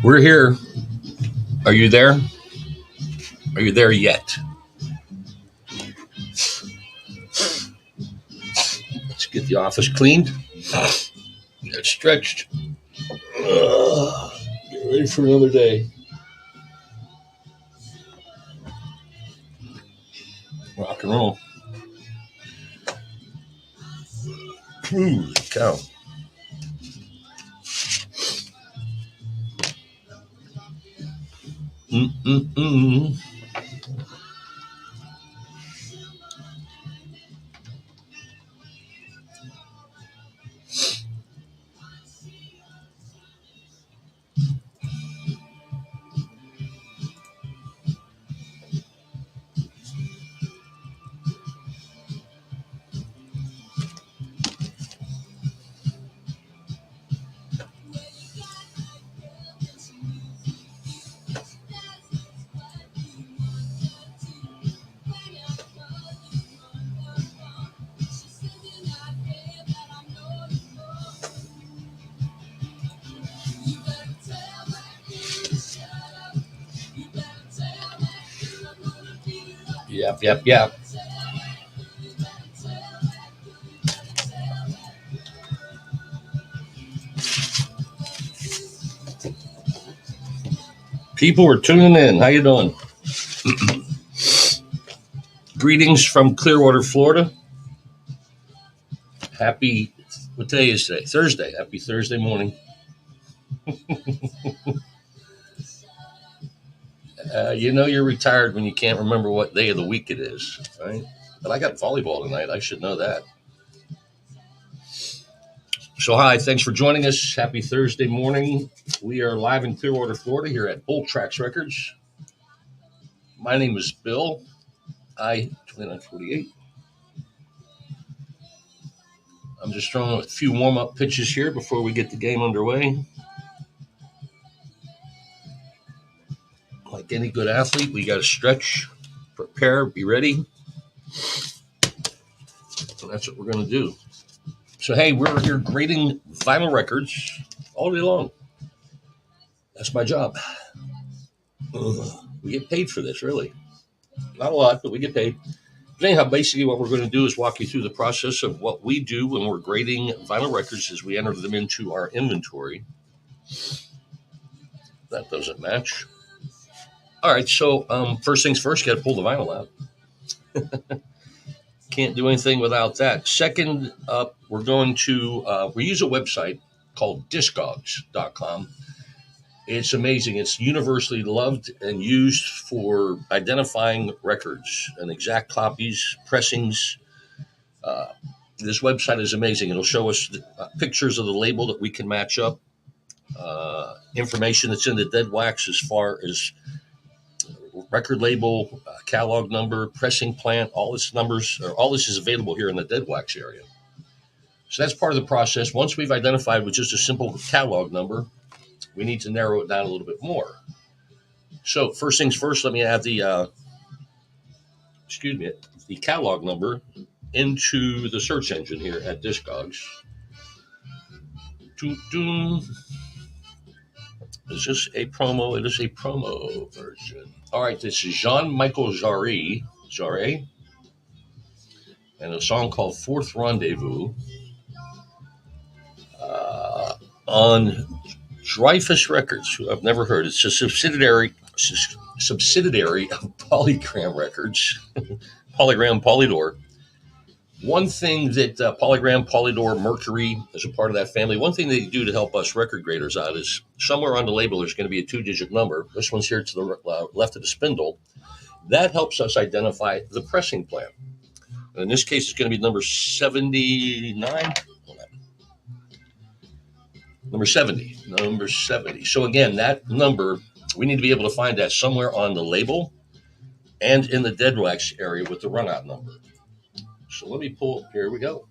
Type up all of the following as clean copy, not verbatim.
We're here. Are you there? Are you there yet? Let's get the office cleaned. Get stretched. Get ready for another day. Rock and roll. Holy cow. Mm-mm-mm. Yep. People are tuning in. How you doing? Greetings from Clearwater, Florida. Happy, what day is today? Thursday. Happy Thursday morning. You know you're retired when you can't remember what day of the week it is, right? But I got volleyball tonight. I should know that. So hi, thanks for joining us. Happy Thursday morning. We are live in Clearwater, Florida here at Bull Tracks Records. My name is Bill, I-2948. I'm just throwing a few warm-up pitches here before we get the game underway. Like any good athlete, we got to stretch, prepare, be ready. And that's what we're going to do. So, hey, we're here grading vinyl records all day long. That's my job. We get paid for this, really. Not a lot, but we get paid. But anyhow, basically what we're going to do is walk you through the process of what we do when we're grading vinyl records as we enter them into our inventory. That doesn't match. All right, so first things first, got to pull the vinyl out. Can't do anything without that. Second up, we're going to, we use a website called discogs.com. It's amazing. It's universally loved and used for identifying records and exact copies, pressings. This website is amazing. It'll show us pictures of the label that we can match up, information that's in the dead wax as far as record label, catalog number, pressing plant, all this is available here in the dead wax area. So that's part of the process. Once we've identified with just a simple catalog number, we need to narrow it down a little bit more. So first things first, let me add the catalog number into the search engine here at Discogs. Is this a promo? It is a promo version. All right, this is Jean-Michel Jarre, and a song called Fourth Rendezvous on Dreyfus Records, who I've never heard. It's a subsidiary of Polygram Records, Polygram, Polydor. One thing that Polygram, Polydor, Mercury is a part of that family. One thing they do to help us record graders out is somewhere on the label there's going to be a 2-digit number. This one's here to the left of the spindle. That helps us identify the pressing plant. And in this case, it's going to be number 79. Number 70. Number 70. So again, that number, we need to be able to find that somewhere on the label and in the dead wax area with the runout number. So let me pull, here we go.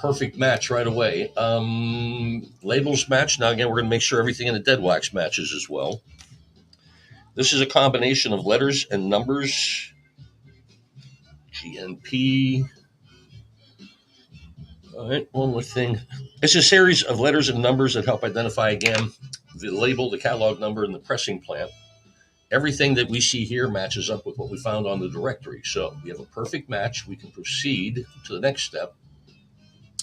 Perfect match right away. Labels match. Now again, we're going to make sure everything in the dead wax matches as well. This is a combination of letters and numbers. GNP. All right, one more thing. It's a series of letters and numbers that help identify, again, the label, the catalog number, and the pressing plant. Everything that we see here matches up with what we found on the directory. So we have a perfect match. We can proceed to the next step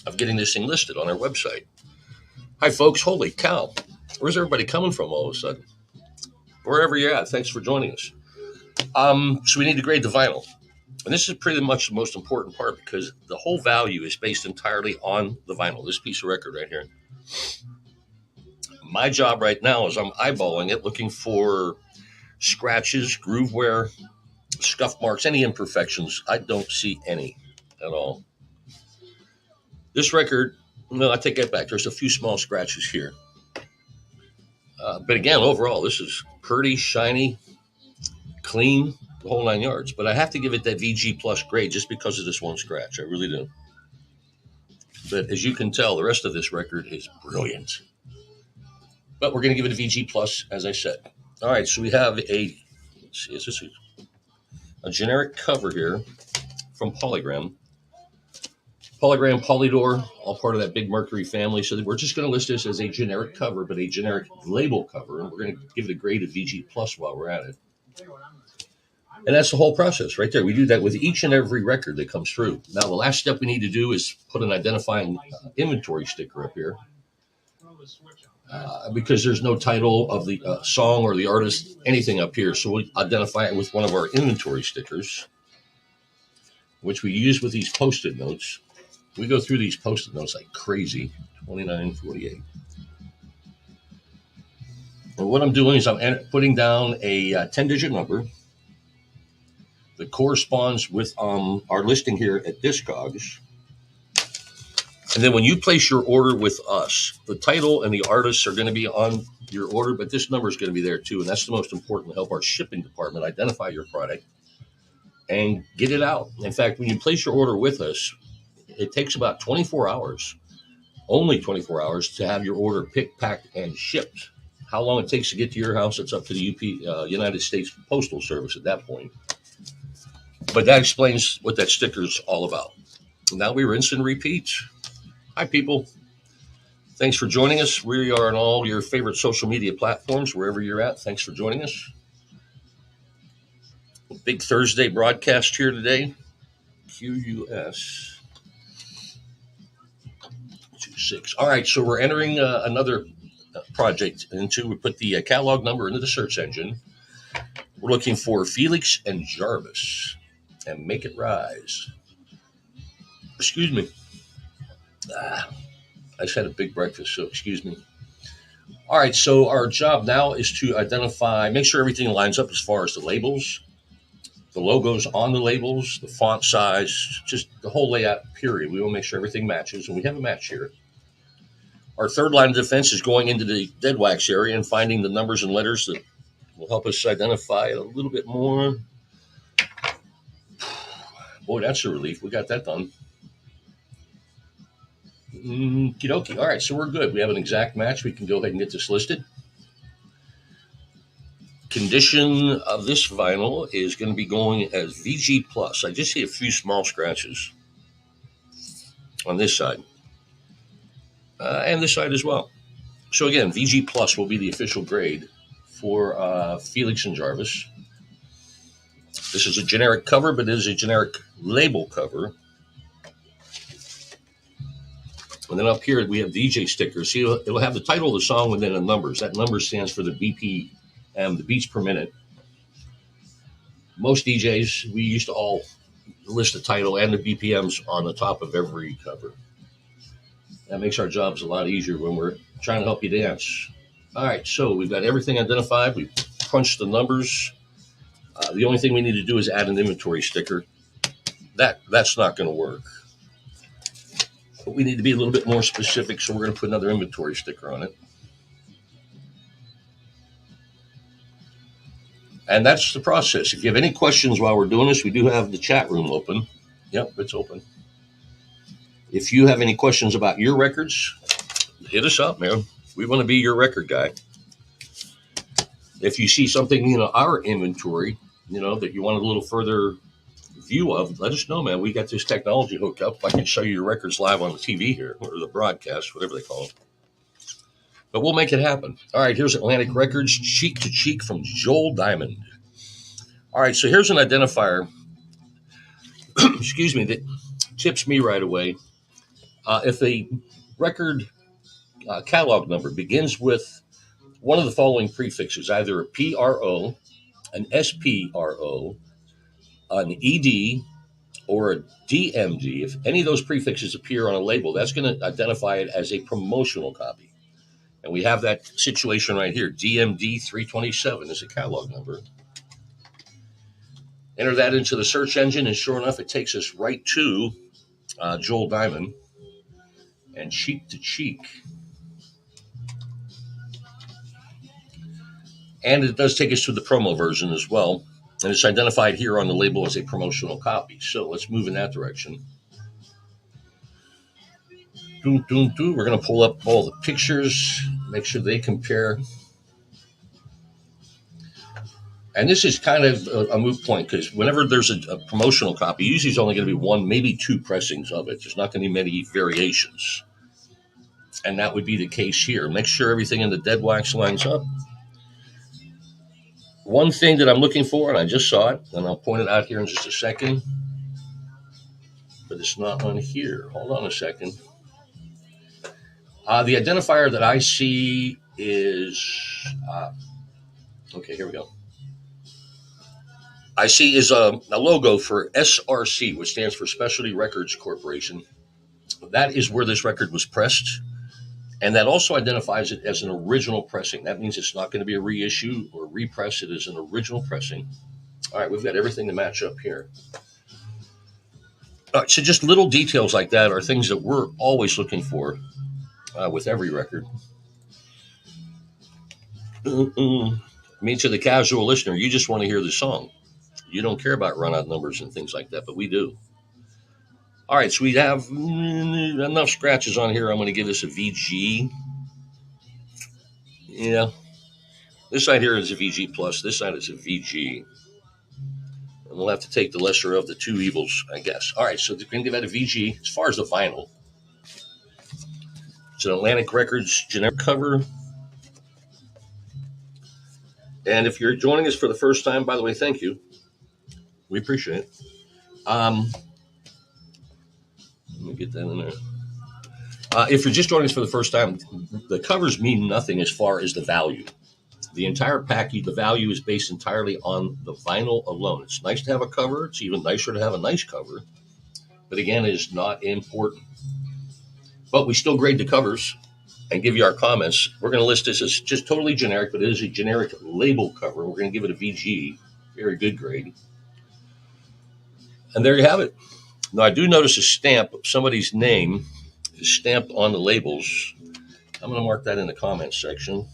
of getting this thing listed on our website. Hi, folks. Holy cow. Where's everybody coming from all of a sudden? Wherever you're at, thanks for joining us. So we need to grade the vinyl. And this is pretty much the most important part because the whole value is based entirely on the vinyl, this piece of record right here. My job right now is I'm eyeballing it, looking for scratches, groove wear, scuff marks, any imperfections. I don't see any at all. This record, no, I take that back. There's a few small scratches here. But again, overall, this is pretty shiny, clean, the whole 9 yards. But I have to give it that VG plus grade just because of this one scratch. I really do. But as you can tell, the rest of this record is brilliant. But we're going to give it a VG plus, as I said. All right, so we have let's see, is this a generic cover here from Polygram. Polygram, Polydor, all part of that big Mercury family. So we're just going to list this as a generic cover, but a generic label cover. And we're going to give it a grade of VG plus while we're at it. And that's the whole process right there. We do that with each and every record that comes through. Now, the last step we need to do is put an identifying inventory sticker up here. Because there's no title of the song or the artist, anything up here. So we'll identify it with one of our inventory stickers, which we use with these Post-it notes. We go through these Post-it notes like crazy. 2948. And what I'm doing is I'm putting down a 10-digit number that corresponds with our listing here at Discogs. And then when you place your order with us, the title and the artists are going to be on your order, but this number is going to be there too. And that's the most important to help our shipping department identify your product and get it out. In fact, when you place your order with us, it takes about 24 hours, only 24 hours, to have your order picked, packed, and shipped. How long it takes to get to your house, it's up to the United States Postal Service at that point. But that explains what that sticker is all about. Now we rinse and repeat. Hi, people. Thanks for joining us. We are on all your favorite social media platforms, wherever you're at. Thanks for joining us. Big Thursday broadcast here today. QUS 26. All right, so we're entering another project into. We put the catalog number into the search engine. We're looking for Felix and Jarvis and Make It Rise. Excuse me. I just had a big breakfast, so excuse me. All right, so our job now is to identify, make sure everything lines up as far as the labels, the logos on the labels, the font size, just the whole layout, period. We will make sure everything matches, and we have a match here. Our third line of defense is going into the dead wax area and finding the numbers and letters that will help us identify it a little bit more. Boy, that's a relief. We got that done. Okie dokie. All right, so we're good. We have an exact match. We can go ahead and get this listed. Condition of this vinyl is going to be going as VG+. I just see a few small scratches on this side. And this side as well. So again, VG Plus will be the official grade for Felix and Jarvis. This is a generic cover, but it is a generic label cover. And then up here we have DJ stickers. See, it'll have the title of the song within the numbers. That number stands for the BPM, the beats per minute. Most DJs, we used to all list the title and the BPMs on the top of every cover. That makes our jobs a lot easier when we're trying to help you dance. All right, so we've got everything identified. We've crunched the numbers. The only thing we need to do is add an inventory sticker. That's not going to work. But we need to be a little bit more specific, so we're going to put another inventory sticker on it. And that's the process. If you have any questions while we're doing this, we do have the chat room open. Yep, it's open. If you have any questions about your records, hit us up, man. We want to be your record guy. If you see something, our inventory, that you want a little further view of, let us know, man. We got this technology hooked up. I can show you your records live on the TV here, or the broadcast, whatever they call it. But we'll make it happen. All right, here's Atlantic Records, Cheek to Cheek from Joel Diamond. All right, so here's an identifier, excuse me, that tips me right away. If a record catalog number begins with one of the following prefixes, either a PRO, an SPRO, an ED, or a DMD, if any of those prefixes appear on a label, that's going to identify it as a promotional copy. And we have that situation right here. DMD 327 is a catalog number. Enter that into the search engine, and sure enough, it takes us right to Joel Diamond and Cheek to Cheek. And it does take us to the promo version as well. And it's identified here on the label as a promotional copy. So let's move in that direction. We're going to pull up all the pictures, make sure they compare. And this is kind of a moot point, because whenever there's a promotional copy, usually it's only going to be one, maybe two pressings of it. There's not going to be many variations. And that would be the case here. Make sure everything in the dead wax lines up. One thing that I'm looking for, and I just saw it, and I'll point it out here in just a second, but it's not on here. Hold on a second. The identifier that I see is, okay, here we go. I see is a logo for SRC, which stands for Specialty Records Corporation. That is where this record was pressed. And that also identifies it as an original pressing. That means it's not going to be a reissue or repress. It is an original pressing. All right, we've got everything to match up here. All right, so just little details like that are things that we're always looking for with every record. I mean, to the casual listener, you just want to hear the song. You don't care about run-out numbers and things like that, but we do. All right, so we have enough scratches on here. I'm going to give this a VG. Yeah. This side here is a VG plus. This side is a VG. And we'll have to take the lesser of the two evils, I guess. All right, so we're going to give that a VG. As far as the vinyl, it's an Atlantic Records generic cover. And if you're joining us for the first time, by the way, thank you. We appreciate it. Let me get that in there. If you're just joining us for the first time, the covers mean nothing as far as the value. The entire package, the value is based entirely on the vinyl alone. It's nice to have a cover. It's even nicer to have a nice cover. But again, it is not important. But we still grade the covers and give you our comments. We're going to list this as just totally generic, but it is a generic label cover. We're going to give it a VG, very good grade. And there you have it. Now, I do notice a stamp of somebody's name is stamped on the labels. I'm going to mark that in the comments section.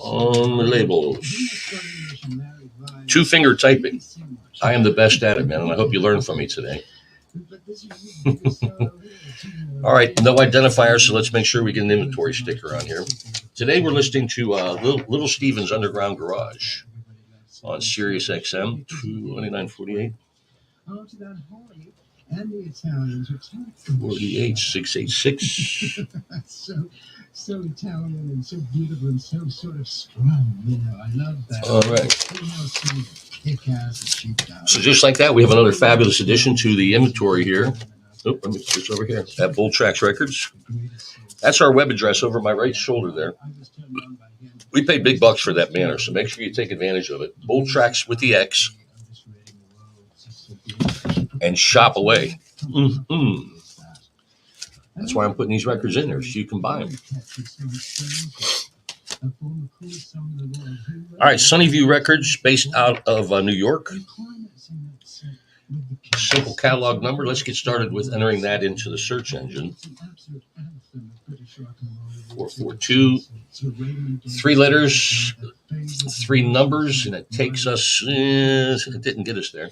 On the labels. Two-finger typing. I am the best at it, man, and I hope you learned from me today. All right, no identifier, so let's make sure we get an inventory sticker on here. Today we're listening to Little Steven's Underground Garage on Sirius XM 2948. And the Italians are talented. 48686. so Italian and so beautiful and so sort of strong. I love that. All right. Kick-ass and cheap down. So just like that, we have another fabulous addition to the inventory here. Oh, let me switch over here at Bull Tracks Records. That's our web address over my right shoulder there. We pay big bucks for that banner, so make sure you take advantage of it. Bull Tracks with the X. And shop away. Mm-hmm. That's why I'm putting these records in there, so you can buy them. All right, Sunnyview Records, based out of New York. Simple catalog number. Let's get started with entering that into the search engine. 442. 3 letters, 3 numbers, and it takes us, it didn't get us there.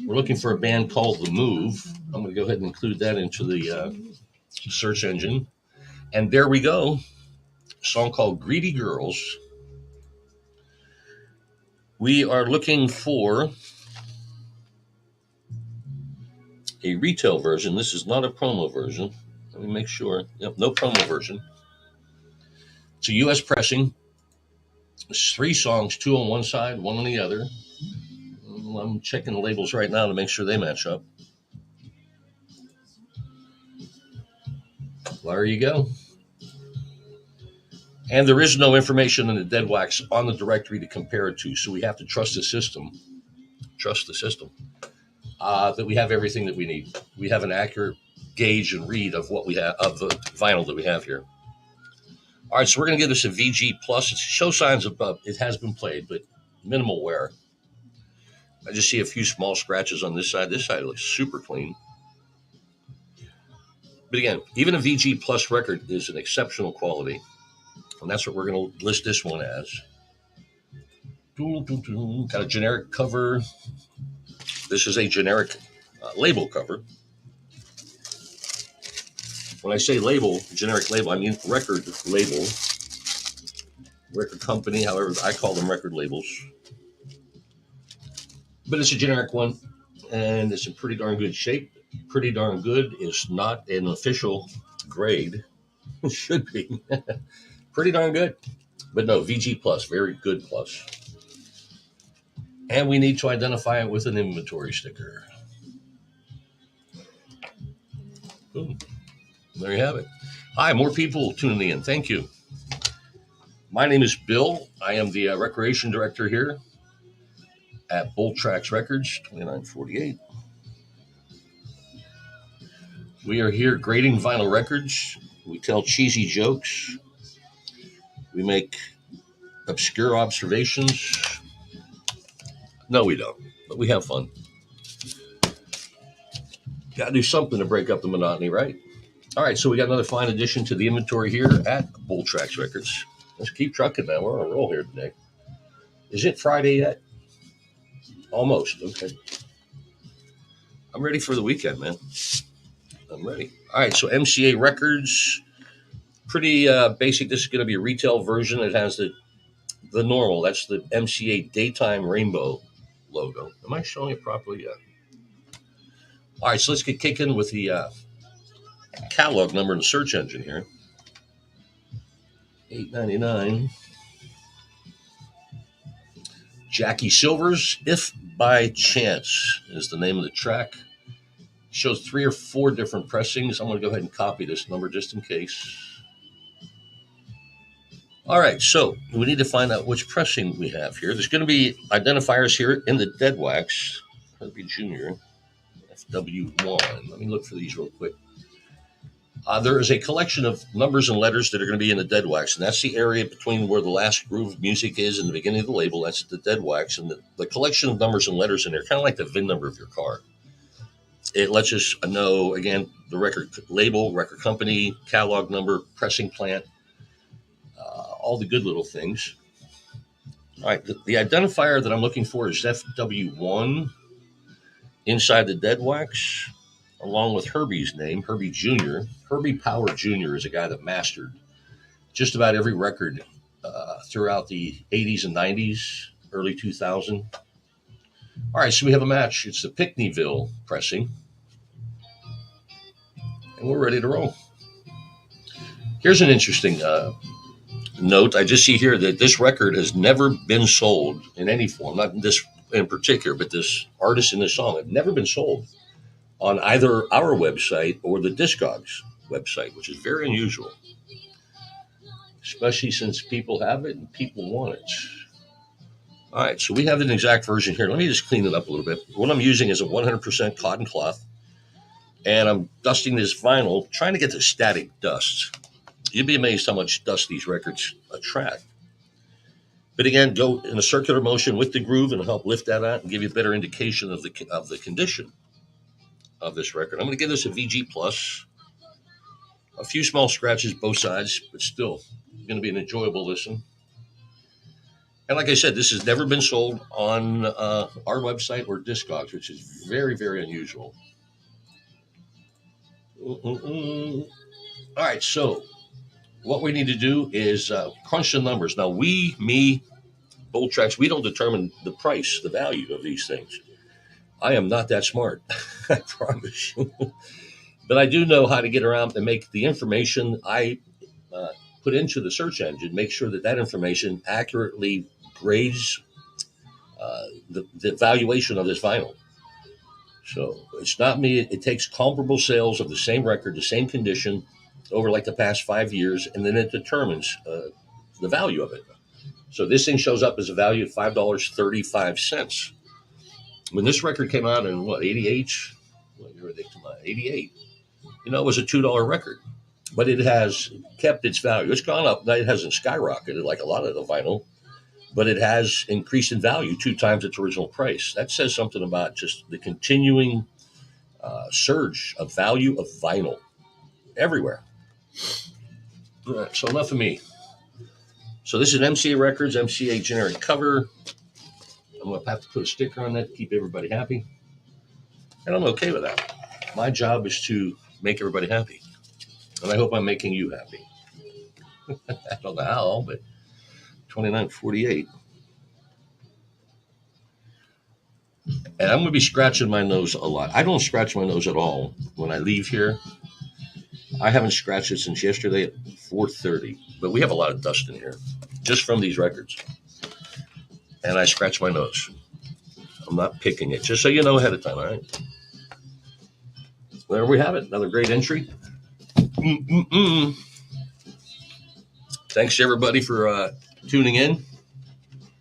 We're looking for a band called The Move. I'm going to go ahead and include that into the search engine. And there we go. A song called Greedy Girls. We are looking for a retail version. This is not a promo version. Let me make sure. Yep, no promo version. It's a U.S. pressing. It's 3 songs, 2 on one side, 1 on the other. I'm checking the labels right now to make sure they match up. Well, there you go. And there is no information in the dead wax on the directory to compare it to, so we have to trust the system. That we have everything that we need. We have an accurate gauge and read of what we have of the vinyl that we have here. All right, so we're going to give this a VG plus. It shows signs of it has been played, but minimal wear. I just see a few small scratches on this side. This side looks super clean. But again, even a VG plus record is an exceptional quality. And that's what we're going to list this one as. Got a generic cover. This is a generic label cover. When I say label, generic label, I mean record label. Record company, however, I call them record labels. But it's a generic one, and it's in pretty darn good shape. Pretty darn good is not an official grade. It should be. Pretty darn good. But no, VG plus, very good plus. And we need to identify it with an inventory sticker. Boom. There you have it. Hi, more people tuning in. Thank you. My name is Bill. I am the recreation director here at Bull Tracks Records, 2948. We are here grading vinyl records. We tell cheesy jokes. We make obscure observations. No, we don't, but we have fun. Got to do something to break up the monotony, right? All right, so we got another fine addition to the inventory here at Bull Tracks Records. Let's keep trucking, man. We're on a roll here today. Is it Friday yet? Almost. Okay. I'm ready for the weekend, man. I'm ready. All right, so MCA Records, pretty basic. This is going to be a retail version. It has the normal. That's the MCA Daytime Rainbow logo. Am I showing it properly? Yeah. All right, so let's get kicking with the catalog number in the search engine here. $8.99. Jackie Silver's If by Chance is the name of the track. Shows 3 or 4 different pressings. I'm going to go ahead and copy this number just in case. All right, so we need to find out which pressing we have here. There's going to be identifiers here in the dead wax. That'd be Junior, FW1. Let me look for these real quick. There is a collection of numbers and letters that are going to be in the dead wax, and that's the area between where the last groove of music is and the beginning of the label. That's the dead wax, and the collection of numbers and letters in there, kind of like the VIN number of your car. It lets us know, again, the record label, record company, catalog number, pressing plant, all the good little things. All right, the identifier that I'm looking for is FW1 inside the dead wax, along with Herbie's name, Herbie Jr. Herbie Power Jr. is a guy that mastered just about every record throughout the 80s and 90s, early 2000. All right, so we have a match. It's the Pickneyville pressing, and we're ready to roll. Here's an interesting note. I just see here that this record has never been sold in any form, not this in particular, but this artist in this song have never been sold on either our website or the Discogs website, which is very unusual, especially since people have it and people want it. All right, so we have an exact version here. Let me just clean it up a little bit. What I'm using is a 100% cotton cloth, and I'm dusting this vinyl, trying to get the static dust. You'd be amazed how much dust these records attract. But again, go in a circular motion with the groove and help lift that out and give you a better indication of the condition of this record. I'm going to give this a VG plus. A few small scratches both sides, but still going to be an enjoyable listen. And like I said, this has never been sold on our website or Discogs, which is very, very unusual. All right, so what we need to do is crunch the numbers. Now, Bolt Tracks, we don't determine the price, the value of these things. I am not that smart, I promise you. But I do know how to get around and make the information I put into the search engine, make sure that that information accurately grades the valuation of this vinyl. So it's not me. It takes comparable sales of the same record, the same condition over like the past 5 years, and then it determines the value of it. So this thing shows up as a value of $5.35. When this record came out in what, 88? What year did they come out? 88. You know, it was a $2 record, but it has kept its value. It's gone up. It hasn't skyrocketed like a lot of the vinyl, but it has increased in value 2 times its original price. That says something about just the continuing surge of value of vinyl everywhere. All right, so enough of me. So this is an MCA Records, MCA generic cover. I'm going to have to put a sticker on that to keep everybody happy. And I'm okay with that. My job is to make everybody happy. And I hope I'm making you happy. I don't know how, but 29.48. And I'm going to be scratching my nose a lot. I don't scratch my nose at all when I leave here. I haven't scratched it since yesterday at 4:30. But we have a lot of dust in here just from these records. And I scratch my nose. I'm not picking it, just so you know ahead of time, all right? There we have it. Another great entry. Thanks to everybody for tuning in.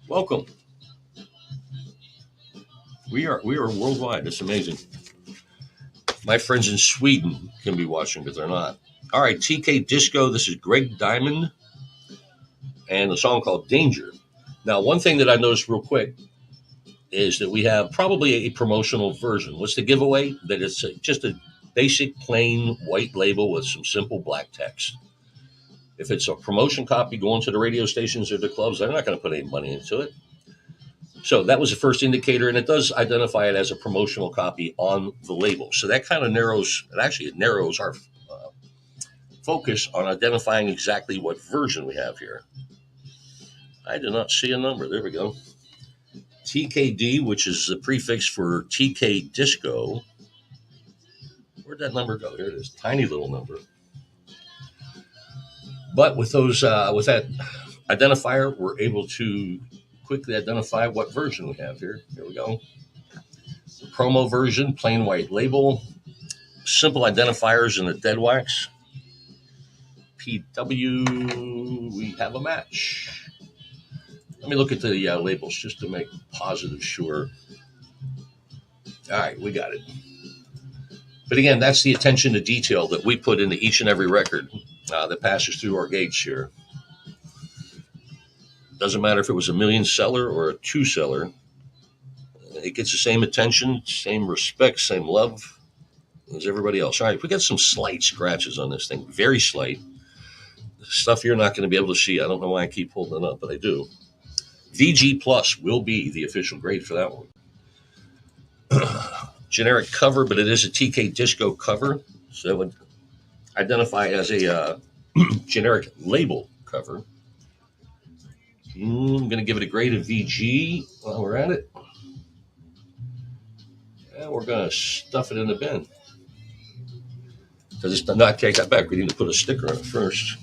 Welcome. We are worldwide. It's amazing. My friends in Sweden can be watching, but they're not. All right, TK Disco. This is Greg Diamond and a song called Danger. Now, one thing that I noticed real quick is that we have probably a promotional version. What's the giveaway? That it's just a basic plain white label with some simple black text. If it's a promotion copy going to the radio stations or the clubs, they're not going to put any money into it. So that was the first indicator, and it does identify it as a promotional copy on the label. So that kind of narrows our focus on identifying exactly what version we have here. I do not see a number. There we go. TKD, which is the prefix for TK Disco. Where'd that number go? Here it is. Tiny little number. But with that identifier, we're able to quickly identify what version we have here. Here we go. The promo version, plain white label, simple identifiers in the dead wax. PW, we have a match. Let me look at the labels just to make positive sure. All right, we got it. But again, that's the attention to detail that we put into each and every record that passes through our gates here. Doesn't matter if it was a million seller or a 2 seller. It gets the same attention, same respect, same love as everybody else. All right, we got some slight scratches on this thing, very slight. Stuff you're not going to be able to see. I don't know why I keep holding it up, but I do. VG Plus will be the official grade for that one. Generic cover, but it is a TK Disco cover, so it would identify as a generic label cover. I'm going to give it a grade of VG while we're at it. And we're going to stuff it in the bin. Because it's not, take that back. We need to put a sticker on it first.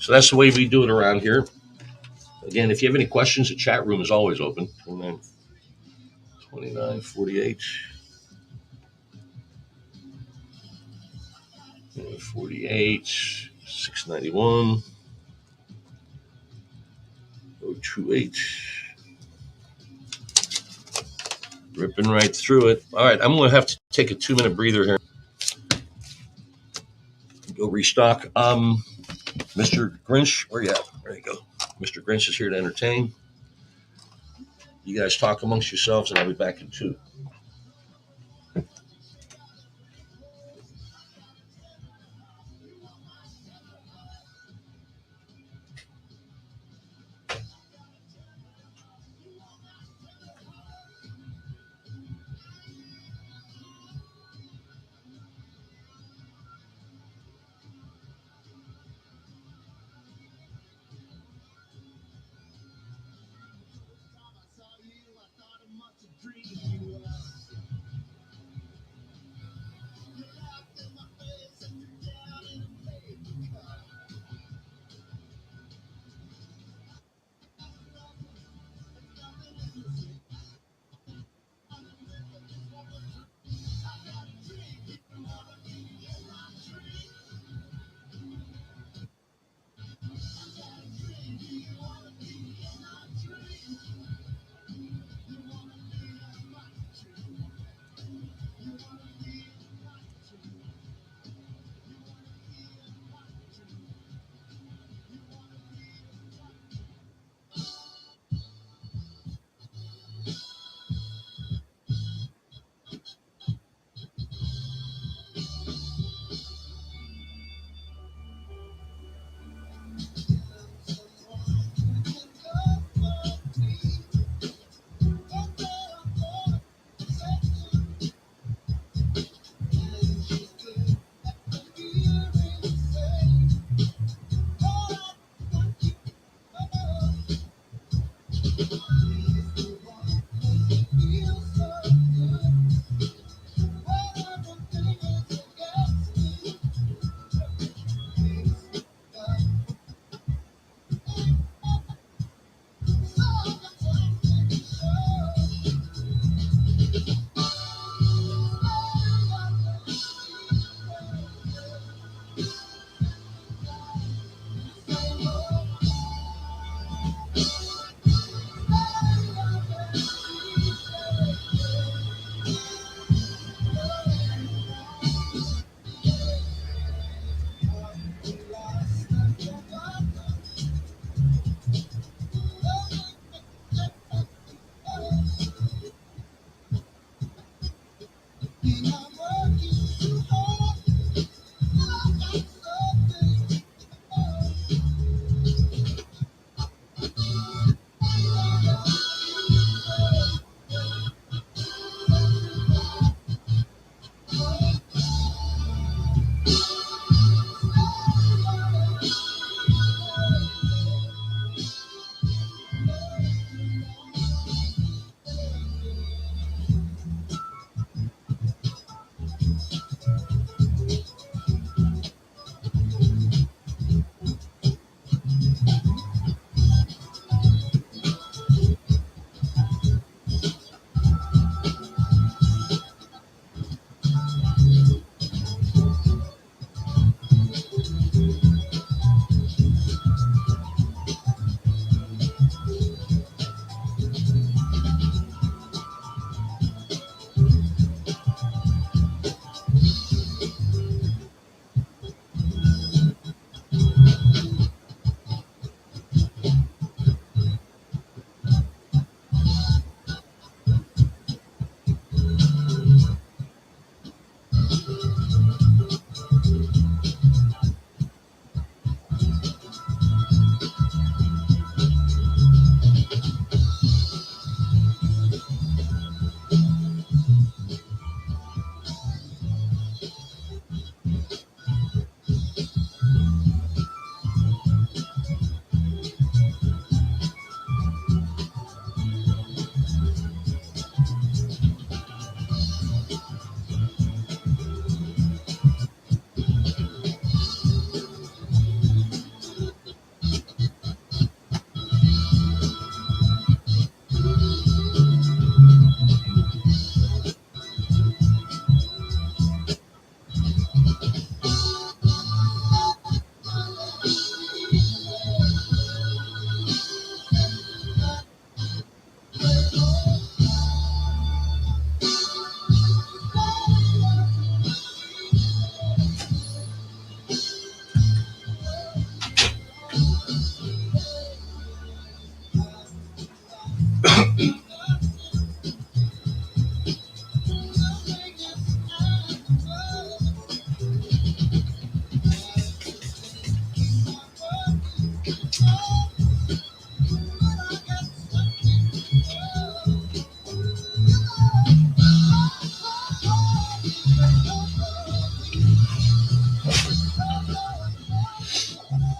So that's the way we do it around here. Again, if you have any questions, the chat room is always open. 29, 48. 48, 691, 028. Ripping right through it. All right, I'm going to have to take a 2-minute breather here. Go restock. Mr. Grinch, where you at? There you go. Mr. Grinch is here to entertain. You guys talk amongst yourselves, and I'll be back in 2.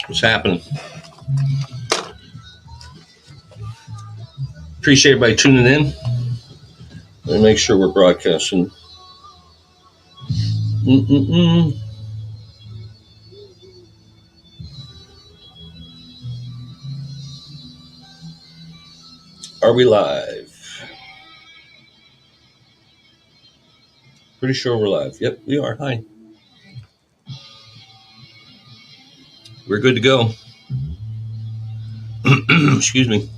What's happening? Appreciate everybody tuning in. Let me make sure we're broadcasting. Mm-mm-mm. Are we live? Pretty sure we're live. Yep, we are. Hi. We're good to go. Excuse me.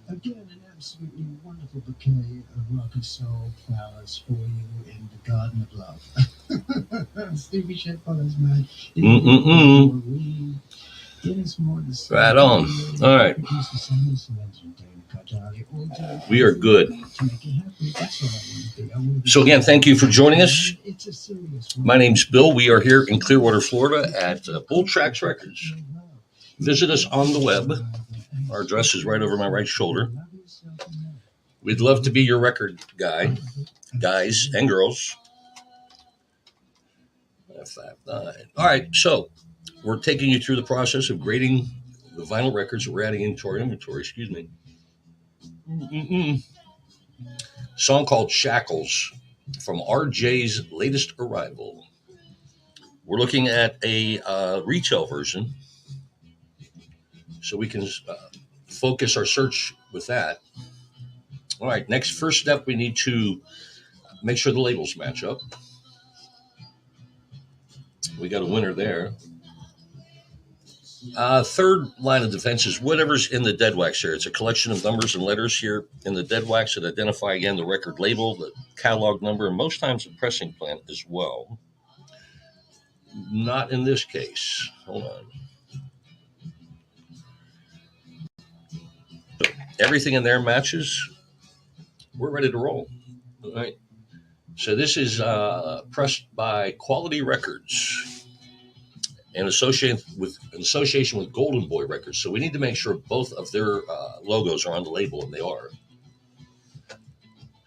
Again, an absolutely wonderful bouquet of rock and soul flowers for you in the garden of love. Stevie Shed follows man. Mm-mm-mm. Right on. All right. We are good. So again, thank you for joining us. My name's Bill. We are here in Clearwater, Florida at Bull Tracks Records. Visit us on the web. Our address is right over my right shoulder. We'd love to be your record guy, guys and girls. 559. All right, so we're taking you through the process of grading the vinyl records that we're adding into our inventory. Excuse me. Mm-mm-mm. Song called Shackles from RJ's latest arrival. We're looking at a retail version, so we can focus our search with that. All right, next first step, we need to make sure the labels match up. We got a winner there. Third line of defense is whatever's in the dead wax here. It's a collection of numbers and letters here in the dead wax that identify, again, the record label, the catalog number, and most times the pressing plant as well. Not in this case. Hold on. So everything in there matches. We're ready to roll. All right. So this is pressed by Quality Records and association with Golden Boy Records. So we need to make sure both of their logos are on the label, and they are.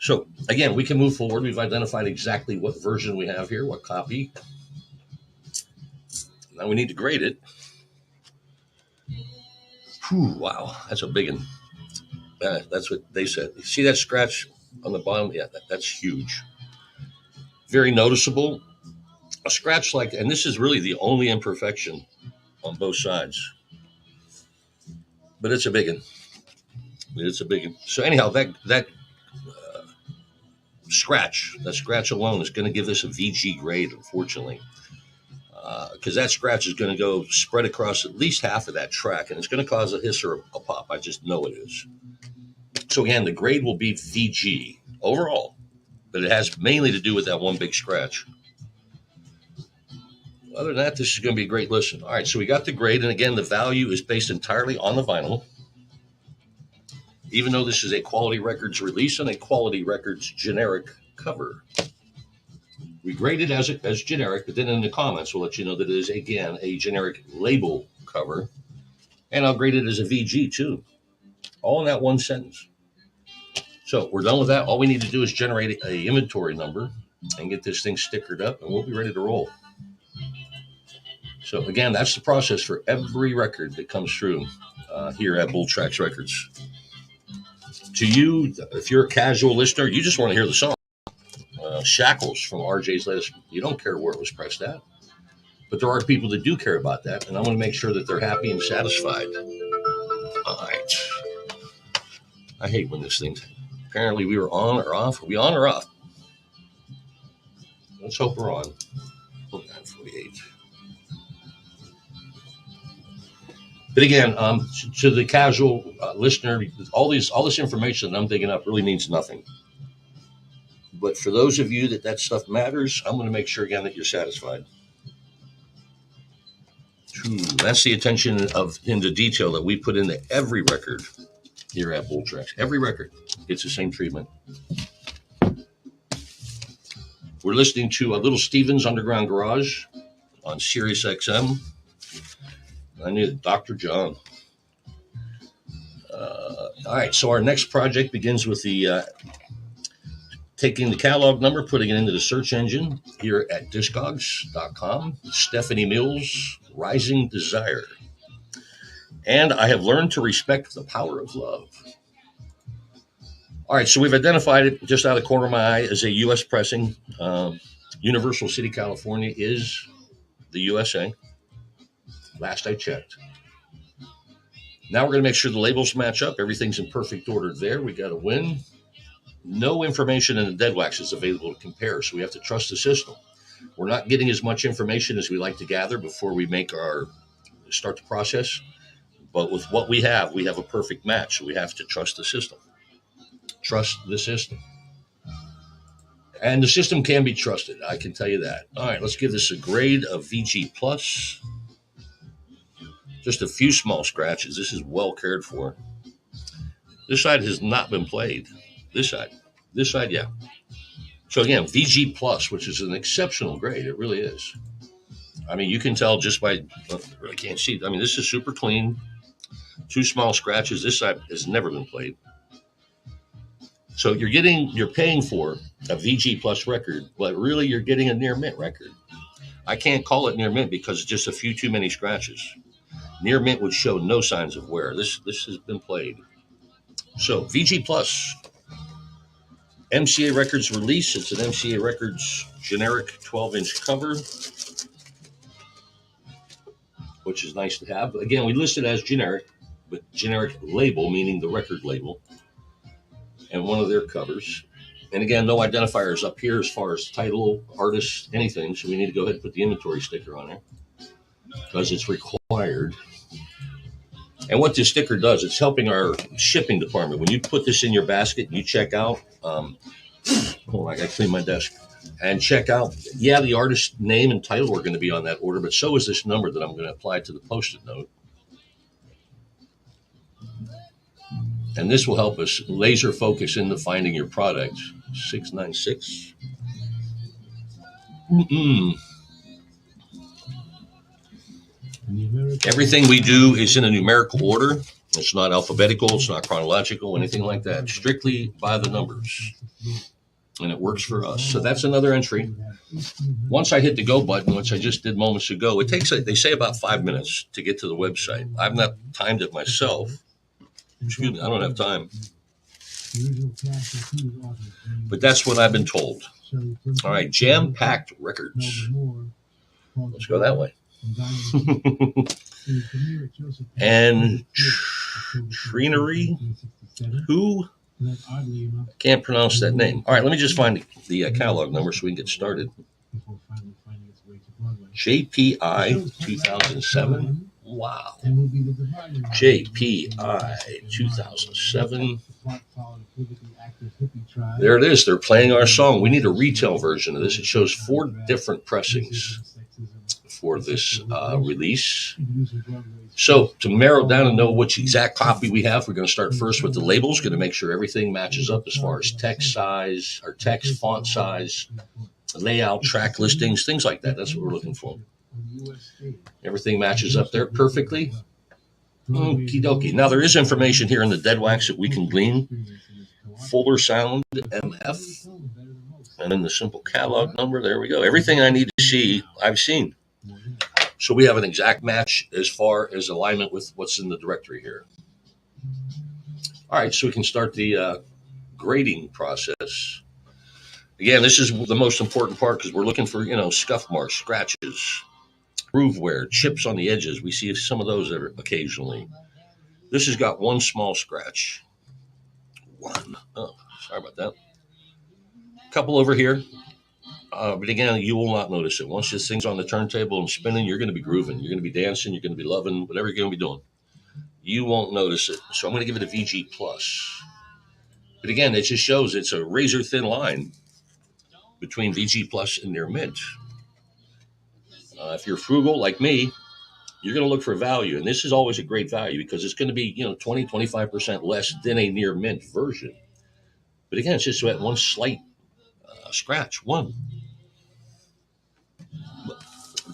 So again, we can move forward. We've identified exactly what version we have here, what copy. Now we need to grade it. Whew, wow, that's a big one. That's what they said. You see that scratch on the bottom? Yeah, that's huge. Very noticeable. A scratch like, and this is really the only imperfection on both sides. But it's a big one. It's a big one. So anyhow, that scratch alone is going to give this a VG grade, unfortunately, because that scratch is going to go spread across at least half of that track, and it's going to cause a hiss or a pop. I just know it is. So again, the grade will be VG overall, but it has mainly to do with that one big scratch. Other than that, this is going to be a great listen. All right, so we got the grade, and again, the value is based entirely on the vinyl. Even though this is a Quality Records release and a Quality Records generic cover. We grade it as generic, but then in the comments we'll let you know that it is, again, a generic label cover. And I'll grade it as a VG too. All in that one sentence. So we're done with that. All we need to do is generate a inventory number and get this thing stickered up, and we'll be ready to roll. So again, that's the process for every record that comes through here at Bull Tracks Records. To you, if you're a casual listener, you just want to hear the song. Shackles from RJ's latest. You don't care where it was pressed at. But there are people that do care about that, and I want to make sure that they're happy and satisfied. All right. I hate when this thing's... Apparently we were on or off. Are we on or off? Let's hope we're on. 9:48. But again, to the casual listener, all this information that I'm digging up really means nothing. But for those of you that stuff matters, I'm going to make sure again that you're satisfied. That's the attention into detail that we put into every record here at Bull Tracks. Every record gets the same treatment. We're listening to a Little Steven's Underground Garage on Sirius XM. I need Dr. John. All right, so our next project begins with the taking the catalog number, putting it into the search engine here at discogs.com. Stephanie Mills, Rising Desire. And I have learned to respect the power of love. All right, so we've identified it just out of the corner of my eye as a U.S. pressing. Universal City, California is the USA. Last I checked. Now we're going to make sure the labels match up. Everything's in perfect order there. We got a win. No information in the dead wax is available to compare, so we have to trust the system. We're not getting as much information as we like to gather before we start the process. But with what we have a perfect match. So we have to trust the system. Trust the system. And the system can be trusted. I can tell you that. All right, let's give this a grade of VG+. Just a few small scratches. This is well cared for. This side has not been played. This side, yeah. So again, VG+, which is an exceptional grade. It really is. I mean, you can tell just by, I can't see. I mean, this is super clean. Two small scratches. This side has never been played. So you're paying for a VG+ record, but really you're getting a near mint record. I can't call it near mint because it's just a few too many scratches. Near mint would show no signs of wear. This has been played. So VG+, MCA Records release. It's an MCA Records generic 12-inch cover, which is nice to have. Again, we list it as generic, but generic label, meaning the record label, and one of their covers. And again, no identifiers up here as far as title, artist, anything. So we need to go ahead and put the inventory sticker on there because it's required. And what this sticker does, it's helping our shipping department. When you put this in your basket, you check out. Hold on, I got to clean my desk. And check out, the artist name and title are going to be on that order, but so is this number that I'm going to apply to the Post-it note. And this will help us laser focus into finding your product. 696. Everything we do is in a numerical order. It's not alphabetical. It's not chronological, anything like that. Strictly by the numbers. And it works for us. So that's another entry. Once I hit the go button, which I just did moments ago, it takes, they say, about 5 minutes to get to the website. I've not timed it myself. Excuse me, I don't have time. But that's what I've been told. All right, jam-packed records. Let's go that way. And Trinery, who? Can't pronounce that name. All right, let me just find the catalog number so we can get started. JPI 2007. Wow. JPI 2007. There it is. They're playing our song. We need a retail version of this. It shows 4 different pressings for this release. So to narrow down and know which exact copy we have, we're going to start first with the labels. Going to make sure everything matches up as far as text size, or text font size, layout, track listings, things like that. That's what we're looking for. Everything matches up there perfectly. Okie dokie. Now there is information here in the dead wax that we can glean. Fuller Sound MF. And then the simple catalog number. There we go. Everything I need to see, I've seen. So we have an exact match as far as alignment with what's in the directory here. All right, so we can start the grading process. Again, this is the most important part because we're looking for, scuff marks, scratches, groove wear, chips on the edges. We see some of those occasionally. This has got one small scratch. One. Oh, sorry about that. Couple over here. But again, you will not notice it. Once this thing's on the turntable and spinning, you're going to be grooving. You're going to be dancing. You're going to be loving whatever you're going to be doing. You won't notice it. So I'm going to give it a VG+. But again, it just shows it's a razor thin line between VG+ and near mint. If you're frugal like me, you're going to look for value. And this is always a great value because it's going to be, 20, 25% less than a near mint version. But again, it's just that one slight scratch. One.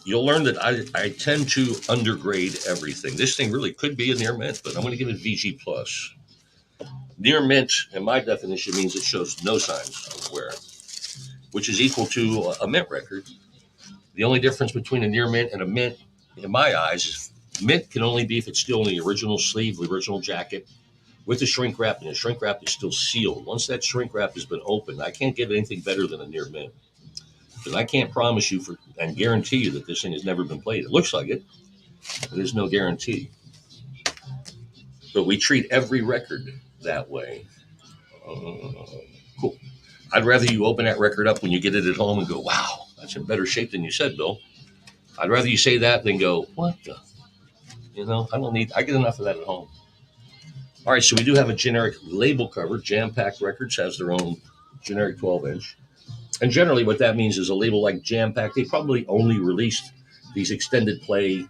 you'll learn that I tend to undergrade everything. This thing really could be a near mint, but I'm going to give it VG plus. Near mint, in my definition, means it shows no signs of wear, which is equal to a mint record. The only difference between a near mint and a mint, in my eyes, is mint can only be if it's still in the original sleeve, the original jacket, with the shrink wrap, and the shrink wrap is still sealed. Once that shrink wrap has been opened, I can't give it anything better than a near mint. Because I can't promise you and guarantee you that this thing has never been played. It looks like it, but there's no guarantee. But we treat every record that way. Cool. I'd rather you open that record up when you get it at home and go, wow, that's in better shape than you said, Bill. I'd rather you say that than go, what the? I get enough of that at home. All right, so we do have a generic label cover. Jam Packed Records has their own generic 12-inch. And generally what that means is a label like Jam Packed, they probably only released these extended play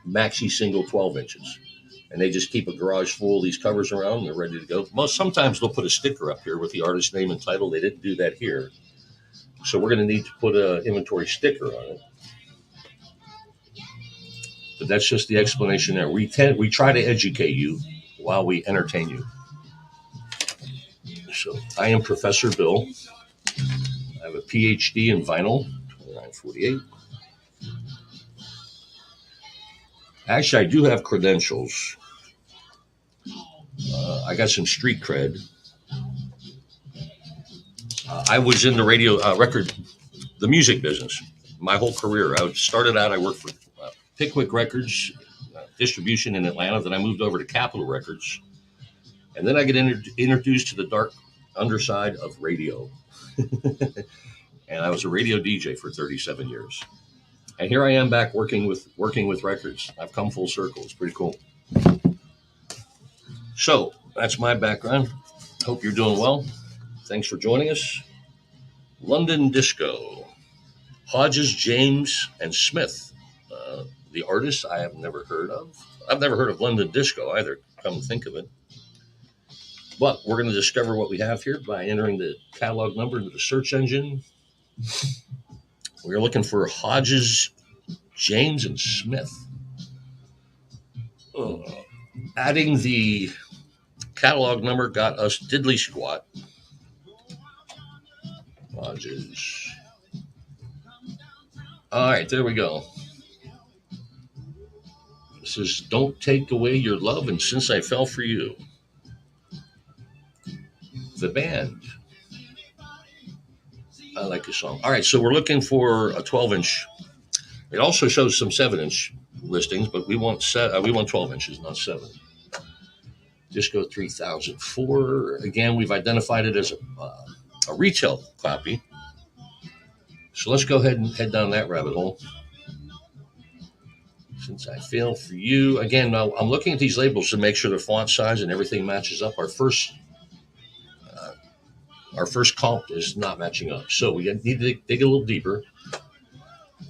maxi single 12 inches. And they just keep a garage full of these covers around and they're ready to go. Sometimes they'll put a sticker up here with the artist name and title. They didn't do that here. So we're going to need to put an inventory sticker on it. But that's just the explanation there. We try to educate you while we entertain you. So I am Professor Bill. I have a PhD in vinyl, 2948. Actually, I do have credentials. I got some street cred. I was in the radio the music business my whole career. I started out, I worked for Pickwick Records, distribution in Atlanta. Then I moved over to Capitol Records. And then I get introduced to the dark underside of radio. And I was a radio DJ for 37 years. And here I am back working with records. I've come full circle. It's pretty cool. So that's my background. Hope you're doing well. Thanks for joining us. London Disco. Hodges, James, and Smith. The artists I have never heard of. I've never heard of London Disco either, come to think of it. But we're going to discover what we have here by entering the catalog number into the search engine. We're looking for Hodges, James, and Smith. Adding the catalog number got us diddly squat. Hodges. All right, there we go. This is Don't Take Away Your Love and Since I Fell for You. The band. I like this song. All right, so we're looking for a 12-inch. It also shows some 7-inch listings, but we want 12 inches, not 7. Disco 3004. Again, we've identified it as a retail copy. So let's go ahead and head down that rabbit hole. Since I Fell for You. Again, now I'm looking at these labels to make sure the font size and everything matches up. Our first comp is not matching up. So we need to dig a little deeper.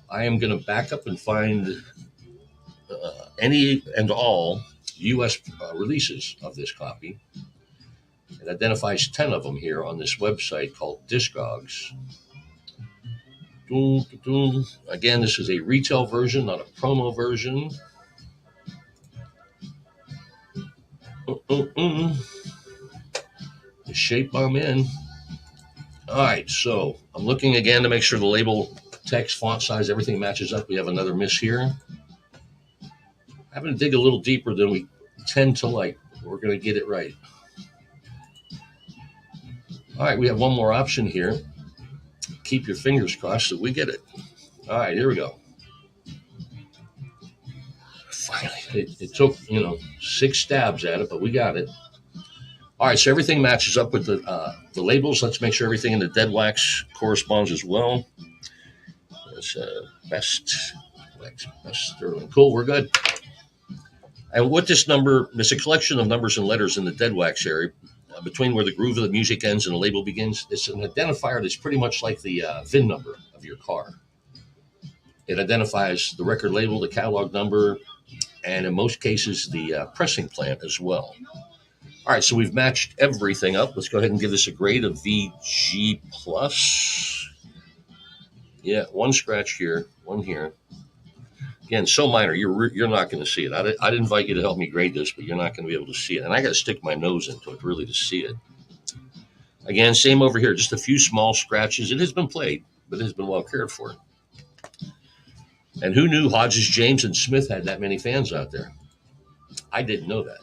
I am going to back up and find any and all U.S. Releases of this copy. It identifies 10 of them here on this website called Discogs. Again, this is a retail version, not a promo version. The shape I'm in. All right, so I'm looking again to make sure the label, text, font size, everything matches up. We have another miss here. Having to dig a little deeper than we tend to like. We're going to get it right. All right, we have one more option here. Keep your fingers crossed that we get it. All right, here we go. Finally, it took 6 stabs at it, but we got it. All right, so everything matches up with the labels. Let's make sure everything in the dead wax corresponds as well. It's best sterling. Cool, we're good. And what this number, there's a collection of numbers and letters in the dead wax area between where the groove of the music ends and the label begins. It's an identifier that's pretty much like the VIN number of your car. It identifies the record label, the catalog number, and in most cases, the pressing plant as well. All right, so we've matched everything up. Let's go ahead and give this a grade of VG+. Yeah, one scratch here, one here. Again, so minor, you're not going to see it. I'd invite you to help me grade this, but you're not going to be able to see it. And I got to stick my nose into it really to see it. Again, same over here, just a few small scratches. It has been played, but it has been well cared for. And who knew Hodges, James, and Smith had that many fans out there? I didn't know that.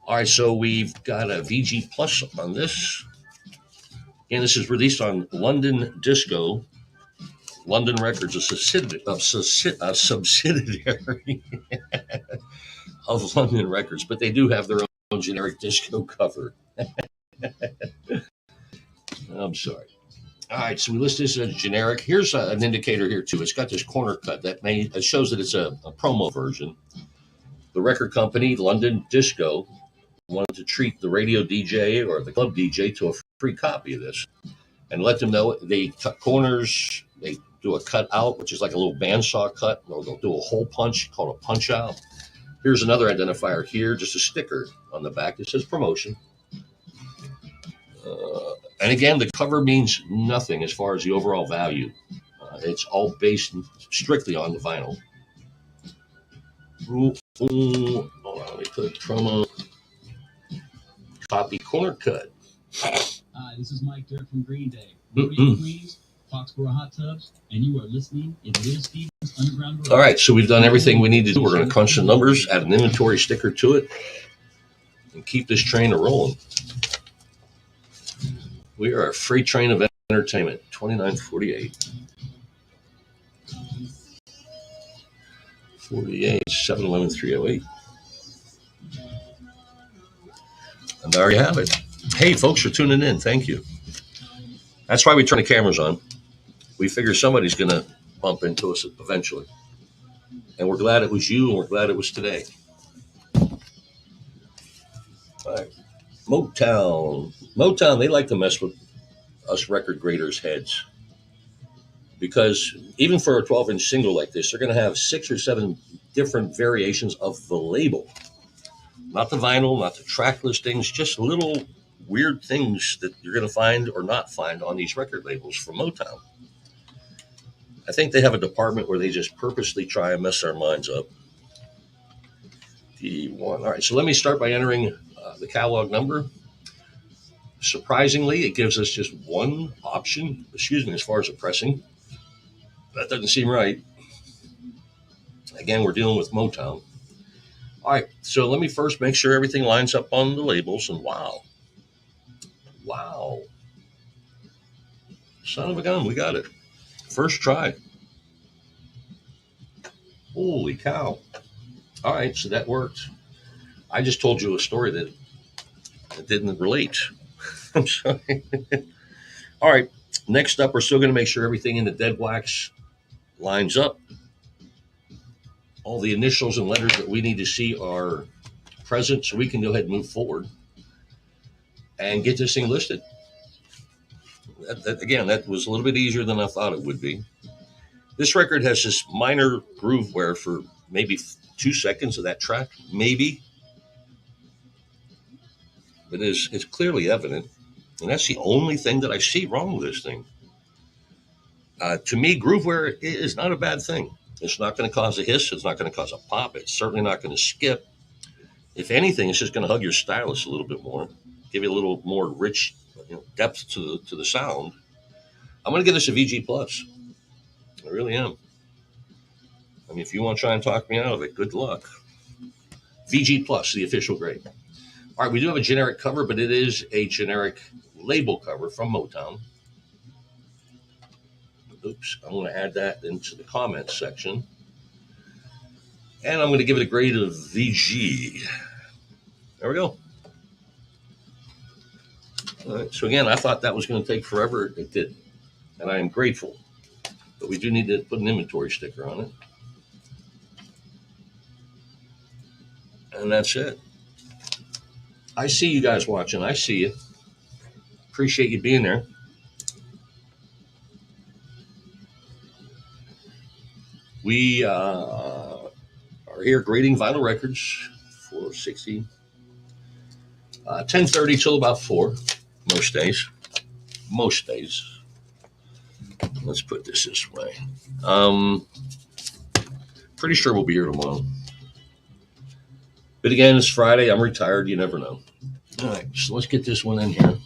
All right, so we've got a VG Plus on this. Again, this is released on London Disco. London Records, a subsidiary of London Records, but they do have their own generic disco cover. I'm sorry. All right, so we list this as generic. Here's an indicator here too. It's got this corner cut it shows that it's a promo version. The record company, London Disco, wanted to treat the radio DJ or the club DJ to a free copy of this and let them know they cut corners. They do a cut out, which is like a little bandsaw cut, or they'll do a hole punch called a punch out. Here's another identifier here, just a sticker on the back that says promotion. And again, the cover means nothing as far as the overall value. It's all based strictly on the vinyl. Hold on, let me click promo. Copy corner cut. Hi, this is Mike Dirt from Green Day. We're in Queens, Foxborough Hot Tubs, and you are listening in Little Steven's Underground Garage. All right, so we've done everything we need to do. We're going to crunch the numbers, add an inventory sticker to it, and keep this train rolling. We are a freight train of entertainment, 2948. 48, 711 308. And there you have it. Hey, folks, for tuning in. Thank you. That's why we turn the cameras on. We figure somebody's going to bump into us eventually. And we're glad it was you, and we're glad it was today. All right. Motown, they like to mess with us record graders' heads. Because even for a 12-inch single like this, they're going to have 6 or 7 different variations of the label. Not the vinyl, not the track listings, just little weird things that you're going to find or not find on these record labels from Motown. I think they have a department where they just purposely try and mess our minds up. D1. All right, so let me start by entering the catalog number. Surprisingly, it gives us just one option, as far as the pressing. That doesn't seem right. Again, we're dealing with Motown. All right, so let me first make sure everything lines up on the labels, and wow. Son of a gun, we got it. First try. Holy cow. All right, so that worked. I just told you a story that didn't relate. I'm sorry. All right, next up, we're still going to make sure everything in the dead wax lines up. All the initials and letters that we need to see are present, so we can go ahead and move forward and get this thing listed. That was a little bit easier than I thought it would be. This record has this minor groove wear for maybe 2 seconds of that track, maybe. But it's clearly evident, and that's the only thing that I see wrong with this thing. To me, groove wear is not a bad thing. It's not going to cause a hiss. It's not going to cause a pop. It's certainly not going to skip. If anything, it's just going to hug your stylus a little bit more, give you a little more rich depth to the sound. I'm going to give this a VG plus. I really am. I mean, if you want to try and talk me out of it, good luck. VG plus, the official grade. All right, we do have a generic cover, but it is a generic label cover from Motown. Oops, I'm going to add that into the comments section. And I'm going to give it a grade of VG. There we go. All right, so again, I thought that was going to take forever. It did. And I am grateful. But we do need to put an inventory sticker on it. And that's it. I see you guys watching. I see you. Appreciate you being there. We are here grading vinyl records for 60, 10:30 till about 4, most days. Most days. Let's put this way. Pretty sure we'll be here tomorrow. But again, it's Friday. I'm retired. You never know. All right, so let's get this one in here.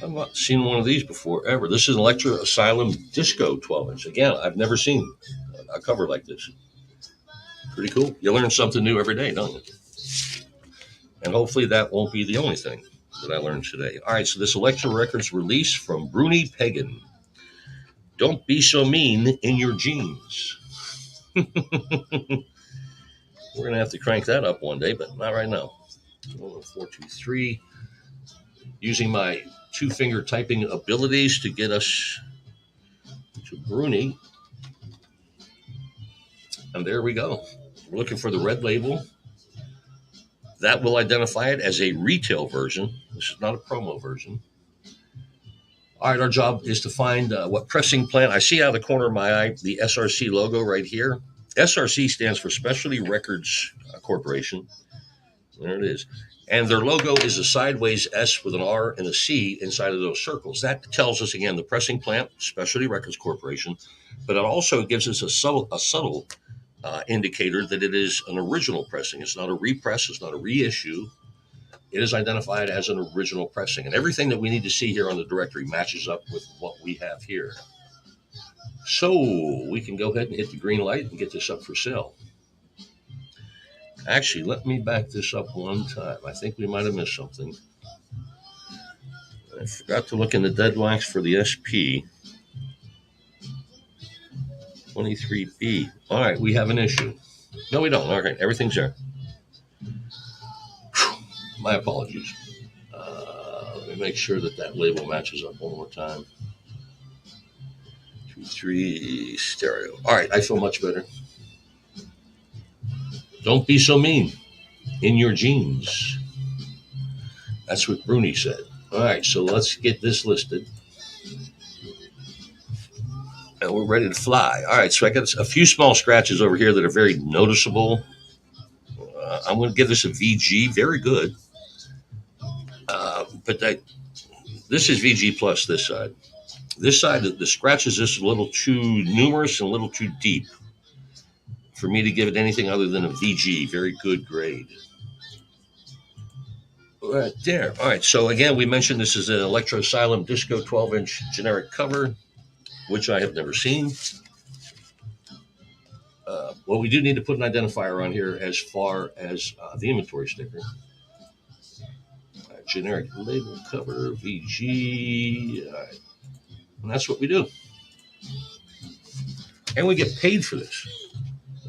I've not seen one of these before, ever. This is an Electra Asylum Disco 12-inch. Again, I've never seen a cover like this. Pretty cool. You learn something new every day, don't you? And hopefully that won't be the only thing that I learned today. All right, so this Electra Records release from Bruni Pagan. Don't be so mean in your jeans. We're going to have to crank that up one day, but not right now. 423. Using my two-finger typing abilities to get us to Bruni. And there we go. We're looking for the red label. That will identify it as a retail version. This is not a promo version. All right, our job is to find what pressing plant. I see out of the corner of my eye the SRC logo right here. SRC stands for Specialty Records Corporation. There it is. And their logo is a sideways S with an R and a C inside of those circles. That tells us, again, the pressing plant, Specialty Records Corporation. But it also gives us a subtle indicator that it is an original pressing. It's not a repress. It's not a reissue. It is identified as an original pressing. And everything that we need to see here on the directory matches up with what we have here. So we can go ahead and hit the green light and get this up for sale. Actually, let me back this up one time. I think we might have missed something. I forgot to look in the deadlines for the SP. 23B. All right, we have an issue. No, we don't. All right, everything's there. Whew, my apologies. Let me make sure that label matches up one more time. 2-3 stereo. All right, I feel much better. Don't be so mean in your jeans. That's what Bruni said. All right, so let's get this listed. And we're ready to fly. All right, so I got a few small scratches over here that are very noticeable. I'm going to give this a VG. Very good. But this is VG plus this side. This side, the scratches is a little too numerous and a little too deep for me to give it anything other than a VG. Very good grade. Right there. All right. So again, we mentioned this is an Electro Asylum Disco 12-inch generic cover, which I have never seen. Well, we do need to put an identifier on here as far as the inventory sticker. Generic label cover, VG. All right. And that's what we do. And we get paid for this.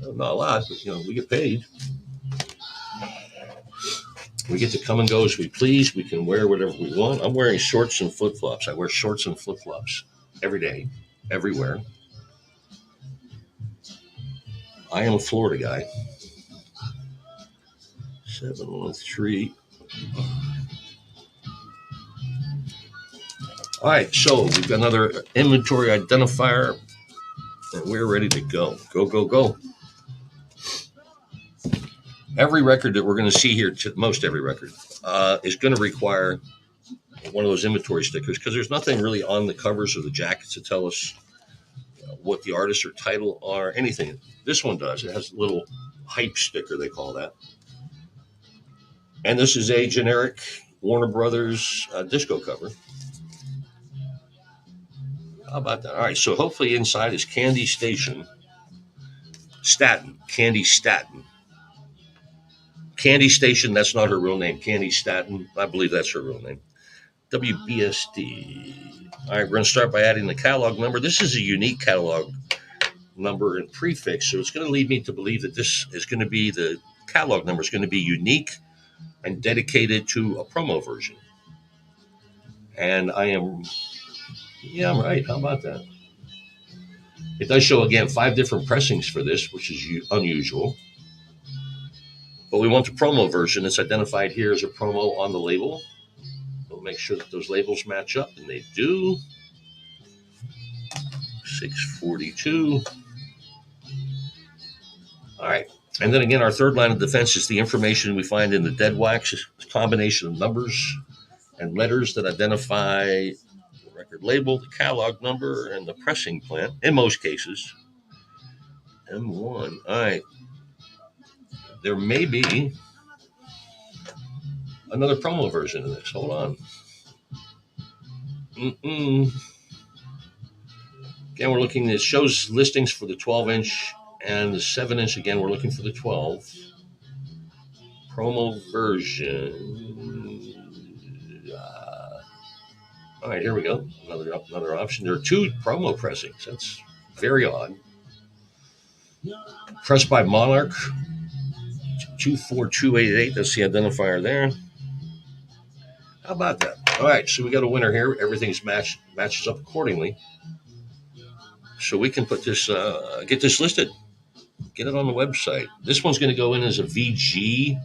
Not a lot, but we get paid. We get to come and go as we please. We can wear whatever we want. I'm wearing shorts and flip-flops. I wear shorts and flip-flops every day, everywhere. I am a Florida guy. 713. All right, so we've got another inventory identifier, and we're ready to go. Go, go, go. Every record that we're going to see here, most every record, is going to require one of those inventory stickers because there's nothing really on the covers or the jackets to tell us what the artist or title are, anything. This one does. It has a little hype sticker, they call that. And this is a generic Warner Brothers disco cover. How about that? All right, so hopefully inside is Candy Staten. Candy Staten. Candy Station, that's not her real name. Candy Staten, I believe that's her real name. WBSD. All right, we're going to start by adding the catalog number. This is a unique catalog number and prefix, so it's going to lead me to believe that this is going to be the catalog number is going to be unique and dedicated to a promo version. And I'm right. How about that? It does show, again, 5 different pressings for this, which is unusual. But we want the promo version. It's identified here as a promo on the label. We'll make sure that those labels match up, and they do. 642. All right. And then again, our third line of defense is the information we find in the dead wax, a combination of numbers and letters that identify the record label, the catalog number, and the pressing plant, in most cases. M1. All right. There may be another promo version of this. Hold on. Again, we're looking. It shows listings for the 12-inch and the 7-inch. Again, we're looking for the 12 promo version. All right, here we go. Another option. There are 2 promo pressings. That's very odd. Pressed by Monarch 24288. That's the identifier there. How about that? All right, so we got a winner here. Everything's matches up accordingly. So we can put this, get this listed, get it on the website. This one's going to go in as a VG.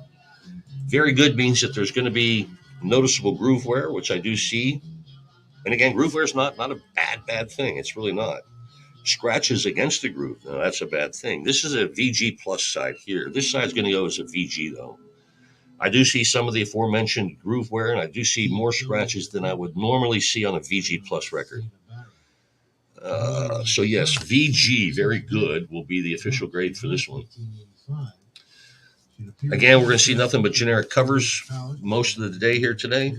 Very good means that there's going to be noticeable groove wear, which I do see. And again, groove wear is not a bad thing. It's really not. Scratches against the groove, no, that's a bad thing. This is a VG plus side here. This side's going to go as a VG though. I do see some of the aforementioned groove wear, and I do see more scratches than I would normally see on a VG plus record. So yes, VG, very good, will be the official grade for this one. Again, we're going to see nothing but generic covers most of the day here today.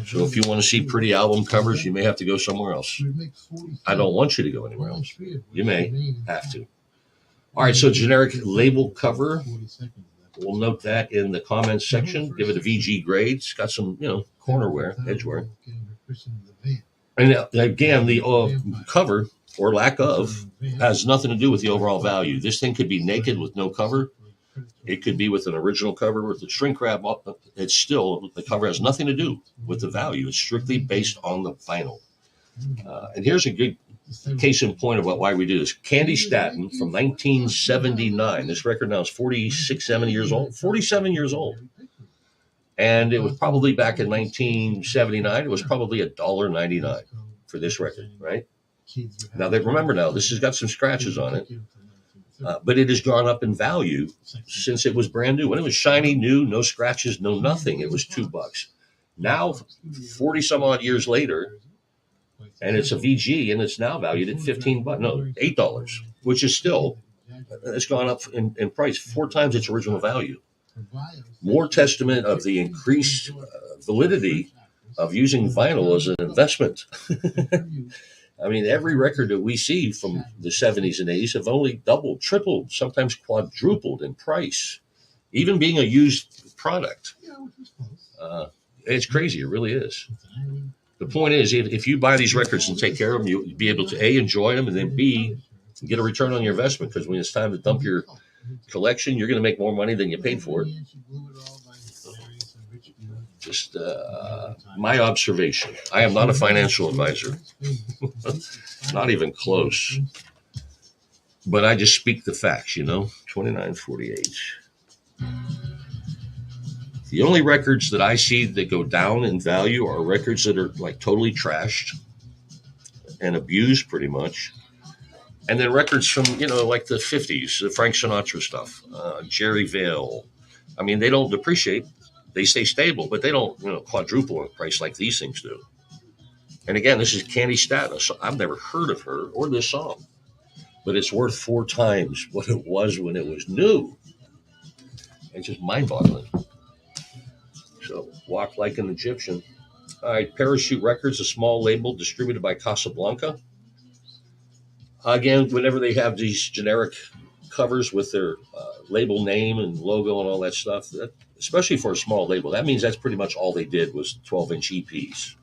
So if you want to see pretty album covers, you may have to go somewhere else. I don't want you to go anywhere else. You may have to. All right, so generic label cover. We'll note that in the comments section. Give it a VG grade. It's got some, corner wear, edge wear. And again, the cover, or lack of, has nothing to do with the overall value. This thing could be naked with no cover. It could be with an original cover with the shrink wrap. It's still, the cover has nothing to do with the value. It's strictly based on the vinyl. And here's a good case in point about why we do this. Candy Staten from 1979. This record now is 47 years old. And it was probably back in 1979, it was probably $1.99 for this record, right? Now, remember now, this has got some scratches on it, but it has gone up in value since it was brand new. When it was shiny, new, no scratches, no nothing, it was $2. Now, 40 some odd years later, and it's a VG, and it's now valued at $8, which is still, it's gone up in price 4 times its original value. More testament of the increased validity of using vinyl as an investment. I mean, every record that we see from the 70s and 80s have only doubled, tripled, sometimes quadrupled in price, even being a used product. It's crazy. It really is. The point is, if you buy these records and take care of them, you'll be able to A, enjoy them, and then B, get a return on your investment, because when it's time to dump your collection, you're going to make more money than you paid for it. Just my observation. I am not a financial advisor, not even close. But I just speak the facts, 2948. The only records that I see that go down in value are records that are like totally trashed and abused pretty much. And then records from, like the 50s, the Frank Sinatra stuff, Jerry Vale. I mean, they don't depreciate. They stay stable, but they don't, quadruple in price like these things do. And again, this is Candy Staten. So I've never heard of her or this song, but it's worth 4 times what it was when it was new. It's just mind-boggling. So, Walk Like an Egyptian. All right, Parachute Records, a small label distributed by Casablanca. Again, whenever they have these generic covers with their label name and logo and all that stuff, especially for a small label, that means that's pretty much all they did was 12-inch EPs.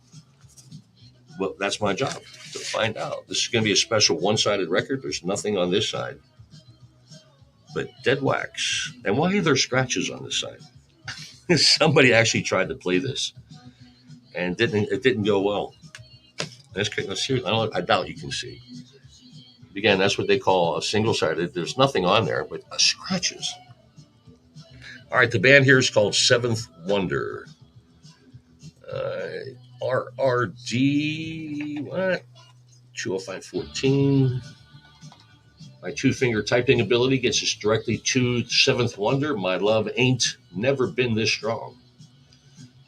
Well, that's my job to find out. This is going to be a special one-sided record. There's nothing on this side but dead wax. And why are there scratches on this side? Somebody actually tried to play this, and it didn't go well. Let's see. I doubt you can see. Again, that's what they call a single-sided. There's nothing on there but scratches. All right, the band here is called Seventh Wonder. RRD, what? 20514. My 2-finger typing ability gets us directly to Seventh Wonder. My love ain't never been this strong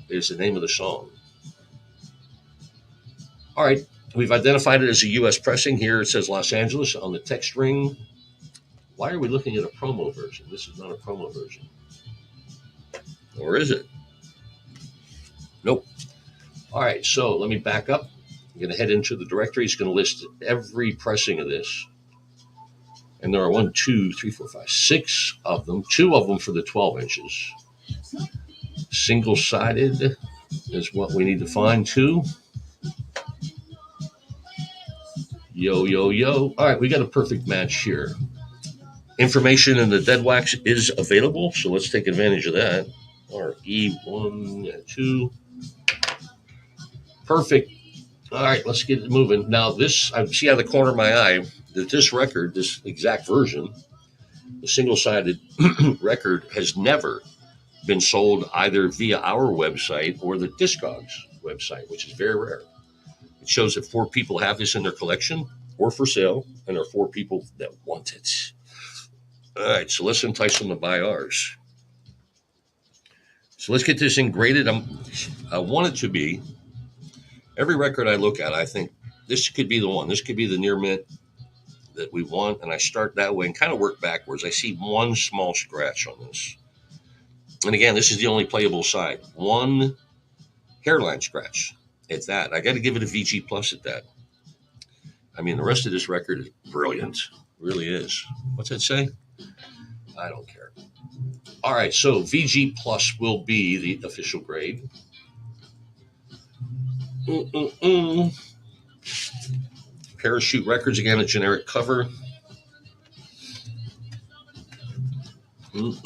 is the name of the song. All right, We've identified it as a U.S. pressing. Here it says Los Angeles on the text ring. Why are we looking at a promo version? This is not a promo version. Or is it? Nope. All right, so let me back up. I'm going to head into the directory. It's going to list every pressing of this. And there are 1, 2, 3, 4, 5, 6 of them. 2 of them for the 12 inches. Single-sided is what we need to find too. Yo, yo, yo. All right, we got a perfect match here. Information in the dead wax is available, so let's take advantage of that. RE1, 2. Perfect. All right, let's get it moving. Now, this, I see out of the corner of my eye that this record, this exact version, the single-sided record, has never been sold either via our website or the Discogs website, which is very rare. It shows that 4 people have this in their collection or for sale, and there are 4 people that want it. All right, so let's entice them to buy ours. So let's get this thing graded. I want it to be, every record I look at, I think this could be the one. This could be the near mint that we want, and I start that way and kind of work backwards. I see one small scratch on this. And again, this is the only playable side. One hairline scratch. It's that. I got to give it a VG plus at that. I mean, the rest of this record is brilliant. It really is. What's that say? I don't care. All right, so VG plus will be the official grade. Parachute Records, again, a generic cover. Is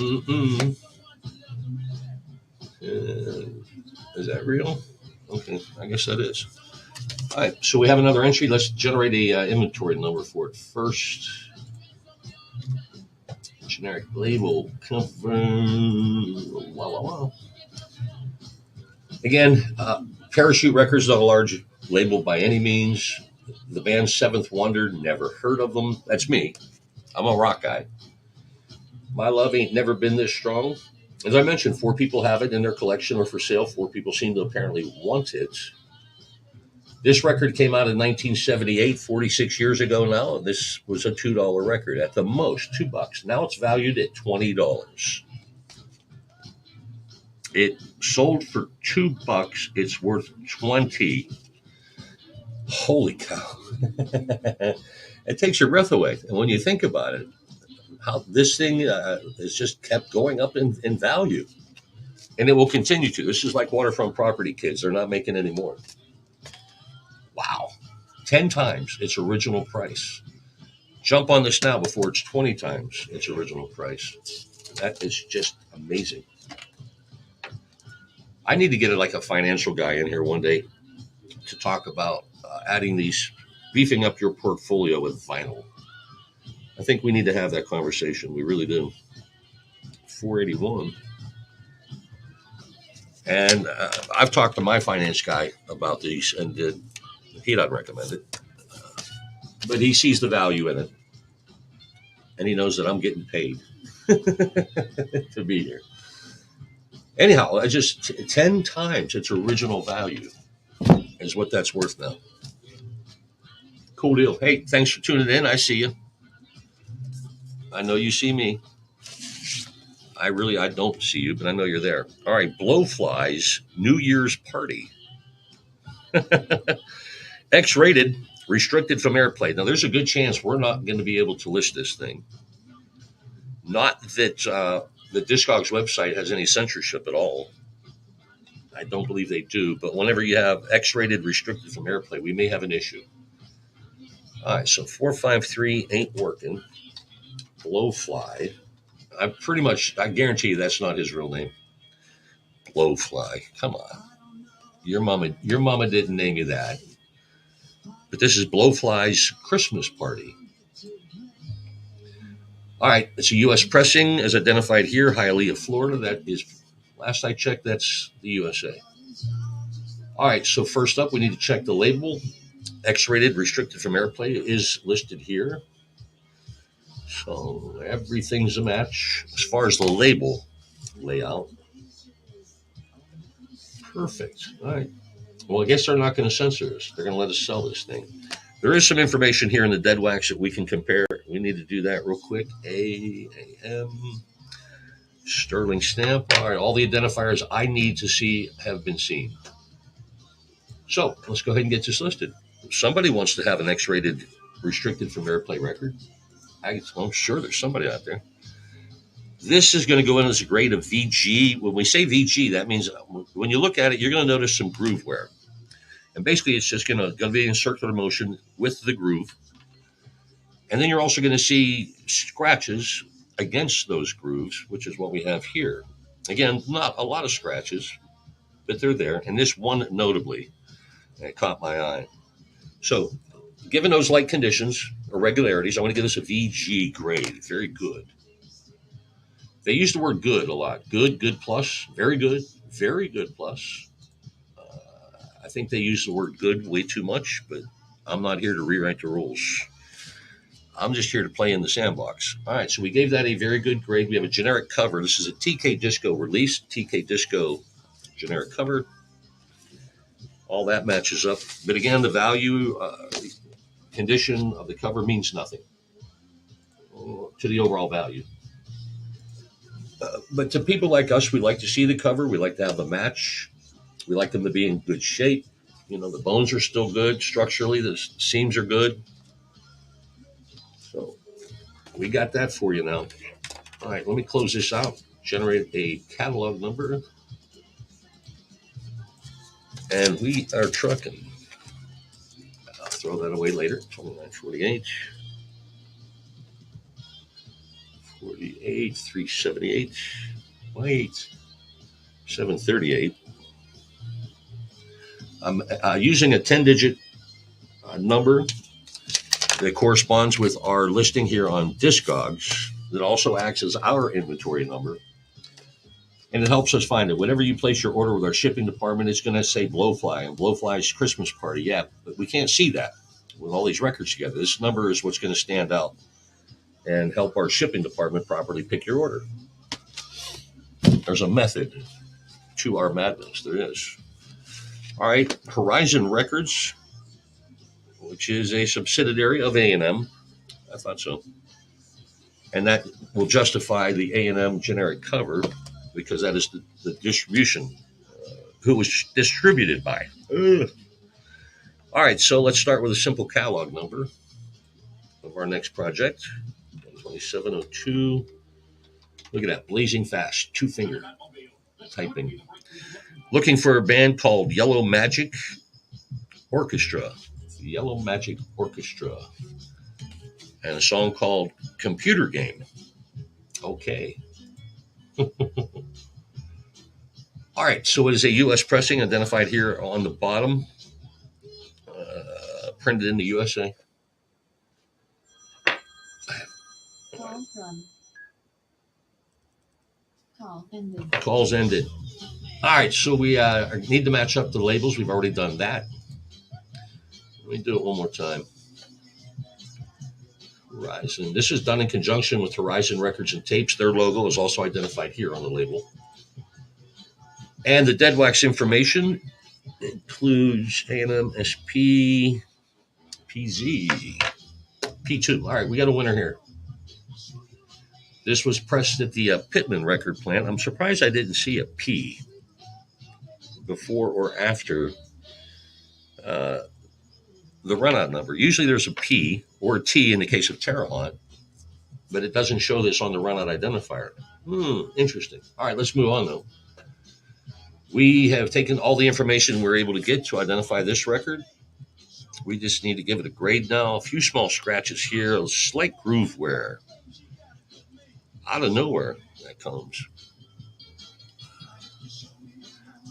that real? Okay, I guess that is. All right, so we have another entry. Let's generate a inventory number for it first. Generic label cover. Wow. Again, Parachute Records, not a large label by any means. The band Seventh Wonder, never heard of them. That's me. I'm a rock guy. My love ain't never been this strong. As I mentioned, 4 people have it in their collection or for sale. 4 people seem to apparently want it. This record came out in 1978, 46 years ago now. This was a $2 record at the most, $2. Now it's valued at $20. It sold for $2. It's worth $20. Holy cow. It takes your breath away. And when you think about it, how this thing has just kept going up in value. And it will continue to. This is like waterfront property, kids. They're not making any more. Wow. 10 times its original price. Jump on this now before it's 20 times its original price. That is just amazing. I need to get like a financial guy in here one day to talk about adding these, beefing up your portfolio with vinyl. I think we need to have that conversation. We really do. 481. And I've talked to my finance guy about these, and he doesn't recommend it. But he sees the value in it. And he knows that I'm getting paid to be here. Anyhow, I just 10 times its original value is what that's worth now. Cool deal. Hey, thanks for tuning in. I see you. I know you see me. I don't see you, but I know you're there. All right, Blowfly's New Year's Party. X-rated, restricted from airplay. Now, there's a good chance we're not going to be able to list this thing. Not that the Discogs website has any censorship at all. I don't believe they do, but whenever you have X-rated, restricted from airplay, we may have an issue. All right, so 453 ain't working. Blowfly. I guarantee you that's not his real name. Blowfly. Come on. Your mama didn't name you that. But this is Blowfly's Christmas Party. All right, it's a U.S. pressing as identified here, Hialeah, Florida. That is, last I checked, that's the USA. All right, so first up, we need to check the label. X-rated, restricted from airplay is listed here. So everything's a match as far as the label layout. Perfect. All right. Well, I guess they're not going to censor us. They're going to let us sell this thing. There is some information here in the dead wax that we can compare. We need to do that real quick. AAM, sterling stamp. All right, all the identifiers I need to see have been seen. So let's go ahead and get this listed. Somebody wants to have an X-rated restricted from airplay record. I'm sure there's somebody out there. This is going to go in as a grade of VG. When we say VG, that means when you look at it, you're going to notice some groove wear. And basically, it's just going to be in circular motion with the groove. And then you're also going to see scratches against those grooves, which is what we have here. Again, not a lot of scratches, but they're there. And this one notably, it caught my eye. So, given those light conditions, irregularities, I want to give this a VG grade. Very good. They use the word good a lot. Good, good plus, very good plus. I think they use the word good way too much, but I'm not here to rewrite the rules. I'm just here to play in the sandbox. All right, so we gave that a very good grade. We have a generic cover. This is a TK Disco release, TK Disco generic cover. All that matches up. But again, the value, condition of the cover means nothing to the overall value. But to people like us, we like to see the cover. We like to have the match. We like them to be in good shape. You know, the bones are still good structurally. The seams are good. So we got that for you now. All right, let me close this out. Generate a catalog number. And we are trucking. I'll throw that away later. 2948. 48, 378. Wait. 738. I'm using a 10-digit number that corresponds with our listing here on Discogs that also acts as our inventory number. And it helps us find it. Whenever you place your order with our shipping department, it's going to say Blowfly and Blowfly's Christmas party. Yeah, but we can't see that with all these records together. This number is what's going to stand out and help our shipping department properly pick your order. There's a method to our madness. There is. All right, Horizon Records, which is a subsidiary of A&M. I thought so. And that will justify the A&M generic cover because that is the distribution, who was distributed by. Ugh. All right, so let's start with a simple catalog number of our next project, 2702. Look at that, blazing fast, two-finger typing. Looking for a band called Yellow Magic Orchestra. Yellow Magic Orchestra. And a song called Computer Game. Okay. All right, so it is a U.S. pressing identified here on the bottom. Printed in the USA. Calls ended. All right, so we need to match up the labels. We've already done that. Let me do it one more time. Horizon. This is done in conjunction with Horizon Records and Tapes. Their logo is also identified here on the label. And the dead wax information includes A&M SP PZ P2. All right, we got a winner here. This was pressed at the Pittman record plant. I'm surprised I didn't see a P before or after the runout number. Usually there's a P or a T in the case of Terrahaunt, but it doesn't show this on the runout identifier. Interesting. All right, let's move on though. We have taken all the information we're able to get to identify this record. We just need to give it a grade now. A few small scratches here, a slight groove wear. Out of nowhere, that comes.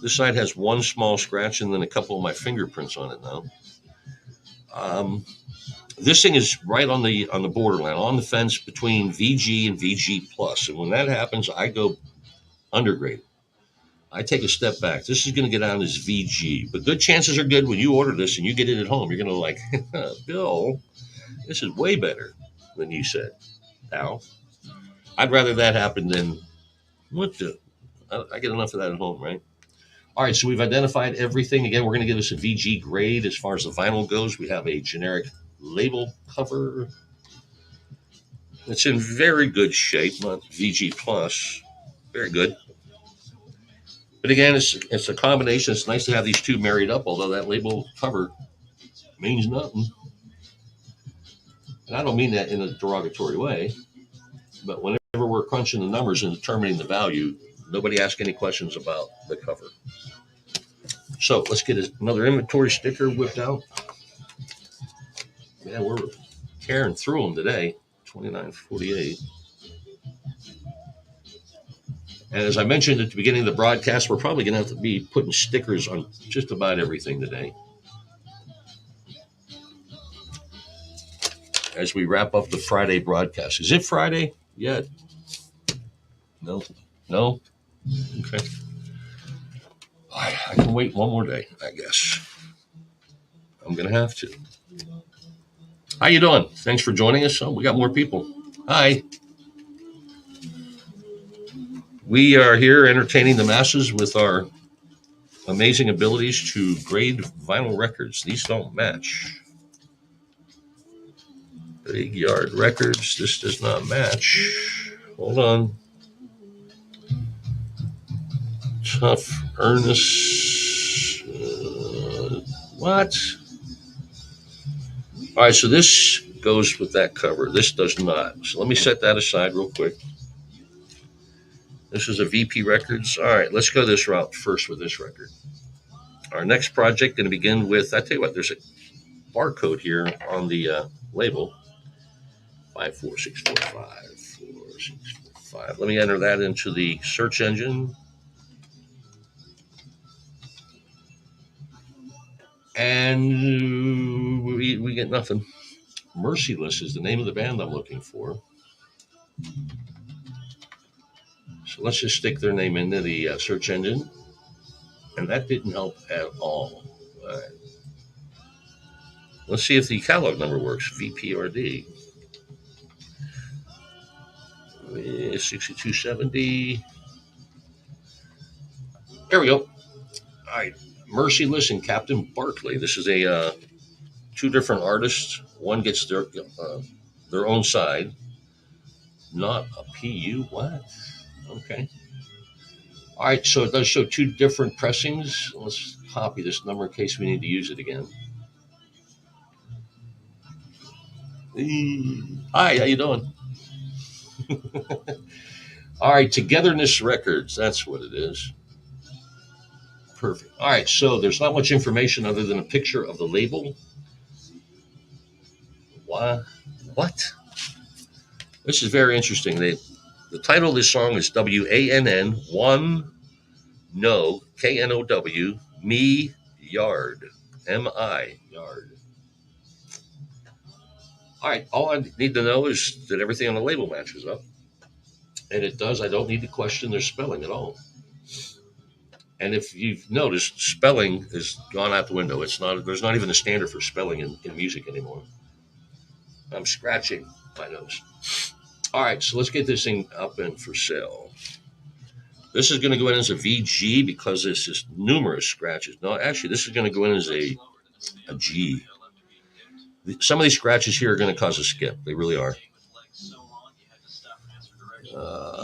This side has one small scratch and then a couple of my fingerprints on it now. This thing is right on the borderline, on the fence between VG and VG plus. And when that happens, I go undergrade. I take a step back. This is going to get on as VG, but good chances are good when you order this and you get it at home. You're going to like, Bill, this is way better than you said. Now, I'd rather that happen than what the. I get enough of that at home, right? All right, so we've identified everything. Again, we're going to give this a VG grade as far as the vinyl goes. We have a generic label cover. It's in very good shape, not VG plus. Very good. But again, it's a combination. It's nice to have these two married up, although that label cover means nothing. And I don't mean that in a derogatory way, but whenever we're crunching the numbers and determining the value, nobody asks any questions about the cover. So let's get another inventory sticker whipped out. Man, we're tearing through them today. 29.48. And as I mentioned at the beginning of the broadcast, we're probably going to have to be putting stickers on just about everything today. As we wrap up the Friday broadcast. Is it Friday yet? No? No? Okay. I can wait one more day, I guess. I'm going to have to. How you doing? Thanks for joining us. Oh, we got more people. Hi. We are here entertaining the masses with our amazing abilities to grade vinyl records. These don't match. Big Yard Records. This does not match. Hold on. Tough Earnest. What? All right, so this goes with that cover. This does not. So let me set that aside real quick. This is a VP Records. All right, let's go this route first with this record. Our next project going to begin with, I tell you what, there's a barcode here on the label. 54645, 4645. Let me enter that into the search engine. And we get nothing. Merciless is the name of the band I'm looking for. So let's just stick their name into the search engine. And that didn't help at all. All right. Let's see if the catalog number works. VPRD. 6270. There we go. All right. Merciless and Captain Barkley. This is a two different artists. One gets their own side. Not a PU. What? Okay. All right. So it does show two different pressings. Let's copy this number in case we need to use it again. Hi. How you doing? All right. Togetherness Records. That's what it is. Perfect. All right. So there's not much information other than a picture of the label. What? This is very interesting. The title of this song is WANN 1 No KNOW Me Yard MI Yard. All right, all I need to know is that everything on the label matches up, and it does. I don't need to question their spelling at all. And if you've noticed, spelling has gone out the window. There's not even a standard for spelling in music anymore. I'm scratching my nose. All right, so let's get this thing up and for sale. This is going to go in as a VG because this is numerous scratches. No, actually, this is going to go in as a G. Some of these scratches here are going to cause a skip. They really are.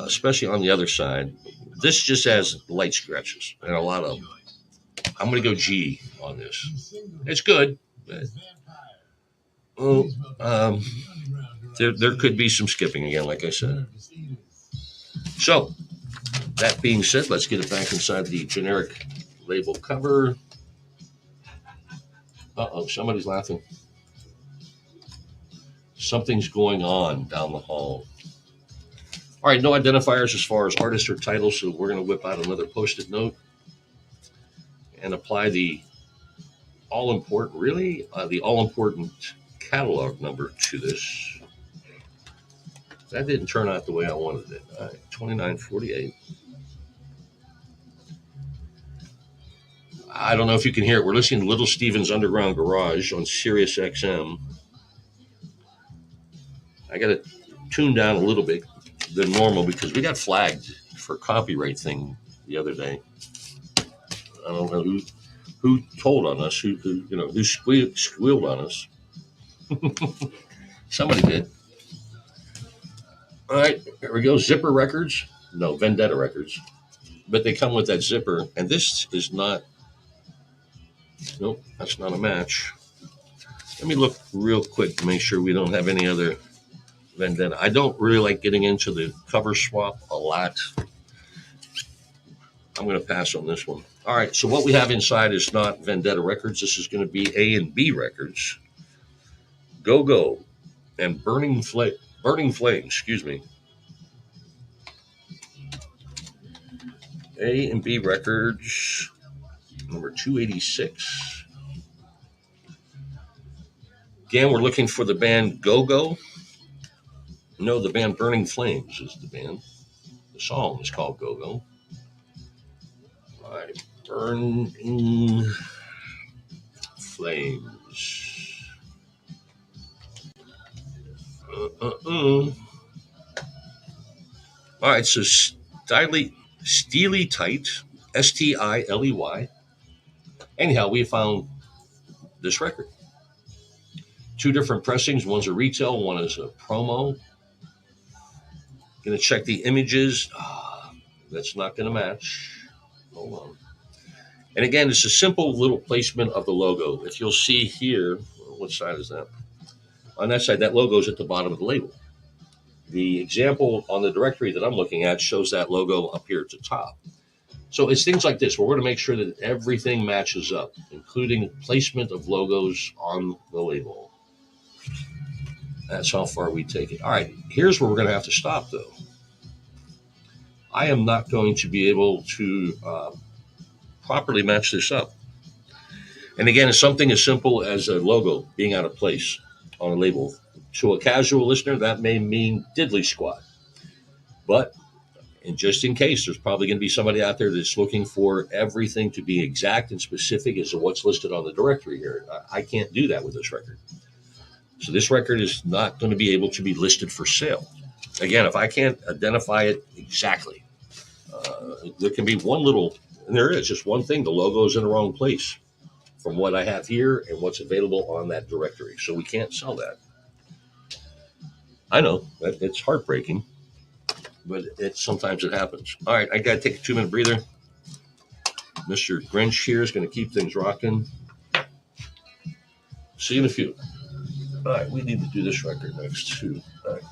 Especially on the other side. This just has light scratches and a lot of them. I'm going to go G on this. It's good. But, there could be some skipping again, like I said. So, that being said, let's get it back inside the generic label cover. Uh-oh, somebody's laughing. Something's going on down the hall. All right, no identifiers as far as artist or title, so we're going to whip out another Post-it note and apply the all-important catalog number to this. That didn't turn out the way I wanted it. All right, 2948. I don't know if you can hear it. We're listening to Little Steven's Underground Garage on Sirius XM. I got to tune down a little bit than normal because we got flagged for a copyright thing the other day. I don't know who told on us, who squealed on us. Somebody did. All right, here we go. Zipper Records. No, Vendetta Records. But they come with that zipper, and this is not. Nope, that's not a match. Let me look real quick to make sure we don't have any other Vendetta. I don't really like getting into the cover swap a lot. I'm going to pass on this one. All right, so what we have inside is not Vendetta Records. This is going to be A and B Records. Go Go and Burning Flame, excuse me. A and B Records, number 286. Again, we're looking for the band Go Go. No, the band Burning Flames is the band. The song is called Go Go. All right, Burning Flames. All right, so Steely Tight, Stiley. Anyhow, we found this record. Two different pressings. One's a retail, one is a promo. Going to check the images. That's not going to match. Hold on. And again, it's a simple little placement of the logo. If you'll see here, what side is that? On that side, that logo is at the bottom of the label. The example on the directory that I'm looking at shows that logo up here at the top. So it's things like this. We're going to make sure that everything matches up, including placement of logos on the label. That's how far we take it. All right, here's where we're going to have to stop, though. I am not going to be able to properly match this up. And again, it's something as simple as a logo being out of place on a label. To a casual listener, that may mean diddly squat. But and just in case, there's probably going to be somebody out there that's looking for everything to be exact and specific as to what's listed on the directory here. I can't do that with this record. So this record is not going to be able to be listed for sale. Again, if I can't identify it exactly, there can be one little, and there is just one thing, the logo is in the wrong place from what I have here and what's available on that directory. So we can't sell that. I know, it's heartbreaking, but sometimes it happens. All right, I got to take a 2-minute breather. Mr. Grinch here is going to keep things rocking. See you in a few. All right, we need to do this record next too. All right.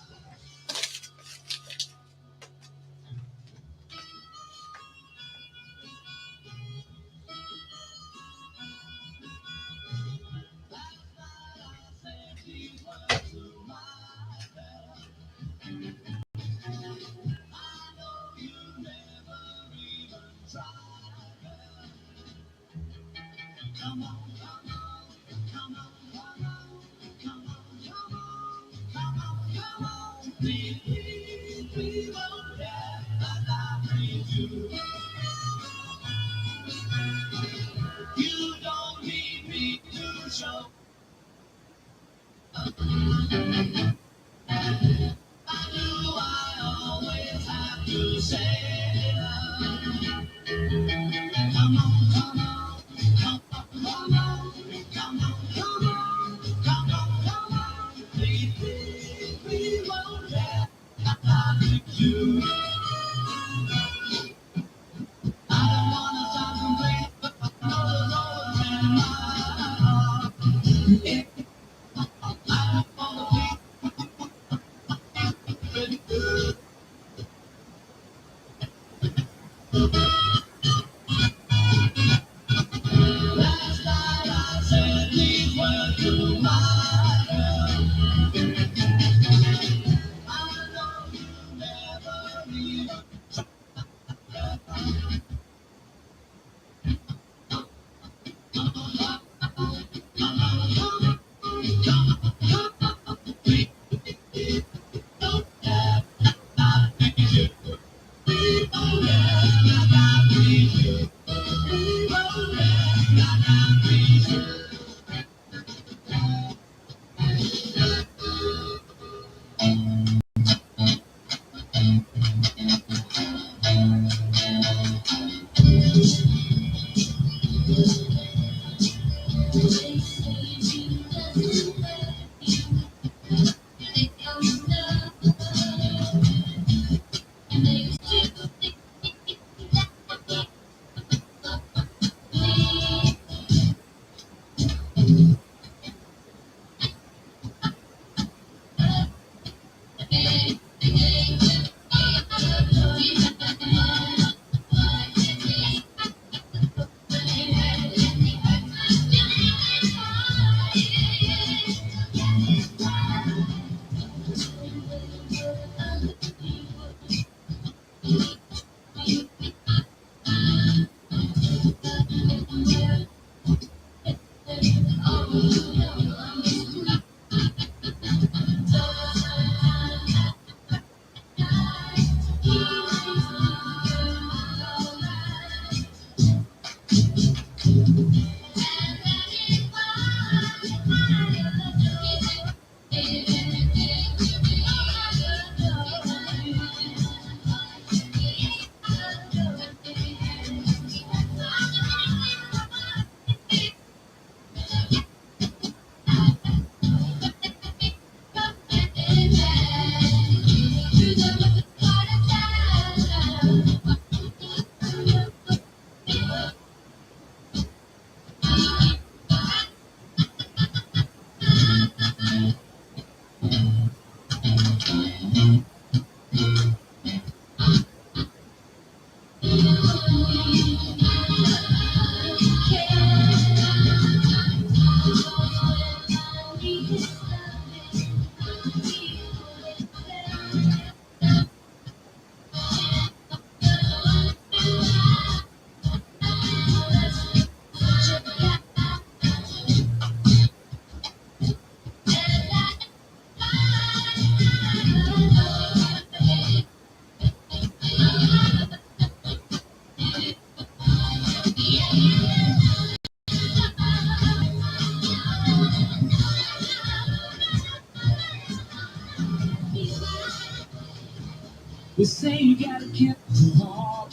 They say you gotta get the heart,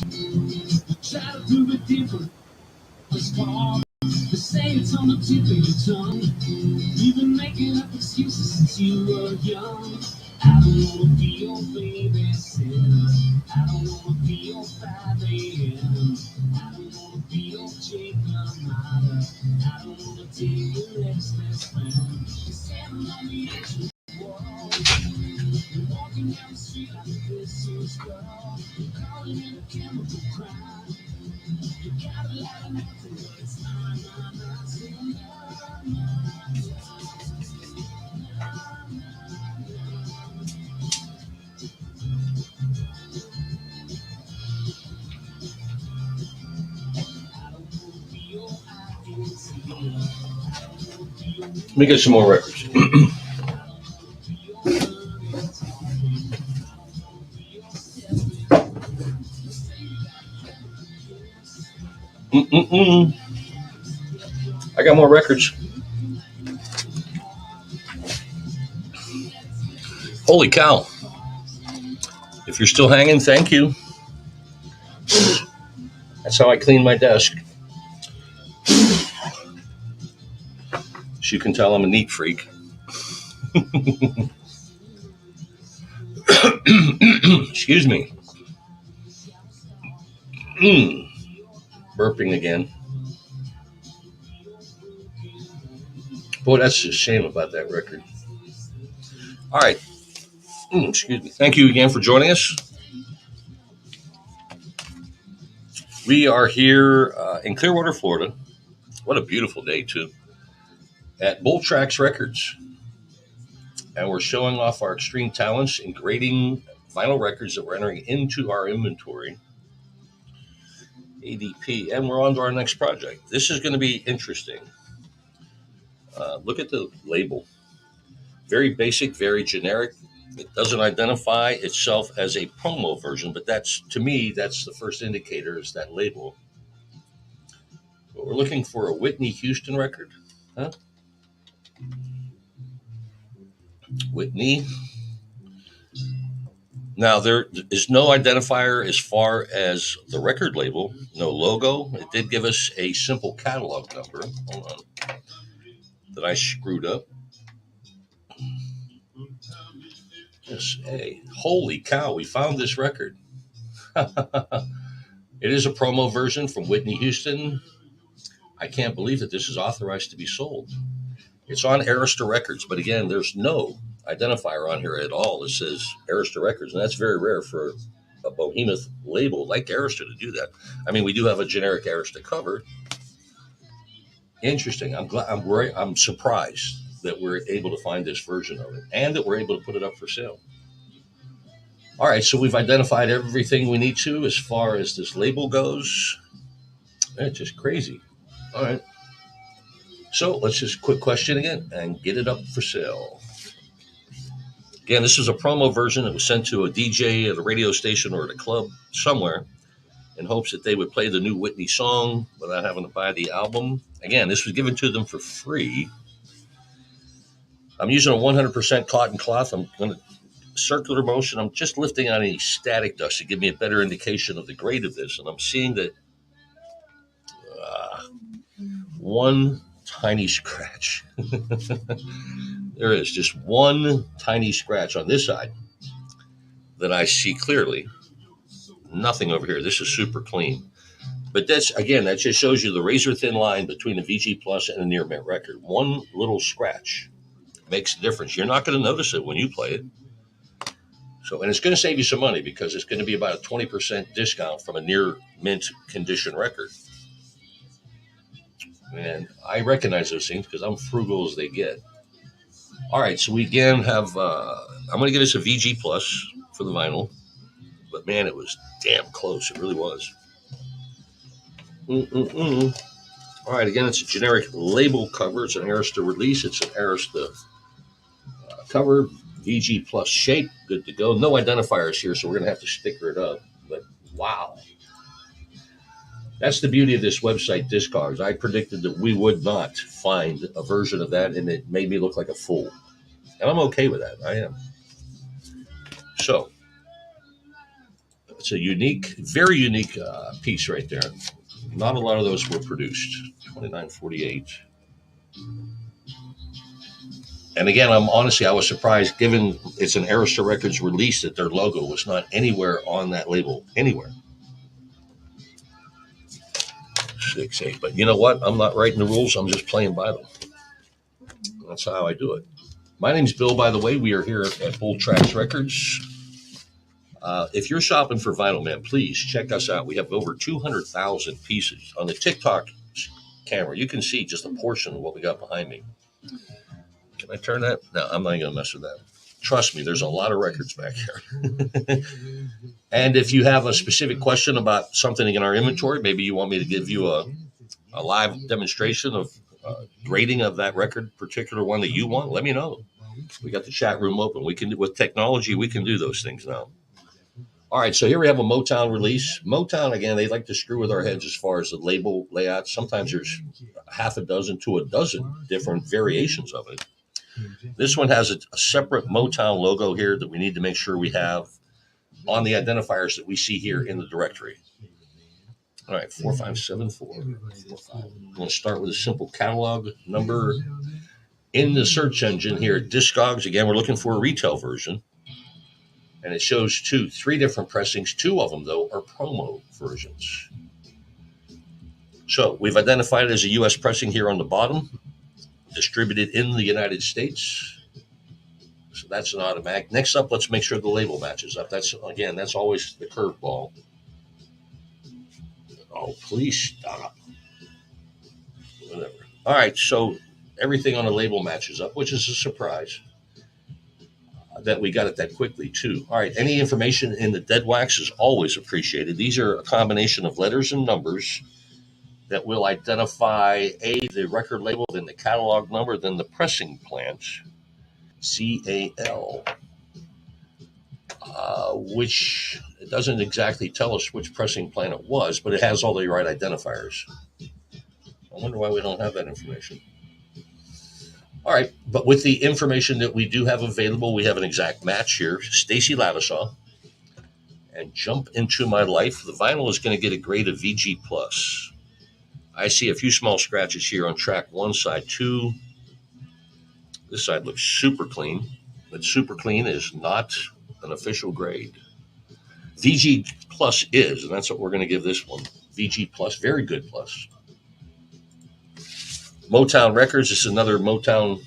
try to prove it different. It's far. They say it's on the tip of your tongue. You've been making up excuses since you were young. I don't wanna be your babysitter. I don't wanna be your 5 a.m. I don't wanna be your chick mama. I don't wanna take your restless friend. You said I'm on the edge of the world. You're walking down the street like a vicious girl. You're calling it a chemical crime. You got a lot of nothing, but it's not, so Let me get some more records. I got more records. Holy cow. If you're still hanging, thank you. That's how I clean my desk. As you can tell, I'm a neat freak. Excuse me. Burping again. Boy, that's a shame about that record. All right. Excuse me. Thank you again for joining us. We are here in Clearwater, Florida. What a beautiful day, too. At Bull Tracks Records. And we're showing off our extreme talents in grading vinyl records that we're entering into our inventory. ADP. And we're on to our next project. This is going to be interesting. Look at the label. Very basic, very generic. It doesn't identify itself as a promo version, but that's, to me, that's the first indicator is that label. But we're looking for a Whitney Houston record. Huh? Whitney. Now, there is no identifier as far as the record label, no logo. It did give us a simple catalog number. Hold on. That I screwed up. Yes, hey, holy cow, we found this record. It is a promo version from Whitney Houston. I can't believe that this is authorized to be sold. It's on Arista Records, but again, there's no identifier on here at all. It says Arista Records, and that's very rare for a behemoth label like Arista to do that. I mean, we do have a generic Arista cover. Interesting. I'm surprised that we're able to find this version of it and that we're able to put it up for sale. All right, so we've identified everything we need to as far as this label goes. It's just crazy. All right. So let's just quick question again and get it up for sale. Again, this is a promo version that was sent to a DJ at a radio station or at a club somewhere. in hopes that they would play the new Whitney song without having to buy the album. Again, this was given to them for free. I'm using a 100% cotton cloth. I'm going to circular motion. I'm just lifting out any static dust to give me a better indication of the grade of this. And I'm seeing that one tiny scratch. There is just one tiny scratch on this side that I see clearly. Nothing over here. This is super clean. But that's, again, that just shows you the razor thin line between a VG Plus and a near mint record. One little scratch makes a difference. You're not going to notice it when you play it. So, and it's going to save you some money because it's going to be about a 20% discount from a near mint condition record. And I recognize those things because I'm frugal as they get. All right, so we again have, I'm going to give this a VG Plus for the vinyl. But man, it was damn close. It really was. All right, again, it's a generic label cover. It's an Arista release. It's an Arista cover, VG Plus shape, good to go. No identifiers here, so we're going to have to sticker it up. But wow. That's the beauty of this website, Discogs. I predicted that we would not find a version of that, and it made me look like a fool. And I'm okay with that. I am. So, it's a unique, very unique piece right there. Not a lot of those were produced. 2948. And again, I was surprised, given it's an Arista Records release, that their logo was not anywhere on that label. Anywhere. 6-8. But you know what? I'm not writing the rules. I'm just playing by them. That's how I do it. My name's Bill, by the way. We are here at Bull Tracks Records. If you're shopping for vinyl, man, please check us out. We have over 200,000 pieces. On the TikTok camera, you can see just a portion of what we got behind me. Can I turn that? No, I'm not going to mess with that. Trust me, there's a lot of records back here. And if you have a specific question about something in our inventory, maybe you want me to give you a live demonstration of grading of that record, particular one that you want, let me know. We got the chat room open. We can, with technology, we can do those things now. All right, so here we have a Motown release. Motown, again, they like to screw with our heads as far as the label layout. Sometimes there's half a dozen to a dozen different variations of it. This one has a separate Motown logo here that we need to make sure we have on the identifiers that we see here in the directory. All right, 4574. I'm going to start with a simple catalog number. In the search engine here at Discogs, again, we're looking for a retail version. And it shows three different pressings. Two of them, though, are promo versions. So we've identified it as a U.S. pressing here on the bottom, distributed in the United States. So that's an automatic. Next up, let's make sure the label matches up. That's always the curveball. Oh, please stop. Whatever. All right, so everything on the label matches up, which is a surprise. That we got it that quickly, too. All right, any information in the dead wax is always appreciated. These are a combination of letters and numbers that will identify, the record label, then the catalog number, then the pressing plant, CAL, which it doesn't exactly tell us which pressing plant it was, but it has all the right identifiers. I wonder why we don't have that information. All right, but with the information that we do have available, we have an exact match here. Stacy Ladisaw. And jump into my life. The vinyl is going to get a grade of VG+. I see a few small scratches here on track one, side two. This side looks super clean. But super clean is not an official grade. VG+ is, and that's what we're going to give this one. VG+, very good plus. Motown Records, this is another Motown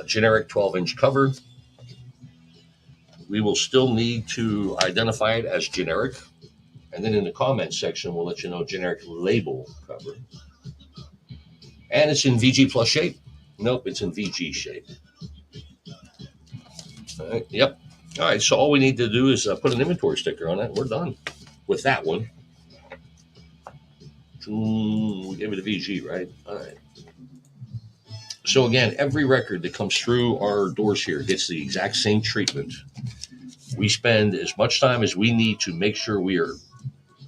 generic 12-inch cover. We will still need to identify it as generic. And then in the comments section, we'll let you know generic label cover. And it's in VG+ shape. Nope, it's in VG shape. All right, yep. All right, so all we need to do is put an inventory sticker on it. We're done with that one. We gave it a VG, right? All right. So again, every record that comes through our doors here gets the exact same treatment. We spend as much time as we need to make sure we are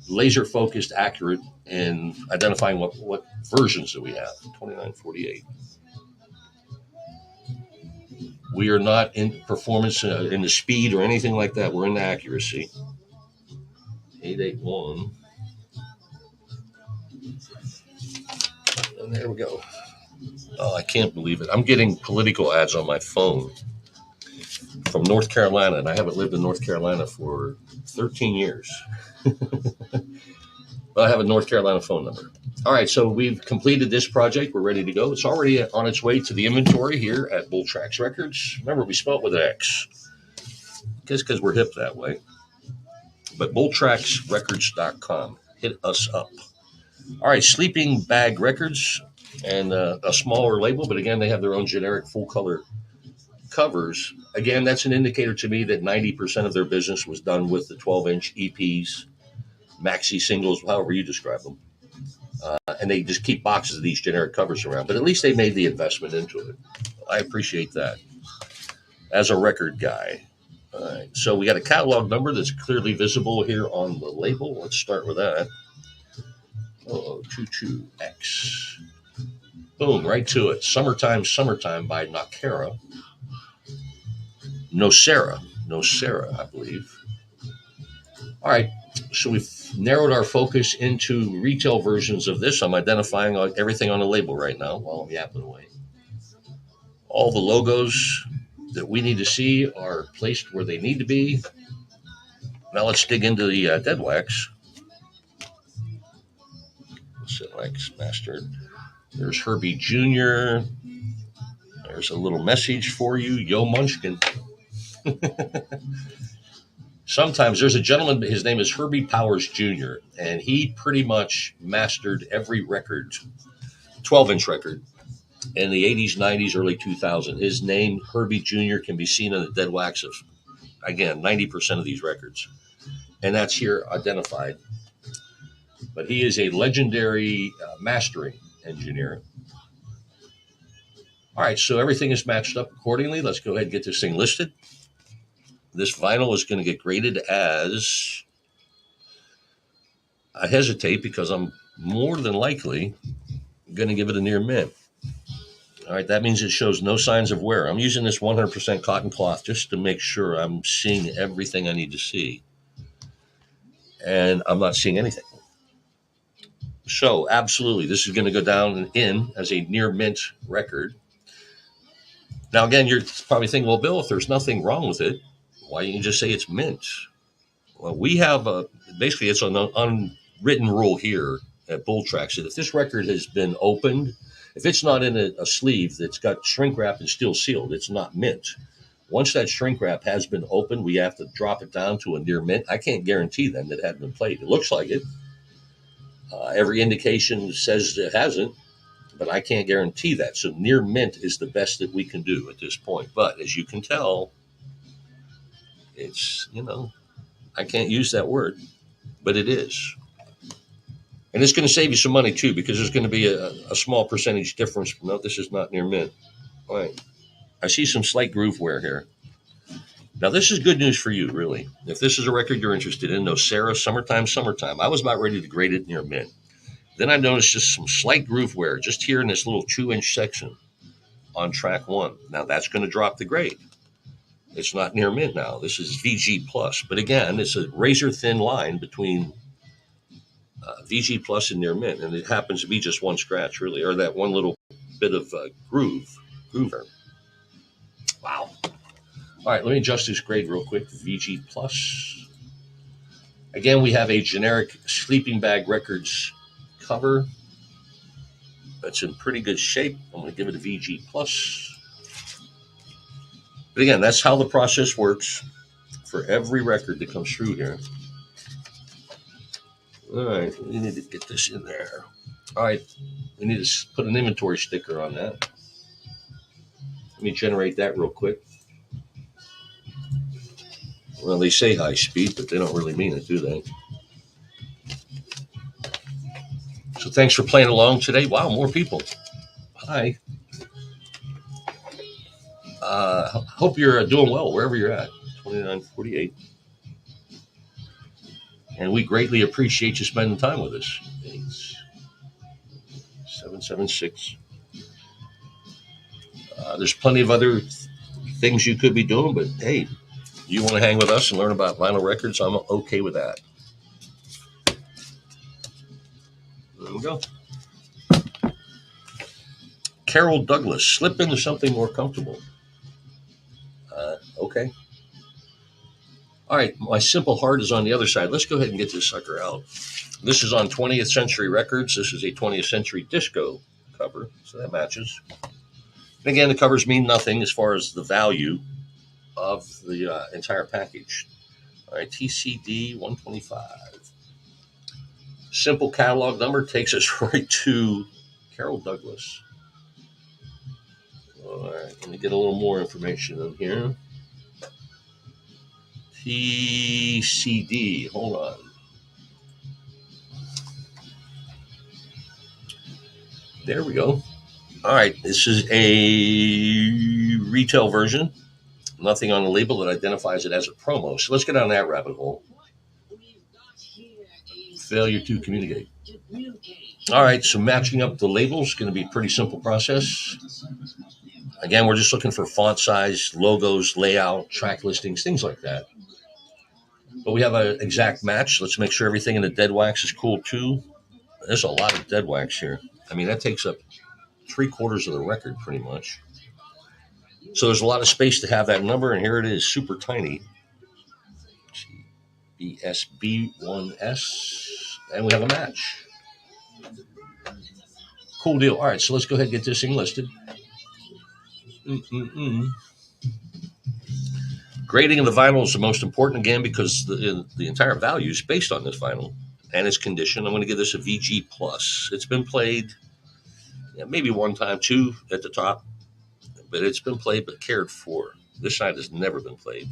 laser focused, accurate, and identifying what versions that we have. 2948. We are not in performance in the speed or anything like that. We're in the accuracy. 881. And there we go. Oh, I can't believe it. I'm getting political ads on my phone from North Carolina, and I haven't lived in North Carolina for 13 years. But I have a North Carolina phone number. All right, so we've completed this project. We're ready to go. It's already on its way to the inventory here at Bull Tracks Records. Remember, we spell it with an X. Just because we're hip that way. But bulltracksrecords.com. Hit us up. All right, Sleeping Bag Records and a smaller label, but again, they have their own generic full color covers. Again, that's an indicator to me that 90% of their business was done with the 12-inch EPs, maxi singles, however you describe them. And they just keep boxes of these generic covers around, but at least they made the investment into it. I appreciate that as a record guy. All right, so we got a catalog number that's clearly visible here on the label. Let's start with that. 0022X. Boom, right to it. Summertime by Nakara. Nocera, I believe. All right, so we've narrowed our focus into retail versions of this. I'm identifying everything on the label right now while I'm yapping away. All the logos that we need to see are placed where they need to be. Now let's dig into the dead wax. Set wax mastered. There's Herbie Jr. There's a little message for you, Yo Munchkin. Sometimes there's a gentleman, his name is Herbie Powers Jr., and he pretty much mastered every record, 12-inch record, in the 80s, 90s, early 2000s. His name, Herbie Jr., can be seen on the dead wax of, again, 90% of these records. And that's here identified. But he is a legendary mastering engineer. All right, so everything is matched up accordingly. Let's go ahead and get this thing listed. This vinyl is going to get graded as, I hesitate because I'm more than likely going to give it a near mint. All right, that means it shows no signs of wear. I'm using this 100% cotton cloth just to make sure I'm seeing everything I need to see. And I'm not seeing anything. So, absolutely, this is going to go down in as a near mint record. Now, again, you're probably thinking, well, Bill, if there's nothing wrong with it, why don't you just say it's mint? Well, we have basically it's an unwritten rule here at Bull Tracks that if this record has been opened, if it's not in a sleeve that's got shrink wrap and still sealed, it's not mint. Once that shrink wrap has been opened, we have to drop it down to a near mint. I can't guarantee then that it hadn't been played. It looks like it. Every indication says it hasn't, but I can't guarantee that. So near mint is the best that we can do at this point. But as you can tell, it's, I can't use that word, but it is. And it's going to save you some money too, because there's going to be a small percentage difference. No, this is not near mint. All right. I see some slight groove wear here. Now, this is good news for you, really. If this is a record you're interested in, Nocera, Summertime. I was about ready to grade it near mint. Then I noticed just some slight groove wear just here in this little 2-inch section on track 1. Now, that's going to drop the grade. It's not near mint now. This is VG+. But again, it's a razor-thin line between VG Plus and near mint, and it happens to be just one scratch, really, or that one little bit of groover. Wow. All right, let me adjust this grade real quick. VG Plus. Again, we have a generic Sleeping Bag Records cover. That's in pretty good shape. I'm going to give it a VG Plus. But again, that's how the process works for every record that comes through here. All right, we need to get this in there. All right, we need to put an inventory sticker on that. Let me generate that real quick. Well, they say high speed, but they don't really mean it, do they? So thanks for playing along today. Wow, more people. Hi. Hope you're doing well wherever you're at. 2948. And we greatly appreciate you spending time with us. 776. There's plenty of other things you could be doing, but hey, you want to hang with us and learn about vinyl records, I'm okay with that. There we go. Carol Douglas, slip into something more comfortable. Okay. All right, my simple heart is on the other side. Let's go ahead and get this sucker out. This is on 20th Century Records. This is a 20th Century Disco cover, so that matches. And again, the covers mean nothing as far as the value of the entire package. All right, TCD 125. Simple catalog number takes us right to Carol Douglas. All right, let me get a little more information in here. TCD, hold on. There we go. All right, this is a retail version. Nothing on the label that identifies it as a promo. So let's get on that rabbit hole. Failure to communicate. All right, so matching up the labels is going to be a pretty simple process. Again, we're just looking for font size, logos, layout, track listings, things like that. But we have an exact match. Let's make sure everything in the dead wax is cool too. There's a lot of dead wax here. I mean, that takes up 3/4 of the record pretty much. So there's a lot of space to have that number, and here it is, super tiny. BSB1S, and we have a match. Cool deal. All right, so let's go ahead and get this thing listed. Grading of the vinyl is the most important, again, because the entire value is based on this vinyl and its condition. I'm going to give this a VG+. It's been played maybe one time, two at the top, but it's been played but cared for. This side has never been played.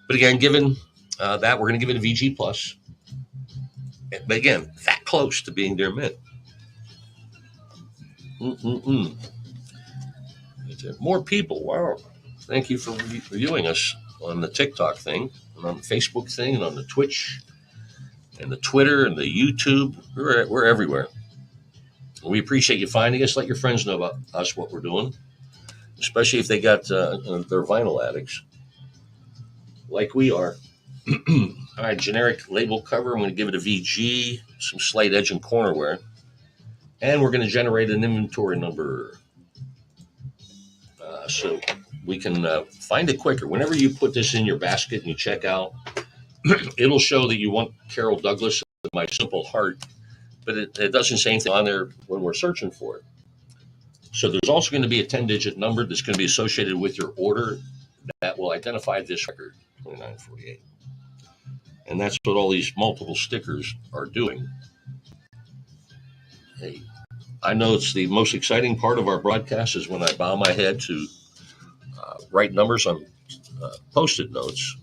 But again, given that, we're going to give it a VG+. But again, that close to being near mint. More people. Wow. Thank you for reviewing us on the TikTok thing, and on the Facebook thing, and on the Twitch, and the Twitter, and the YouTube. We're everywhere. We appreciate you finding us. Let your friends know about us, what we're doing, especially if they got their vinyl addicts, like we are. All right, generic label cover. I'm going to give it a VG, some slight edge and corner wear. And we're going to generate an inventory number so we can find it quicker. Whenever you put this in your basket and you check out, it'll show that you want Carol Douglas, My Simple Heart, but it doesn't say anything on there when we're searching for it. So there's also going to be a 10-digit number that's going to be associated with your order that will identify this record, 2948. And that's what all these multiple stickers are doing. Hey, I know it's the most exciting part of our broadcast is when I bow my head to write numbers on Post-it notes.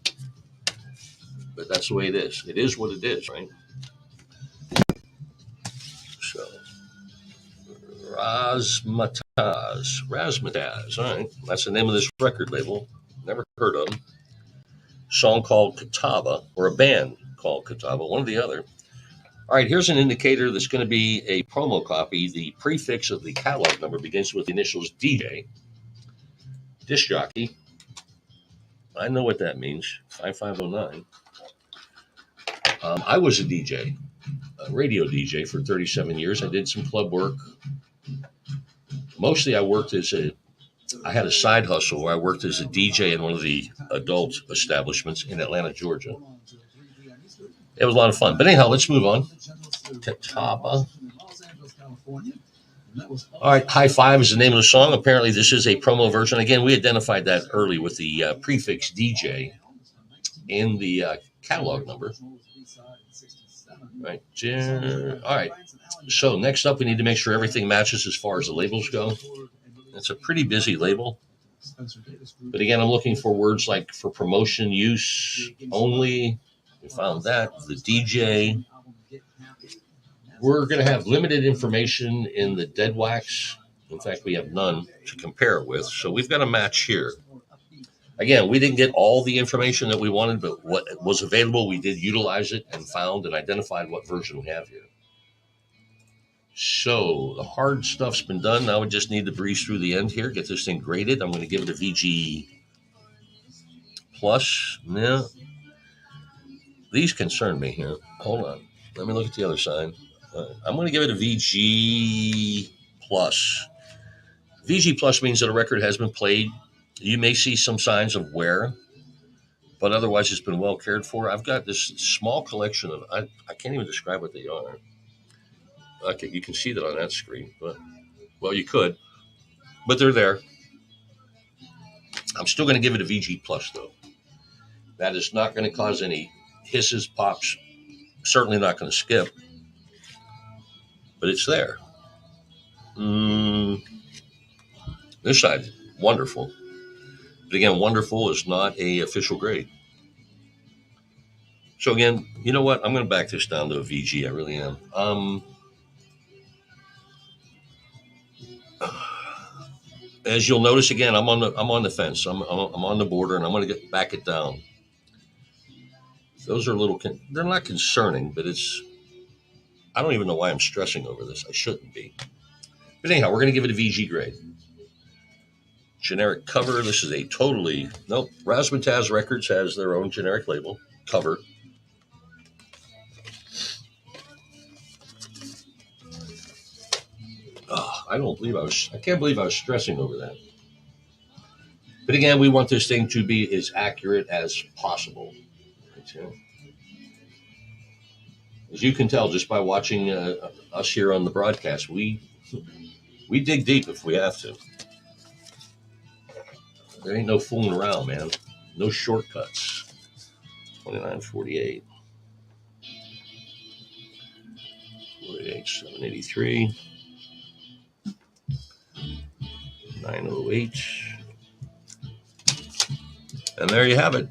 But that's the way it is. It is what it is, right? So, Razzmatazz. All right, that's the name of this record label. Never heard of them. Song called Catawba, or a band called Catawba, one or the other. All right, here's an indicator that's going to be a promo copy. The prefix of the catalog number begins with the initials DJ. Disc jockey. I know what that means. 5509. I was a DJ, a radio DJ for 37 years. I did some club work. Mostly I had a side hustle where I worked as a DJ in one of the adult establishments in Atlanta, Georgia. It was a lot of fun. But anyhow, let's move on. Catawba. All right, High Five is the name of the song. Apparently, this is a promo version. Again, we identified that early with the prefix DJ in the catalog number. Right. All right. So next up, we need to make sure everything matches as far as the labels go. It's a pretty busy label. But again, I'm looking for words like for promotion use only. We found that. The DJ. We're going to have limited information in the dead wax. In fact, we have none to compare it with. So we've got a match here. Again, we didn't get all the information that we wanted, but what was available, we did utilize it and found and identified what version we have here. So the hard stuff's been done. Now we just need to breeze through the end here, get this thing graded. I'm going to give it a VG plus. Yeah, these concern me here. Hold on. Let me look at the other side. I'm going to give it a VG plus. VG plus means that a record has been played. You may see some signs of wear, but otherwise it's been well cared for. I've got this small collection of, I can't even describe what they are. Okay, you can see that on that screen, but well, you could, but they're there. I'm still going to give it a VG plus though. That is not going to cause any hisses, pops. Certainly not going to skip, but it's there. This side, wonderful. But again, wonderful is not a official grade. So again, you know what? I'm going to back this down to a VG. I really am. As you'll notice, again, I'm on the fence. I'm on the border, and I'm going to back it down. Those are they're not concerning, but I don't even know why I'm stressing over this. I shouldn't be. But anyhow, we're going to give it a VG grade. Generic cover. This is a totally, nope. Razzmatazz Records has their own generic label cover. Oh, I can't believe I was stressing over that. But again, we want this thing to be as accurate as possible. As you can tell just by watching us here on the broadcast, we dig deep if we have to. There ain't no fooling around, man. No shortcuts. 2948. 48, 783. 908. And there you have it.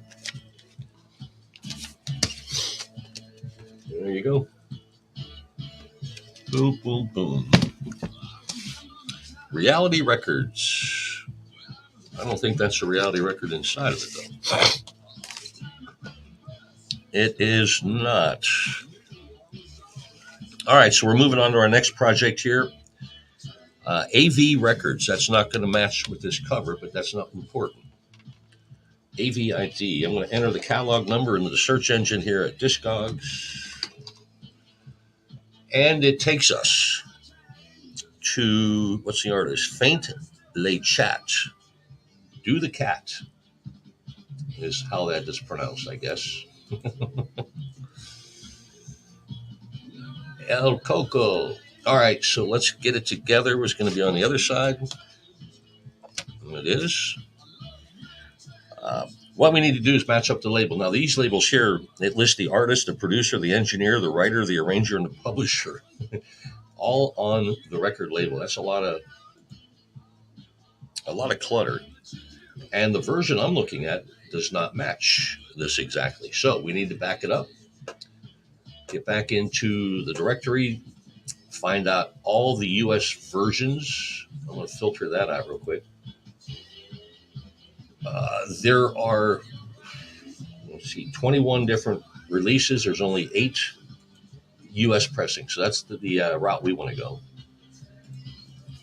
There you go. Boom, boom, boom. Reality Records. I don't think that's a reality record inside of it, though. It is not. All right, so we're moving on to our next project here. AV Records. That's not going to match with this cover, but that's not important. AV ID. I'm going to enter the catalog number into the search engine here at Discogs. And it takes us to, what's the artist? Feint Le Chat. Do the Cat is how that is pronounced, I guess. El Coco. All right, so let's get it together. What's going to be on the other side? It is. What we need to do is match up the label. Now, these labels here, it lists the artist, the producer, the engineer, the writer, the arranger, and the publisher, all on the record label. That's a lot of clutter. And the version I'm looking at does not match this exactly. So we need to back it up, get back into the directory, find out all the US versions. I'm going to filter that out real quick. There are, 21 different releases. There's only 8 US pressings. So that's the route we want to go.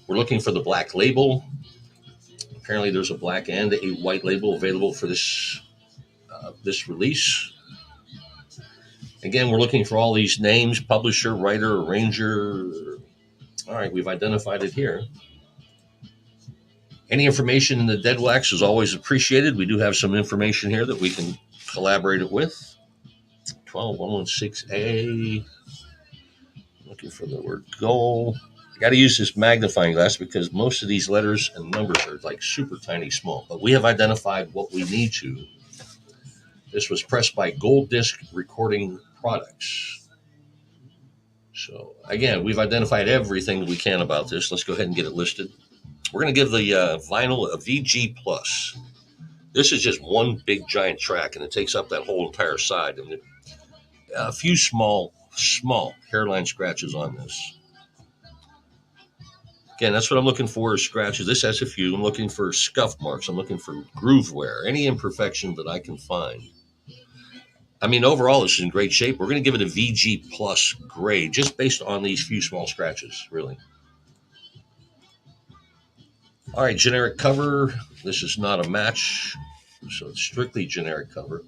We're looking for the black label. Apparently there's a black and a white label available for this release. Again, we're looking for all these names: publisher, writer, arranger. All right, we've identified it here. Any information in the dead wax is always appreciated. We do have some information here that we can collaborate it with. 12116A. Looking for the word goal. I got to use this magnifying glass because most of these letters and numbers are like super tiny small. But we have identified what we need to. This was pressed by Gold Disc Recording Products. So again, we've identified everything we can about this. Let's go ahead and get it listed. We're going to give the vinyl a VG plus. This is just one big giant track, and it takes up that whole entire side. And a few small hairline scratches on this. Again, that's what I'm looking for is scratches. This has a few. I'm looking for scuff marks. I'm looking for groove wear, any imperfection that I can find. I mean, overall, this is in great shape. We're going to give it a VG plus grade just based on these few small scratches, really. All right, generic cover. This is not a match, so it's strictly generic cover.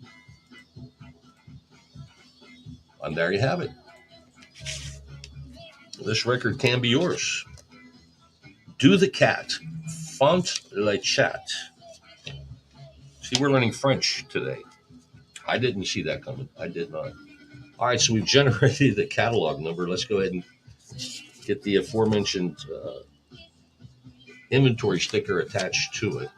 And there you have it. This record can be yours. Do the Cat, Font le Chat. See, we're learning French today. I didn't see that coming. I did not. All right, so we've generated the catalog number. Let's go ahead and get the aforementioned inventory sticker attached to it.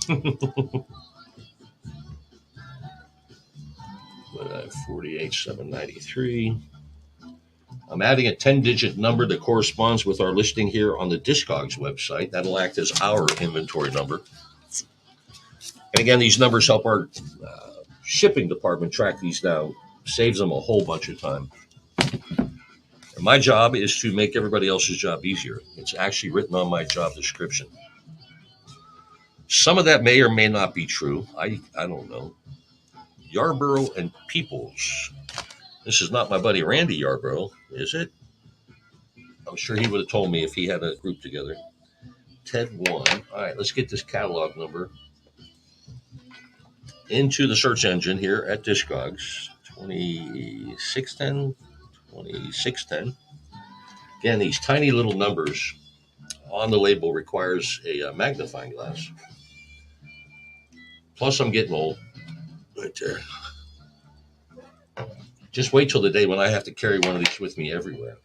48,793. I'm adding a 10-digit number that corresponds with our listing here on the Discogs website. That'll act as our inventory number. And again, these numbers help our shipping department track these down. Saves them a whole bunch of time. And my job is to make everybody else's job easier. It's actually written on my job description. Some of that may or may not be true. I don't know. Yarborough and Peoples. This is not my buddy Randy Yarborough, is it? I'm sure he would have told me if he had a group together. Ted 1. All right, let's get this catalog number into the search engine here at Discogs. 2610, 2610. Again, these tiny little numbers on the label requires a magnifying glass. Plus, I'm getting old. Right there. Just wait till the day when I have to carry one of these with me everywhere.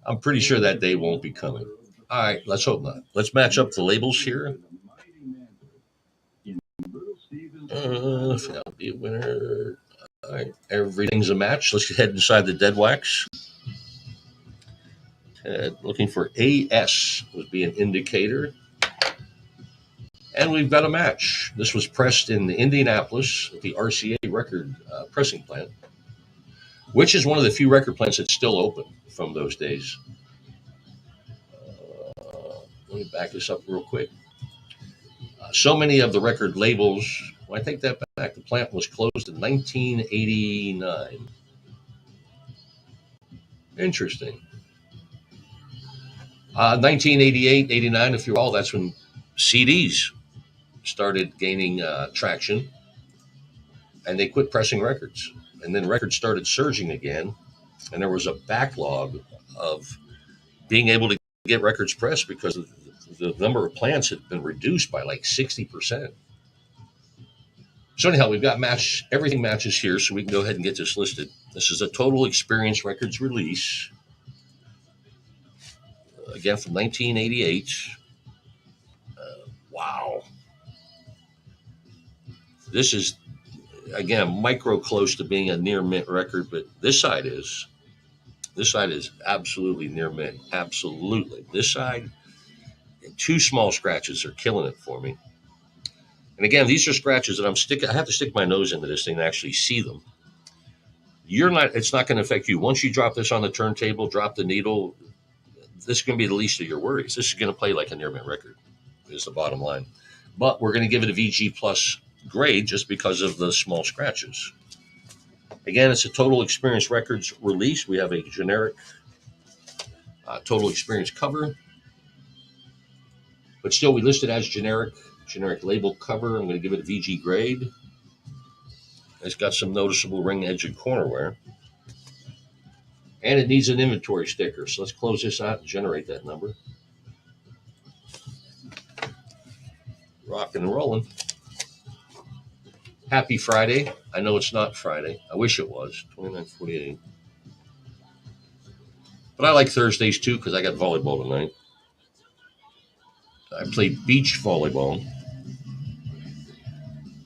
I'm pretty sure that day won't be coming. All right, let's hope not. Let's match up the labels here. That'll be a winner. All right, everything's a match. Let's head inside the dead wax. Looking for AS would be an indicator. And we've got a match. This was pressed in Indianapolis at the RCA record pressing plant, which is one of the few record plants that's still open from those days. Let me back this up real quick. So many of the record labels, well, I take that back. The plant was closed in 1989. Interesting. 1988, 89, if you recall, that's when CDs started gaining traction, and they quit pressing records. And then records started surging again, and there was a backlog of being able to get records pressed because the number of plants had been reduced by like 60%. So anyhow, we've got everything matches here, so we can go ahead and get this listed. This is a Total Experience Records release. Again, from 1988. Wow. This is, again, micro close to being a near mint record, but this side is absolutely near mint. Absolutely. This side, two small scratches are killing it for me. And again, these are scratches that I have to stick my nose into this thing to actually see them. It's not going to affect you. Once you drop this on the turntable, drop the needle, this is going to be the least of your worries. This is going to play like a near mint record, is the bottom line. But we're going to give it a VG plus grade just because of the small scratches. Again, it's a Total Experience Records release. We have a generic Total Experience cover. But still, we list it as generic label cover. I'm going to give it a VG grade. It's got some noticeable ring edge and corner wear. And it needs an inventory sticker. So let's close this out and generate that number. Rocking and rolling. Happy Friday. I know it's not Friday. I wish it was. 29:48. But I like Thursdays too because I got volleyball tonight. I play beach volleyball.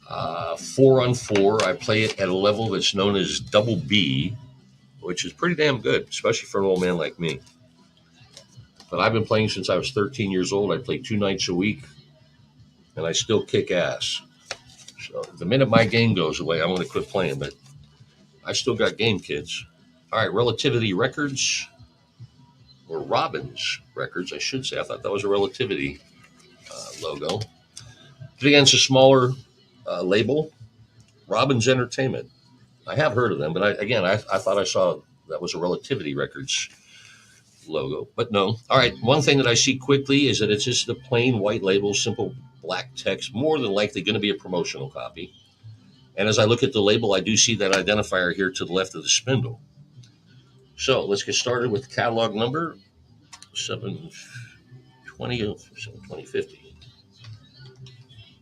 4-on-4. I play it at a level that's known as double B, which is pretty damn good, especially for an old man like me. But I've been playing since I was 13 years old. I play 2 nights a week, and I still kick ass. So the minute my game goes away, I'm going to quit playing, but I still got game, kids. All right, Relativity Records. or Robbins Records, I should say. I thought that was a Relativity logo. But again, it's a smaller label, Robbins Entertainment. I have heard of them, but I thought I saw that was a Relativity Records logo, but no. All right, one thing that I see quickly is that it's just a plain white label, simple black text, more than likely going to be a promotional copy. And as I look at the label, I do see that identifier here to the left of the spindle. So let's get started with the catalog number 72050.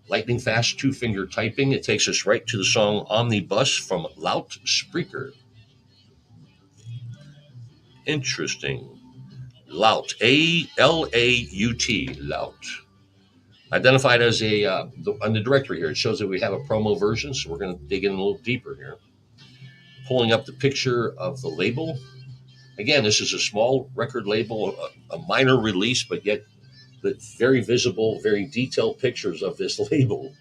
Lightning fast two-finger typing. It takes us right to the song Omnibus from Laut Spreaker. Interesting. Laut, A-L-A-U-T, Laut. Identified as on the directory here, it shows that we have a promo version, so we're going to dig in a little deeper here. Pulling up the picture of the label. Again, this is a small record label, a minor release, but yet the very visible, very detailed pictures of this label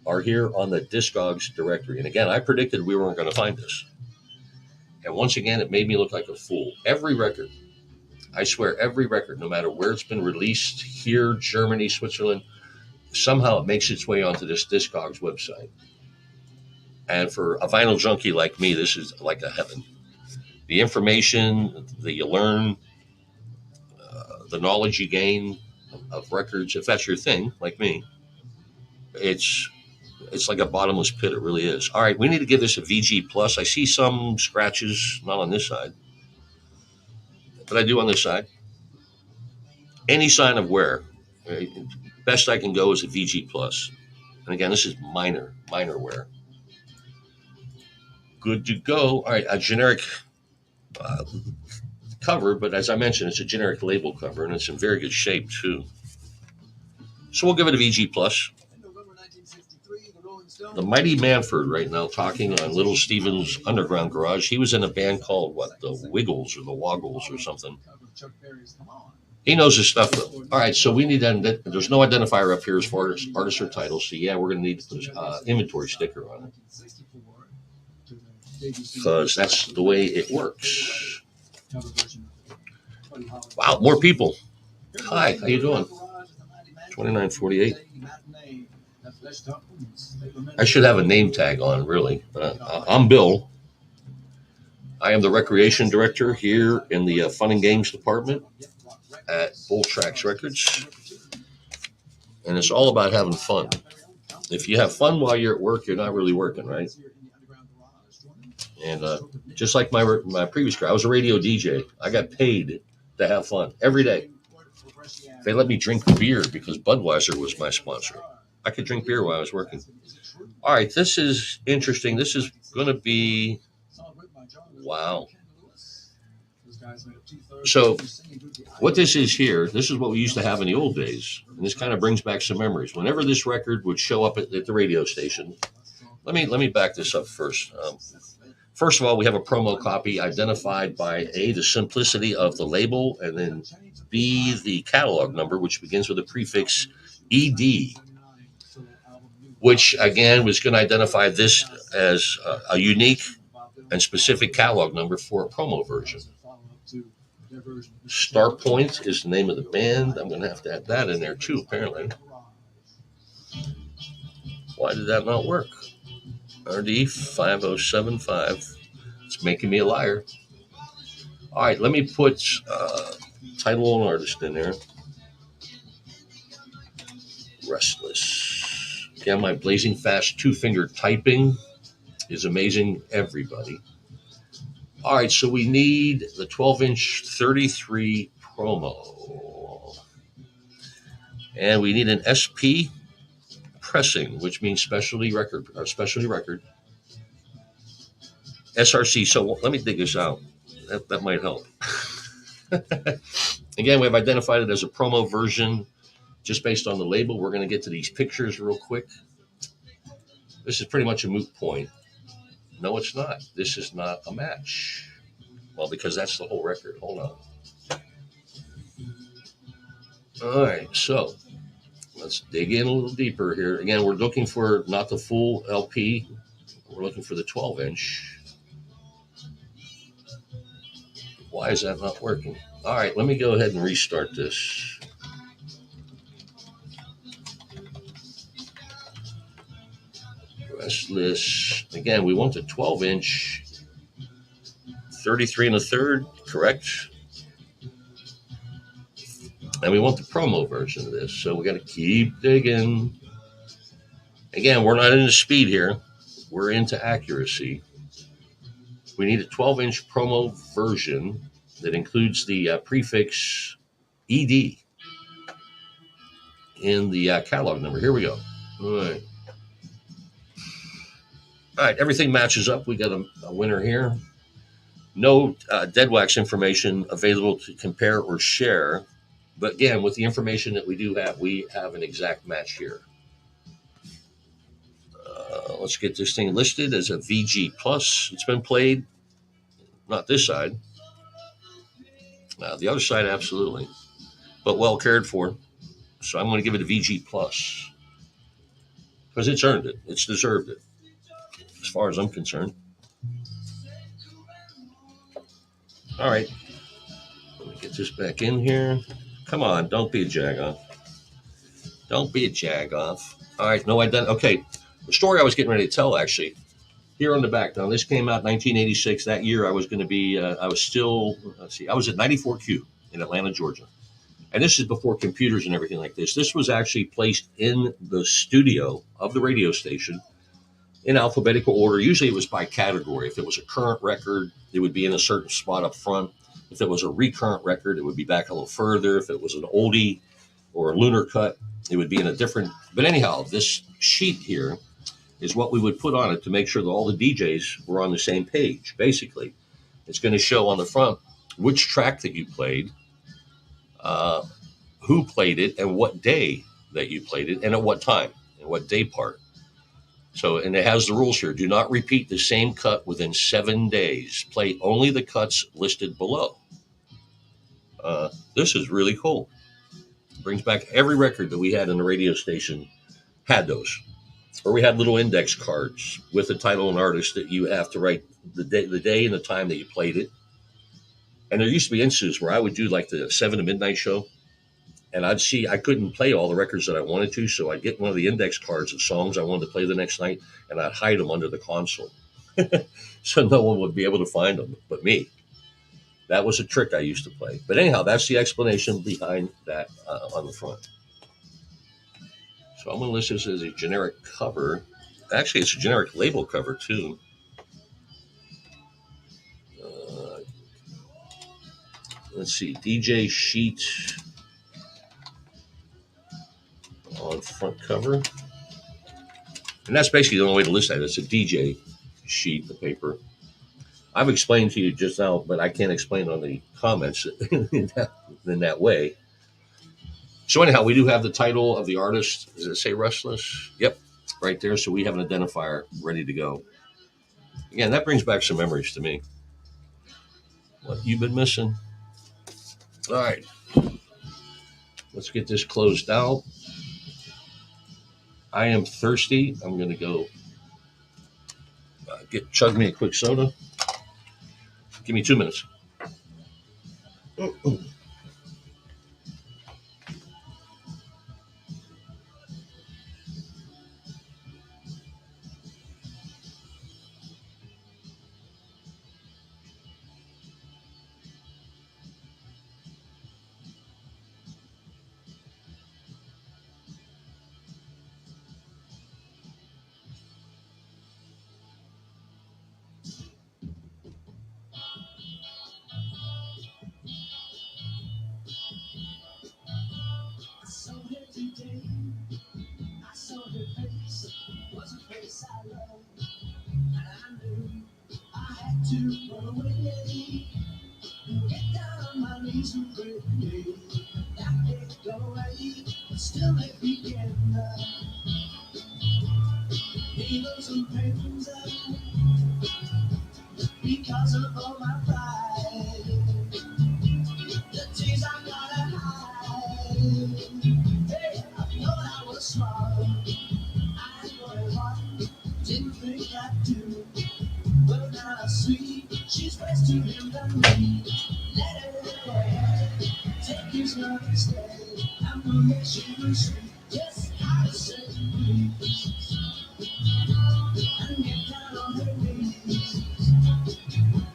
are here on the Discogs directory. And again, I predicted we weren't going to find this. And once again, it made me look like a fool. Every record, I swear, every record, no matter where it's been released, here, Germany, Switzerland, somehow it makes its way onto this Discogs website. And for a vinyl junkie like me, this is like a heaven. The information that you learn, the knowledge you gain of records, if that's your thing, like me, it's like a bottomless pit. It really is. All right, we need to give this a VG plus. I see some scratches, not on this side, but I do on this side. Any sign of wear, best I can go is a VG plus. And again, this is minor wear. Good to go. All right, a generic cover, but as I mentioned, it's a generic label cover, and it's in very good shape too. So we'll give it a VG plus. The Mighty Manford right now talking on Little Steven's Underground Garage. He was in a band called the Wiggles or the Woggles or something. He knows his stuff though. All right, so we need there's no identifier up here as far as artist or title. So yeah, we're going to need to put an inventory sticker on it because that's the way it works. Wow, more people. Hi, how you doing? 2948. I should have a name tag on, really. I'm Bill. I am the recreation director here in the Fun and Games department at Bull Tracks Records. And it's all about having fun. If you have fun while you're at work, you're not really working, right? And just like my previous career, I was a radio DJ. I got paid to have fun every day. They let me drink beer because Budweiser was my sponsor. I could drink beer while I was working. All right, this is interesting. This is going to be, wow. So what this is here, this is what we used to have in the old days. And this kind of brings back some memories. Whenever this record would show up at the radio station, let me back this up first. First of all, we have a promo copy identified by A, the simplicity of the label, and then B, the catalog number, which begins with the prefix ED, which again was going to identify this as a unique and specific catalog number for a promo version. Starpoint is the name of the band. I'm going to have to add that in there too, apparently. Why did that not work? RD 5075. It's making me a liar. All right, let me put title and artist in there. Restless. Again, my blazing fast two-finger typing is amazing, everybody. All right, so we need the 12-inch 33 promo. And we need an SP pressing, which means specialty record. SRC. So let me dig this out. That might help. Again, we've identified it as a promo version just based on the label. We're going to get to these pictures real quick. This is pretty much a moot point. No, it's not. This is not a match. Well, because that's the whole record. Hold on. All right, so let's dig in a little deeper here. Again, we're looking for not the full LP. We're looking for the 12-inch. Why is that not working? All right, let me go ahead and restart this. Restless. Again, we want the 12-inch, 33 and a third, correct? And we want the promo version of this. So we got to keep digging. Again, we're not into speed here. We're into accuracy. We need a 12-inch promo version that includes the prefix ED in the catalog number. Here we go. All right. All right, everything matches up. We got a winner here. No dead wax information available to compare or share. But again, with the information that we have an exact match here. Let's get this thing listed as a VG plus. It's been played, not this side. The other side, absolutely, but well cared for. So I'm going to give it a VG plus because it's earned it. It's deserved it, as far as I'm concerned. All right, let me get this back in here. Come on, don't be a jagoff. Don't be a jagoff. All right, no ident. Okay, the story I was getting ready to tell actually. Here on the back. Now, this came out in 1986. That year, I was going to be, I was still, let's see, I was at 94Q in Atlanta, Georgia. And this is before computers and everything like this. This was actually placed in the studio of the radio station in alphabetical order. Usually it was by category. If it was a current record, it would be in a certain spot up front. If it was a recurrent record, it would be back a little further. If it was an oldie or a lunar cut, it would be in a different. But anyhow, this sheet here is what we would put on it to make sure that all the DJs were on the same page. Basically, it's going to show on the front which track that you played, who played it, and what day that you played it, and at what time, and what day part. So, and it has the rules here. Do not repeat the same cut within 7 days. Play only the cuts listed below. This is really cool. Brings back every record that we had in the radio station had those. Or we had little index cards with the title and artist that you have to write the day and the time that you played it. And there used to be instances where I would do like the 7 to midnight show, and I couldn't play all the records that I wanted to, so I'd get one of the index cards of songs I wanted to play the next night, and I'd hide them under the console. So no one would be able to find them but me. That was a trick I used to play. But anyhow, that's the explanation behind that on the front. So I'm going to list this as a generic cover. Actually, it's a generic label cover, too. Let's see. DJ sheet on front cover. And that's basically the only way to list that. It's a DJ sheet, the paper. I've explained to you just now, but I can't explain on the comments in that way. So anyhow, we do have the title of the artist. Does it say Restless? Yep, right there. So we have an identifier ready to go. Again, that brings back some memories to me. What you've been missing. All right. Let's get this closed out. I am thirsty. I'm going to go chug me a quick soda. Give me 2 minutes. Because of all my pride, the tears I gotta hide. Hey, I thought I was smart, I thought it hard, didn't think I'd do. Well, now I see she's best to him than me. Let her go. I'm gonna let you see just how to set you free. And get down on her knees.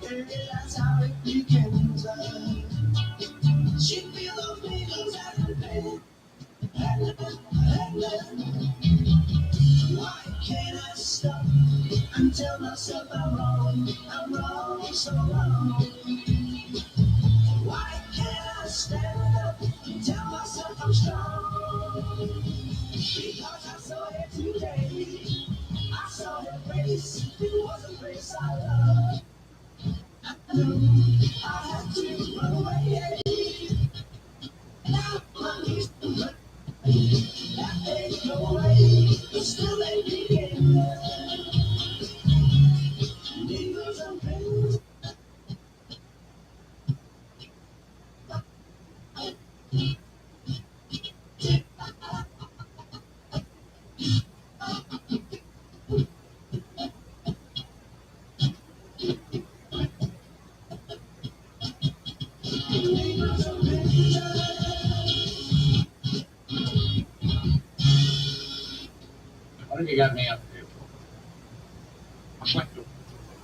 Yeah, that's how it begins. She feel those needles at the bed. And why can't I stop and tell myself I'm wrong, so wrong. Why can't I stand up and tell myself I'm strong? Because I saw it today. I saw her face. It was a face I loved. I knew I had to run away. Now my knees are that ain't no way. But still they begin. Needles and pins. Needles and pins. What have you got me up here for? I'll select you.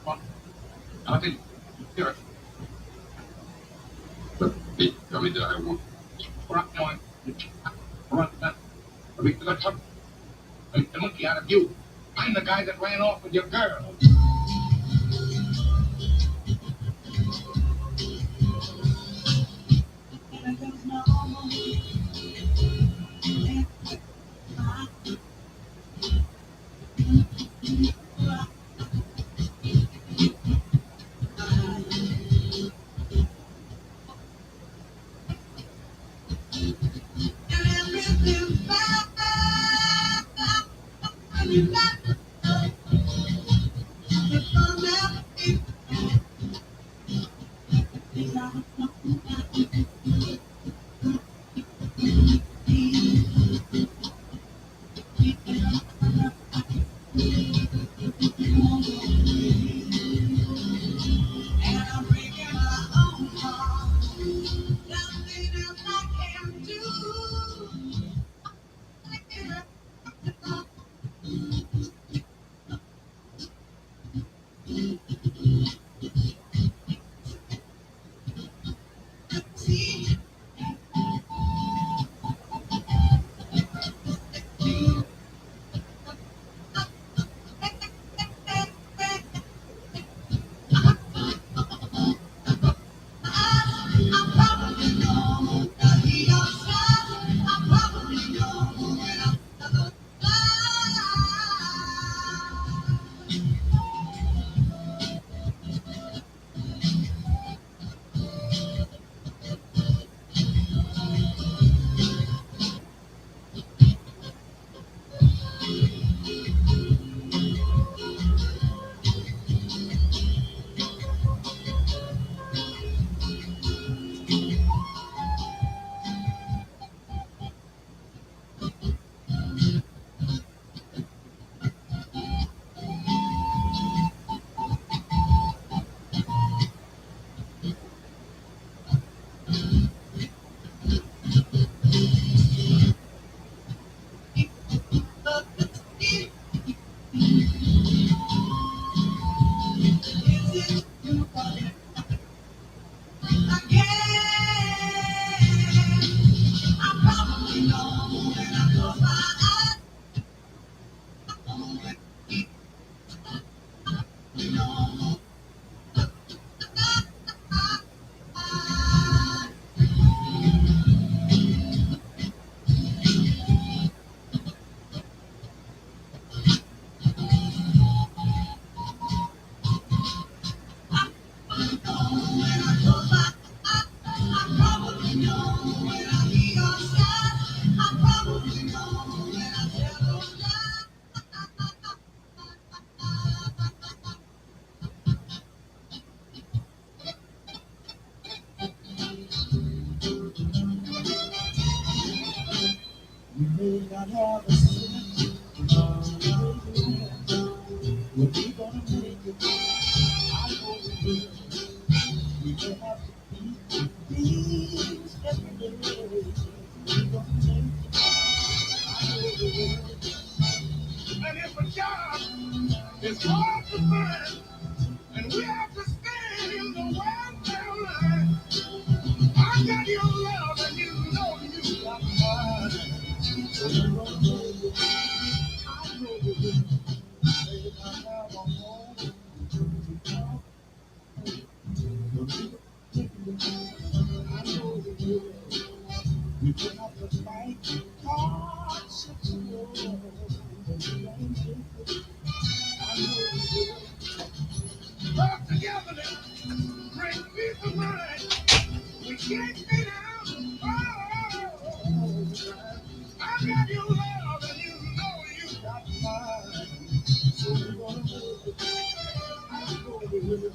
What? Nothing. Here. Tell me that I want. What I'm doing. What I'm I mean, the truck. Make the monkey out of you. I'm the guy that ran off with your girl. You may not have a cent, but we're gonna make it. I know we will. We may have to beat these every day. And if a job is hard to find, and we have to stand in the welfare line, I got your love, and you know you got mine. So you know, I know you will. Say I have a home to call. I know you will. You put up the fight. Hard situation. I know you will. Work together now. Bring peace of mind. We can't stay down. Oh, I got your love, and you know you got mine. So we're gonna move. I know we will.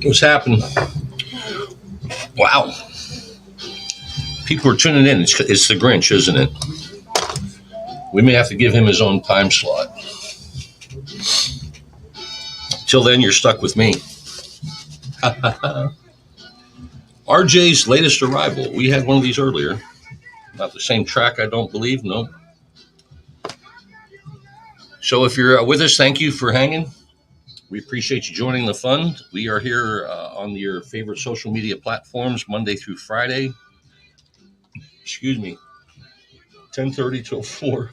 What's happening? Wow. People are tuning in. It's the Grinch, isn't it? We may have to give him his own time slot. Till then, you're stuck with me. RJ's latest arrival. We had one of these earlier. Not the same track, I don't believe. No. So if you're with us, thank you for hanging. We appreciate you joining the fun. We are here on your favorite social media platforms Monday through Friday. Excuse me. 10:30 till 4.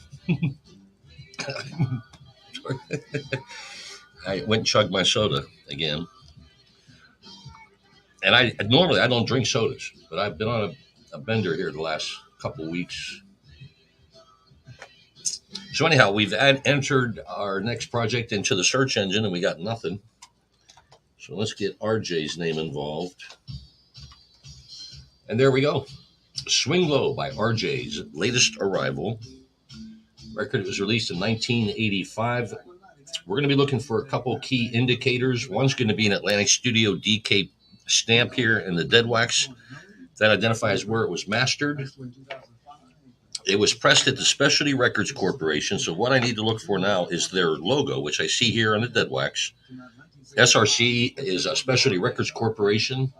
I went and chugged my soda again. And I normally I don't drink sodas, but I've been on a bender here the last couple of weeks. So anyhow, we've entered our next project into the search engine, and we got nothing. So let's get RJ's name involved. And there we go. Swing Low by RJ's latest arrival. Record was released in 1985. We're going to be looking for a couple key indicators. One's going to be an Atlantic Studio DK stamp here in the dead wax that identifies where it was mastered. It was pressed at the Specialty Records Corporation. So what I need to look for now is their logo, which I see here on the dead wax. SRC is a Specialty Records Corporation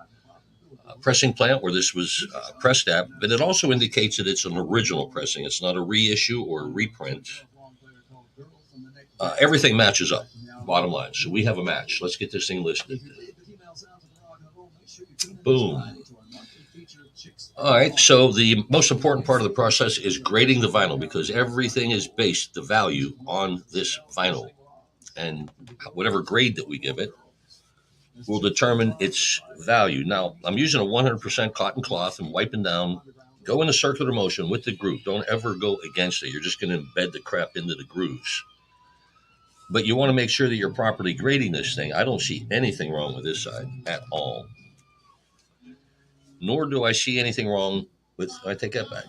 pressing plant where this was pressed at, but it also indicates that it's an original pressing. It's not a reissue or a reprint. Everything matches up, bottom line. So we have a match. Let's get this thing listed. Boom. All right, so the most important part of the process is grading the vinyl because everything is based, the value, on this vinyl. And whatever grade that we give it will determine its value. Now, I'm using a 100% cotton cloth and wiping down. Go in a circular motion with the groove. Don't ever go against it. You're just going to embed the crap into the grooves. But you want to make sure that you're properly grading this thing. I don't see anything wrong with this side at all. Nor do I see anything wrong with, I take that back.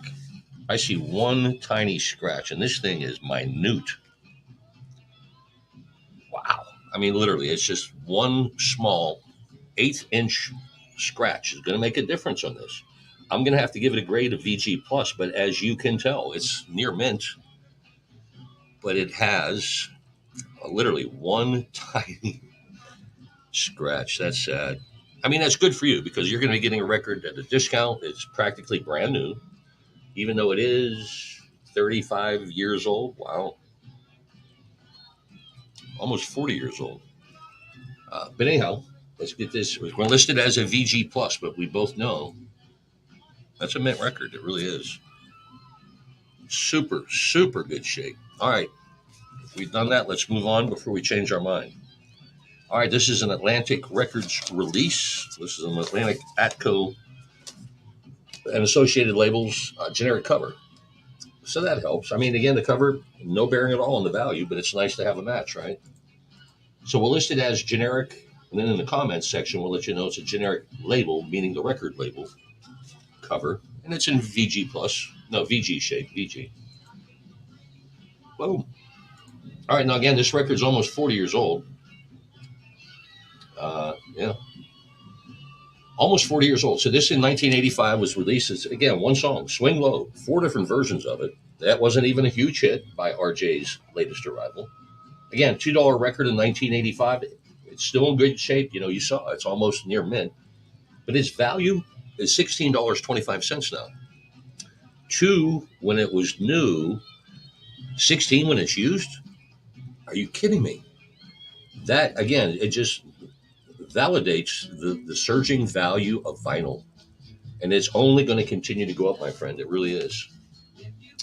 I see one tiny scratch, and this thing is minute. Wow. I mean, literally, it's just one small 1/8 scratch is going to make a difference on this. I'm going to have to give it a grade of VG plus, but as you can tell, it's near mint, but it has literally one tiny scratch. That's sad. I mean, that's good for you because you're going to be getting a record at a discount. It's practically brand new, even though it is 35 years old. Wow. Almost 40 years old. But anyhow, let's get this. We're listed as a VG plus, but we both know that's a mint record. It really is. Super, super good shape. All right. If we've done that, let's move on before we change our mind. All right. This is an Atlantic Records release. This is an Atlantic Atco and Associated Labels generic cover. So that helps. I mean, again, the cover, no bearing at all on the value, but it's nice to have a match, right? So we'll list it as generic. And then in the comments section, we'll let you know it's a generic label, meaning the record label cover. And it's in VG plus. No, VG shape, VG. Boom. All right, now again, this record's almost 40 years old. Yeah. almost 40 years old. So this in 1985 was released as, again, one song, Swing Low, 4 different versions of it. That wasn't even a huge hit by RJ's latest arrival. Again, $2 record in 1985. It's still in good shape. You saw it's almost near mint, but its value is $16.25 now. 2 when it was new, 16 when it's used. Are you kidding me? That, again, it just validates the surging value of vinyl. And it's only going to continue to go up, my friend. It really is.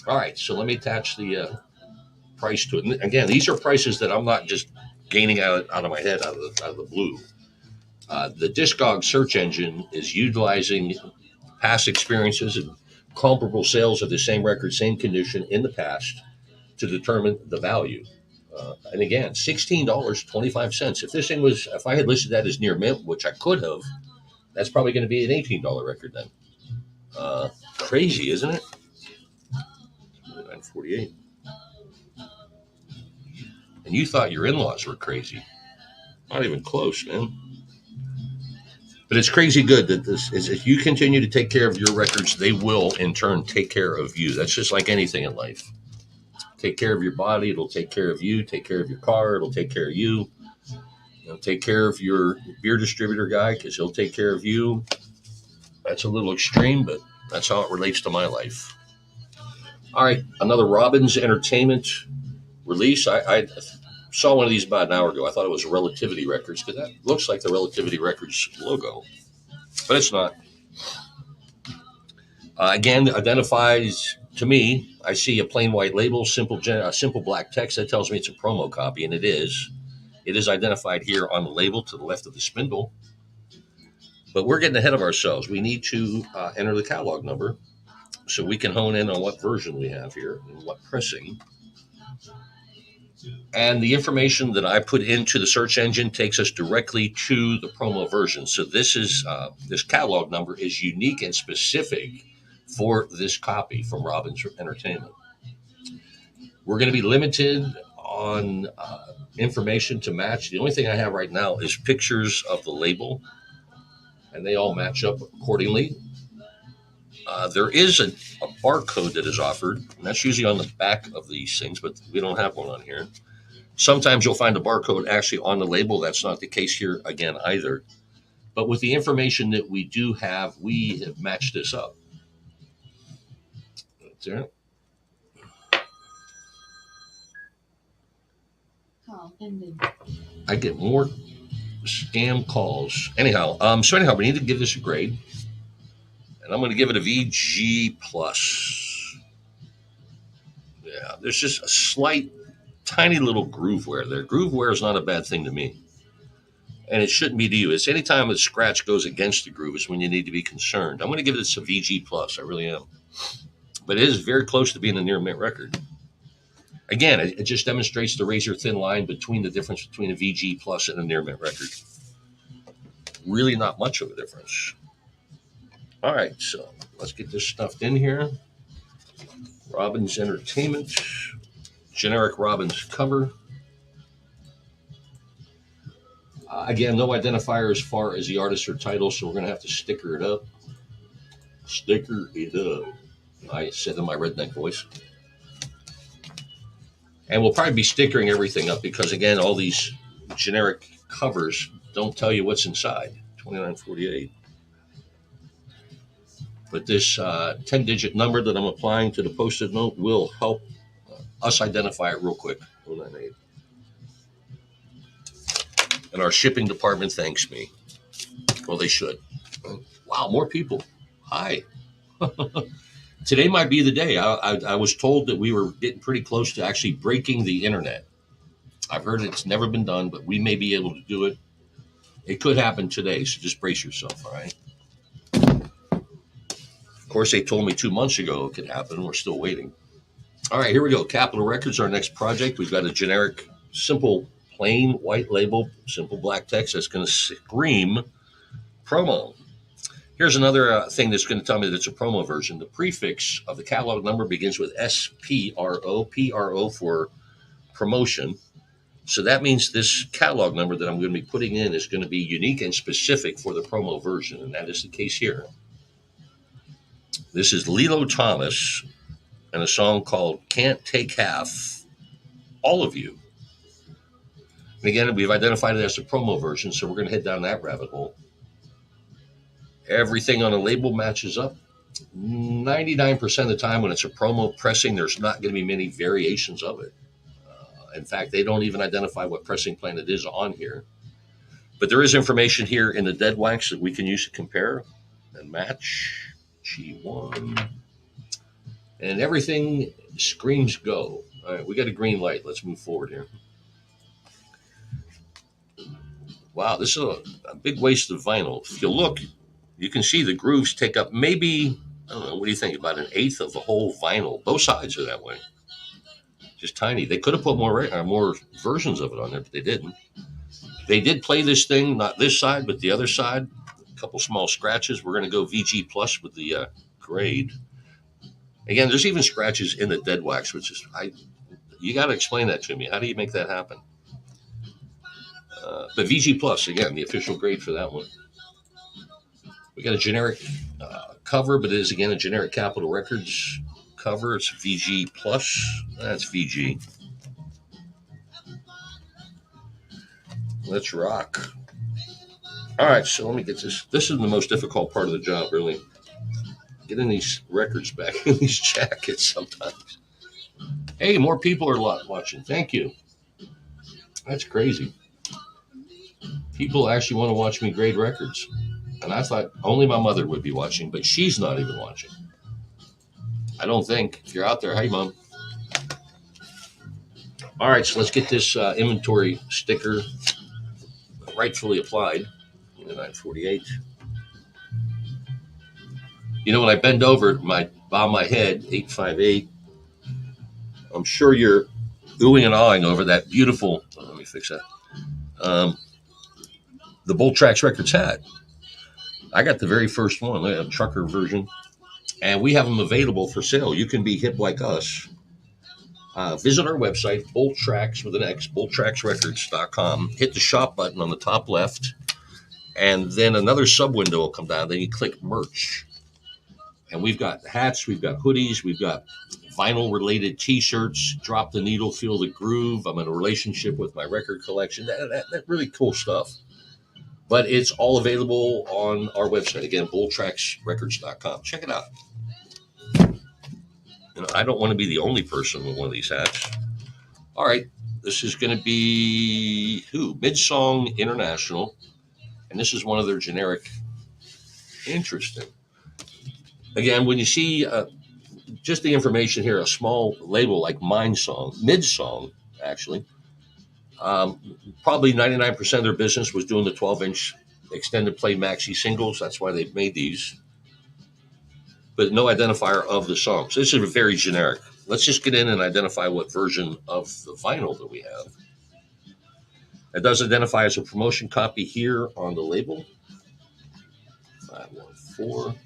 All right, so let me attach the price to it. And again, these are prices that I'm not just gaining out of my head, out of the blue. The Discog search engine is utilizing past experiences and comparable sales of the same record, same condition in the past to determine the value. And again, $16.25. If I had listed that as near mint, which I could have, that's probably going to be an $18 record then. Crazy, isn't it? 948. And you thought your in-laws were crazy. Not even close, man. But it's crazy good that this is, if you continue to take care of your records, they will in turn take care of you. That's just like anything in life. Take care of your body, it'll take care of you. Take care of your car, it'll take care of you. Take care of your beer distributor guy because he'll take care of you. That's a little extreme, but that's how it relates to my life. All right, another Robbins Entertainment release. I saw one of these about an hour ago. I thought it was Relativity Records because that looks like the Relativity Records logo, but it's not. Again, identifies to me. I see a plain white label, simple black text that tells me it's a promo copy, and it is. It is identified here on the label to the left of the spindle. But we're getting ahead of ourselves. We need to enter the catalog number so we can hone in on what version we have here and what pressing. And the information that I put into the search engine takes us directly to the promo version. So this catalog number is unique and specific for this copy from Robbins Entertainment. We're going to be limited on information to match. The only thing I have right now is pictures of the label, and they all match up accordingly. There is a barcode that is offered, and that's usually on the back of these things, but we don't have one on here. Sometimes you'll find a barcode actually on the label. That's not the case here again either. But with the information that we do have, we have matched this up. That's there. Call ended. I get more scam calls. Anyhow, we need to give this a grade. And I'm going to give it a VG plus. Yeah, there's just a slight, tiny little groove wear there. Groove wear is not a bad thing to me. And it shouldn't be to you. It's anytime the scratch goes against the groove is when you need to be concerned. I'm going to give this a VG plus. I really am. But it is very close to being a near mint record. Again, it just demonstrates the razor thin line between the difference between a VG plus and a near mint record. Really not much of a difference. All right, so let's get this stuffed in here. Robbins Entertainment, generic Robbins cover. Again, no identifier as far as the artist or title, so we're going to have to sticker it up. Sticker it up. I said in my redneck voice. And we'll probably be stickering everything up because, again, all these generic covers don't tell you what's inside. 2948. But this 10-digit number that I'm applying to the Post-it note will help us identify it real quick. 098. And our shipping department thanks me. Well, they should. Wow, more people. Hi. Today might be the day. I was told that we were getting pretty close to actually breaking the internet. I've heard it's never been done, but we may be able to do it. It could happen today, so just brace yourself, all right? Of course, they told me 2 months ago it could happen. We're still waiting. All right, here we go. Capitol Records, our next project. We've got a generic, simple, plain white label, simple black text that's going to scream promo. Here's another thing that's going to tell me that it's a promo version. The prefix of the catalog number begins with SPRO, PRO for promotion. So that means this catalog number that I'm going to be putting in is going to be unique and specific for the promo version, and that is the case here. This is Lilo Thomas and a song called Can't Take Half, All of You. And again, we've identified it as a promo version, so we're going to head down that rabbit hole. Everything on the label matches up. 99% of the time when it's a promo pressing, there's not going to be many variations of it. In fact, they don't even identify what pressing plant it is on here. But there is information here in the dead wax that we can use to compare and match. G1. And everything screams go. All right, we got a green light. Let's move forward here. Wow, this is a big waste of vinyl. If you look, you can see the grooves take up maybe, I don't know, what do you think, about an eighth of the whole vinyl. Both sides are that way. Just tiny. They could have put more versions of it on there, but they didn't. They did play this thing, not this side, but the other side. A couple small scratches. We're going to go VG plus with the grade. Again, there's even scratches in the dead wax, which is, you got to explain that to me. How do you make that happen? But VG plus, again, the official grade for that one. We got a generic cover, but it is, again, a generic Capitol Records cover. It's VG plus. That's VG. Let's rock. All right, so let me get this. This is the most difficult part of the job, really. Getting these records back in these jackets sometimes. Hey, more people are watching. Thank you. That's crazy. People actually want to watch me grade records. And I thought only my mother would be watching, but she's not even watching. I don't think. If you're out there, hey, Mom. All right, so let's get this inventory sticker rightfully applied. 948. You know, when I bend over, bow my head, 858. I'm sure you're oohing and awing over that beautiful. Let me fix that. The Bolt Tracks Records hat. I got the very first one, a trucker version, and we have them available for sale. You can be hip like us. Visit our website, Bolt Tracks with an X, bolttracksrecords.com. Hit the shop button on the top left, and then another sub window will come down. Then you click merch. And we've got hats, we've got hoodies, we've got vinyl-related T-shirts, Drop the Needle, Feel the Groove. I'm in a relationship with my record collection. That really cool stuff. But it's all available on our website. Again, bolttracksrecords.com. Check it out. You know, I don't want to be the only person with one of these hats. All right, this is going to be Midsong International. And this is one of their generic. Interesting. Again, when you see just the information here, a small label like Midsong, actually, probably 99% of their business was doing the 12-inch extended play maxi singles. That's why they've made these. But no identifier of the songs. This is very generic. Let's just get in and identify what version of the vinyl that we have. It does identify as a promotion copy here on the label. 514.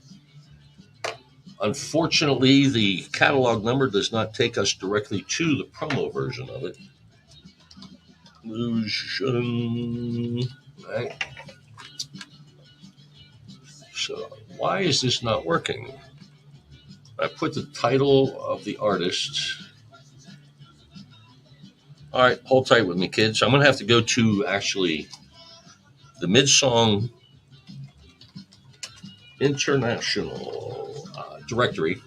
Unfortunately, the catalog number does not take us directly to the promo version of it. Right. So why is this not working? I put the title of the artist. All right, hold tight with me, kids. I'm going to have to go to actually the Midsong International directory.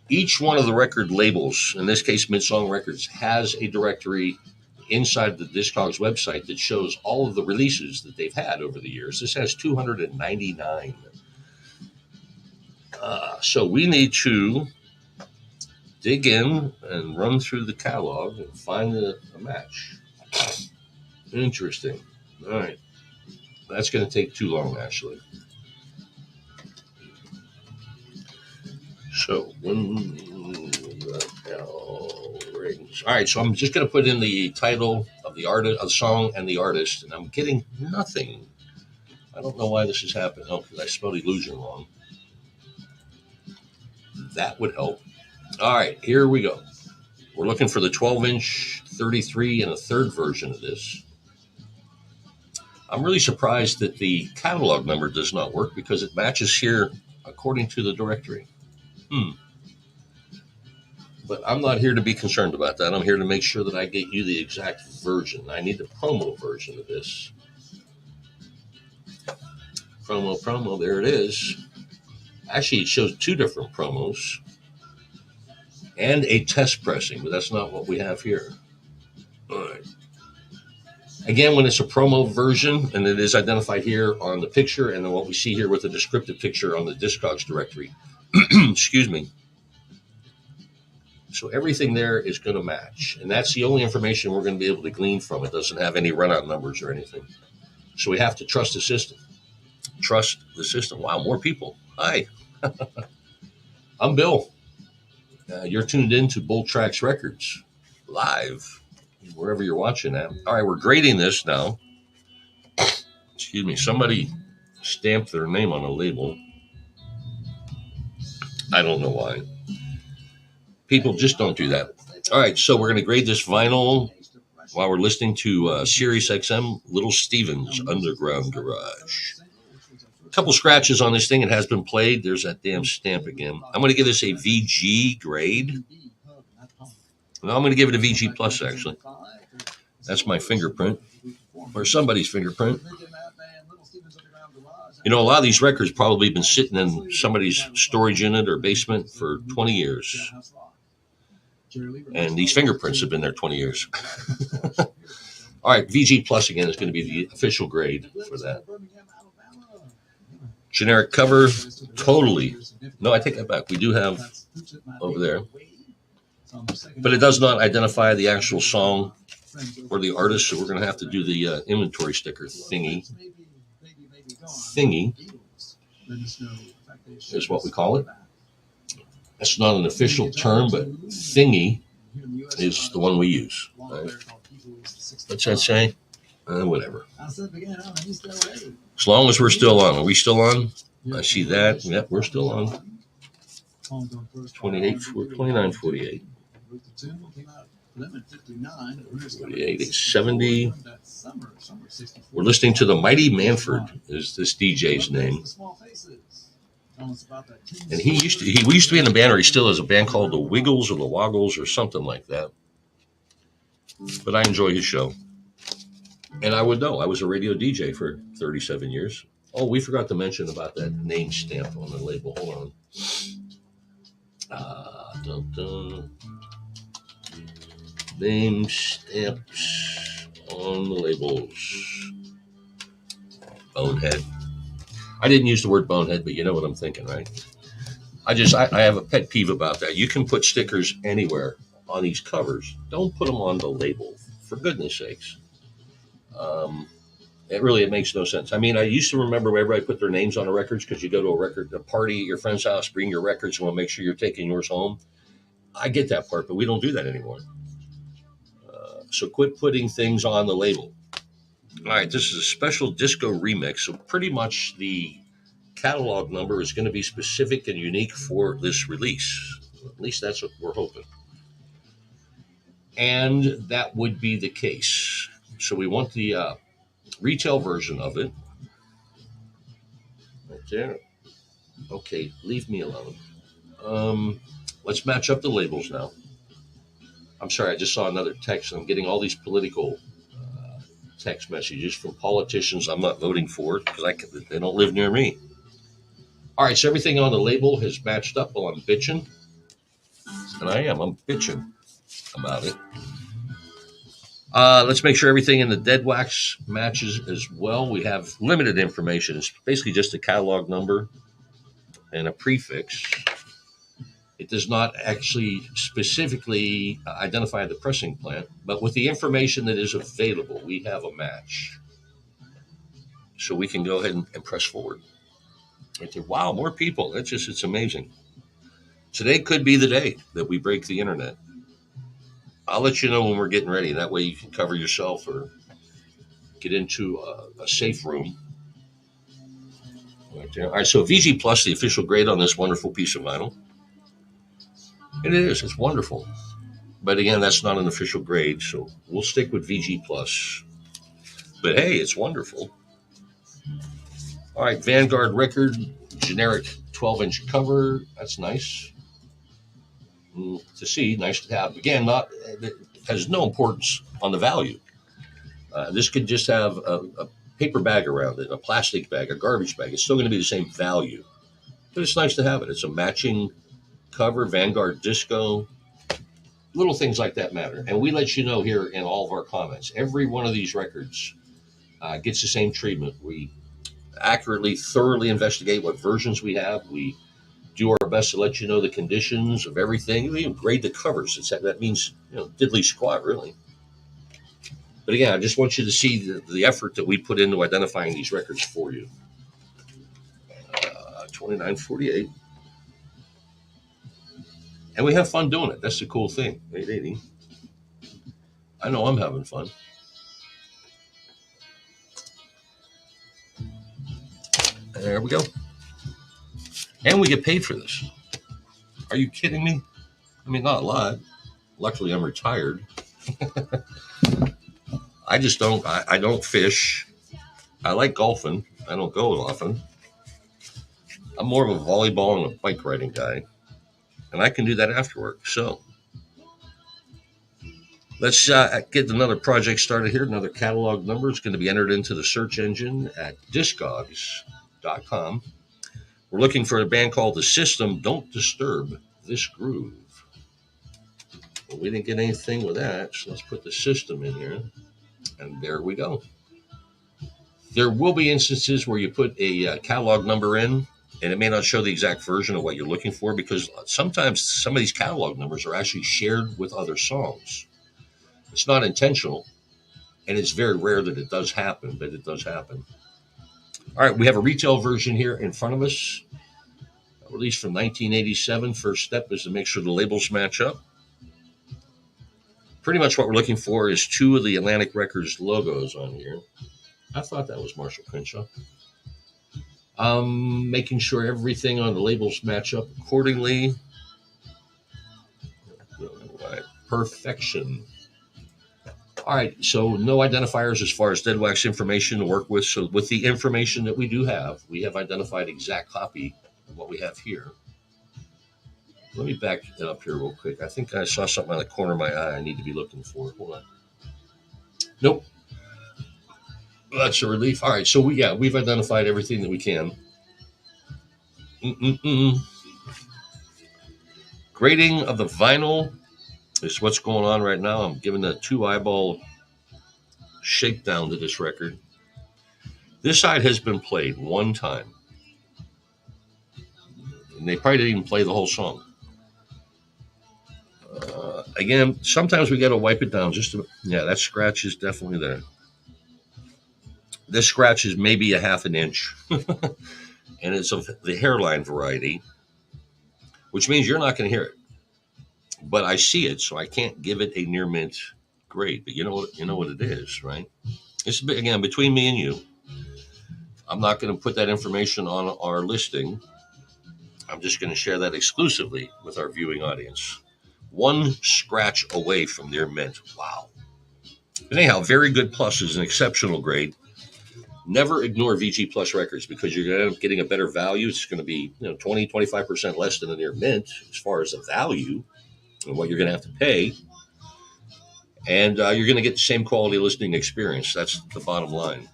Each one of the record labels, in this case Midsong Records, has a directory inside the Discogs website that shows all of the releases that they've had over the years. This has 299. So we need to dig in and run through the catalog and find a match. Interesting. All right. That's going to take too long, actually. So when the bell rings. All right, so I'm just going to put in the title of the artist, of the song, and the artist, and I'm getting nothing. I don't know why this is happening. Oh, because I spelled illusion wrong. That would help. All right, here we go. We're looking for the 12-inch 33 and a third version of this. I'm really surprised that the catalog number does not work because it matches here according to the directory. But I'm not here to be concerned about that. I'm here to make sure that I get you the exact version. I need the promo version of this. Promo, there it is. Actually, it shows two different promos and a test pressing, but that's not what we have here. All right. Again, when it's a promo version, and it is identified here on the picture, and then what we see here with the descriptive picture on the Discogs directory. Excuse me. So everything there is going to match, and that's the only information we're going to be able to glean from. It doesn't have any run-out numbers or anything. So we have to trust the system. Trust the system. Wow, more people. Hi. I'm Bill. You're tuned in to Bull Tracks Records live, wherever you're watching at. All right, we're grading this now. Excuse me. Somebody stamped their name on a label. I don't know why. People just don't do that. All right, so we're going to grade this vinyl while we're listening to Sirius XM Little Steven's Underground Garage. A couple scratches on this thing. It has been played. There's that damn stamp again. I'm going to give this a VG grade. No, I'm going to give it a VG plus, actually. That's my fingerprint, or somebody's fingerprint. You know, a lot of these records probably been sitting in somebody's storage unit or basement for 20 years. And these fingerprints have been there 20 years. All right, VG plus again is going to be the official grade for that. Generic cover, totally. No, I take that back. We do have over there. But it does not identify the actual song or the artist, so we're going to have to do the inventory sticker thingy. Is what we call it. That's not an official term, but thingy is the one we use. Right? What's that say? Whatever. As long as we're still on. Are we still on? I see that. Yep, we're still on. 29:48. 870. We're listening to the Mighty Manford is this DJ's name. And we used to be in a band, or he still has a band called the Wiggles or the Woggles or something like that. But I enjoy his show. And I would know. I was a radio DJ for 37 years. Oh, we forgot to mention about that name stamp on the label. Hold on. Name stamps on the labels. Bonehead. I didn't use the word bonehead, but you know what I'm thinking, right? I have a pet peeve about that. You can put stickers anywhere on these covers. Don't put them on the label, for goodness sakes. It makes no sense. I mean, I used to remember where everybody put their names on the records because you go to a party at your friend's house, bring your records, and want to make sure you're taking yours home. I get that part, but we don't do that anymore. So quit putting things on the label. All right, this is a special disco remix. So pretty much the catalog number is going to be specific and unique for this release. At least that's what we're hoping. And that would be the case. So we want the retail version of it. Right there. Okay, leave me alone. Let's match up the labels now. I'm sorry, I just saw another text. I'm getting all these political text messages from politicians I'm not voting for because they don't live near me. All right, so everything on the label has matched up while I'm bitching. And I'm bitching about it. Let's make sure everything in the dead wax matches as well. We have limited information. It's basically just a catalog number and a prefix. It does not actually specifically identify the pressing plant, but with the information that is available, we have a match. So we can go ahead and press forward. Right there. Wow, more people. It's amazing. Today could be the day that we break the internet. I'll let you know when we're getting ready. That way you can cover yourself or get into a safe room. Right there. All right, so VG Plus, the official grade on this wonderful piece of vinyl. And it is. It's wonderful. But again, that's not an official grade, so we'll stick with VG plus. But hey, it's wonderful. All right, Vanguard record, generic 12-inch cover. That's nice to see. Nice to have. Again, not it has no importance on the value. This could just have a paper bag around it, a plastic bag, a garbage bag. It's still going to be the same value, but it's nice to have it. It's a matching cover, Vanguard Disco. Little things like that matter. And we let you know here in all of our comments. Every one of these records gets the same treatment. We accurately, thoroughly investigate what versions we have. We do our best to let you know the conditions of everything. We even grade the covers. That means, diddly squat, really. But again, I just want you to see the effort that we put into identifying these records for you. 2948. And we have fun doing it. That's the cool thing. 880. I know I'm having fun. There we go. And we get paid for this. Are you kidding me? I mean, not a lot. Luckily, I'm retired. I just don't. I don't fish. I like golfing. I don't go often. I'm more of a volleyball and a bike riding guy, and I can do that after work. So let's get another project started here. Another catalog number is going to be entered into the search engine at discogs.com. We're looking for a band called The System. Don't disturb this groove. Well, we didn't get anything with that, so let's put The System in here. And there we go. There will be instances where you put a catalog number in, and it may not show the exact version of what you're looking for, because sometimes some of these catalog numbers are actually shared with other songs. It's not intentional, and it's very rare that it does happen, but it does happen. All right, we have a retail version here in front of us, released from 1987. First step is to make sure the labels match up. Pretty much what we're looking for is two of the Atlantic Records logos on here. I thought that was Marshall Crenshaw. Making sure everything on the labels match up accordingly. Right. Perfection. All right, so no identifiers as far as dead wax information to work with. So with the information that we do have, we have identified exact copy of what we have here. Let me back it up here real quick. I think I saw something on the corner of my eye I need to be looking for. Hold on. Nope. That's a relief. All right, so we've identified everything that we can. Grading of the vinyl is what's going on right now. I'm giving a 2-eyeball shakedown to this record. This side has been played one time, and they probably didn't even play the whole song. Again, sometimes we got to wipe it down that scratch is definitely there. This scratch is maybe a half an inch, and it's of the hairline variety, which means you're not going to hear it. But I see it, so I can't give it a near mint grade. But you know what it is, right? It's, again, between me and you. I'm not going to put that information on our listing. I'm just going to share that exclusively with our viewing audience. One scratch away from near mint. Wow. But anyhow, very good plus is an exceptional grade. Never ignore VG Plus records, because you're going to end up getting a better value. It's going to be 20, 25% less than a near mint as far as the value and what you're going to have to pay. And you're going to get the same quality listening experience. That's the bottom line.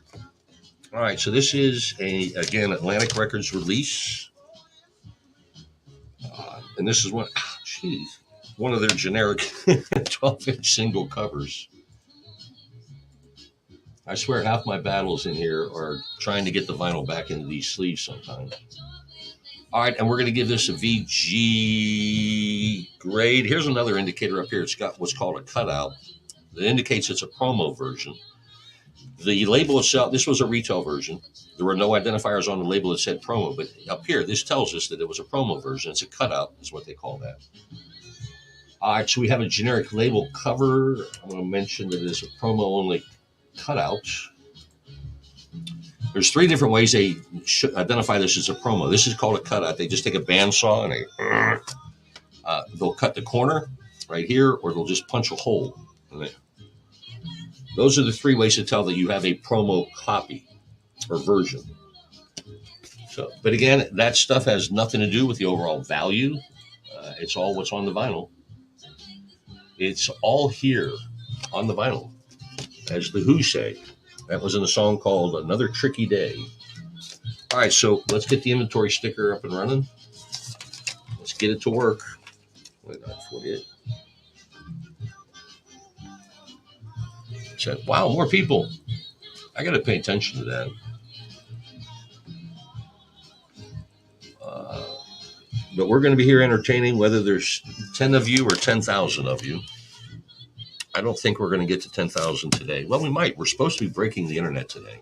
All right, so this is again, Atlantic Records release. And this is one of their generic 12-inch single covers. I swear half my battles in here are trying to get the vinyl back into these sleeves sometimes. All right, and we're going to give this a VG grade. Here's another indicator up here. It's got what's called a cutout. That indicates it's a promo version. The label itself, this was a retail version. There were no identifiers on the label that said promo, but up here, this tells us that it was a promo version. It's a cutout, is what they call that. All right, so we have a generic label cover. I'm going to mention that it is a promo-only cutout. There's 3 different ways they identify this as a promo. This is called a cutout. They just take a bandsaw and they'll cut the corner, right here, or they'll just punch a hole in it. Those are the three ways to tell that you have a promo copy or version. So, but again, that stuff has nothing to do with the overall value. It's all what's on the vinyl. It's all here on the vinyl, as the Who say. That was in a song called "Another Tricky Day." All right, so let's get the inventory sticker up and running. Let's get it to work. 48. Said, wow, more people. I got to pay attention to that. But we're going to be here entertaining, whether there's 10 of you or 10,000 of you. I don't think we're going to get to 10,000 today. Well, we might. We're supposed to be breaking the internet today.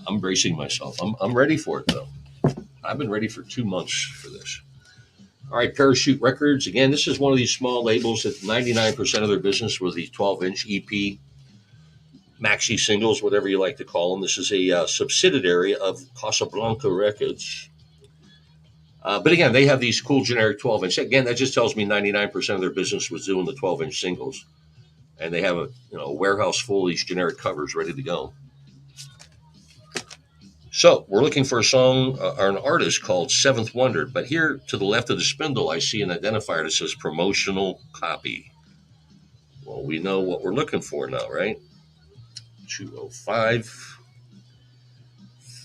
I'm bracing myself. I'm ready for it, though. I've been ready for 2 months for this. All right, Parachute Records. Again, this is one of these small labels that 99% of their business was these 12-inch EP, maxi singles, whatever you like to call them. This is a subsidiary of Casablanca Records. But again, they have these cool generic 12-inch. Again, that just tells me 99% of their business was doing the 12-inch singles. And they have a warehouse full of these generic covers ready to go. So we're looking for a song or an artist called Seventh Wonder. But here to the left of the spindle, I see an identifier that says promotional copy. Well, we know what we're looking for now, right? 205.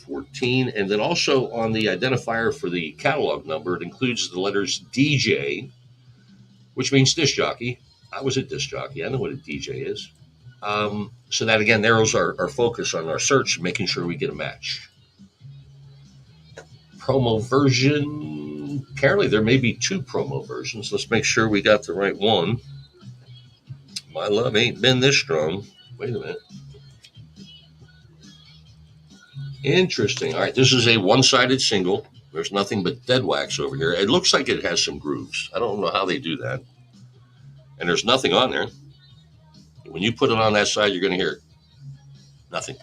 14, and then also on the identifier for the catalog number, it includes the letters DJ, which means disc jockey. I was a disc jockey. I know what a DJ is. So that, again, narrows our focus on our search, making sure we get a match. Promo version. Apparently, there may be 2 promo versions. Let's make sure we got the right one. My love ain't been this strong. Wait a minute. Interesting. All right, this is a one-sided single. There's nothing but dead wax over here. It looks like it has some grooves. I don't know how they do that. And there's nothing on there. When you put it on that side, you're going to hear nothing.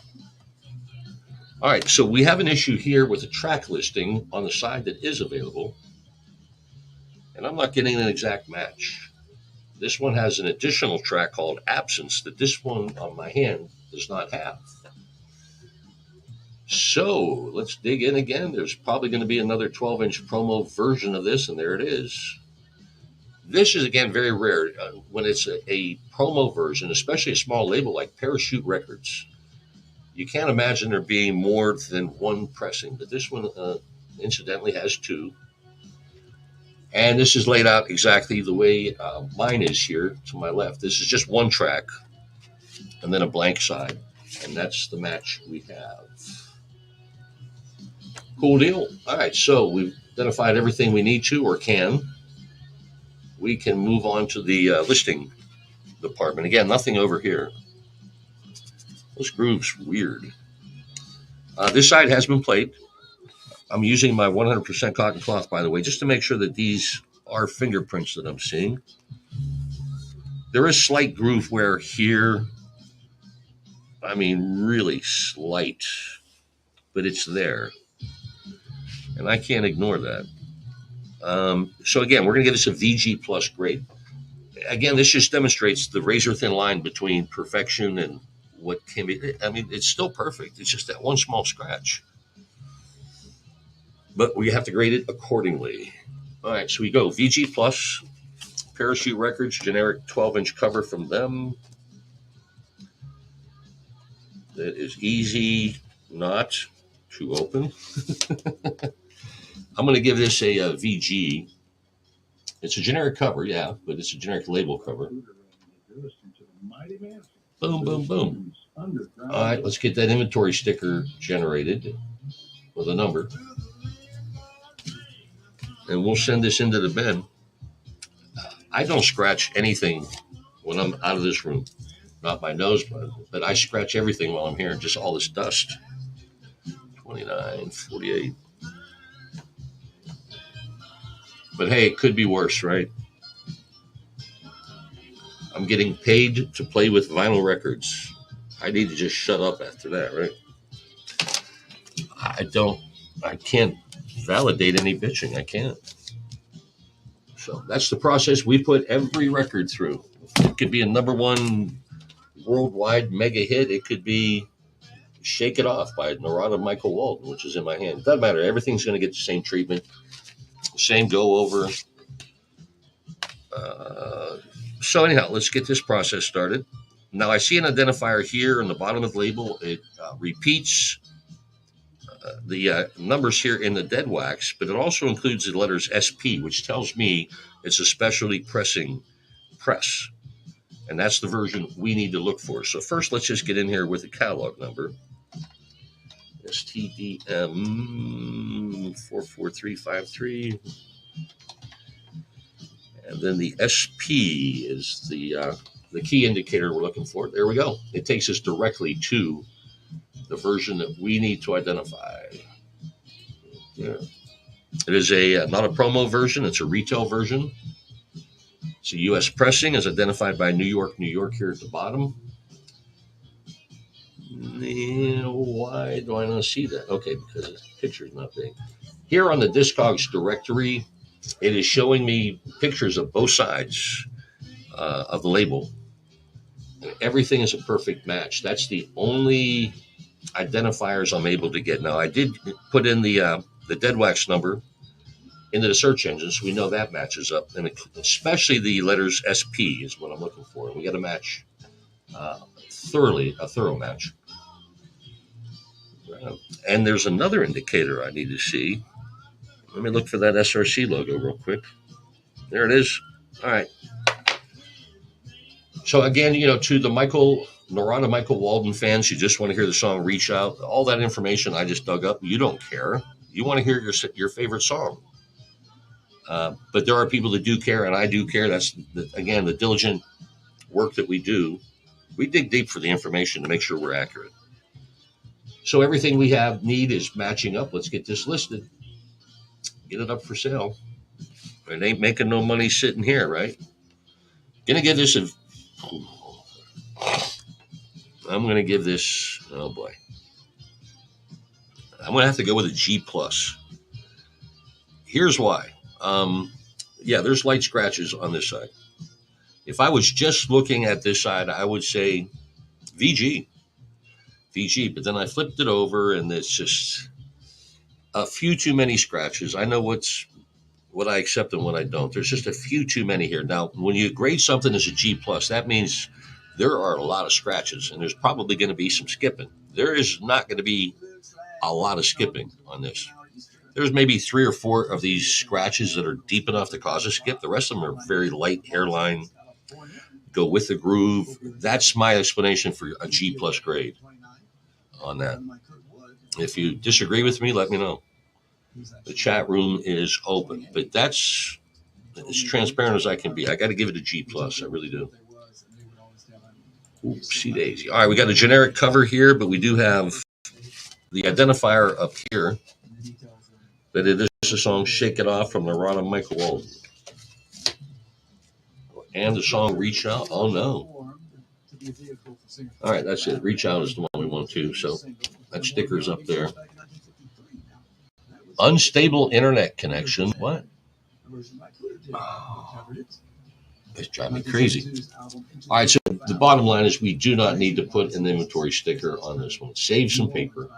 All right, so we have an issue here with the track listing on the side that is available. And I'm not getting an exact match. This one has an additional track called Absence that this one on my hand does not have. So let's dig in again. There's probably going to be another 12-inch promo version of this, and there it is. This is, again, very rare. When it's a promo version, especially a small label like Parachute Records, you can't imagine there being more than one pressing. But this one, incidentally, has 2. And this is laid out exactly the way mine is here to my left. This is just one track and then a blank side. And that's the match we have. Cool deal. All right, so we've identified everything we need to or can. We can move on to the listing department. Again, nothing over here. This groove's weird. This side has been played. I'm using my 100% cotton cloth, by the way, just to make sure that these are fingerprints that I'm seeing. There is slight groove wear here. I mean, really slight, but it's there. And I can't ignore that. So again, we're going to give this a VG plus grade. Again, this just demonstrates the razor thin line between perfection and what can be. I mean, it's still perfect. It's just that one small scratch. But we have to grade it accordingly. All right, so we go VG plus, Parachute Records, generic 12-inch cover from them. That is easy not to open. I'm going to give this a VG. It's a generic cover, yeah, but it's a generic label cover. Boom, boom, boom. All right, let's get that inventory sticker generated with a number. And we'll send this into the bin. I don't scratch anything when I'm out of this room. Not my nose, but I scratch everything while I'm here, just all this dust. 29, 48. But hey, it could be worse, right? I'm getting paid to play with vinyl records. I need to just shut up after that, right? I can't validate any bitching. I can't. So that's the process we put every record through. It could be a #1 worldwide mega hit. It could be Shake It Off by Narada Michael Walden, which is in my hand. It doesn't matter. Everything's going to get the same treatment, same go over. So anyhow, let's get this process started. Now I see an identifier here in the bottom of the label. It repeats the numbers here in the dead wax, but it also includes the letters SP, which tells me it's a specialty pressing press. And that's the version we need to look for. So first, let's just get in here with the catalog number. STDM 44353. And then the SP is the key indicator we're looking for. There we go. It takes us directly to the version that we need to identify. Yeah. It is not a promo version. It's a retail version. It's a U.S. pressing, as identified by New York here at the bottom. Why do I not see that? Okay, because the picture's not big. Here on the Discogs directory, it is showing me pictures of both sides of the label. Everything is a perfect match. That's the only identifiers I'm able to get. Now, I did put in the dead wax number into the search engine, so we know that matches up, and especially the letters SP is what I'm looking for. We got to match a thorough match. And there's another indicator I need to see. Let me look for that SRC logo real quick. There it is. All right. So again, to the Narada Michael Walden fans who just want to hear the song Reach Out, all that information I just dug up, you don't care. You want to hear your favorite song. But there are people that do care, and I do care. That's, again, the diligent work that we do. We dig deep for the information to make sure we're accurate. So everything we need is matching up. Let's get this listed. Get it up for sale. It ain't making no money sitting here, right? I'm going to give this, oh boy. I'm going to have to go with a G+. Here's why. There's light scratches on this side. If I was just looking at this side, I would say VG, but then I flipped it over and it's just a few too many scratches. I know what I accept and what I don't. There's just a few too many here. Now, when you grade something as a G+, that means there are a lot of scratches, and there's probably going to be some skipping. There is not going to be a lot of skipping on this. There's maybe 3 or 4 of these scratches that are deep enough to cause a skip. The rest of them are very light hairline, go with the groove. That's my explanation for a G+ grade on that. If you disagree with me, let me know. The chat room is open, but that's as transparent as I can be. I got to give it a G+. I really do. Oopsie daisy. All right, we got a generic cover here, but we do have the identifier up here. But it is a song Shake It Off from Narada Michael Walden. And the song Reach Out. Oh, no. All right, that's it. Reach Out is the one we want to. So that sticker's up there. Unstable internet connection. What? Oh, it's driving me crazy. All right, so the bottom line is we do not need to put an inventory sticker on this one. Save some paper.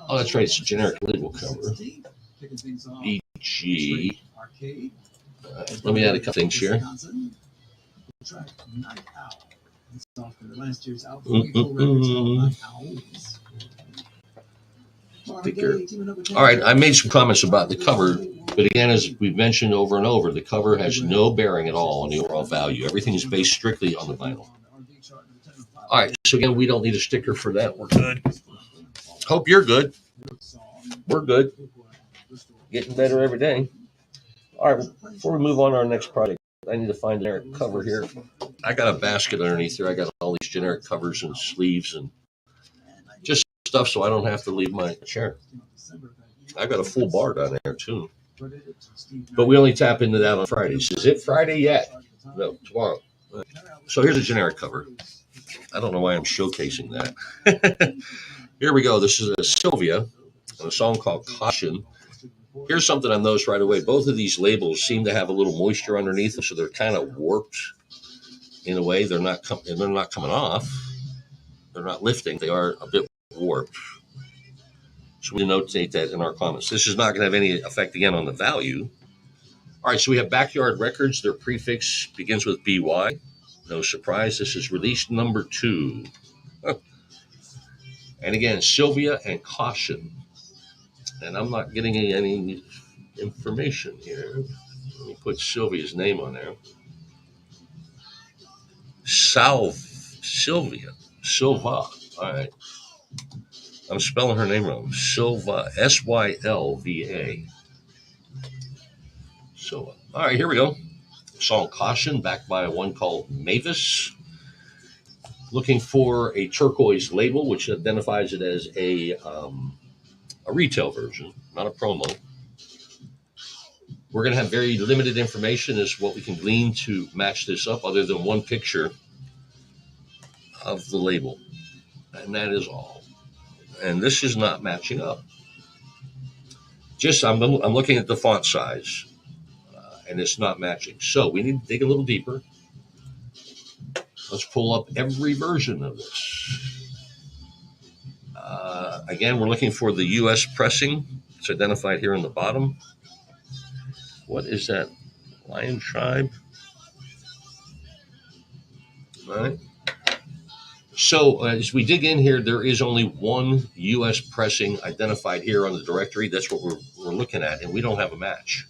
Oh, that's right. It's a generic label cover. BG. Let me add a couple things here. Sticker. All right, I made some comments about the cover, but again, as we've mentioned over and over, the cover has no bearing at all on the overall value. Everything is based strictly on the vinyl. All right, so again, we don't need a sticker for that. We're good. Hope you're good. We're good. Getting better every day. All right, before we move on to our next project, I need to find a generic cover here. I got a basket underneath there. I got all these generic covers and sleeves and just stuff so I don't have to leave my chair. I got a full bar down there too. But we only tap into that on Fridays. Is it Friday yet? No, tomorrow. So here's a generic cover. I don't know why I'm showcasing that. Here we go. This is a Sylvia, and a song called Caution. Here's something I noticed right away. Both of these labels seem to have a little moisture underneath them, so they're kind of warped in a way. They're not coming off. They're not lifting. They are a bit warped. So we notate that in our comments. This is not going to have any effect again on the value. All right, so we have Backyard Records. Their prefix begins with BY. No surprise, this is release number 2. And again, Sylvia and Caution. And I'm not getting any information here. Let me put Sylvia's name on there. Sylvia. Silva. All right. I'm spelling her name wrong. Silva. Sylva. Silva. All right, here we go. Song Caution, backed by one called Mavis. Looking for a turquoise label, which identifies it as a retail version, not a promo. We're going to have very limited information as what we can glean to match this up, other than one picture of the label. And that is all. And this is not matching up. I'm looking at the font size, and it's not matching. So we need to dig a little deeper. Let's pull up every version of this. Again, we're looking for the U.S. pressing. It's identified here in the bottom. What is that? Lion Tribe? All right. So as we dig in here, there is only one U.S. pressing identified here on the directory. That's what we're looking at, and we don't have a match.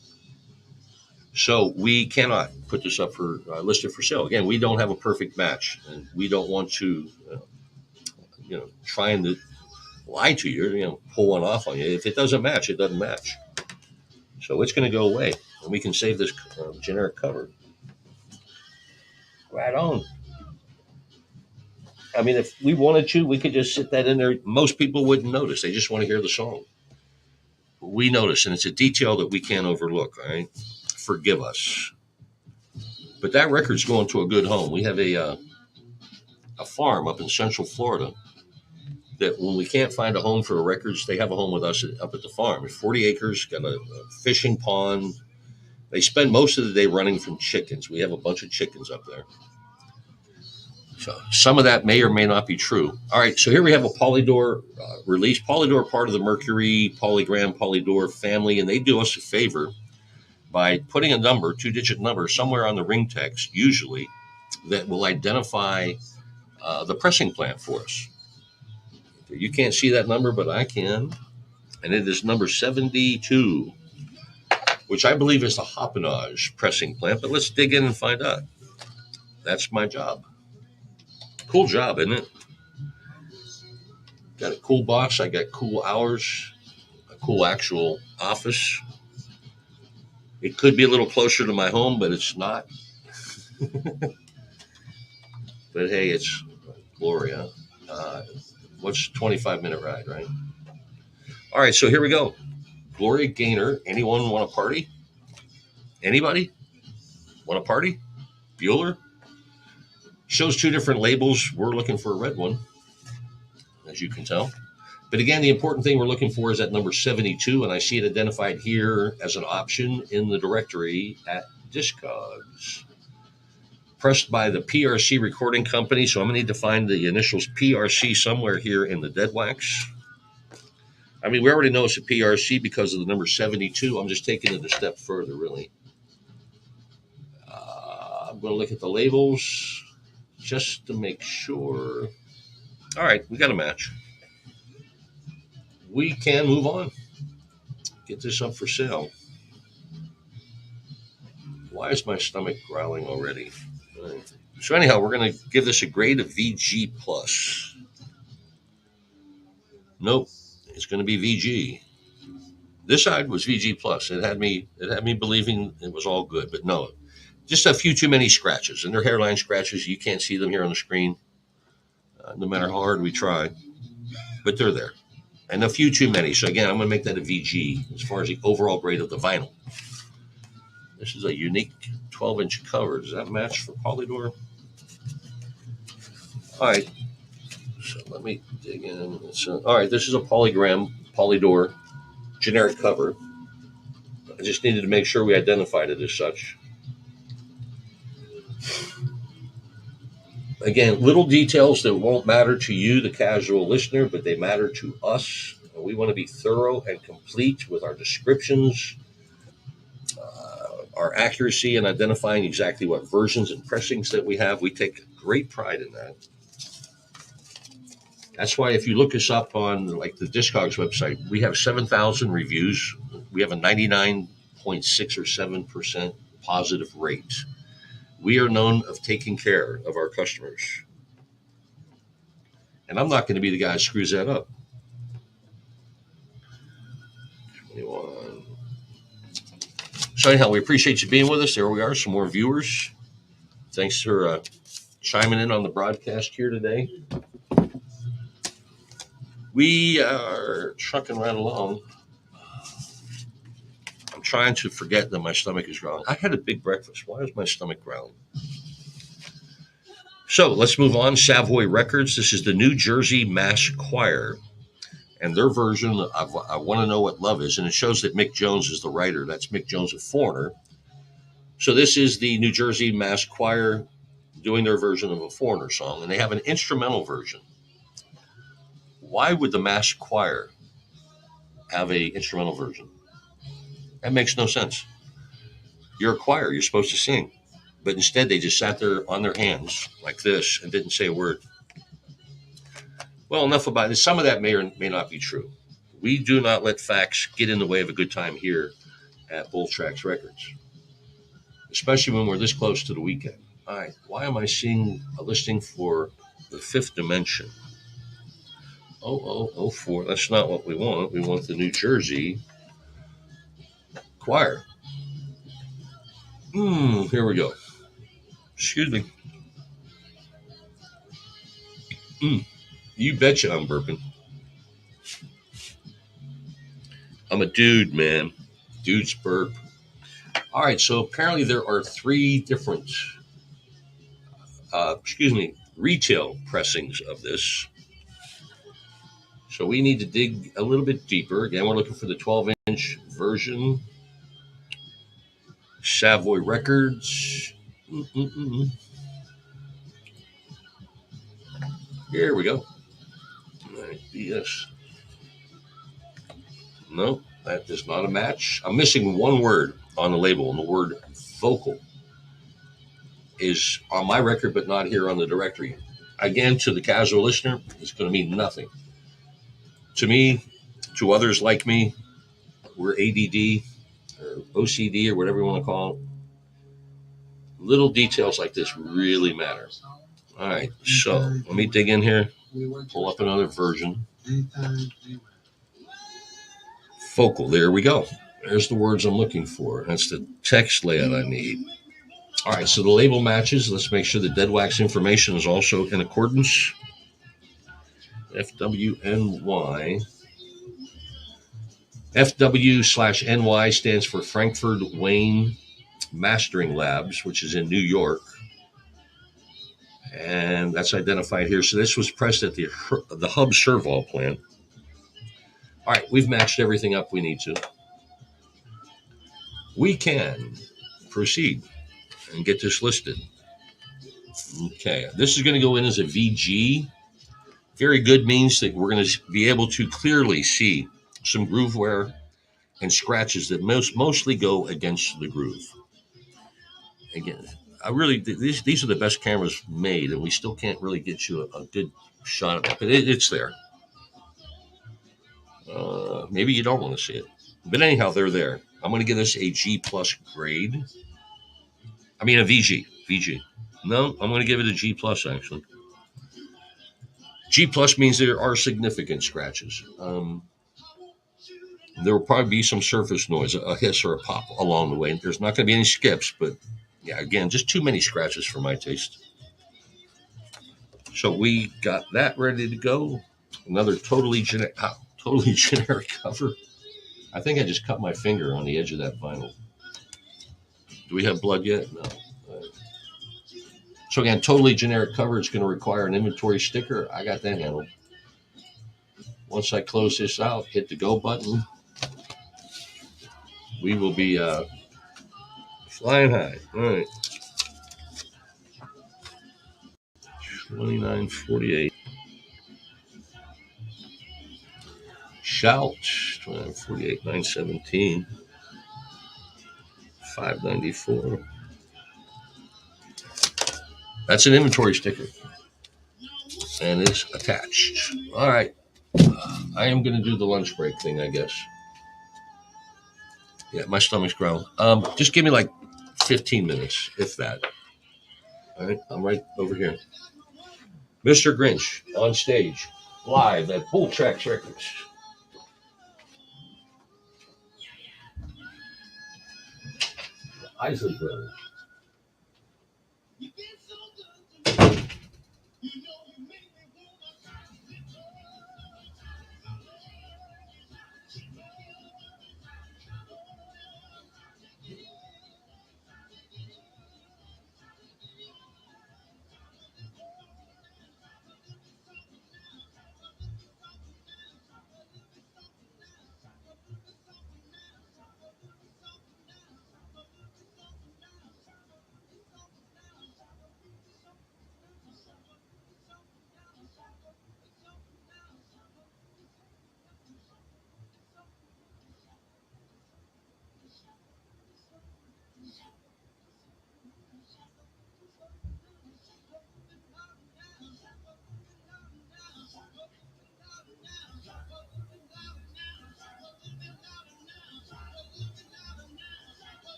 So we cannot put this up for listed for sale. Again, we don't have a perfect match, and we don't want to, trying to lie to you, pull one off on you. If it doesn't match, it doesn't match. So it's going to go away, and we can save this generic cover. Right on. I mean, if we wanted to, we could just sit that in there. Most people wouldn't notice. They just want to hear the song. We notice, and it's a detail that we can't overlook, all right? Forgive us. But that record's going to a good home. We have a farm up in Central Florida that when we can't find a home for the records, they have a home with us up at the farm. 40 acres, got a fishing pond. They spend most of the day running from chickens. We have a bunch of chickens up there. So some of that may or may not be true. All right, so here we have a Polydor release. Polydor, part of the Mercury, Polygram, Polydor family, and they do us a favor by putting a number, 2-digit number, somewhere on the ring text, usually, that will identify the pressing plant for us. You can't see that number, but I can, and it is number 72, which I believe is the Hoppenage pressing plant, but let's dig in and find out. That's my job. Cool job, isn't it? Got a cool boss. I got cool hours, a cool actual office. It could be a little closer to my home, but it's not. But hey, it's Gloria. What's 25-minute ride, right? All right, so here we go. Gloria Gaynor. Anyone want to party? Anybody want to party? Bueller? Shows 2 different labels. We're looking for a red one, as you can tell. But again, the important thing we're looking for is that number 72, and I see it identified here as an option in the directory at Discogs. Pressed by the PRC Recording Company, so I'm going to need to find the initials PRC somewhere here in the dead wax. I mean, we already know it's a PRC because of the number 72. I'm just taking it a step further, really. I'm going to look at the labels just to make sure. All right, we got a match. We can move on. Get this up for sale. Why is my stomach growling already? So anyhow, we're going to give this a grade of VG+. Nope, it's going to be VG. This side was VG+. It had me believing it was all good, but no. Just a few too many scratches, and they're hairline scratches. You can't see them here on the screen, no matter how hard we try, but they're there. And a few too many. So again, I'm going to make that a VG as far as the overall grade of the vinyl. This is a unique 12-inch cover. Does that match for Polydor? All right. So let me dig in. All right, this is a Polydor generic cover. I just needed to make sure we identified it as such. Again, little details that won't matter to you, the casual listener, but they matter to us. We want to be thorough and complete with our descriptions, our accuracy in identifying exactly what versions and pressings that we have. We take great pride in that. That's why if you look us up on like the Discogs website, we have 7,000 reviews. We have a 99.6 or 7% positive rate. We are known of taking care of our customers. And I'm not going to be the guy who screws that up. 21. So anyhow, we appreciate you being with us. There we are, some more viewers. Thanks for chiming in on the broadcast here today. We are trucking right along. I'm trying to forget that my stomach is growling. I had a big breakfast. Why is my stomach growling? So let's move on. Savoy Records. This is the New Jersey Mass Choir. And their version of I Want to Know What Love Is. And it shows that Mick Jones is the writer. That's Mick Jones, a Foreigner. So this is the New Jersey Mass Choir doing their version of a Foreigner song. And they have an instrumental version. Why would the Mass Choir have an instrumental version? That makes no sense. You're a choir. You're supposed to sing. But instead, they just sat there on their hands like this and didn't say a word. Well, enough about it. Some of that may or may not be true. We do not let facts get in the way of a good time here at Bull Tracks Records, especially when we're this close to the weekend. All right, why am I seeing a listing for the Fifth Dimension? 0004. That's not what we want. We want the New Jersey Choir. Here we go. Excuse me. You betcha I'm burping. I'm a dude, man. Dudes burp. All right, so apparently there are 3 different, retail pressings of this. So we need to dig a little bit deeper. Again, we're looking for the 12-inch version. Savoy Records. Here we go. All right, BS. No, that is not a match. I'm missing one word on the label, and the word vocal is on my record, but not here on the directory. Again, to the casual listener, it's going to mean nothing. To me, to others like me, we're ADD or OCD or whatever you want to call it. Little details like this really matter. All right, so let me dig in here, pull up another version. Focal, there we go. There's the words I'm looking for. That's the text layout I need. All right, so the label matches. Let's make sure the dead wax information is also in accordance. FWNY. FW/NY stands for Frankfurt Wayne Mastering Labs, which is in New York. And that's identified here. So this was pressed at the Hub Serval plant. All right, we've matched everything up we need to. We can proceed and get this listed. Okay, this is going to go in as a VG. Very good means that we're going to be able to clearly see some groove wear and scratches that mostly go against the groove. Again, these are the best cameras made, and we still can't really get you a good shot of it, but it's there. Maybe you don't want to see it, but anyhow, they're there. I'm going to give this a G plus grade. I mean a VG. No, I'm going to give it a G plus actually. G plus means there are significant scratches. There will probably be some surface noise, a hiss or a pop along the way. There's not going to be any skips, but yeah, again, just too many scratches for my taste. So we got that ready to go. Another totally generic cover. I think I just cut my finger on the edge of that vinyl. Do we have blood yet? No. So again, totally generic cover. It's going to require an inventory sticker. I got that handled. Once I close this out, hit the go button. We will be flying high. All right. 2948. Shout. 2948. 917. 594. That's an inventory sticker. And it's attached. All right. I am going to do the lunch break thing, I guess. Yeah, my stomach's growling. Just give me like 15 minutes, if that. All right. I'm right over here. Mr. Grinch on stage, live at Bull Tracks Records. Isley Brothers.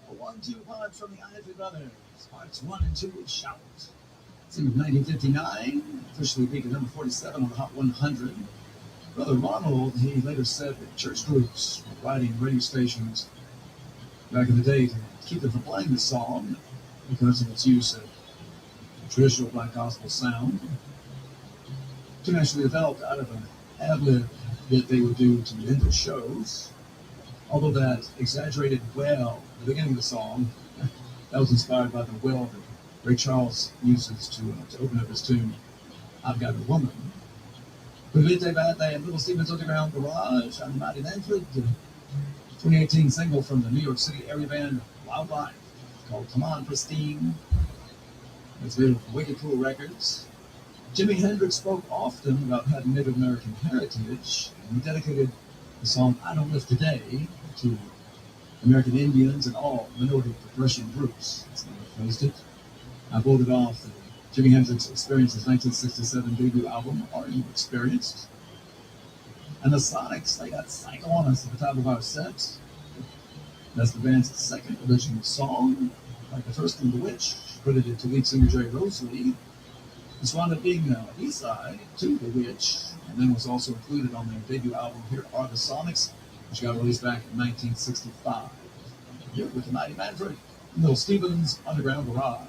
A 1-2 punch from the Isley Brothers. Parts 1 and 2 of Shout. Since 1959, officially peaked at number 47 on the Hot 100. Brother Ronald, he later said that church groups were writing radio stations back in the day to keep them from playing this song because of its use of traditional black gospel sound. To actually developed out of an ad-lib that they would do to end their shows. Although that exaggerated well at the beginning of the song, that was inspired by the well that Ray Charles uses to open up his tune, I've Got a Woman. Previte Bate and Little Steven's Underground Garage, I'm Mighty Manfred, 2018 single from the New York City area band Wildlife called Come On Pristine. It's made with Wicked Cool Records. Jimi Hendrix spoke often about having Native American heritage, and he dedicated the song I Don't Live Today to American Indians and all minority progression groups. That's how I phrased it. I voted off the Jimi Hendrix Experience's 1967 debut album, Are You Experienced? And the Sonics, they got Psycho on Us at the top of our set. That's the band's second original song. Like the first one, The Witch, credited to lead singer Jerry Rosalie. This wound up being a B-side to The Witch, and then was also included on their debut album, Here Are the Sonics, which got released back in 1965. Here with the Mighty Manfred, Little Steven's Underground Garage.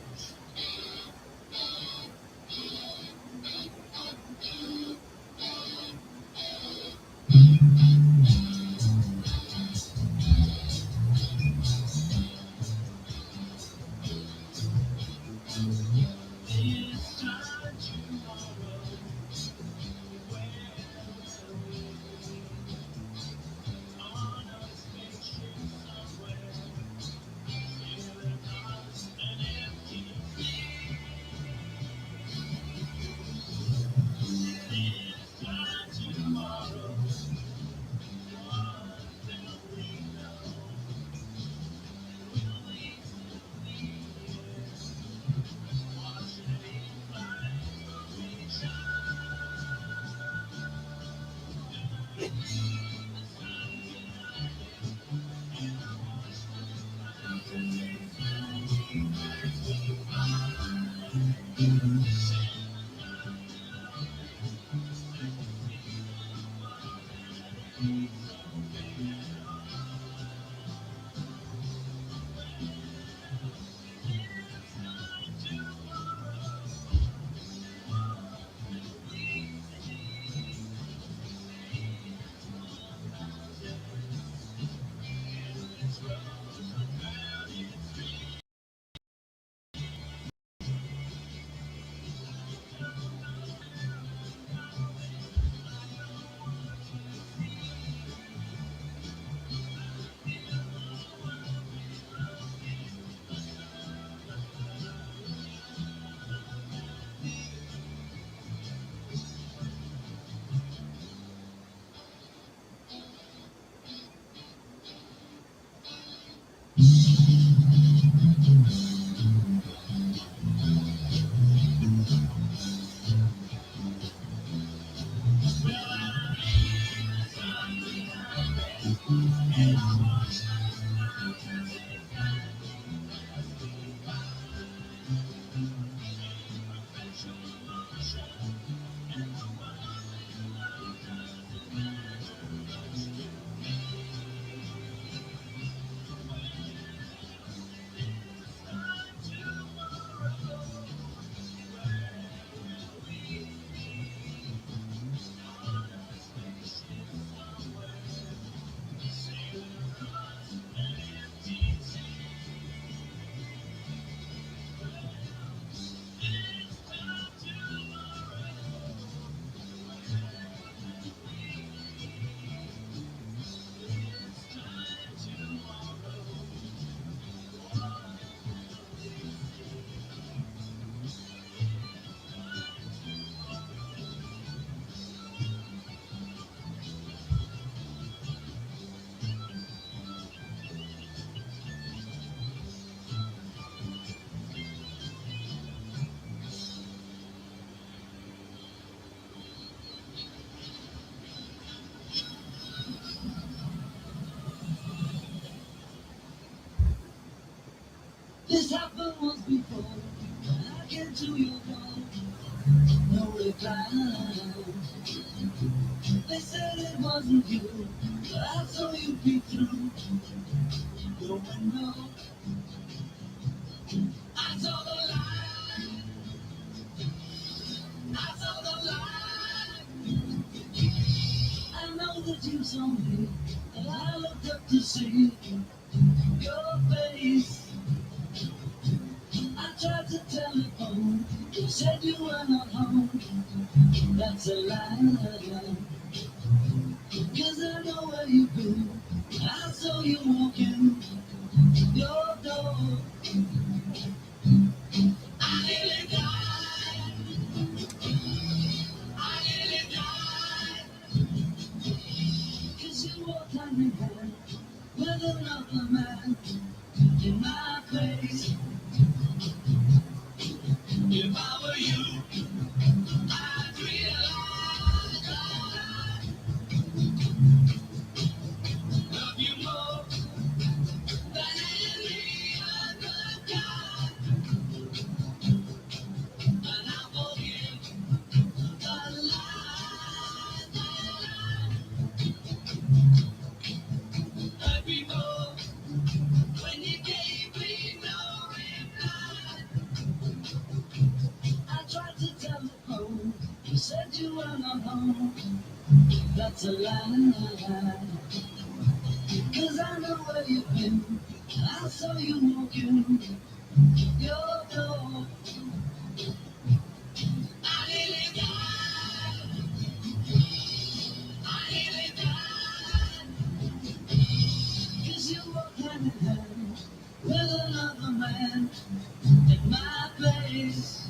This happened once before. I came to your door, no reply. They said it wasn't you, but I saw you peek through your window. I saw the light, I saw the light. I know that you saw me, and I looked up to see your face. I tried to telephone, you said you were not home. That's a lie, 'cause I know where you've been. I saw you walking your door. I nearly died, I nearly died, 'cause you walked hand in hand with another man in my place. If I were you, I'd realize I love you more than any other guy. And I forgive the lies that I heard before when you gave me no reply. I tried to telephone, you said you were not home. That's a lie, 'cause I know where you've been. I saw you walking your door. I nearly died, I nearly died, 'cause you walked hand in hand with another man in my place.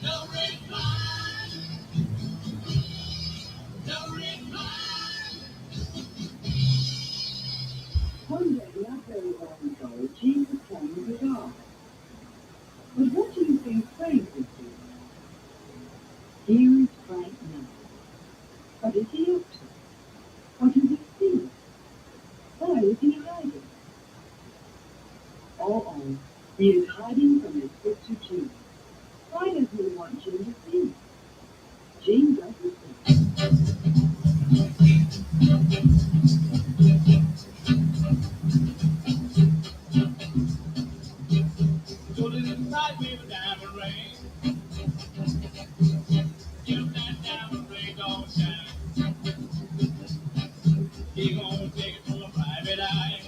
No reply, no reply. One day I very often told Jesus came with his arm. But what do you think Frank would do? Here is Frank now. What is he up to? What do we see? Why is he hiding? Oh, He is hiding from his sister Jean. Why doesn't he want Jean to see? Jean doesn't see. So this is night, baby, diamond ring. If that diamond ring don't shine, he gonna take it to a private eye.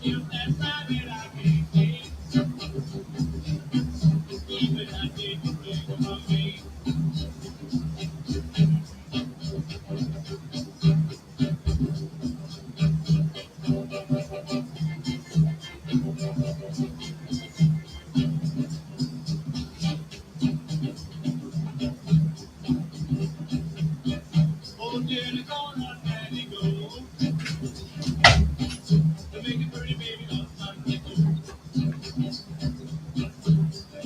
If that private eye can't see, even I take the ring from me. Oh, dear, the corner, and he goes. To make it pretty, baby, don't Sunday too.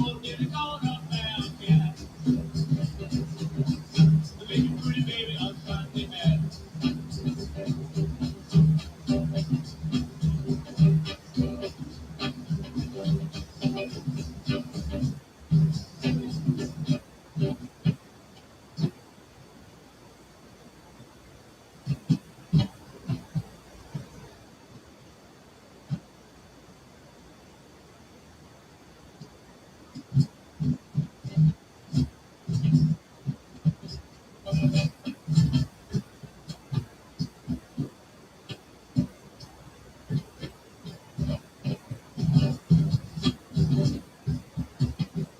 Oh, dear, the corner, and yeah. To make it pretty, baby, on Sunday night.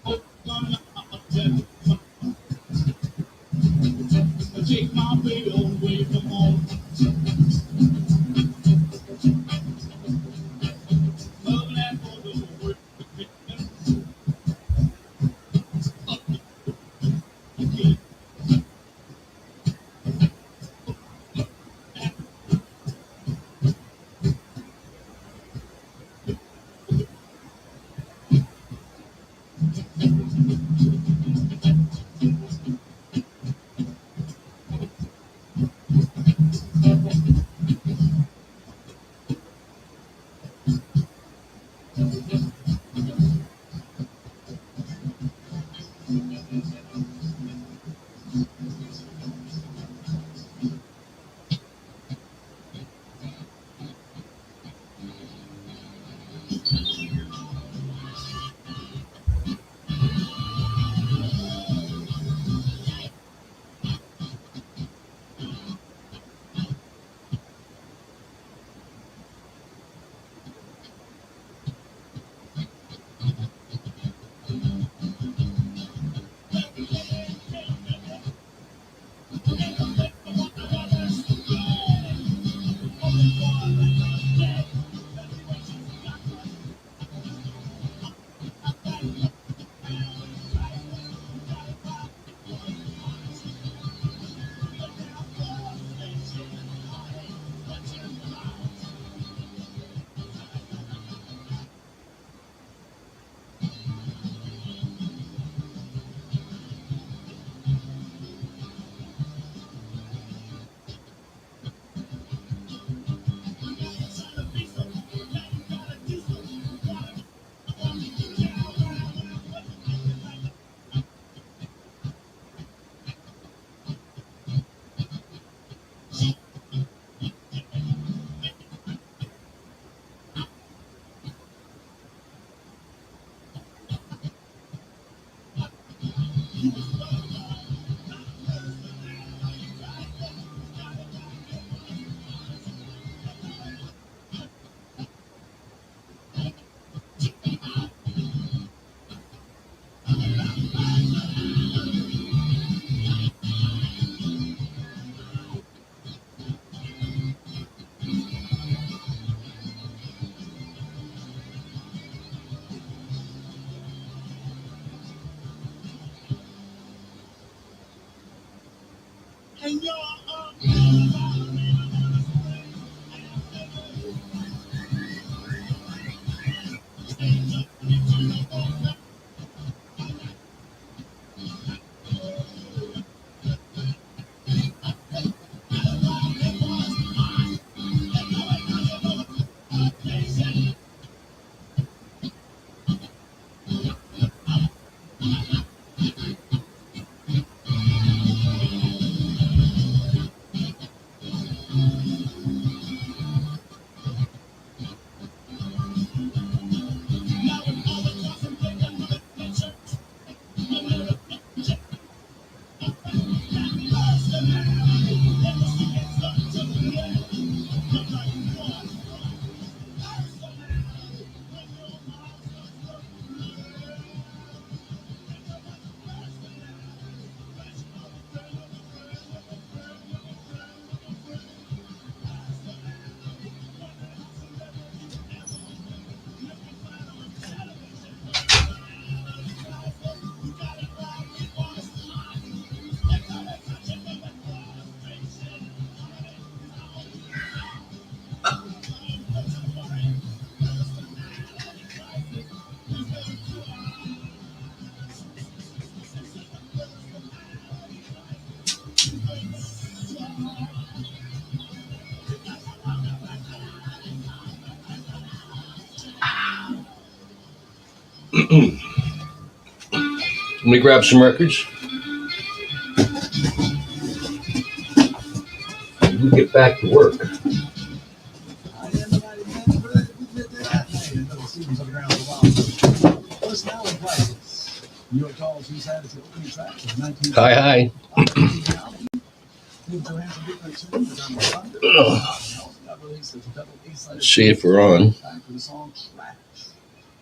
Oh, gonna take my baby away from home. Love that photo work. And you're Let me grab some records. We get back to work. Hi, hi. Let's see if we're on.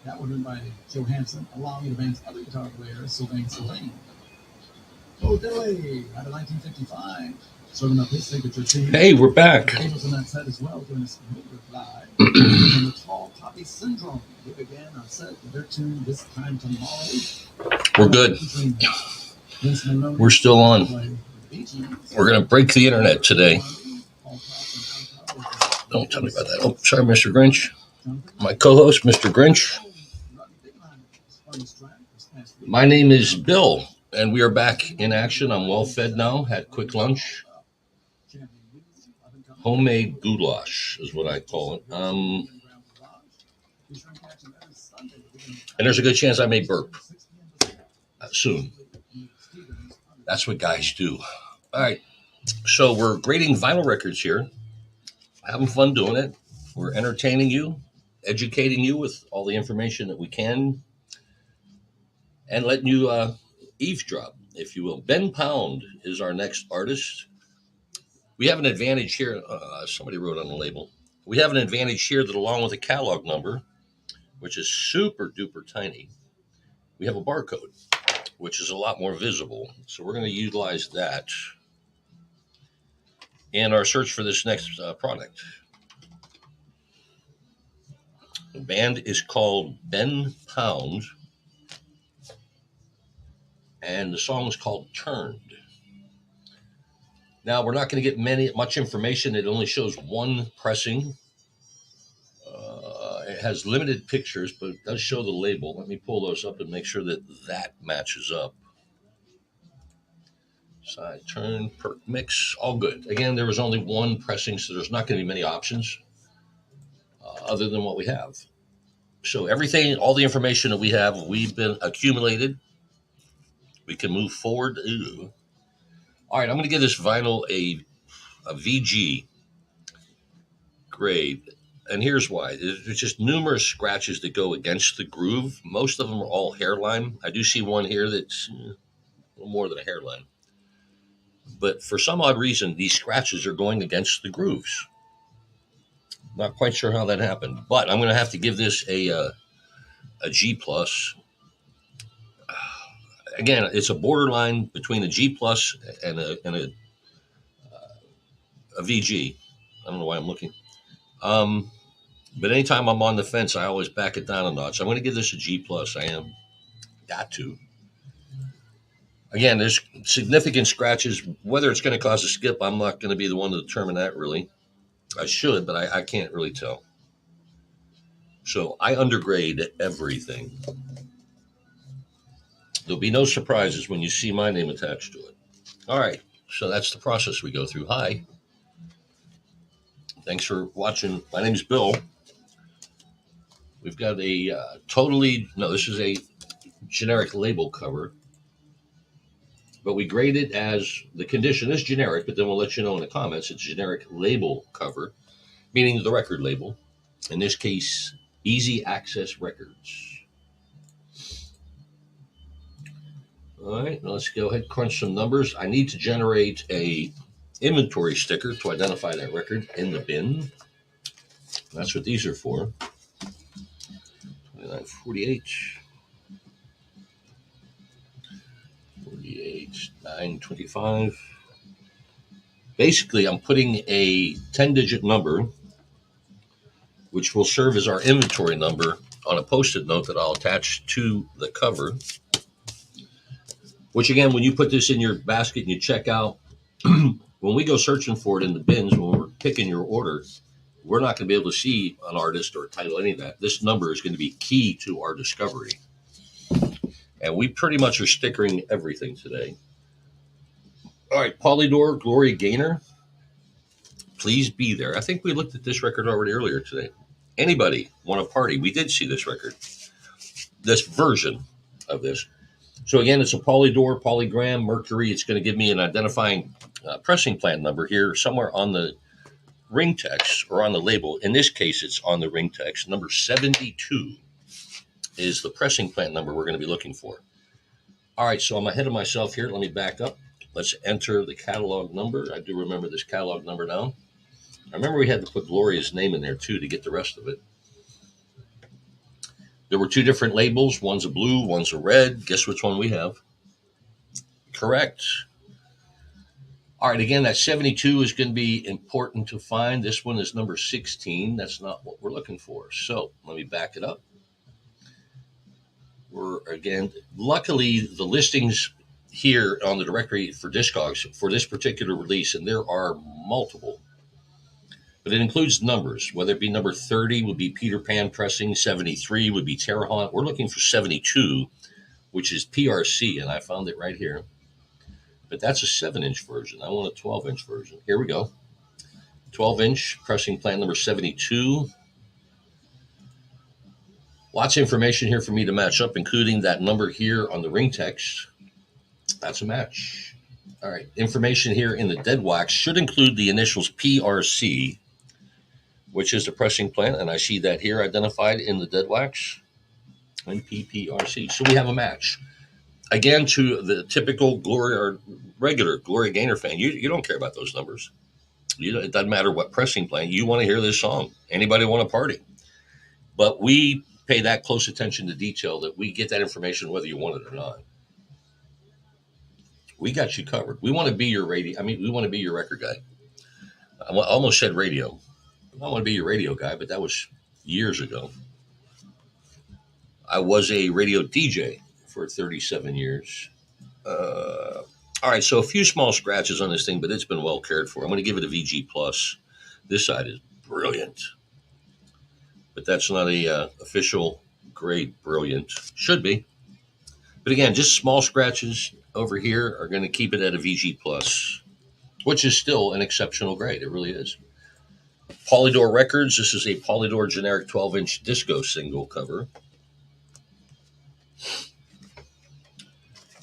That was written by Johansson, along with the band's other guitar player, Sylvain. Oh, Delay, out of 1955, serving up his signature tune. Hey, we're back. He was on that set as well, doing his live. And the Tall Poppy Syndrome, who began on set with their tune This Time Tomorrow. We're good. We're still on. We're going to break the internet today. Don't tell me about that. Oh, sorry, Mr. Grinch. My co-host, Mr. Grinch. My name is Bill, and we are back in action. I'm well fed now, had quick lunch. Homemade goulash is what I call it. And there's a good chance I may burp soon. That's what guys do. All right, so we're grading vinyl records here. Having fun doing it. We're entertaining you, educating you with all the information that we can, and letting you eavesdrop, if you will. Ben Pound is our next artist. We have an advantage here. Somebody wrote on the label. We have an advantage here that, along with a catalog number, which is super duper tiny, we have a barcode, which is a lot more visible. So we're going to utilize that in our search for this next product. The band is called Ben Pound, and the song is called Turned. Now, we're not going to get much information. It only shows one pressing. It has limited pictures, but it does show the label. Let me pull those up and make sure that that matches up. Side turn, perk mix, all good. Again, there was only one pressing, so there's not going to be many options other than what we have. So everything, all the information that we have, we've been accumulated. We can move forward. Ooh. All right, I'm going to give this vinyl a VG grade. And here's why. There's just numerous scratches that go against the groove. Most of them are all hairline. I do see one here that's a little more than a hairline. But for some odd reason, these scratches are going against the grooves. Not quite sure how that happened, but I'm going to have to give this a G plus. Again, it's a borderline between a G plus and a VG. I don't know why I'm looking. But anytime I'm on the fence, I always back it down a notch. I'm going to give this a G plus. I am. Got to. Again, there's significant scratches. Whether it's going to cause a skip, I'm not going to be the one to determine that, really. I should, but I can't really tell. So I undergrade everything. There'll be no surprises when you see my name attached to it. All right, so that's the process we go through. Hi. Thanks for watching. My name's Bill. We've got a this is a generic label cover, but we grade it as the condition is generic, but then we'll let you know in the comments it's generic label cover, meaning the record label. In this case, Easy Access Records. All right, now let's go ahead and crunch some numbers. I need to generate a inventory sticker to identify that record in the bin. That's what these are for. 2948. 48, 925. Basically, I'm putting a 10-digit number, which will serve as our inventory number, on a Post-it note that I'll attach to the cover. Which, again, when you put this in your basket and you check out, when we go searching for it in the bins, when we're picking your order, we're not going to be able to see an artist or a title, any of that. This number is going to be key to our discovery. And we pretty much are stickering everything today. All right, Polydor Glory Gaynor. Please be there. I think we looked at this record already earlier today. Anybody want a party? We did see this record. this version of this. So again, it's a polydor, polygram, mercury. It's going to give me an identifying pressing plant number here somewhere on the ring text or on the label. In this case, it's on the ring text. Number 72 is the pressing plant number we're going to be looking for. All right, so I'm ahead of myself here. Let me back up. Let's enter the catalog number. I do remember this catalog number now. I remember we had to put Gloria's name in there too to get the rest of it. There were two different labels. One's a blue, one's a red. Guess which one we have? Correct. All right, again, that 72 is going to be important to find. This one is number 16. That's not what we're looking for. So let me back it up. Luckily, the listings here on the directory for Discogs for this particular release, and there are multiple, but it includes numbers, whether it be number 30 would be Peter Pan pressing, 73 would be Terra Haunt. We're looking for 72, which is PRC, and I found it right here. But that's a 7-inch version. I want a 12-inch version. Here we go. 12-inch pressing plant number 72. Lots of information here for me to match up, including that number here on the ring text. That's a match. All right. Information here in the dead wax should include the initials PRC, which is the pressing plant, and I see that here identified in the dead wax. And PPRC. So we have a match. Again, to the typical Gloria or regular Gloria Gaynor fan, you don't care about those numbers. It doesn't matter what pressing plant. You want to hear this song. Anybody want to party? But we pay that close attention to detail that we get that information whether you want it or not. We got you covered. We want to be your radio. We want to be your record guy. I almost said radio. I want to be your radio guy, but that was years ago. I was a radio DJ for 37 years. All right, so a few small scratches on this thing, but it's been well cared for. I'm going to give it a VG+. This side is brilliant. But that's not a official grade brilliant. Should be. But again, just small scratches over here are going to keep it at a VG+, which is still an exceptional grade. It really is. Polydor Records. This is a Polydor generic 12-inch disco single cover.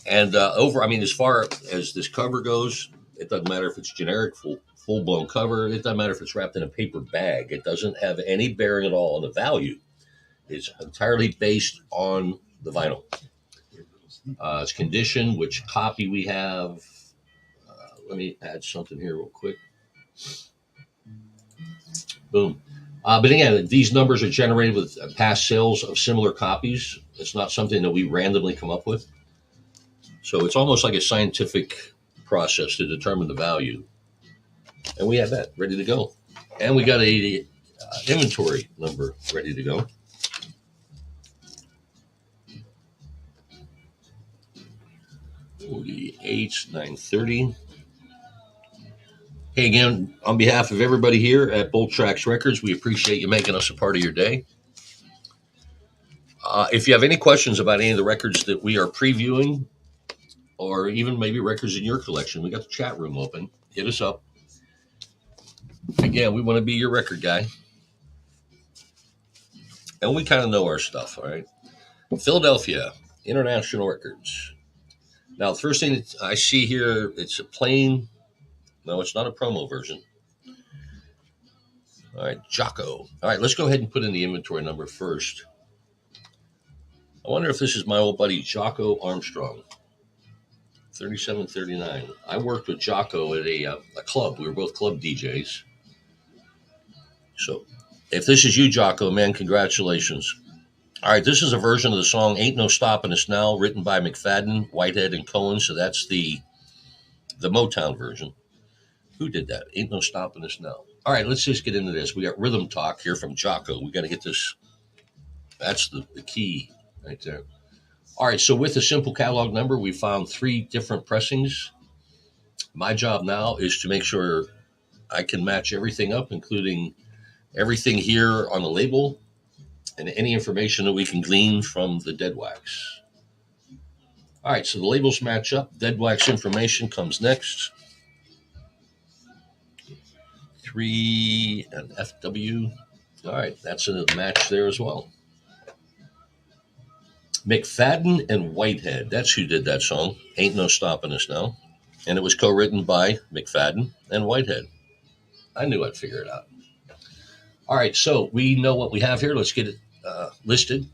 And as far as this cover goes, it doesn't matter if it's generic, full-blown cover. It doesn't matter if it's wrapped in a paper bag. It doesn't have any bearing at all on the value. It's entirely based on the vinyl. Its condition, which copy we have. Let me add something here real quick. Boom. But again, these numbers are generated with past sales of similar copies. It's not something that we randomly come up with. So it's almost like a scientific process to determine the value. And we have that ready to go. And we got a inventory number ready to go. $48,930. Hey, again, on behalf of everybody here at Bolt Tracks Records, we appreciate you making us a part of your day. If you have any questions about any of the records that we are previewing, or even maybe records in your collection, we got the chat room open. Hit us up. Again, we want to be your record guy. And we kind of know our stuff, all right? Philadelphia, International Records. Now, the first thing that I see here, it's a plain, no, it's not a promo version. All right, Jocko. All right, let's go ahead and put in the inventory number first. I wonder if this is my old buddy Jocko Armstrong. 3739. I worked with Jocko at a club. We were both club DJs. So if this is you, Jocko, man, congratulations. All right, this is a version of the song Ain't No Stopping Us Now, written by McFadden, Whitehead, and Cohen. So that's the Motown version. Who did that? Ain't No Stopping Us Now. All right, let's just get into this. We got Rhythm Talk here from Jocko. We got to get this. That's the key right there. All right, so with a simple catalog number, we found 3 different pressings. My job now is to make sure I can match everything up, including everything here on the label and any information that we can glean from the dead wax. All right, so the labels match up. Dead wax information comes next. 3 and FW. All right, that's a match there as well. McFadden and Whitehead. That's who did that song. Ain't No Stopping Us Now. And it was co-written by McFadden and Whitehead. I knew I'd figure it out. All right, so we know what we have here. Let's get it listed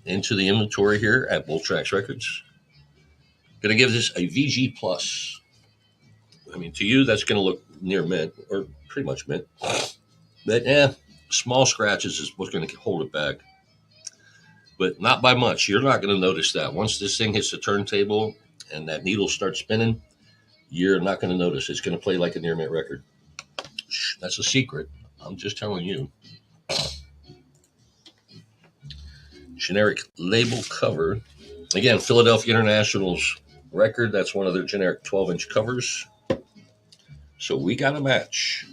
into the inventory here at Bull Tracks Records. Going to give this a VG plus. I mean, to you, that's going to look near mint or pretty much mint. But small scratches is what's going to hold it back. But not by much. You're not going to notice that. Once this thing hits the turntable and that needle starts spinning, you're not going to notice. It's going to play like a near mint record. Shh, that's a secret. I'm just telling you. Generic label cover. Again, Philadelphia International's record. That's one of their generic 12-inch covers. So we got a match.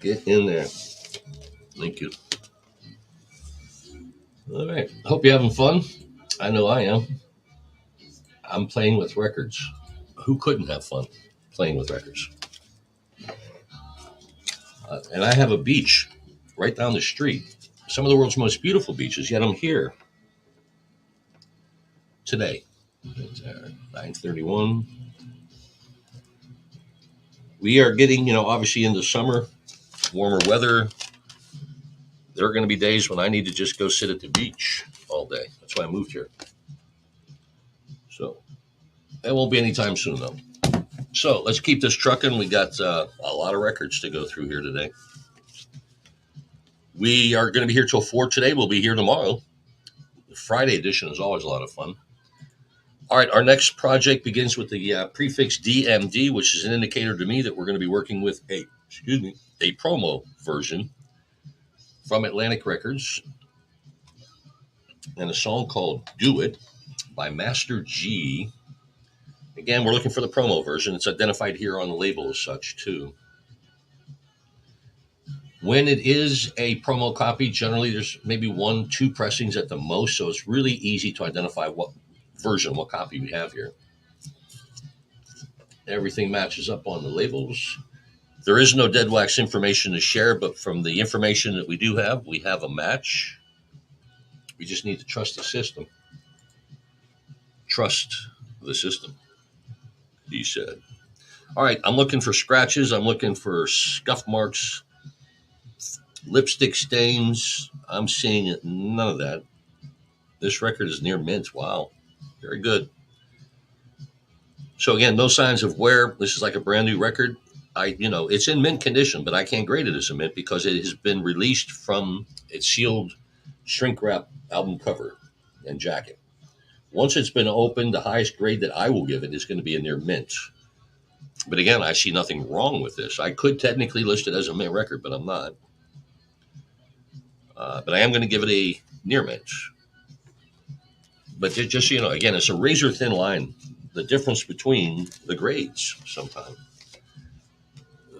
Get in there. Thank you. All right. Hope you're having fun. I know I am. I'm playing with records. Who couldn't have fun playing with records? And I have a beach right down the street. Some of the world's most beautiful beaches, yet I'm here today. 9:31. We are getting, obviously into summer, warmer weather. There are going to be days when I need to just go sit at the beach all day. That's why I moved here. So that won't be anytime soon, though. So let's keep this trucking. We got a lot of records to go through here today. We are going to be here till 4 today. We'll be here tomorrow. The Friday edition is always a lot of fun. All right, our next project begins with the prefix DMD, which is an indicator to me that we're going to be working with a promo version from Atlantic Records and a song called Do It by Master G. Again, we're looking for the promo version. It's identified here on the label as such, too. When it is a promo copy, generally there's maybe 1-2 pressings at the most, so it's really easy to identify what version, what copy we have here. Everything matches up on the labels. There is no dead wax information to share, but from the information that we do have, we have a match. We just need to trust the system. Trust the system, he said. All right, I'm looking for scratches. I'm looking for scuff marks, lipstick stains. I'm seeing none of that. This record is near mint. Wow. Very good. So again, no signs of wear. This is like a brand new record. It's in mint condition, but I can't grade it as a mint because it has been released from its sealed shrink wrap album cover and jacket. Once it's been opened, the highest grade that I will give it is going to be a near mint. But again, I see nothing wrong with this. I could technically list it as a mint record, but I'm not. But I am going to give it a near mint. But just again, it's a razor thin line. The difference between the grades sometimes.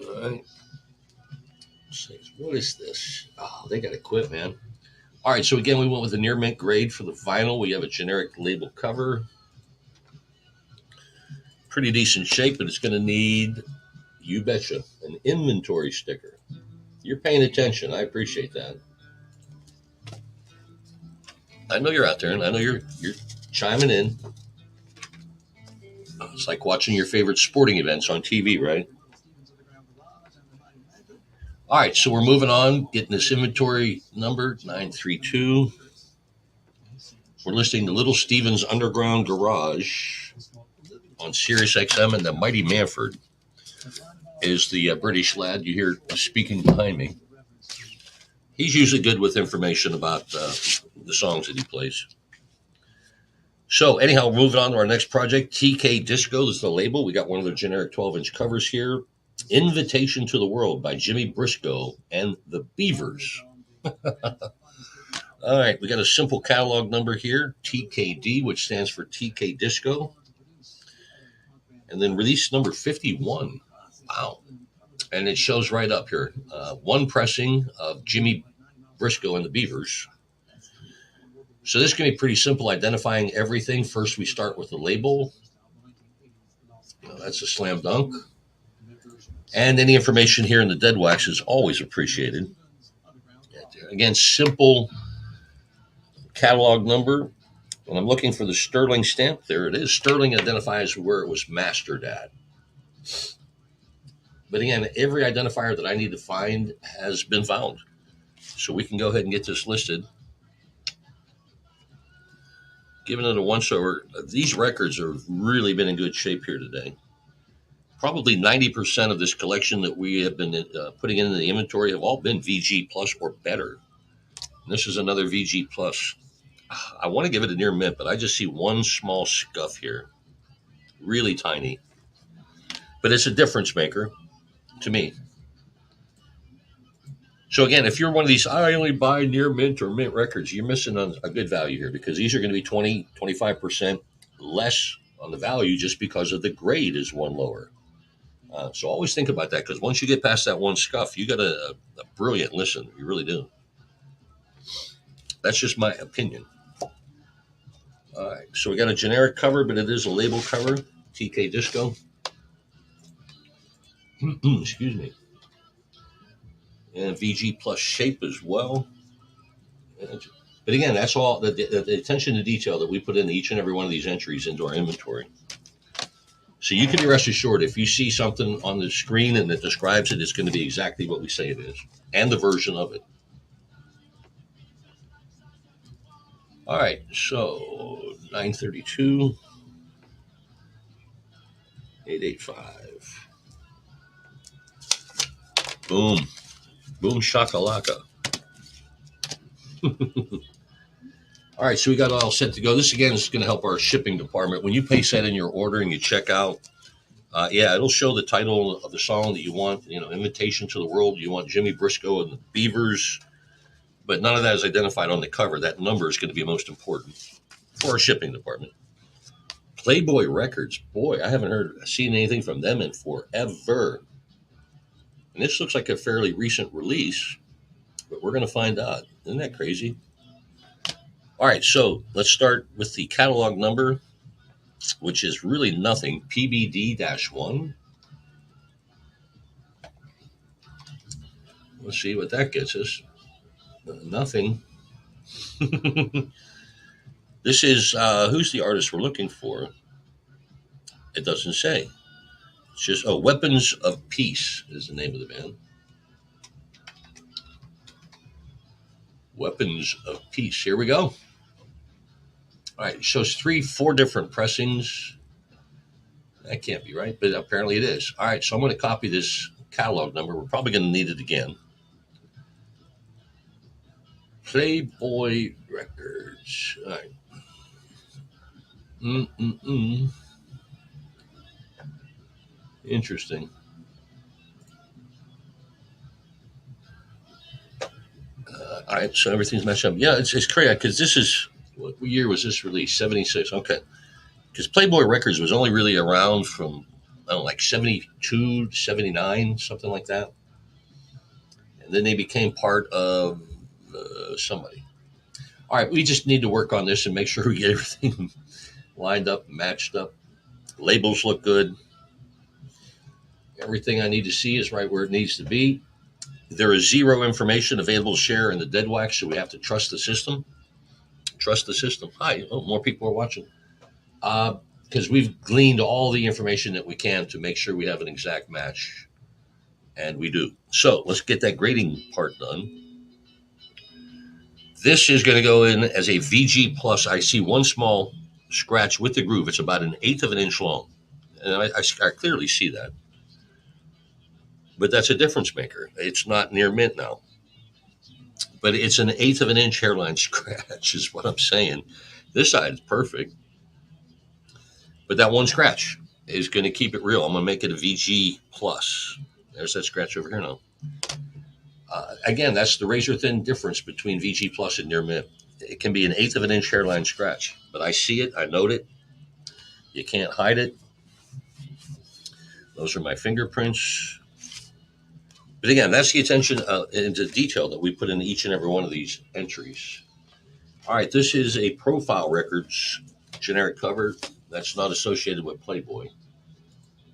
All right. What is this? Oh, they got to quit, man. All right, so again, we went with the near mint grade for the vinyl. We have a generic label cover. Pretty decent shape, but it's going to need, you betcha, an inventory sticker. You're paying attention. I appreciate that. I know you're out there, and I know you're chiming in. It's like watching your favorite sporting events on TV, right? All right, so we're moving on, getting this inventory number, 932. We're listing the Little Stevens Underground Garage on Sirius XM, and the Mighty Manford is the British lad you hear speaking behind me. He's usually good with information about the songs that he plays. So anyhow, moving on to our next project, TK Disco is the label. We got one of their generic 12-inch covers here. Invitation to the World by Jimmy Briscoe and the Beavers. All right, we got a simple catalog number here, TKD, which stands for TK Disco. And then release number 51. Wow. And it shows right up here. One pressing of Jimmy Briscoe and the Beavers. So this can be pretty simple, identifying everything. First, we start with the label. That's a slam dunk. And any information here in the dead wax is always appreciated. Again, simple catalog number. When I'm looking for the Sterling stamp, there it is. Sterling identifies where it was mastered at. But again, every identifier that I need to find has been found. So we can go ahead and get this listed. Giving it a once over. These records have really been in good shape here today. Probably 90% of this collection that we have been putting into the inventory have all been VG plus or better. And this is another VG plus. I want to give it a near mint, but I just see one small scuff here. Really tiny. But it's a difference maker to me. So again, if you're one of these, I only buy near mint or mint records, you're missing on a good value here because these are going to be 20, 25% less on the value just because of the grade is one lower. So always think about that because once you get past that one scuff, you got a brilliant listen. You really do. That's just my opinion. All right, so we got a generic cover, but it is a label cover. TK Disco. Excuse me. And VG plus shape as well. But again, that's all the attention to detail that we put in each and every one of these entries into our inventory. So you can be rest assured if you see something on the screen and it describes it, it's going to be exactly what we say it is and the version of it. All right, so 932, 885. Boom. Boom shakalaka. All right, so we got it all set to go. This, again, is going to help our shipping department. When you place that in your order and you check out, it'll show the title of the song that you want, Invitation to the World. You want Jimmy Briscoe and the Beavers, but none of that is identified on the cover. That number is going to be most important for our shipping department. Playboy Records. Boy, I haven't seen anything from them in forever. And this looks like a fairly recent release, but we're going to find out. Isn't that crazy? All right, so let's start with the catalog number, which is really nothing, PBD-1. Let's see what that gets us. Nothing. This is, who's the artist we're looking for? It doesn't say. It's just, Weapons of Peace is the name of the band. Weapons of Peace. Here we go. All right, it shows 4 different pressings. That can't be right, but apparently it is. All right, so I'm going to copy this catalog number. We're probably going to need it again. Playboy Records. All right. Interesting. All right, so everything's matched up. Yeah, it's crazy because this is, what year was this released? 76. Okay. Because Playboy Records was only really around from, I don't know, like 72 to 79, something like that. And then they became part of somebody. All right, we just need to work on this and make sure we get everything lined up, matched up. Labels look good. Everything I need to see is right where it needs to be. There is 0 information available to share in the dead wax, so we have to trust the system. Trust the system. Hi, more people are watching. Because we've gleaned all the information that we can to make sure we have an exact match. And we do. So let's get that grading part done. This is going to go in as a VG plus. I see one small scratch with the groove. It's about 1/8 of an inch long. And I clearly see that. But that's a difference maker. It's not near mint now. But it's 1/8 of an inch hairline scratch is what I'm saying. This side is perfect. But that one scratch is going to keep it real. I'm going to make it a VG plus. There's that scratch over here now. Again, that's the razor thin difference between VG plus and near mint. It can be 1/8 of an inch hairline scratch, but I see it, I note it. You can't hide it. Those are my fingerprints. But again, that's the attention into detail that we put in each and every one of these entries. All right, this is a Profile Records generic cover that's not associated with Playboy.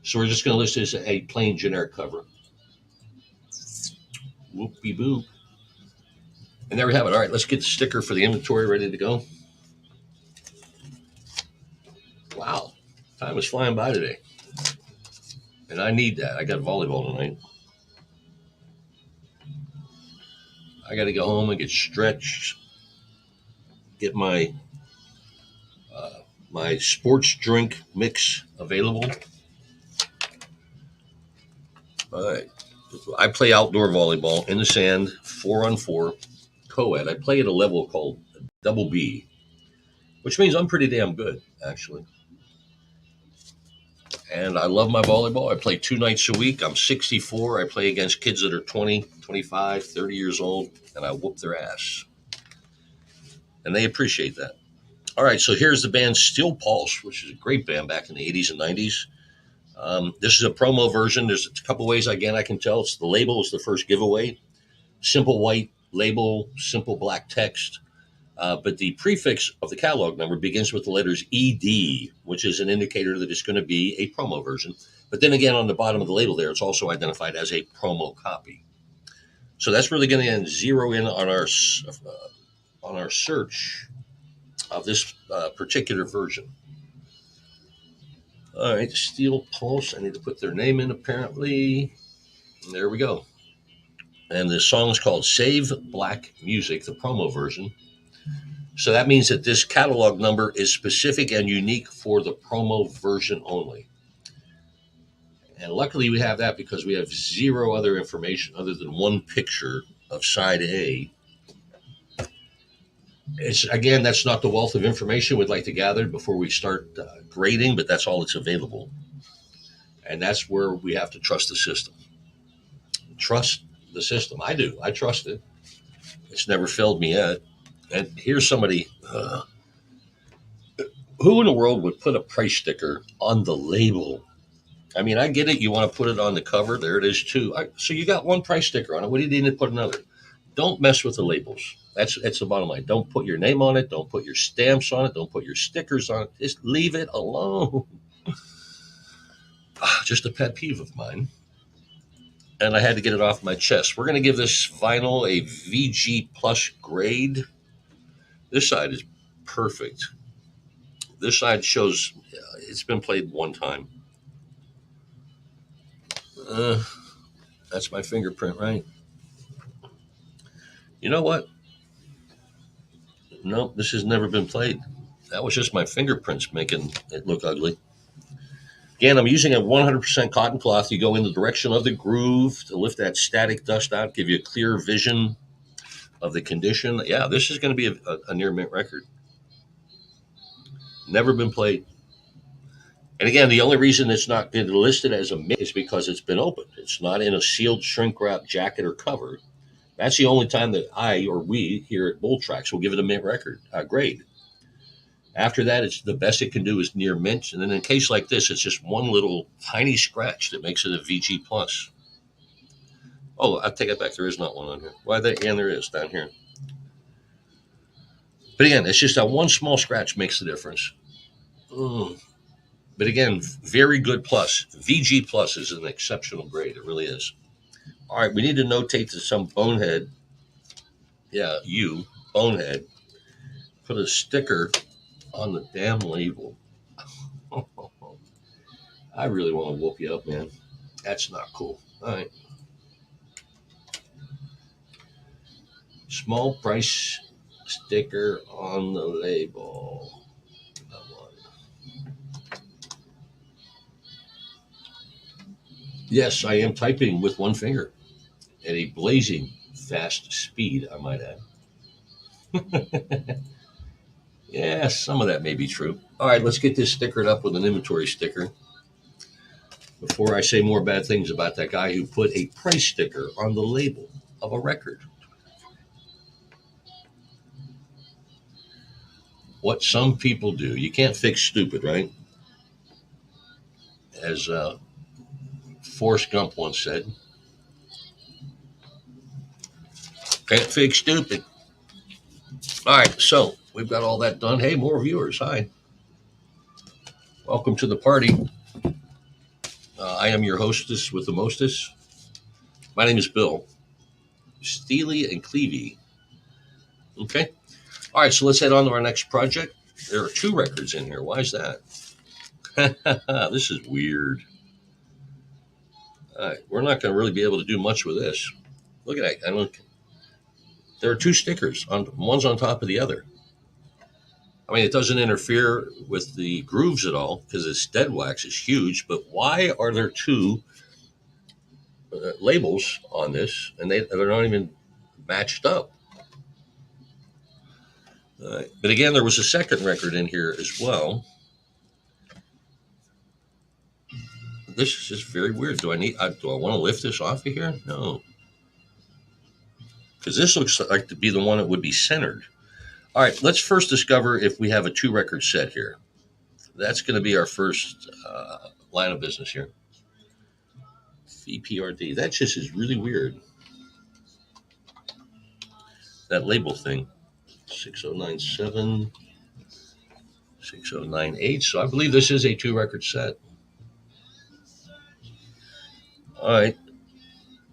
So we're just going to list this as a plain generic cover. Whoopie boop. And there we have it. All right, let's get the sticker for the inventory ready to go. Wow, time is flying by today. And I need that. I got volleyball tonight. I got to go home and get stretched, get my my sports drink mix available. All right. I play outdoor volleyball in the sand, 4-on-4, co-ed. I play at a level called double B, which means I'm pretty damn good, actually. And I love my volleyball. I play 2 nights a week. I'm 64. I play against kids that are 20, 25, 30 years old, and I whoop their ass. And they appreciate that. All right, so here's the band Steel Pulse, which is a great band back in the 80s and 90s. This is a promo version. There's a couple ways, again, I can tell. It's the label is the first giveaway. Simple white label, simple black text. But the prefix of the catalog number begins with the letters ED, which is an indicator that it's going to be a promo version. But then again, on the bottom of the label there, it's also identified as a promo copy. So that's really going to zero in on our search of this particular version. All right, Steel Pulse. I need to put their name in, apparently. And there we go. And the song is called Save Black Music, the promo version. So that means that this catalog number is specific and unique for the promo version only. And luckily we have that because we have zero other information other than one picture of side A. Again, that's not the wealth of information we'd like to gather before we start grading, but that's all that's available. And that's where we have to trust the system. Trust the system. I do. I trust it. It's never failed me yet. And here's somebody, who in the world would put a price sticker on the label? I mean, I get it. You want to put it on the cover. There it is, too. So you got one price sticker on it. What do you need to put another? Don't mess with the labels. That's the bottom line. Don't put your name on it. Don't put your stamps on it. Don't put your stickers on it. Just leave it alone. Just a pet peeve of mine. And I had to get it off my chest. We're going to give this vinyl a VG plus grade. This side is perfect. This side shows it's been played one time. That's my fingerprint, right? You know what? Nope, this has never been played. That was just my fingerprints making it look ugly. Again, I'm using a 100% cotton cloth. You go in the direction of the groove to lift that static dust out, give you a clear vision of the condition. Yeah, this is going to be a near mint record. Never been played. And again, the only reason it's not been listed as a mint is because it's been opened. It's not in a sealed shrink wrap jacket or cover. That's the only time that I or we here at Bull Tracks will give it a mint record grade. After that, it's the best it can do is near mint. And then in a case like this, it's just one little tiny scratch that makes it a VG plus. Oh, I take it back. There is not one on here. Why? And there is down here. But again, it's just that one small scratch makes the difference. But again, very good plus. VG plus is an exceptional grade. It really is. All right, we need to notate to some bonehead. Yeah, you, bonehead, put a sticker on the damn label. I really want to whoop you up, man. That's not cool. All right. Small price sticker on the label. Yes, I am typing with one finger at a blazing fast speed, I might add. Yeah, some of that may be true. All right, let's get this stickered up with an inventory sticker before I say more bad things about that guy who put a price sticker on the label of a record. What some people do. You can't fix stupid, right? As Forrest Gump once said. Can't fix stupid. All right, so we've got all that done. Hey, more viewers. Hi. Welcome to the party. I am your hostess with the mostest. My name is Bill. Steely and Clevey Okay. All right, so let's head on to our next project. There are 2 records in here. Why is that? This is weird. All right, we're not going to really be able to do much with this. Look at that. There are 2 stickers. One's on top of the other. I mean, it doesn't interfere with the grooves at all because it's dead wax. It's huge. But why are there 2 labels on this and they're not even matched up? But again, there was a second record in here as well. This is just very weird. Do I want to lift this off of here? No, because this looks like to be the one that would be centered. All right, let's first discover if we have a 2 record set here. That's going to be our first line of business here. VPRD. That just is really weird. That label thing. 6097, 6098. So I believe this is a 2 record set. All right.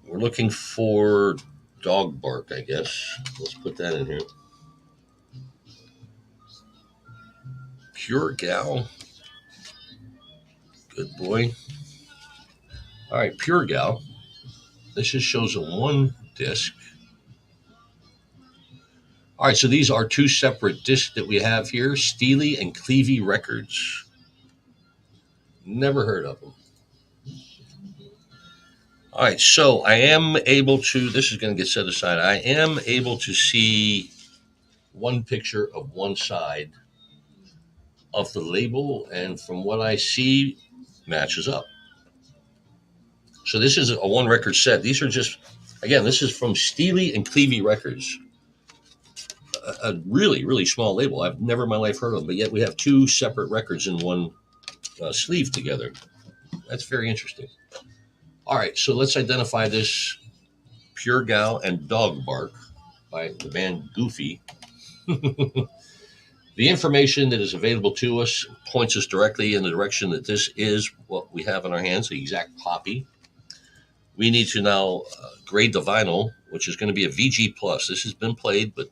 We're looking for dog bark, I guess. Let's put that in here. Pure Gal. Good boy. All right, Pure Gal. This just shows a 1 disc. All right, so these are 2 separate discs that we have here. Steely and Clevey Records. Never heard of them. All right, so I am able to, this is going to get set aside. I am able to see one picture of one side of the label, and from what I see, matches up. So this is a 1 record set. These are just, again, this is from Steely and Clevey Records. A really, really small label. I've never in my life heard of them, but yet we have 2 separate records in one sleeve together. That's very interesting. All right, so let's identify this Pure Gal and Dog Bark by the band Goofy. The information that is available to us points us directly in the direction that this is what we have in our hands, the exact copy. We need to now grade the vinyl, which is going to be a VG+. This has been played, but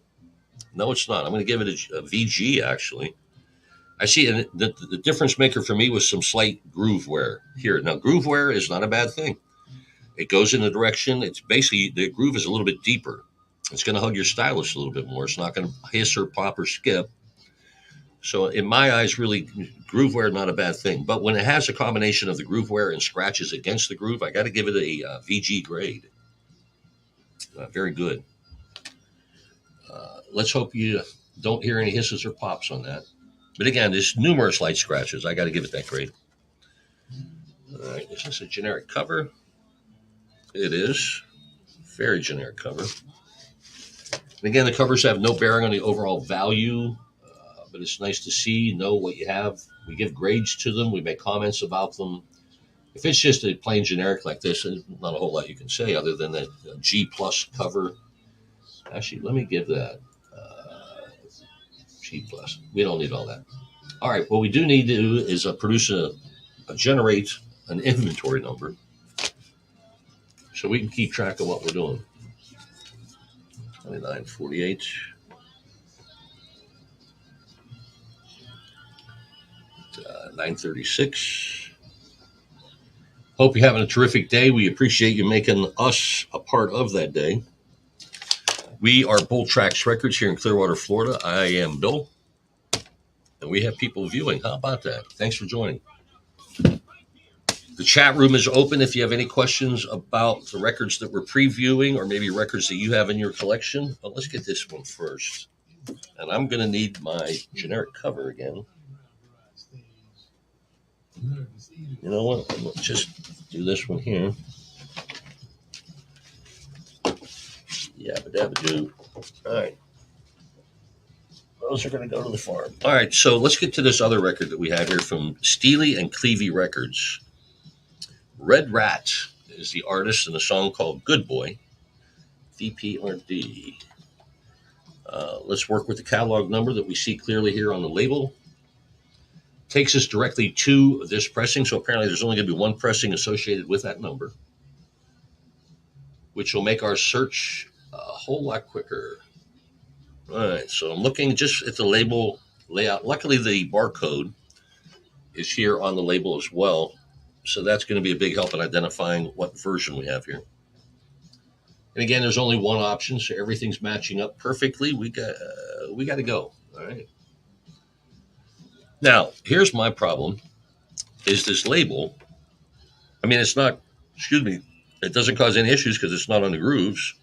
no, it's not. I'm going to give it a VG, actually. I see the difference maker for me was some slight groove wear here. Now, groove wear is not a bad thing. It goes in a direction. It's basically, the groove is a little bit deeper. It's going to hug your stylus a little bit more. It's not going to hiss or pop or skip. So in my eyes, really, groove wear, not a bad thing. But when it has a combination of the groove wear and scratches against the groove, I got to give it a VG grade. Very good. Let's hope you don't hear any hisses or pops on that. But again, there's numerous light scratches. I got to give it that grade. All right, is this a generic cover? It is. Very generic cover. And again, the covers have no bearing on the overall value, but it's nice to know what you have. We give grades to them. We make comments about them. If it's just a plain generic like this, there's not a whole lot you can say other than that G+ cover. Actually, let me give that G+. We don't need all that. All right, what we do need to do is generate an inventory number so we can keep track of what we're doing. 2948. 936. Hope you're having a terrific day. We appreciate you making us a part of that day. We are Bull Tracks Records here in Clearwater, Florida. I am Bill, and we have people viewing. How about that? Thanks for joining. The chat room is open if you have any questions about the records that we're previewing or maybe records that you have in your collection. But let's get this one first. And I'm going to need my generic cover again. You know what? Let's just do this one here. Yabba dabba doo. All right. Those are going to go to the farm. All right, so let's get to this other record that we have here from Steely and Clevey Records. Red Rat is the artist in a song called Good Boy. VPRD. Let's work with the catalog number that we see clearly here on the label. Takes us directly to this pressing, so apparently there's only going to be one pressing associated with that number, which will make our search a whole lot quicker. All right, so I'm looking just at the label layout. Luckily, the barcode is here on the label as well. So that's going to be a big help in identifying what version we have here. And again, there's only one option, so everything's matching up perfectly. We got to go. All right. Now, here's my problem: is this label? I mean, it's not. Excuse me. It doesn't cause any issues because it's not on the grooves.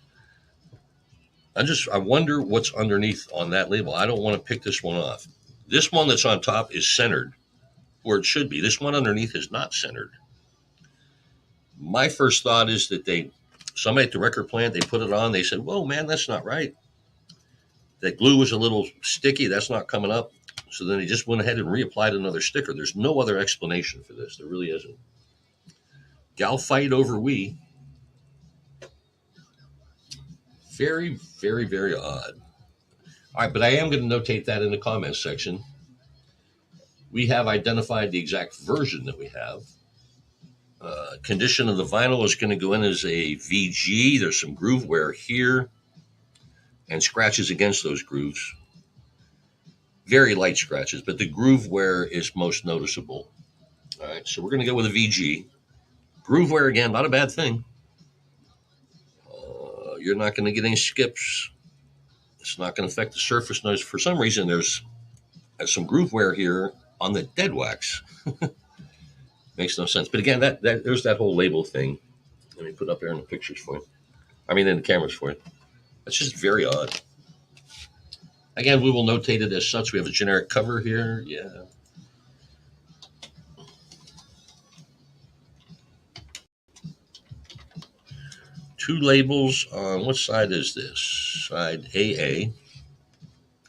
I wonder what's underneath on that label. I don't want to pick this one off. This one that's on top is centered where it should be. This one underneath is not centered. My first thought is that somebody at the record plant, they put it on. They said, "Whoa, man, that's not right. That glue was a little sticky. That's not coming up." So then he just went ahead and reapplied another sticker. There's no other explanation for this. There really isn't. Gal fight over we. Very, very, very odd. All right, but I am going to notate that in the comments section. We have identified the exact version that we have. Condition of the vinyl is going to go in as a VG. There's some groove wear here and scratches against those grooves. Very light scratches, but the groove wear is most noticeable. All right, so we're going to go with a VG. Groove wear, again, not a bad thing. You're not going to get any skips. It's not going to affect the surface noise. For some reason, there's some groove wear here on the dead wax. Makes no sense. But again, there's that whole label thing. Let me put it up there in the pictures for you. I mean, in the cameras for you. That's just very odd. Again, we will notate it as such. We have a generic cover here. Yeah. Two labels on what side is this? Side AA.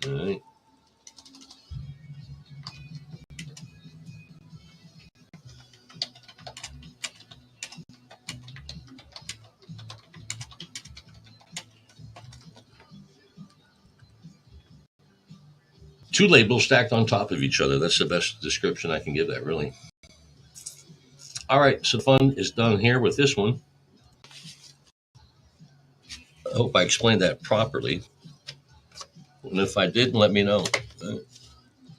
All right. Two labels stacked on top of each other. That's the best description I can give that, really. All right, so the fun is done here with this one. I hope I explained that properly. And if I didn't, let me know.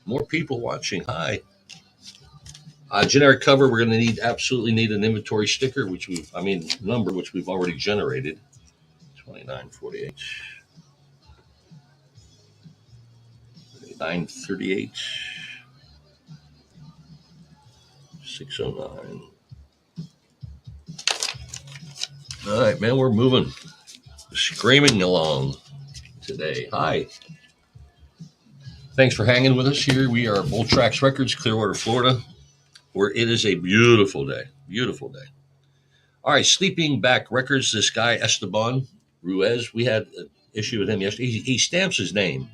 More people watching. Hi. Generic cover, we're going to absolutely need an inventory sticker, number, which we've already generated. 2948. 938. 609. All right, man, we're moving. Screaming along today. Hi. Thanks for hanging with us here. We are Bull Tracks Records, Clearwater, Florida, where it is a beautiful day. Beautiful day. All right, Sleeping Back Records, this guy, Esteban Ruiz, we had an issue with him yesterday. He stamps his name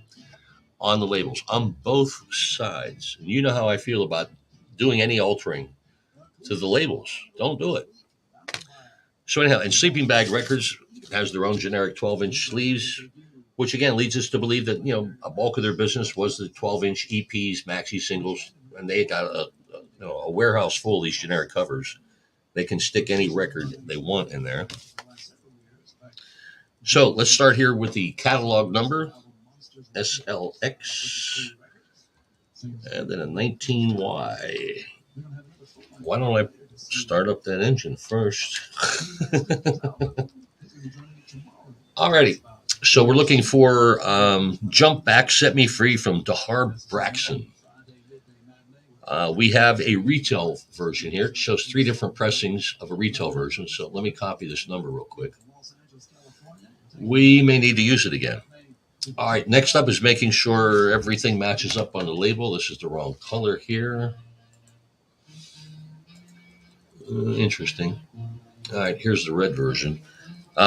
on the labels on both sides. And you know how I feel about doing any altering to the labels. Don't do it. So anyhow, and Sleeping Bag Records has their own generic 12-inch sleeves, which again leads us to believe that, a bulk of their business was the 12-inch EPs, maxi singles, and they got a warehouse full of these generic covers. They can stick any record they want in there. So let's start here with the catalog number, SLX, and then a 19Y. Why don't I start up that engine first? Alrighty. So we're looking for Jump Back, Set Me Free from Dahar Braxton. We have a retail version here. It shows 3 different pressings of a retail version. So let me copy this number real quick. We may need to use it again. All right, next up is making sure everything matches up on the label. This is the wrong color here. Interesting. All right, here's the red version.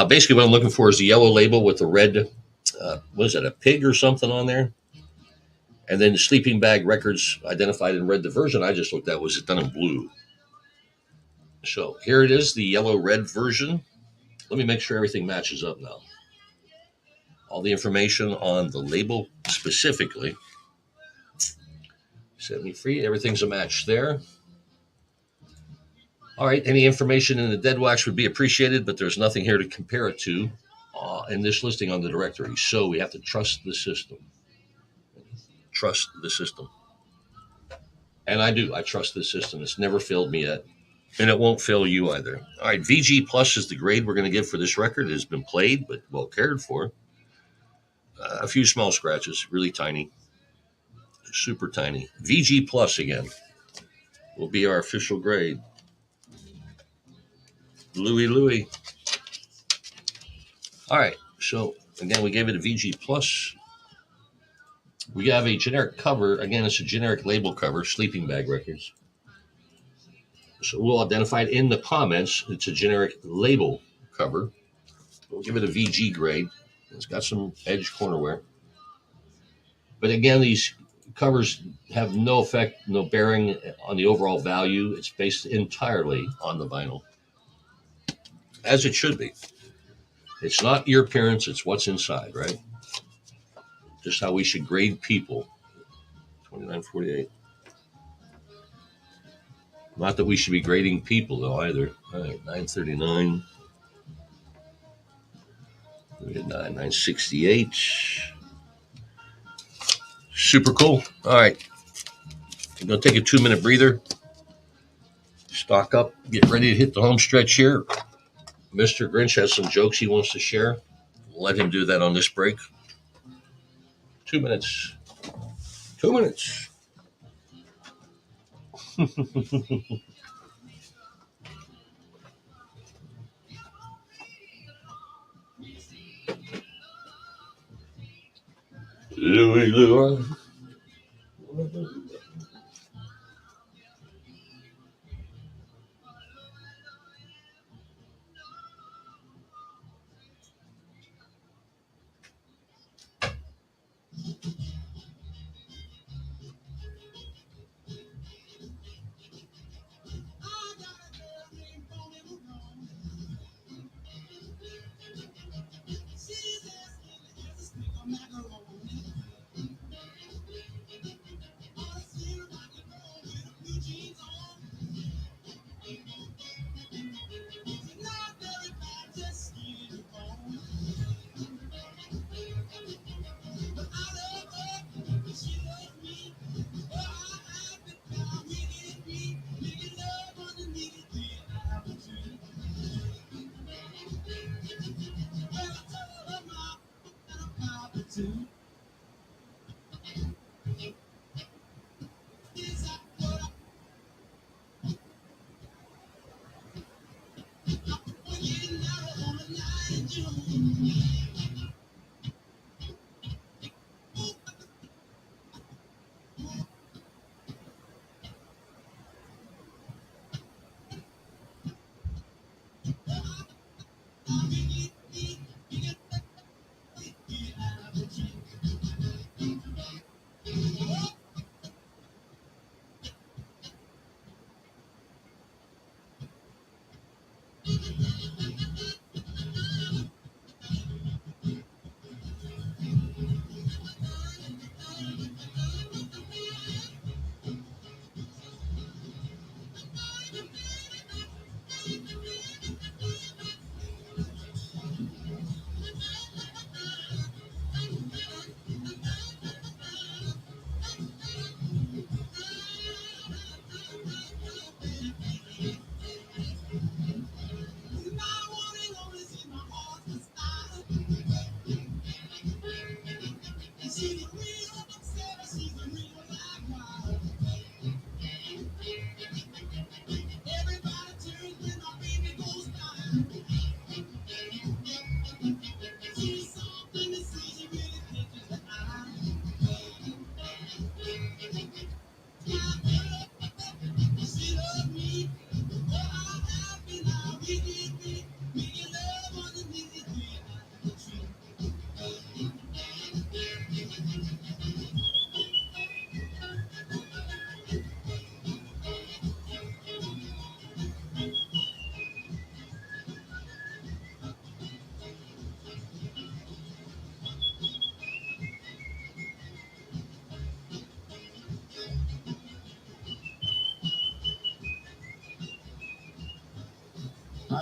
Basically, what I'm looking for is the yellow label with the red, what is that, a pig or something on there? And then the Sleeping Bag Records identified in red. The version I just looked at was done in blue. So here it is, the yellow-red version. Let me make sure everything matches up now. All the information on the label specifically. Set me free. Everything's a match there. All right, any information in the dead wax would be appreciated, but there's nothing here to compare it to. in this listing on the directory. So we have to trust the system. Trust the system. And I do. I trust this system. It's never failed me yet. And it won't fail you either. All right, VG Plus is the grade we're going to give for this record. It has been played, but well cared for. A few small scratches, really tiny, super tiny. VG Plus again will be our official grade. Louie Louie. All right, so again, we gave it a VG Plus. We have a generic cover. Again, it's a generic label cover, Sleeping Bag Records. So we'll identify it in the comments. It's a generic label cover. We'll give it a VG grade. It's got some edge cornerware. But again, these covers have no effect, no bearing on the overall value. It's based entirely on the vinyl, as it should be. It's not your appearance, it's what's inside, right? Just how we should grade people. 29.48. Not that we should be grading people, though, either. All right, 9.39. We had 9.68. Super cool. All right. I'm going to take a 2-minute breather. Stock up. Get ready to hit the home stretch here. Mr. Grinch has some jokes he wants to share. Let him do that on this break. 2 minutes. 2 minutes. Louie, Louie.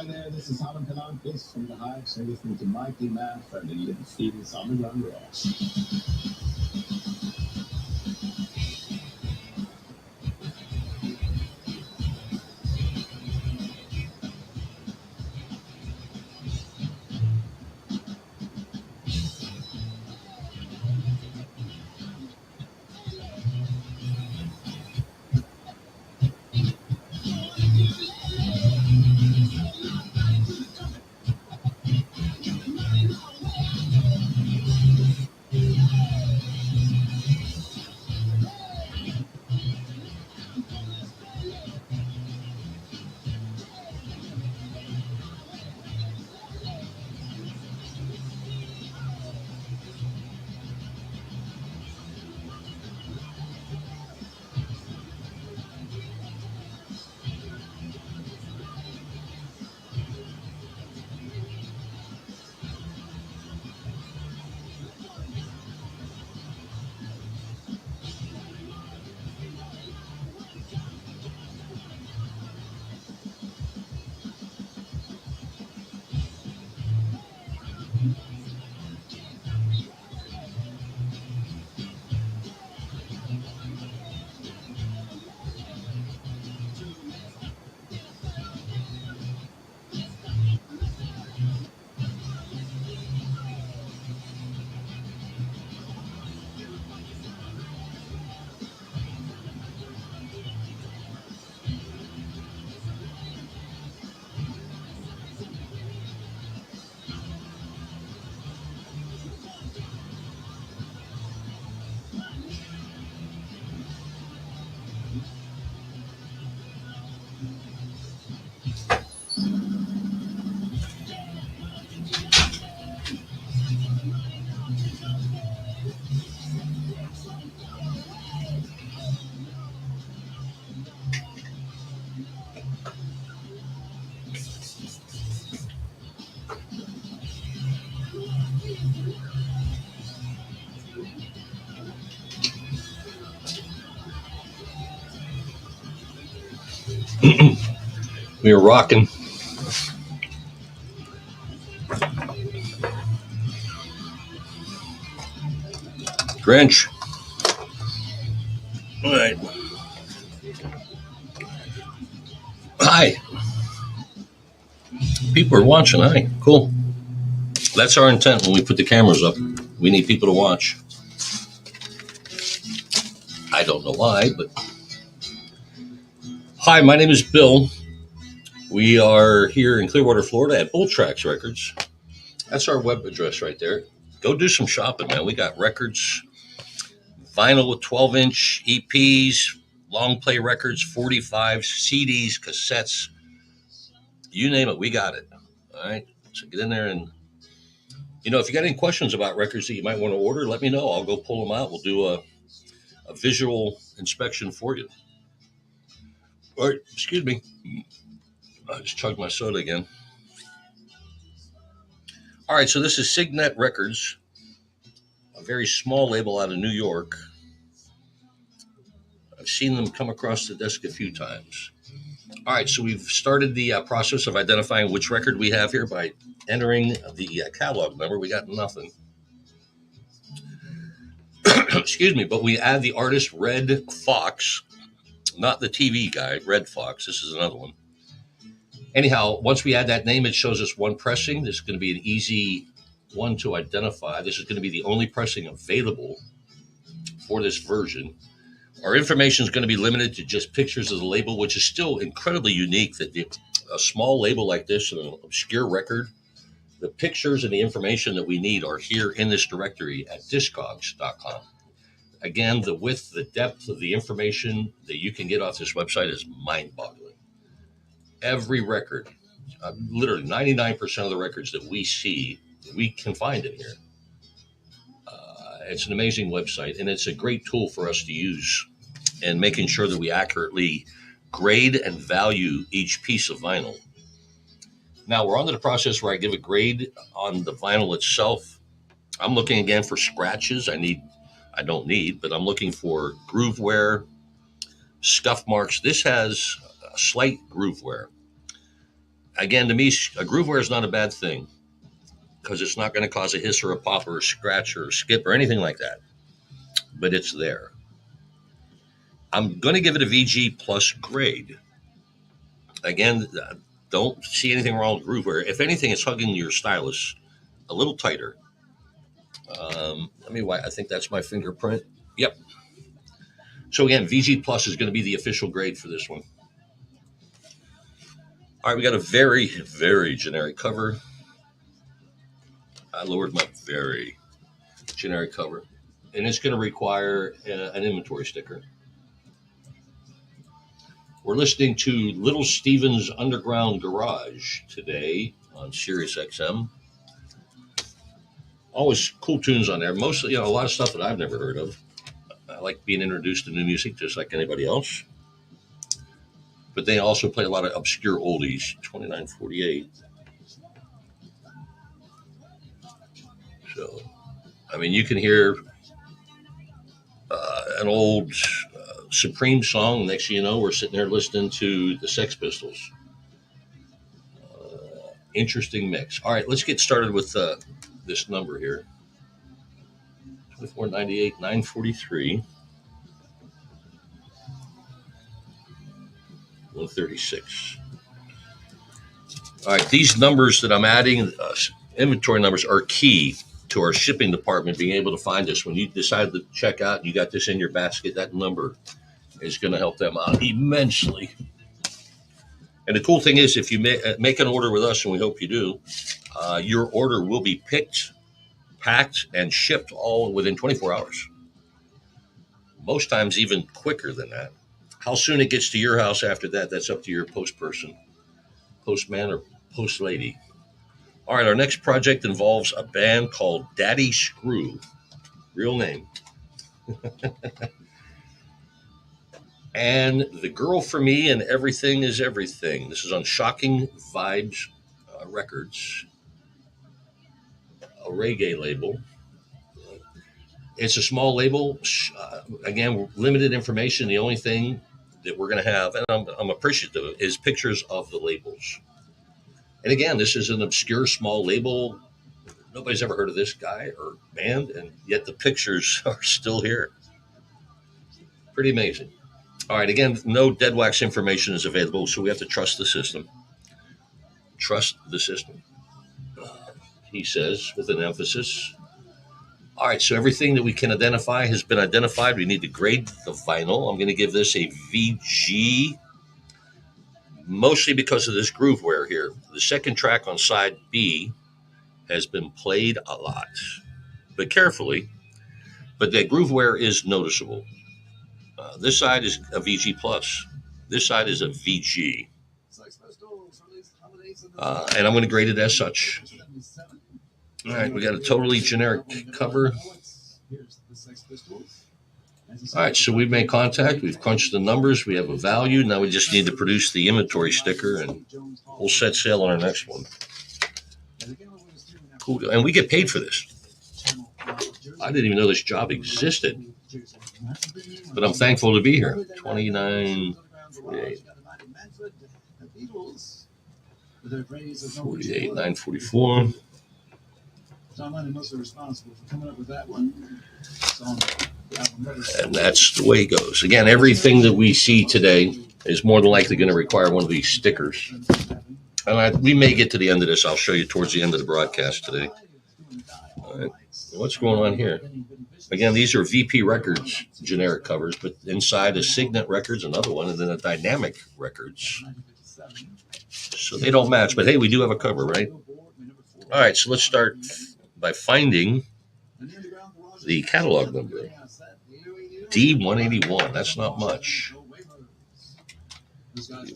Hi there, this is Alan Canonquist from the Hive, so listening to Mighty Man Friendly Little Stevens on the Run Raw. We are rocking. Grinch. All right. Hi. People are watching. Hi. Cool. That's our intent when we put the cameras up. We need people to watch. I don't know why, but hi, my name is Bill. We are here in Clearwater, Florida at Bull Tracks Records. That's our web address right there. Go do some shopping, man. We got records, vinyl with 12-inch EPs, long play records, 45s, CDs, cassettes, you name it, we got it. All right. So get in there and, if you got any questions about records that you might want to order, let me know. I'll go pull them out. We'll do a visual inspection for you. All right. Excuse me. I just chugged my soda again. All right. So this is Signet Records, a very small label out of New York. I've seen them come across the desk a few times. All right, so we've started the process of identifying which record we have here by entering the catalog number. We got nothing. Excuse me, but we add the artist Red Fox, not the TV guy, Red Fox. This is another one. Anyhow, once we add that name, it shows us one pressing. This is going to be an easy one to identify. This is going to be the only pressing available for this version. Our information is going to be limited to just pictures of the label, which is still incredibly unique that a small label like this, an obscure record, the pictures and the information that we need are here in this directory at discogs.com. Again, the width, the depth of the information that you can get off this website is mind-boggling. Every record, literally 99% of the records that we see, we can find in here. It's an amazing website, and it's a great tool for us to use in making sure that we accurately grade and value each piece of vinyl. Now we're on to the process where I give a grade on the vinyl itself. I'm looking again for scratches. I don't need, but I'm looking for groove wear, scuff marks. This has a slight groove wear. Again, to me, a grooveware is not a bad thing because it's not going to cause a hiss or a pop or a scratch or a skip or anything like that. But it's there. I'm going to give it a VG plus grade. Again, don't see anything wrong with grooveware. If anything, it's hugging your stylus a little tighter. Let me. I think that's my fingerprint. Yep. So again, VG plus is going to be the official grade for this one. All right, we got a very, very generic cover. I lowered my very generic cover, and it's going to require an inventory sticker. We're listening to Little Steven's Underground Garage today on Sirius XM. Always cool tunes on there. Mostly, a lot of stuff that I've never heard of. I like being introduced to new music just like anybody else. But they also play a lot of obscure oldies. 2948. So, I mean, you can hear an old Supreme song. Next thing you know, we're sitting there listening to the Sex Pistols. Interesting mix. All right, let's get started with this number here. 2498, 943, 136. All right, these numbers that I'm adding, inventory numbers, are key to our shipping department being able to find us. When you decide to check out and you got this in your basket, that number is going to help them out immensely. And the cool thing is, if you make an order with us, and we hope you do, your order will be picked, packed, and shipped all within 24 hours. Most times even quicker than that. How soon it gets to your house after that, that's up to your postman, or post lady. All right, our next project involves a band called Daddy Screw. Real name. And The Girl for Me and Everything is Everything. This is on Shocking Vibes Records, a reggae label. It's a small label. Again, limited information. The only thing that we're going to have, and I'm appreciative, is pictures of the labels. And again, this is an obscure small label. Nobody's ever heard of this guy or band, and yet the pictures are still here. Pretty amazing. All right, again, no dead wax information is available, so we have to trust the system. Trust the system, he says with an emphasis. All right, so everything that we can identify has been identified. We need to grade the vinyl. I'm going to give this a VG, mostly because of this grooveware here. The second track on side B has been played a lot, but carefully. But the grooveware is noticeable. This side is a VG plus. This side is a VG. And I'm going to grade it as such. All right, we got a totally generic cover. All right, so we've made contact. We've crunched the numbers. We have a value. Now we just need to produce the inventory sticker, and we'll set sail on our next one. Cool. And we get paid for this. I didn't even know this job existed, but I'm thankful to be here. 29, 48. 48, 944. Tom Lennon mostly responsible for coming up with that one. And that's the way it goes. Again, everything that we see today is more than likely going to require one of these stickers. And we may get to the end of this. I'll show you towards the end of the broadcast today. All right. What's going on here? Again, these are VP Records generic covers, but inside is Signet Records, another one, and then a Dynamic Records. So they don't match, but hey, we do have a cover, right? All right, so let's start by finding the catalog number. D181, that's not much.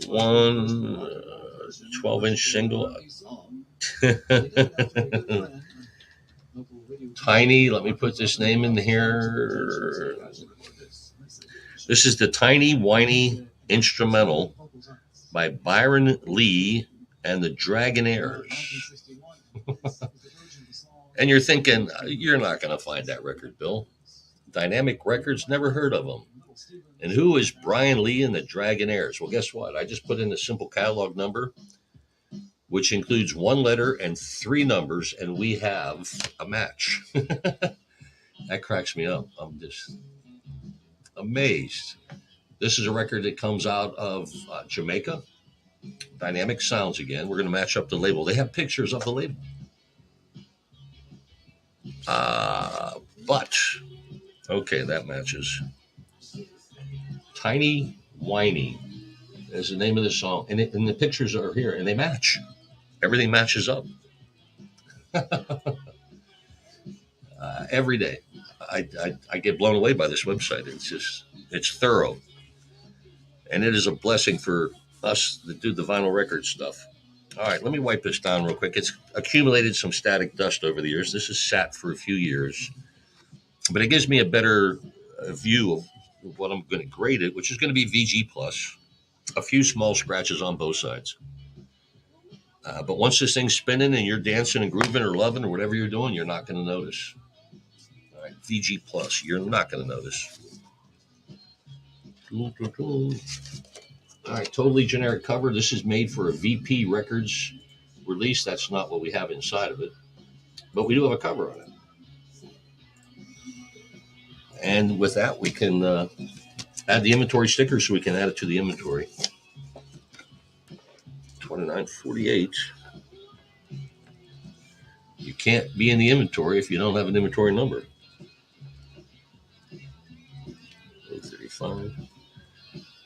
One 12-inch single. Tiny, let me put this name in here. This is the Tiny Whiny Instrumental by Byron Lee and the Dragonaires. And you're thinking, you're not going to find that record, Bill. Dynamic Records, never heard of them. And who is Brian Lee and the Dragonaires? Well, guess what? I just put in a simple catalog number. which includes one letter and three numbers, and we have a match. That cracks me up. I'm just amazed. This is a record that comes out of Jamaica. Dynamic Sounds again. We're going to match up the label. They have pictures of the label. But, okay, that matches. Tiny Whiny is the name of the song. And the pictures are here, and they match. Everything matches up. Every day. I get blown away by this website. It's thorough. And it is a blessing for us that do the vinyl record stuff. All right, let me wipe this down real quick. It's accumulated some static dust over the years. This has sat for a few years, but it gives me a better view of what I'm going to grade it, which is going to be VG plus. A few small scratches on both sides. But once this thing's spinning and you're dancing and grooving or loving or whatever you're doing, you're not going to notice. All right, VG plus, you're not going to notice. All right, totally generic cover. This is made for a VP Records release. That's not what we have inside of it, but we do have a cover on it. And with that, we can add the inventory sticker so we can add it to the inventory. 2948. You can't be in the inventory if you don't have an inventory number. 35.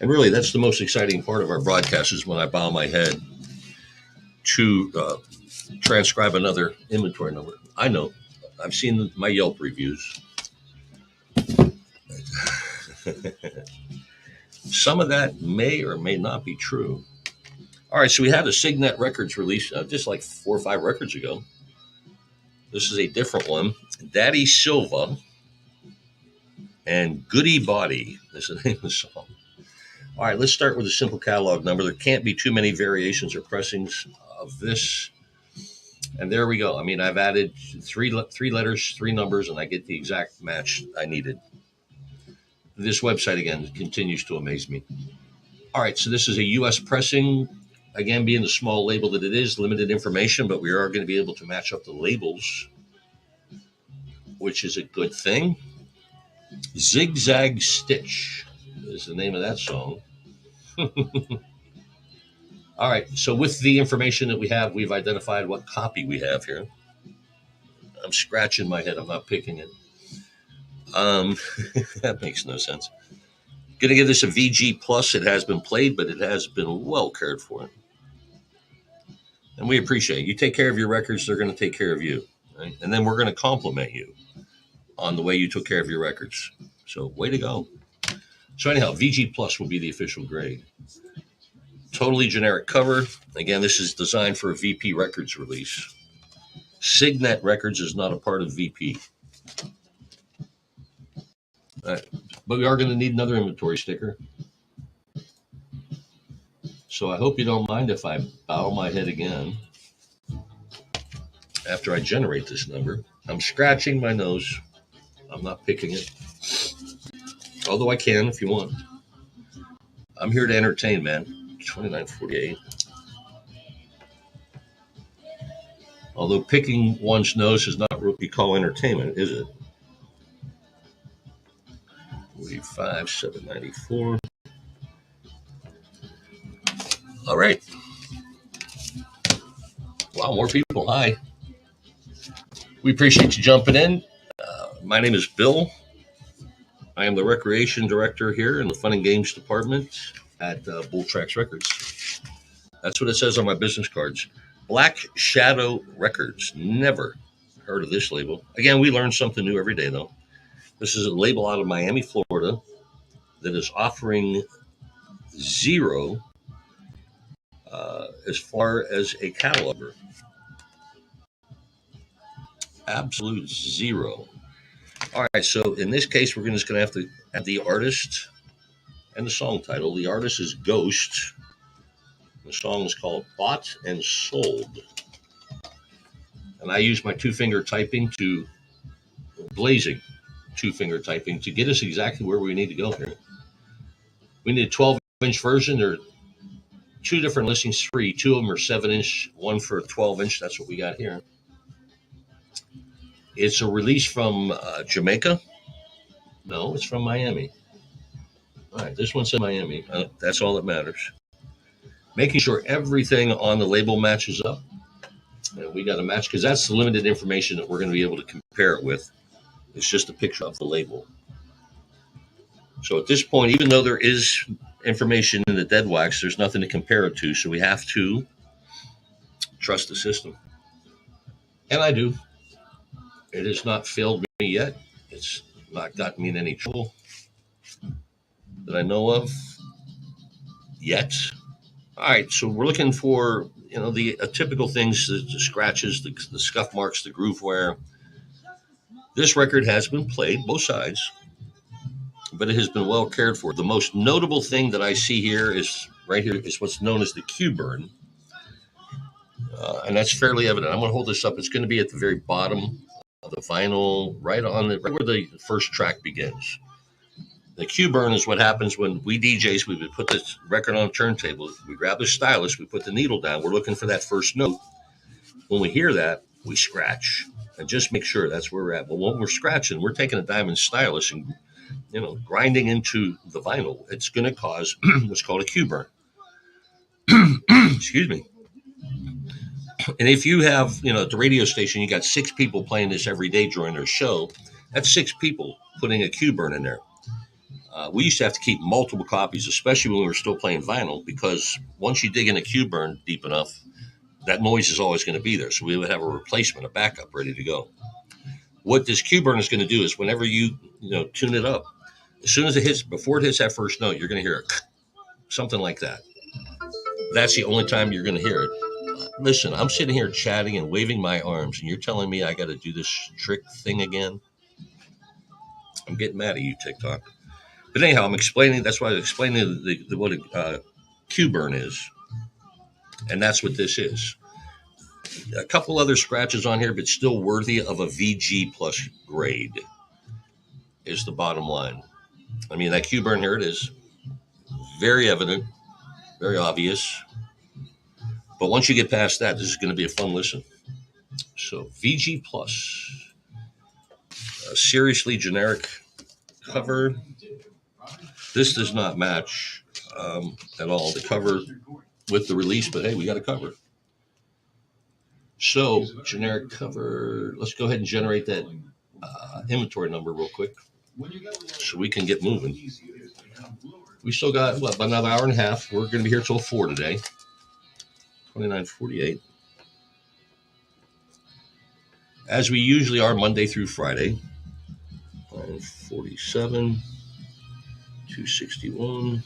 And really, that's the most exciting part of our broadcast is when I bow my head to transcribe another inventory number. I know. I've seen my Yelp reviews. Some of that may or may not be true. All right, so we had a Signet Records release just like 4 or 5 records ago. This is a different one. Daddy Silva and Goody Body is the name of the song. All right, let's start with a simple catalog number. There can't be too many variations or pressings of this. And there we go. I mean, I've added three letters, 3 numbers, and I get the exact match I needed. This website, again, continues to amaze me. All right, so this is a U.S. pressing. Again, being the small label that it is, limited information, but we are going to be able to match up the labels, which is a good thing. Zigzag Stitch is the name of that song. All right, so with the information that we have, we've identified what copy we have here. I'm scratching my head. I'm not picking it. That makes no sense. Going to give this a VG plus. It has been played, but it has been well cared for. And we appreciate it. You take care of your records, they're going to take care of you. Right? And then we're going to compliment you on the way you took care of your records. So way to go. So anyhow, VG plus will be the official grade. Totally generic cover. Again, this is designed for a VP Records release. Signet Records is not a part of VP. All right. But we are going to need another inventory sticker. So I hope you don't mind if I bow my head again after I generate this number. I'm scratching my nose. I'm not picking it. Although I can if you want. I'm here to entertain, man. 2948. Although picking one's nose is not what we call entertainment, is it? 45, 794. All right. Wow, more people. Hi. We appreciate you jumping in. My name is Bill. I am the recreation director here in the fun and games department at Bull Tracks Records. That's what it says on my business cards. Black Shadow Records. Never heard of this label. Again, we learn something new every day, though. This is a label out of Miami, Florida, that is offering 0 as far as a cataloger. Absolute 0. All right, so in this case, we're just going to have to add the artist and the song title. The artist is Ghost. The song is called Bought and Sold. And I use my 2-finger typing blazing 2-finger typing to get us exactly where we need to go here. We need a 12-inch version or two different listings, three. Two of them are 7-inch, one for 12-inch. That's what we got here. It's a release from Jamaica. No, it's from Miami. All right, this one said Miami. That's all that matters. Making sure everything on the label matches up. And we got to match because that's the limited information that we're going to be able to compare it with. It's just a picture of the label. So at this point, even though there is information in the dead wax, there's nothing to compare it to. So we have to trust the system. And I do. It has not failed me yet. It's not gotten me in any trouble that I know of yet. All right, so we're looking for the typical things: the scratches, the scuff marks, the groove wear. This record has been played both sides, but it has been well cared for. The most notable thing that I see here is right here is what's known as the Q burn, and that's fairly evident. I'm going to hold this up. It's going to be at the very bottom of the vinyl, right where the first track begins. The Q burn is what happens when we DJs, we would put this record on a turntable. We grab the stylus, we put the needle down. We're looking for that first note. When we hear that, we scratch and just make sure that's where we're at. But when we're scratching, we're taking a diamond stylus and grinding into the vinyl. It's going to cause what's called a Q burn. Excuse me. And if you have, at the radio station, you got 6 people playing this every day during their show. That's 6 people putting a Q burn in there. We used to have to keep multiple copies, especially when we were still playing vinyl, because once you dig in a Q burn deep enough, that noise is always going to be there. So we would have a replacement, a backup ready to go. What this Q burn is going to do is whenever you tune it up, as soon as it hits, before it hits that first note, you're going to hear it, something like that. That's the only time you're going to hear it. Listen, I'm sitting here chatting and waving my arms, and you're telling me I got to do this trick thing again? I'm getting mad at you, TikTok. But anyhow, I'm explaining. That's why I'm explaining what a Q burn is, and that's what this is. A couple other scratches on here, but still worthy of a VG plus grade is the bottom line. I mean, that Q burn, here it is, very evident, very obvious. But once you get past that, this is going to be a fun listen. So VG plus, a seriously generic cover. This does not match at all the cover with the release, but hey, we got a cover. So generic cover. Let's go ahead and generate that inventory number real quick so we can get moving. We still got about another hour and a half. We're going to be here till 4 today. 29:48. As we usually are Monday through Friday. 47, 261.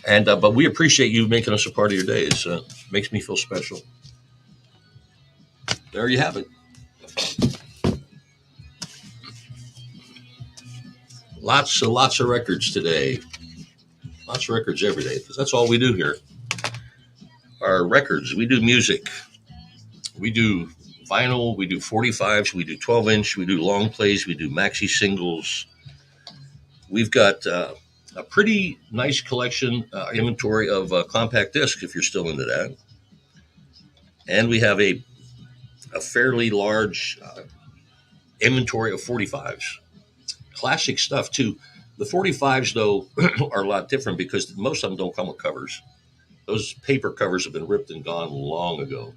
And but we appreciate you making us a part of your day. It makes me feel special. There you have it. Lots of records today. Lots of records every day, because that's all we do here. Our records. We do music. We do vinyl. We do 45s. We do 12-inch. We do long plays. We do maxi singles. We've got a pretty nice collection, inventory of compact discs, if you're still into that. And we have a fairly large inventory of 45s. Classic stuff, too. The 45s, though, are a lot different because most of them don't come with covers. Those paper covers have been ripped and gone long ago.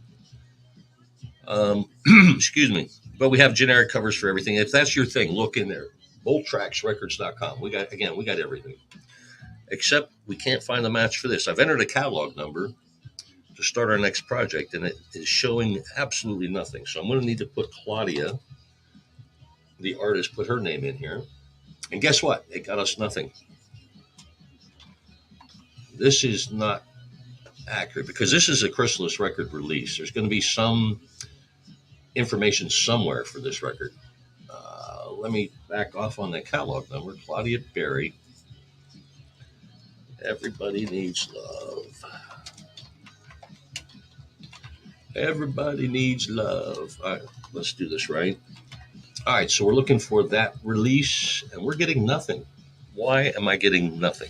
Excuse me. But we have generic covers for everything. If that's your thing, look in there. BoltTracksRecords.com. We got everything. Except we can't find the match for this. I've entered a catalog number to start our next project, and it is showing absolutely nothing. So I'm going to need to put Claudia, the artist, put her name in here. And guess what? It got us nothing. This is not accurate because this is a Chrysalis record release. There's going to be some information somewhere for this record. Let me back off on the catalog number. Claudia Berry. Everybody needs love. Everybody needs love. All right, let's do this right. All right, so we're looking for that release, and we're getting nothing. Why am I getting nothing?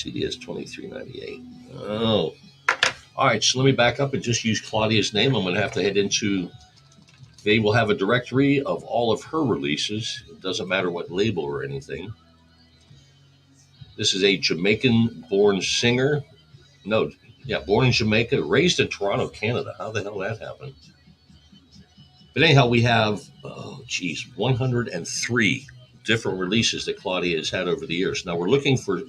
CD is $23.98. Oh. All right, so let me back up and just use Claudia's name. I'm going to have to head into, they will have a directory of all of her releases. It doesn't matter what label or anything. This is a Jamaican-born singer. No, yeah, born in Jamaica, raised in Toronto, Canada. How the hell that happened? But anyhow, we have, 103 different releases that Claudia has had over the years. Now we're looking for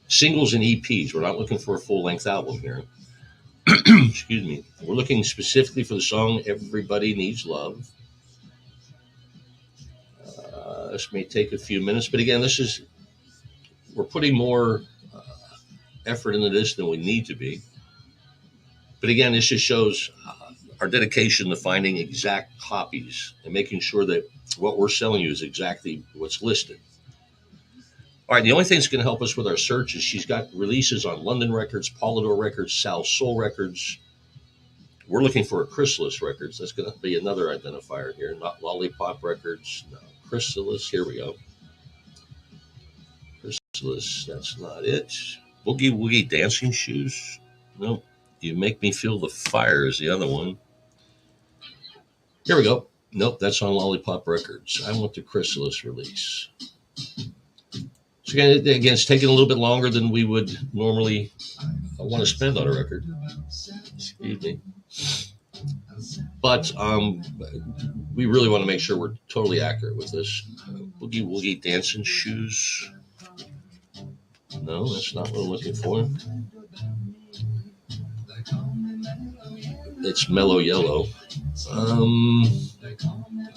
singles and EPs. We're not looking for a full-length album here. Excuse me. We're looking specifically for the song "Everybody Needs Love." This may take a few minutes, but again, we're putting more effort into this than we need to be. But again, this just shows our dedication to finding exact copies and making sure that what we're selling you is exactly what's listed. All right, the only thing that's going to help us with our search is she's got releases on London Records, Polydor Records, Sal Soul Records. We're looking for a Chrysalis Records. That's going to be another identifier here. Not Lollipop Records. No, Chrysalis. Here we go. Chrysalis. That's not it. Boogie Woogie Dancing Shoes. Nope. You Make Me Feel the Fire is the other one. Here we go. Nope, that's on Lollipop Records. I want the Chrysalis release. So again, it's taking a little bit longer than we would normally want to spend on a record. Excuse me. But we really want to make sure we're totally accurate with this. Boogie Woogie Dancing Shoes. No, that's not what I'm looking for. It's Mellow Yellow.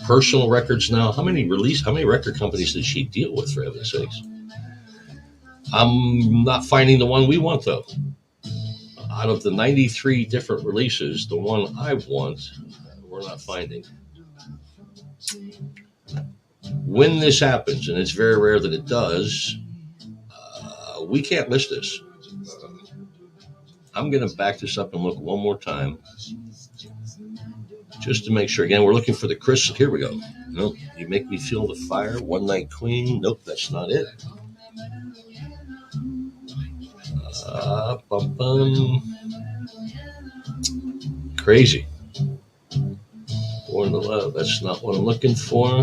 Personal Records now. How many record companies did she deal with, for heaven's sakes? I'm not finding the one we want, though. Out of the 93 different releases, the one I want, we're not finding. When this happens, and it's very rare that it does, we can't list this. I'm going to back this up and look one more time just to make sure. Again, we're looking for the Chris. Here we go. Nope. You Make Me Feel the Fire. One Night Queen. Nope, that's not it. Crazy. Born to Love. That's not what I'm looking for.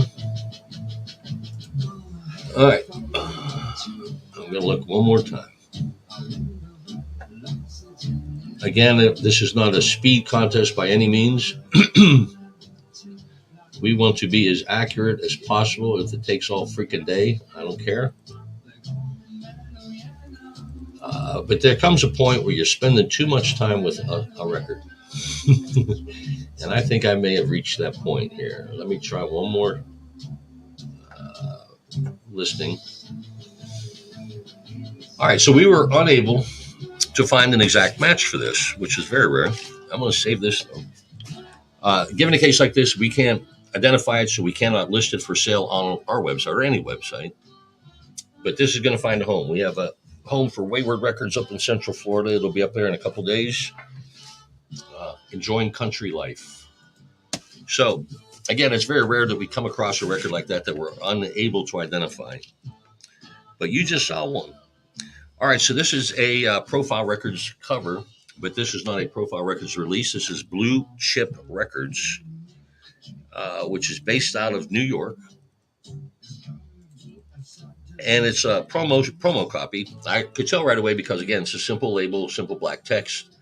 All right. I'm going to look one more time. Again, this is not a speed contest by any means. We want to be as accurate as possible. If it takes all freaking day, I don't care. But there comes a point where you're spending too much time with a record. And I think I may have reached that point here. Let me try one more listing. All right, so we were unable to find an exact match for this, which is very rare. I'm going to save this, though. Given a case like this, we can't identify it, so we cannot list it for sale on our website or any website. But this is going to find a home. We have a home for Wayward Records up in Central Florida. It'll be up there in a couple days. Enjoying country life. So, again, it's very rare that we come across a record like that we're unable to identify. But you just saw one. All right, so this is a Profile Records cover, but this is not a Profile Records release. This is Blue Chip Records, which is based out of New York. And it's a promo copy. I could tell right away because, again, it's a simple label, simple black text,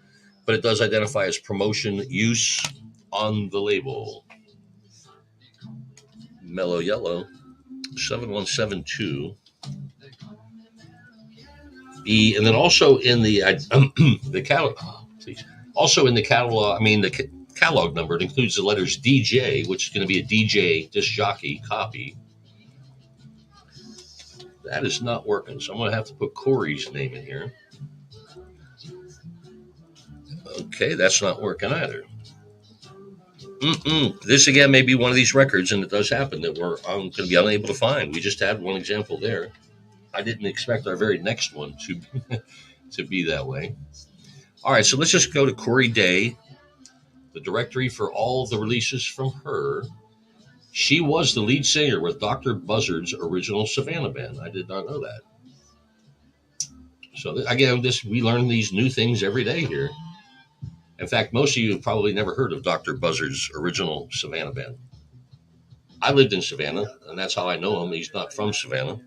but it does identify as promotion use on the label. Mellow Yellow, 7172. And then also in the catalog, also in the catalog, the catalog number, it includes the letters DJ, which is going to be a DJ disc jockey copy. That is not working, so I'm going to have to put Corey's name in here. Okay, that's not working either. This again may be one of these records, and it does happen that we're going to be unable to find. We just had one example there. I didn't expect our very next one to be that way. All right, so let's just go to Corey Day, the directory for all of the releases from her. She was the lead singer with Dr. Buzzard's original Savannah band. I did not know that. So again, we learn these new things every day here. In fact, most of you have probably never heard of Dr. Buzzard's original Savannah band. I lived in Savannah, and that's how I know him. He's not from Savannah.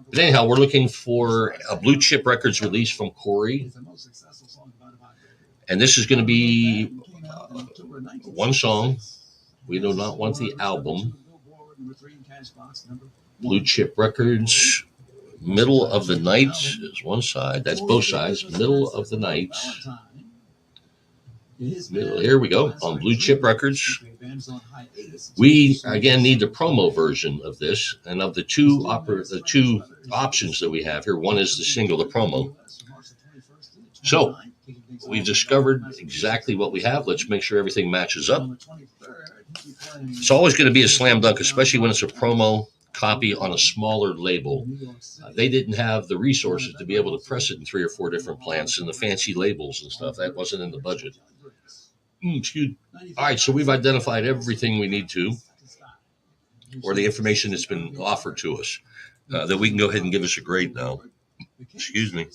But anyhow, we're looking for a Blue Chip Records release from Corey. And this is going to be one song. We do not want the album. Blue Chip Records, Middle of the Night is one side. That's both sides. Middle of the Night. Here we go on Blue Chip Records. We again need the promo version of this, and of the two options that we have here, one is the single, the promo. So we've discovered exactly what we have. Let's make sure everything matches up. It's always going to be a slam dunk, especially when it's a promo copy on a smaller label. They didn't have the resources to be able to press it in 3 or 4 different plants and the fancy labels and stuff. That wasn't in the budget. Excuse. All right, so we've identified everything we need to, or the information that's been offered to us, that we can go ahead and give us a grade now. Excuse me.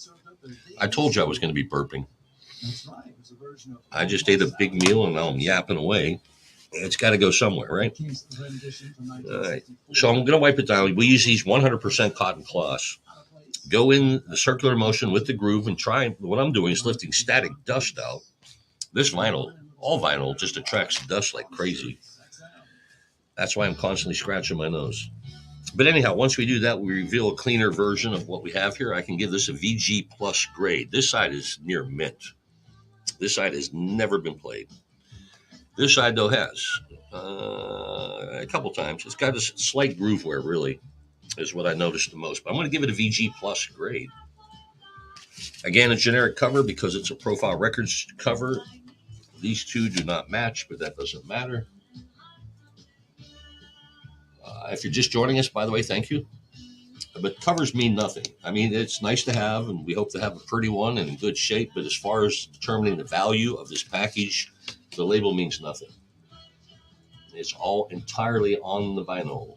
I told you I was going to be burping. I just ate a big meal and now I'm yapping away. It's got to go somewhere, right? All right. So I'm going to wipe it down. We use these 100% cotton cloths. Go in the circular motion with the groove and try. What I'm doing is lifting static dust out. This vinyl, all vinyl, just attracts dust like crazy. That's why I'm constantly scratching my nose. But anyhow, once we do that, we reveal a cleaner version of what we have here. I can give this a VG plus grade. This side is near mint. This side has never been played. This side, though, has a couple times. It's got a slight groove wear, really, is what I noticed the most. But I'm going to give it a VG plus grade. Again, a generic cover because it's a Profile Records cover. These two do not match, but that doesn't matter. If you're just joining us, by the way, thank you. But covers mean nothing. I mean, it's nice to have, and we hope to have a pretty one and in good shape. But as far as determining the value of this package, the label means nothing. It's all entirely on the vinyl.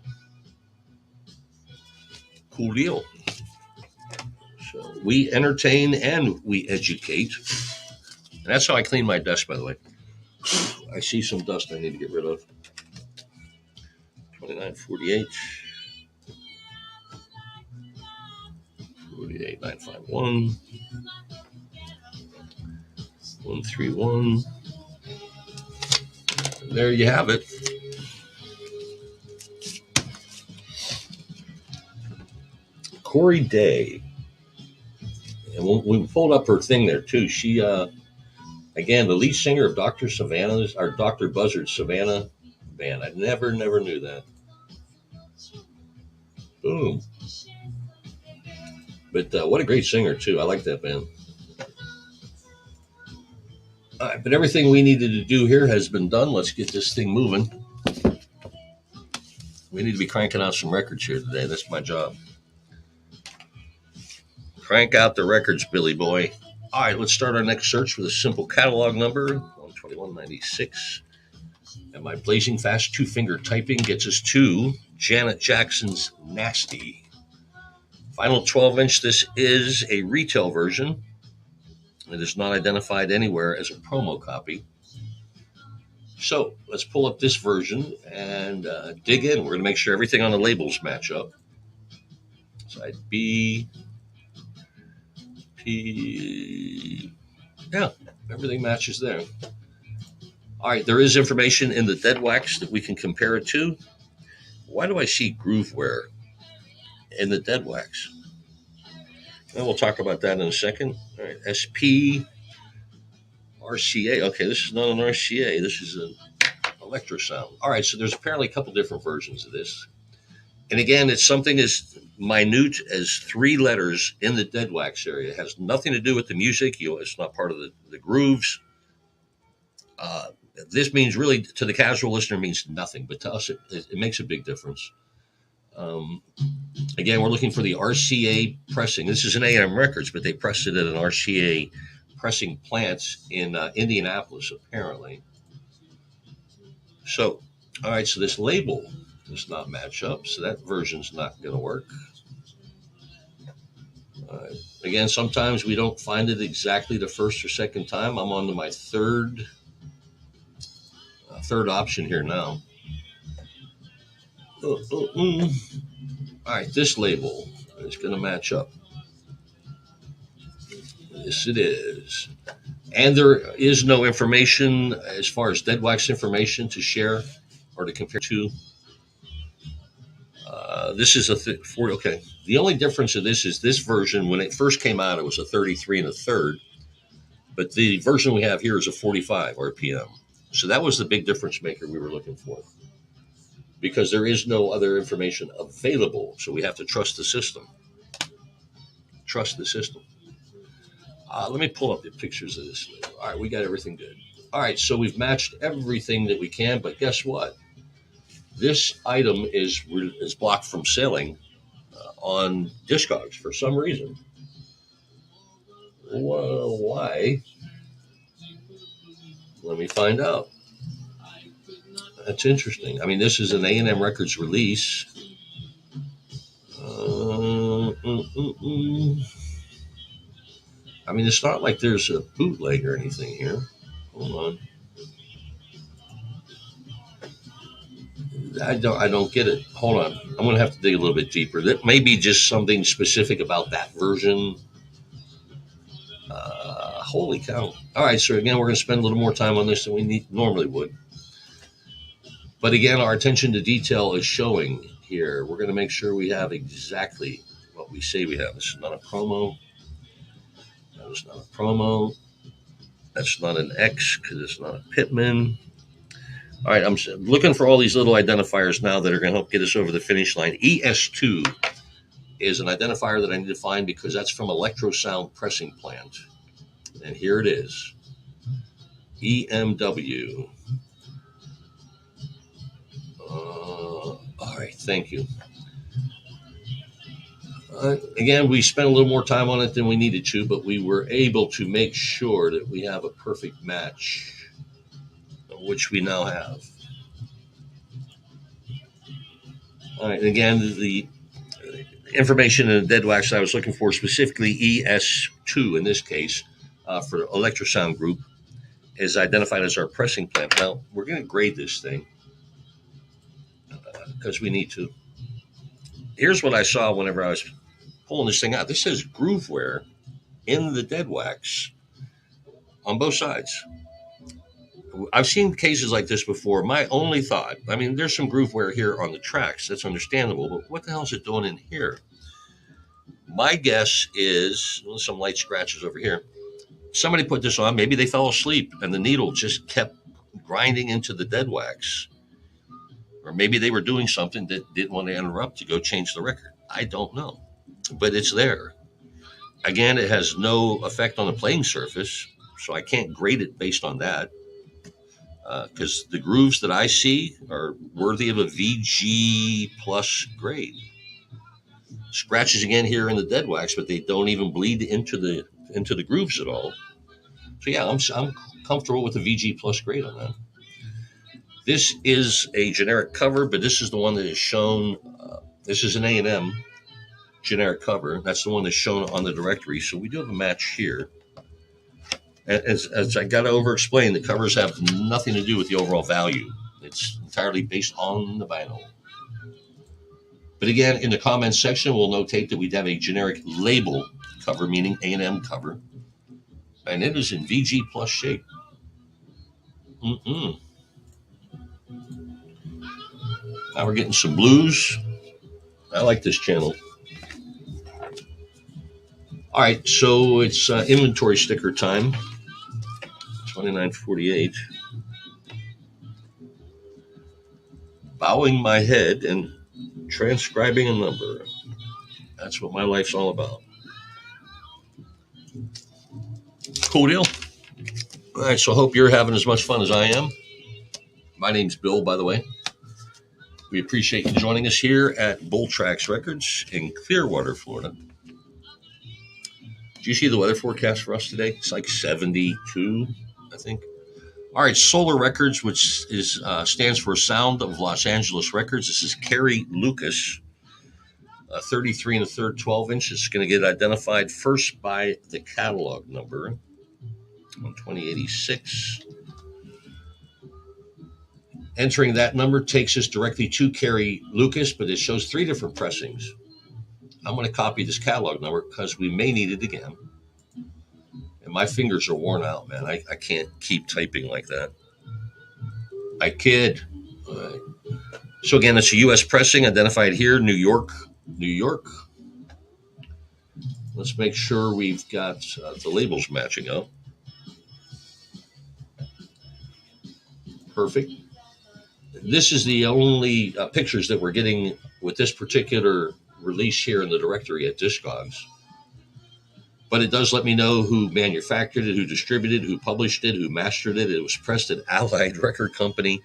Cool deal. So we entertain and we educate. And that's how I clean my desk, by the way. I see some dust I need to get rid of. 2948. 48951. 131. And there you have it. Corey Day. And we pulled up her thing there too. She again, the lead singer of Dr. Savannah's or Dr. Buzzard's Savannah band. I never knew that. Boom. But what a great singer too. I like that band. All right, but everything we needed to do here has been done. Let's get this thing moving. We need to be cranking out some records here today. That's my job. Crank out the records, Billy boy. All right, let's start our next search with a simple catalog number, 12196. And my blazing fast 2-finger typing gets us to Janet Jackson's Nasty. Final 12-inch, this is a retail version. It is not identified anywhere as a promo copy. So let's pull up this version and dig in. We're going to make sure everything on the labels match up. Side B, P, yeah, everything matches there. All right, there is information in the dead wax that we can compare it to. Why do I see groove wear in the dead wax? And we'll talk about that in a second. All right, SP, RCA. Okay, this is not an RCA. This is an electrosound. All right, so there's apparently a couple different versions of this. And again, it's something as minute as 3 letters in the dead wax area. It has nothing to do with the music. It's not part of the grooves. This means really, to the casual listener, means nothing. But to us, it makes a big difference. Again, we're looking for the RCA pressing. This is an A&M Records, but they pressed it at an RCA pressing plant in Indianapolis, apparently. So, all right, so this label does not match up, so that version's not going to work. Again, sometimes we don't find it exactly the first or second time. I'm on to my third option here now. All right, this label is going to match up. Yes, it is. And there is no information as far as dead wax information to share or to compare to. This is a 40. Okay. The only difference of this is this version, when it first came out, it was a 33 and a third. But the version we have here is a 45 RPM. So that was the big difference maker we were looking for. Because there is no other information available. So we have to trust the system. Trust the system. Let me pull up the pictures of this. All right, we got everything good. All right, so we've matched everything that we can, but guess what? This item is blocked from selling on Discogs for some reason. Well, why? Let me find out. That's interesting. I mean, this is an A&M Records release. I mean, it's not like there's a bootleg or anything here. Hold on. I don't get it. Hold on. I'm going to have to dig a little bit deeper. That may be just something specific about that version. Holy cow. All right, so again, we're going to spend a little more time on this than we normally would. But again, our attention to detail is showing here. We're going to make sure we have exactly what we say we have. This is not a promo. That is not a promo. That's not an X because it's not a Pitman. All right, I'm looking for all these little identifiers now that are going to help get us over the finish line. ES2 is an identifier that I need to find because that's from Electrosound Pressing Plant. And here it is. EMW. All right, thank you. Again, we spent a little more time on it than we needed to, but we were able to make sure that we have a perfect match, which we now have. All right, again, the information in the dead wax I was looking for, specifically ES2 in this case, for Electrosound Group, is identified as our pressing plant. Now, we're going to grade this thing because we need to. Here's what I saw whenever I was pulling this thing out. This says Grooveware in the dead wax on both sides. I've seen cases like this before. My only thought, I mean, there's some Grooveware here on the tracks. That's understandable, but what the hell is it doing in here? My guess is some light scratches over here. Somebody put this on. Maybe they fell asleep and the needle just kept grinding into the dead wax. Or maybe they were doing something that didn't want to interrupt to go change the record. I don't know. But it's there. Again, it has no effect on the playing surface, so I can't grade it based on that. Because the grooves that I see are worthy of a VG plus grade. Scratches again here in the dead wax, but they don't even bleed into the grooves at all. So yeah, I'm comfortable with the VG plus grade on that. This is a generic cover, but this is the one that is shown. This is an A&M generic cover. That's the one that's shown on the directory. So we do have a match here. As I got to over-explain, the covers have nothing to do with the overall value. It's entirely based on the vinyl. But again, in the comments section, we'll notate that we have a generic label cover, meaning A&M cover. And it is in VG plus shape. Now we're getting some blues. I like this channel. All right, so it's inventory sticker time. 2948. Bowing my head and transcribing a number. That's what my life's all about. Cool deal. All right, so I hope you're having as much fun as I am. My name's Bill, by the way. We appreciate you joining us here at Bull Tracks Records in Clearwater, Florida. Do you see the weather forecast for us today? It's like 72, I think. All right, Solar Records, which is stands for Sound of Los Angeles Records. This is Kerry Lucas. A 33 and a third 12-inch is going to get identified first by the catalog number on 2086. Entering that number takes us directly to Carrie Lucas, but it shows 3 different pressings. I'm going to copy this catalog number because we may need it again. And my fingers are worn out, man. I can't keep typing like that. I kid. All right. So again, it's a U.S. pressing identified here, New York, New York. Let's make sure we've got the labels matching up. Perfect. This is the only pictures that we're getting with this particular release here in the directory at Discogs. But it does let me know who manufactured it, who distributed it, who published it, who mastered it. It was pressed at Allied Record Company.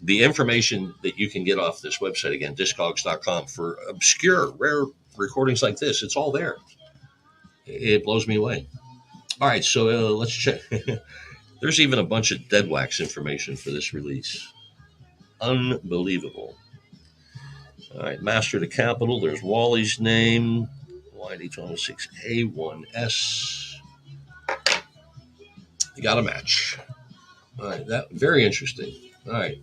The information that you can get off this website, again, discogs.com, for obscure, rare recordings like this, it's all there. It blows me away. All right, so let's check. There's even a bunch of dead wax information for this release. Unbelievable. All right, Master to Capital. There's Wally's name. YD206A1S. You got a match. All right, that very interesting. All right.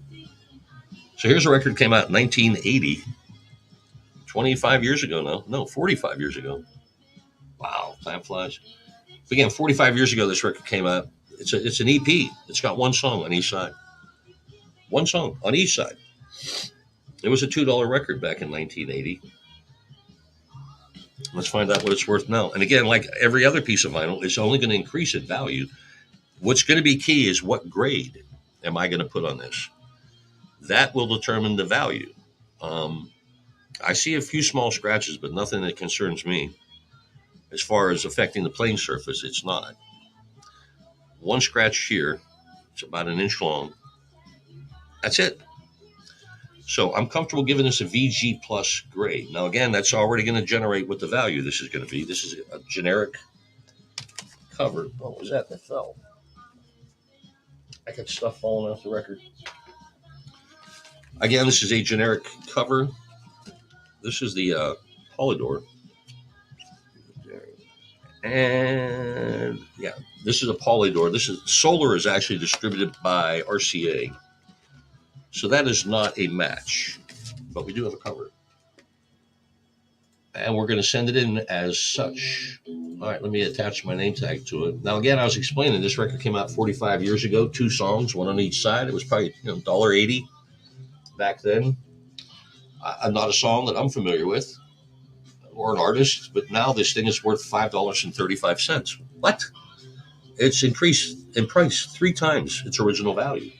So here's a record that came out in 1980. 25 years ago now. No, 45 years ago. Wow, time flies. Again, 45 years ago, this record came out. It's an EP. It's got one song on each side. One song on each side. It was a $2 record back in 1980. Let's find out what it's worth now. And again, like every other piece of vinyl, it's only going to increase in value. What's going to be key is what grade am I going to put on this? That will determine the value. I see a few small scratches, but nothing that concerns me. As far as affecting the playing surface, it's not. One scratch here, it's about an inch long. That's it. So I'm comfortable giving this a VG plus grade. Now, again, that's already going to generate what the value this is going to be. This is a generic cover. What was that fell? I got stuff falling off the record. Again, this is a generic cover. This is the Polydor. And yeah, this is a Polydor. This is Solar is actually distributed by RCA. So that is not a match, but we do have a cover. And we're going to send it in as such. All right, let me attach my name tag to it. Now, again, I was explaining this record came out 45 years ago, 2 songs, one on each side. It was probably $1.80 back then. Not a song that I'm familiar with or an artist, but now this thing is worth $5.35. What? It's increased in price 3 times its original value.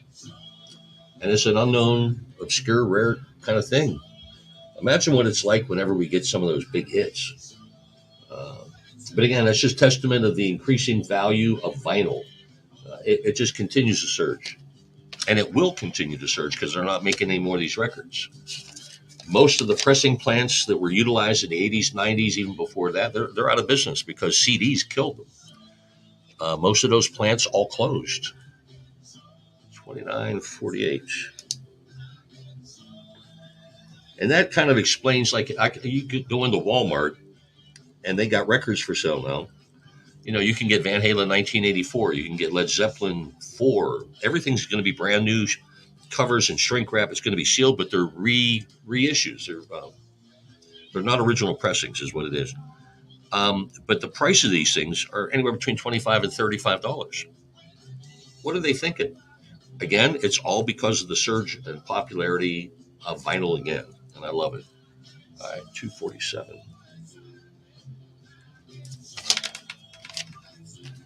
And it's an unknown, obscure, rare kind of thing. Imagine what it's like whenever we get some of those big hits. But again, that's just testament of the increasing value of vinyl. It just continues to surge. And it will continue to surge because they're not making any more of these records. Most of the pressing plants that were utilized in the 80s, 90s, even before that, they're out of business because CDs killed them. Most of those plants all closed. 29.48. And that kind of explains, like, you could go into Walmart and they got records for sale now. You can get Van Halen 1984. You can get Led Zeppelin 4. Everything's going to be brand new covers and shrink wrap. It's going to be sealed, but they're reissues. They're not original pressings is what it is. But the price of these things are anywhere between $25 and $35. What are they thinking? Again, it's all because of the surge and popularity of vinyl again, and I love it. All right, 247.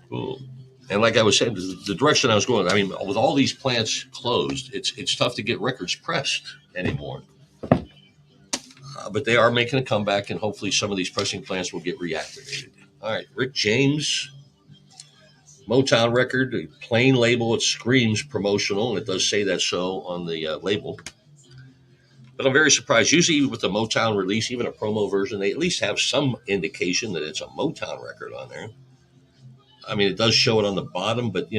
Cool. And like I was saying, the direction I was going, I mean, with all these plants closed, it's tough to get records pressed anymore. But they are making a comeback, and hopefully some of these pressing plants will get reactivated. All right, Rick James. Motown record, a plain label. It screams promotional, and it does say that so on the label. But I'm very surprised. Usually with the Motown release, even a promo version, they at least have some indication that it's a Motown record on there. I mean, it does show it on the bottom, but,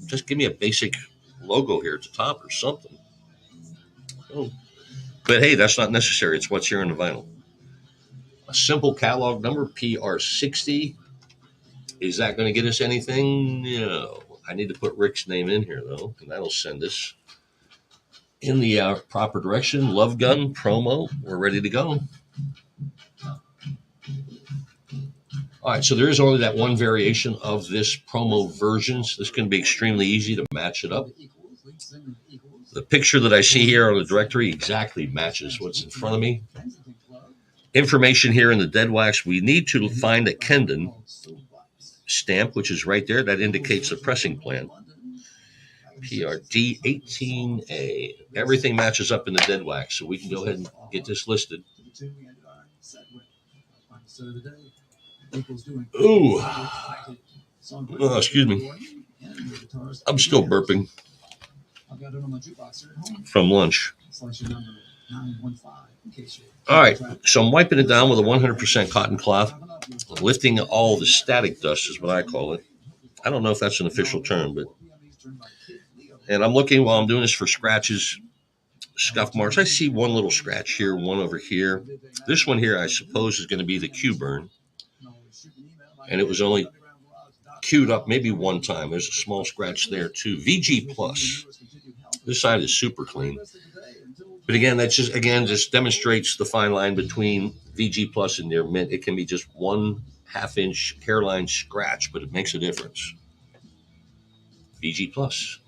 just give me a basic logo here at the top or something. Oh. But, hey, that's not necessary. It's what's here in the vinyl. A simple catalog number, PR60. Is that going to get us anything? No. I need to put Rick's name in here, though, and that'll send us in the proper direction. Love Gun promo. We're ready to go. All right, so there is only that one variation of this promo version. So this is going to be extremely easy to match it up. The picture that I see here on the directory exactly matches what's in front of me. Information here in the dead wax. We need to find a Kendon stamp, which is right there. That indicates the pressing plan. PRD 18A. Everything matches up in the dead wax, so we can go ahead and get this listed. Ooh. Oh, excuse me. I'm still burping from lunch. All right, so I'm wiping it down with a 100% cotton cloth, lifting all the static dust is what I call it. I don't know if that's an official term, but... And I'm looking while I'm doing this for scratches, scuff marks. I see one little scratch here, one over here. This one here, I suppose, is going to be the Q burn. And it was only queued up maybe one time. There's a small scratch there, too. VG Plus. This side is super clean. But again, that just demonstrates the fine line between VG Plus and near mint. It can be just 1/2 inch hairline scratch, but it makes a difference. VG Plus.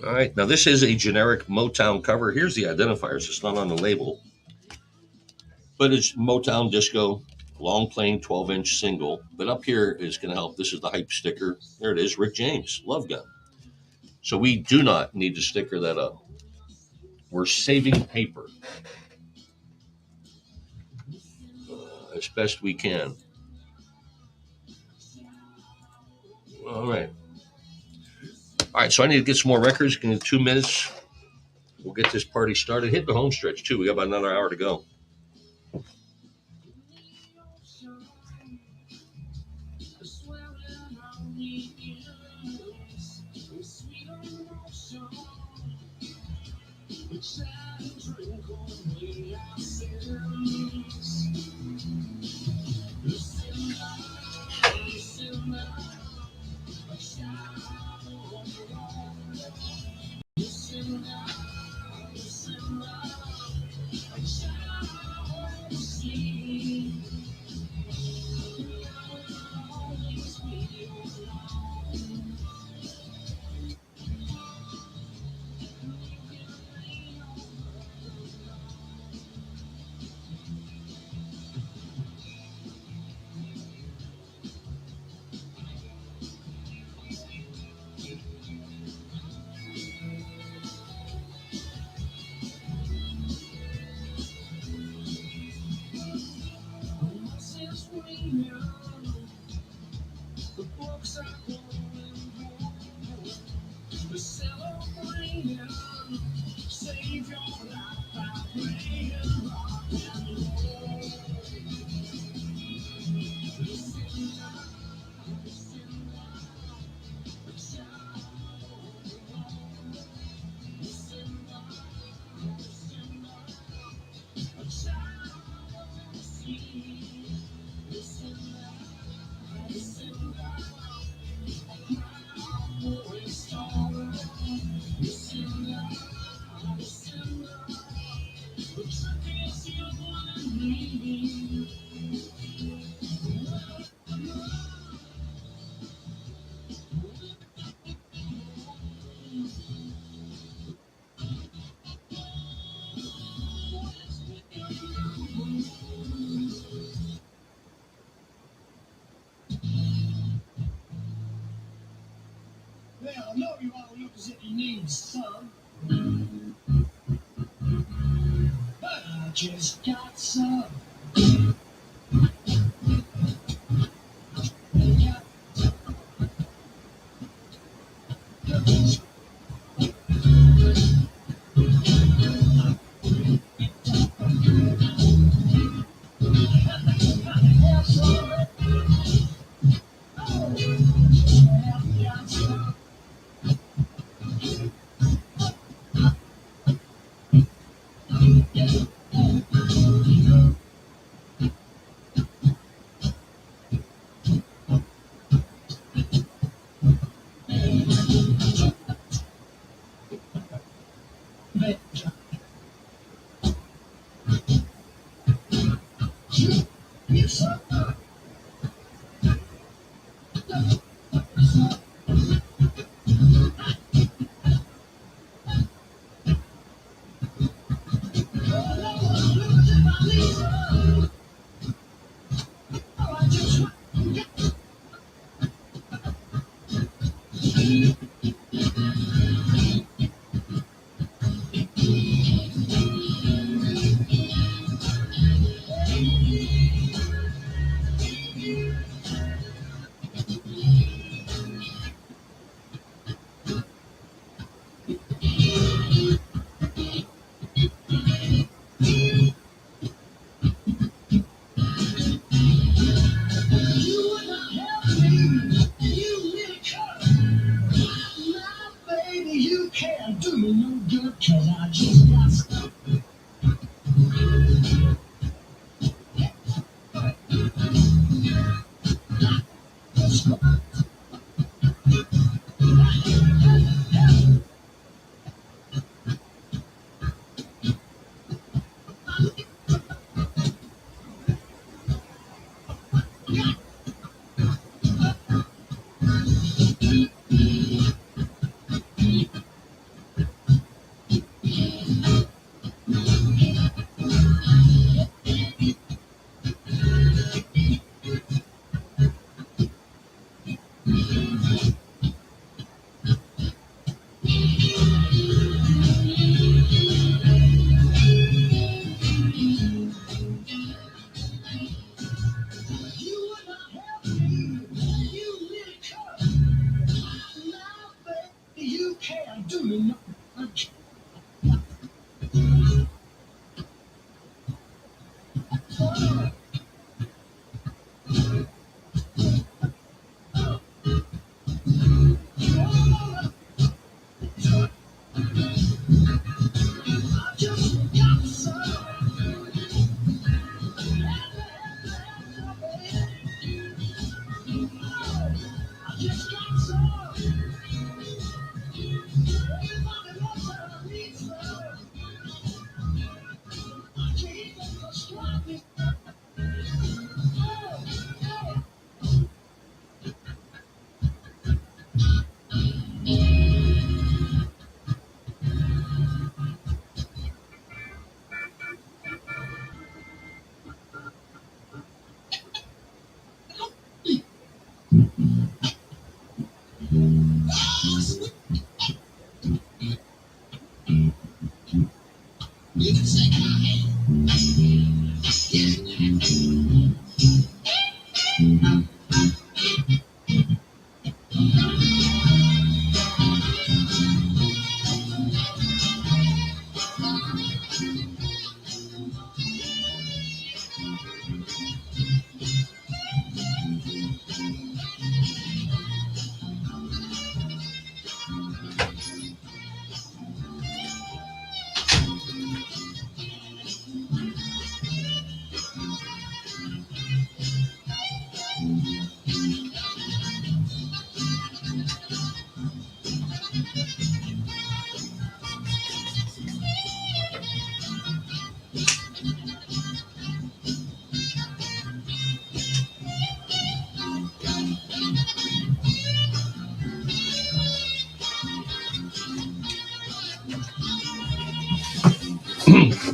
All right, now this is a generic Motown cover. Here's the identifiers. It's not on the label, but it's Motown Disco, long playing 12-inch single. But up here is going to help. This is the hype sticker. There it is, Rick James, Love Gun. So we do not need to sticker that up. We're saving paper as best we can. All right. All right, so I need to get some more records. In 2 minutes, we'll get this party started. Hit the home stretch, too. We got about another hour to go. Well, I know you all look as if you need some, but I just got some.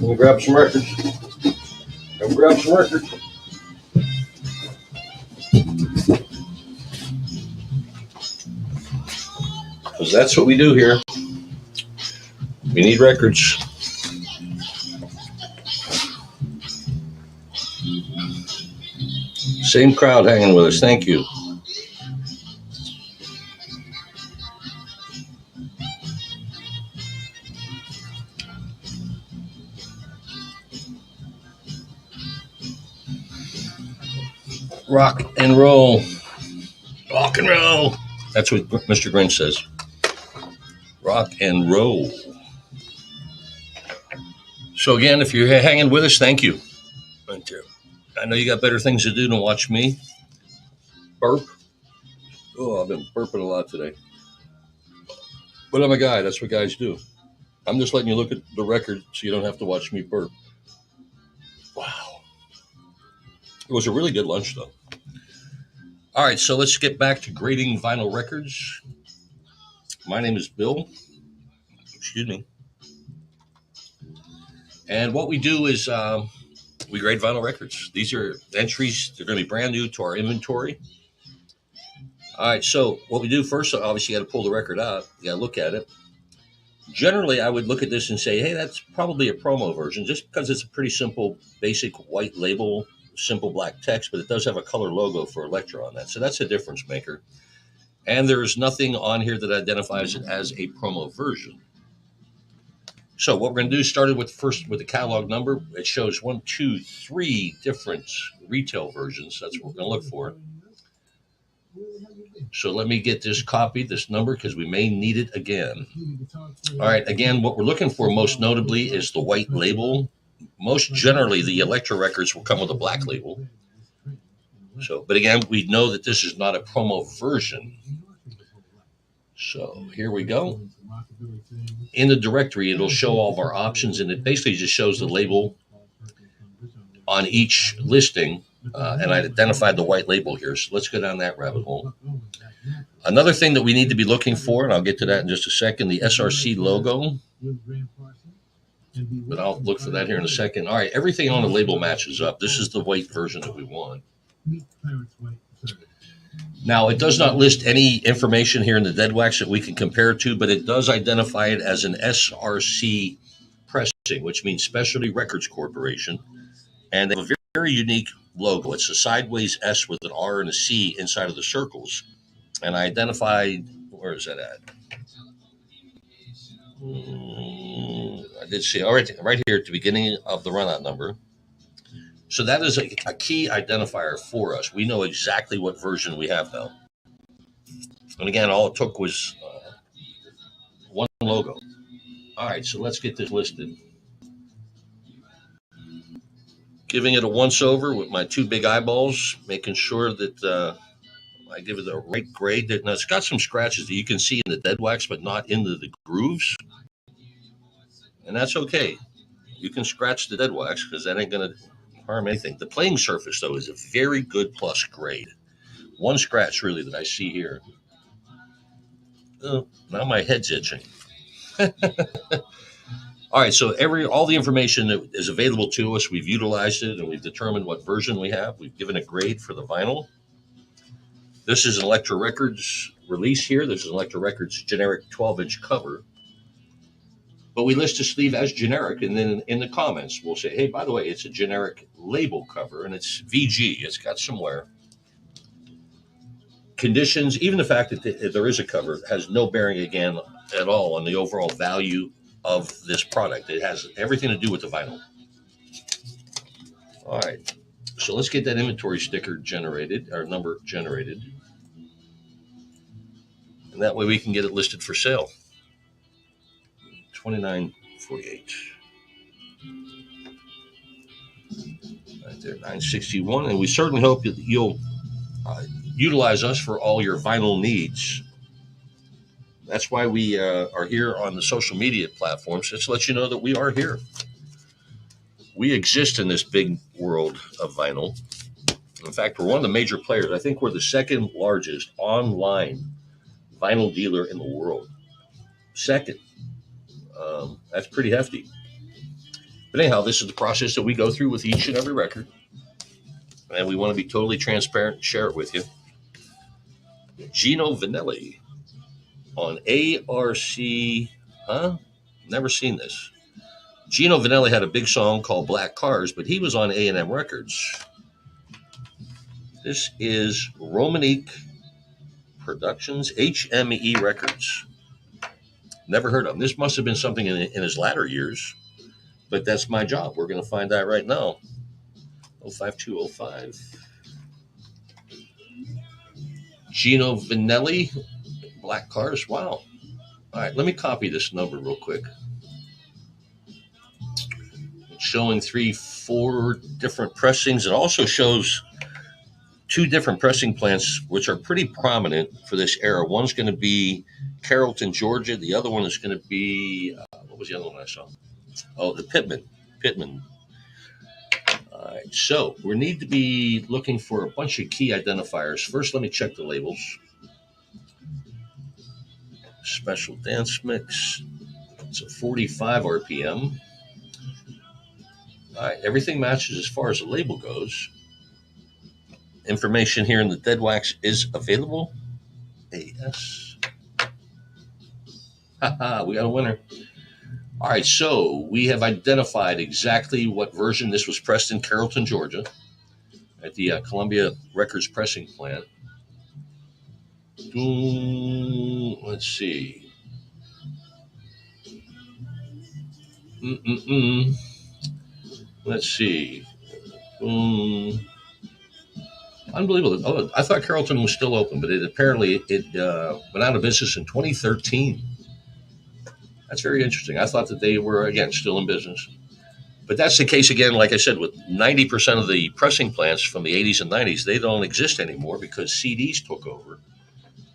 We'll grab some records. Go grab some records. Because that's what we do here. We need records. Same crowd hanging with us. Thank you. Rock and roll. Rock and roll. That's what Mr. Grinch says. Rock and roll. So again, if you're hanging with us, thank you. I know you got better things to do than watch me burp. Oh, I've been burping a lot today. But I'm a guy. That's what guys do. I'm just letting you look at the record so you don't have to watch me burp. Wow. It was a really good lunch, though. All right, so let's get back to grading vinyl records. My name is Bill. Excuse me. And what we do is we grade vinyl records. These are entries. They're going to be brand new to our inventory. All right, so what we do first, obviously, you got to pull the record out. You got to look at it. Generally, I would look at this and say, hey, that's probably a promo version, just because it's a pretty simple, basic white label, simple black text, but it does have a color logo for Electra on that. So that's a difference maker. And there's nothing on here that identifies it as a promo version. So what we're going to do, started with first with the catalog number. It shows 1, 2, 3 different retail versions. That's what we're going to look for. So let me get this copied, this number, because we may need it again. All right, again, what we're looking for most notably is the white label. Most generally, the Electra records will come with a black label. So, but again, we know that this is not a promo version. So here we go. In the directory, it'll show all of our options, and it basically just shows the label on each listing. And I identified the white label here. So let's go down that rabbit hole. Another thing that we need to be looking for, and I'll get to that in just a second, the SRC logo. But I'll look for that here in a second. All right, everything on the label matches up. This is the white version that we want. Now, it does not list any information here in the dead wax that we can compare to, but it does identify it as an SRC pressing, which means Specialty Records Corporation. And they have a very unique logo. It's a sideways S with an R and a C inside of the circles. And I identified, where is that at? I did see, all right here at the beginning of the runout number. So that is a key identifier for us. We know exactly what version we have now. And again, all it took was one logo. All right, so let's get this listed. Giving it a once over with my 2 big eyeballs, making sure that I give it the right grade. Now, it's got some scratches that you can see in the dead wax, but not into the grooves. And that's okay. You can scratch the dead wax because that ain't going to harm anything. The playing surface, though, is a very good plus grade. One scratch, really, that I see here. Now my head's itching. All right, so all the information that is available to us, we've utilized it, and we've determined what version we have. We've given a grade for the vinyl. This is an Electra Records release here. This is an Electra Records generic 12-inch cover. But we list the sleeve as generic, and then in the comments, we'll say, hey, by the way, it's a generic label cover, and it's VG. It's got some wear. Conditions, even the fact that there is a cover, has no bearing, again, at all on the overall value of this product. It has everything to do with the vinyl. All right. So let's get that inventory sticker generated, or number generated. And that way we can get it listed for sale. $29.48. Right there, $9.61. And we certainly hope that you'll utilize us for all your vinyl needs. That's why we are here on the social media platforms, just to let you know that we are here. We exist in this big world of vinyl. In fact, we're one of the major players. I think we're the second largest online vinyl dealer in the world. Second. That's pretty hefty. But anyhow, this is the process that we go through with each and every record. And we want to be totally transparent and share it with you. Gino Vanelli on ARC. Never seen this. Gino Vanelli had a big song called Black Cars, but he was on A&M Records. This is Romanique Productions, HME Records. Never heard of him. This must have been something in his latter years, but that's my job. We're going to find out right now. 05205. Gino Vanelli, Black Cars. Wow. All right, let me copy this number real quick. It's showing 4 different pressings. It also shows 2 different pressing plants, which are pretty prominent for this era. One's going to be Carrollton, Georgia. The other one is going to be, What was the other one I saw? Oh, the Pittman. Pittman. All right, so we need to be looking for a bunch of key identifiers. First, let me check the labels. Special dance mix. It's a 45 RPM. All right, everything matches as far as the label goes. Information here in the dead wax is available. AS. Haha, we got a winner. All right, so we have identified exactly what version this was pressed in Carrollton, Georgia, at the Columbia Records pressing plant. Let's see. Let's see. Unbelievable. Oh, I thought Carrollton was still open, but it went out of business in 2013. That's very interesting. I thought that they were, again, still in business. But that's the case again, like I said, with 90% of the pressing plants from the 80s and 90s, they don't exist anymore because CDs took over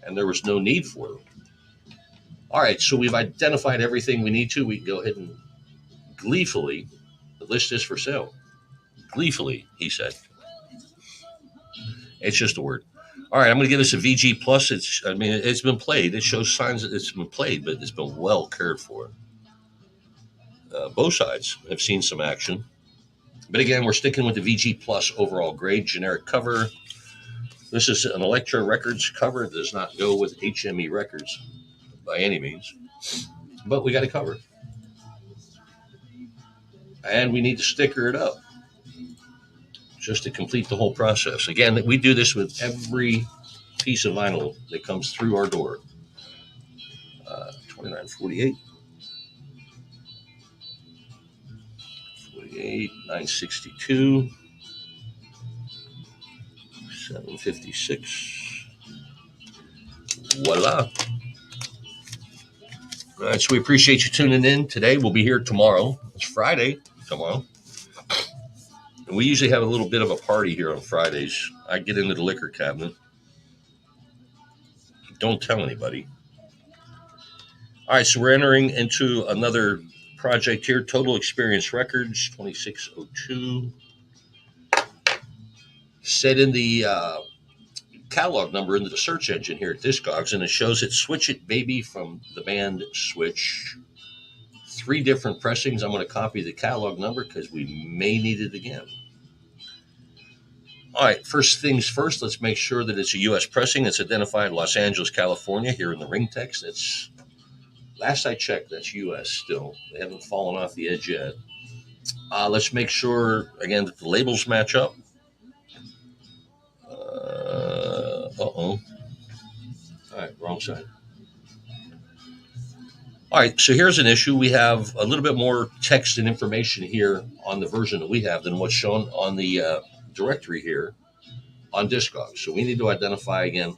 and there was no need for them. All right, so we've identified everything we need to. We can go ahead and gleefully list this for sale. Gleefully, he said. It's just a word. All right, I'm going to give this a VG plus. It's been played. It shows signs that it's been played, but it's been well cared for. Both sides have seen some action. But again, we're sticking with the VG plus overall grade, generic cover. This is an Elektra Records cover. It does not go with HME Records by any means. But we got a cover. And we need to sticker it up just to complete the whole process. Again, we do this with every piece of vinyl that comes through our door. 2948. 48, 962, 756. Voila. All right, so we appreciate you tuning in today. We'll be here tomorrow. It's Friday tomorrow. And we usually have a little bit of a party here on Fridays. I get into the liquor cabinet. Don't tell anybody. All right, so we're entering into another project here, Total Experience Records, 2602. Set in the catalog number into the search engine here at Discogs, and it shows it Switch It Baby from the band Switch. 3 different pressings. I'm going to copy the catalog number because we may need it again. All right, first things first, let's make sure that it's a U.S. pressing. It's identified Los Angeles, California, here in the ring text. That's, last I checked, that's U.S. still. They haven't fallen off the edge yet. Let's make sure, again, that the labels match up. All right, wrong side. All right, so here's an issue. We have a little bit more text and information here on the version that we have than what's shown on the directory here on Discogs. So we need to identify, again,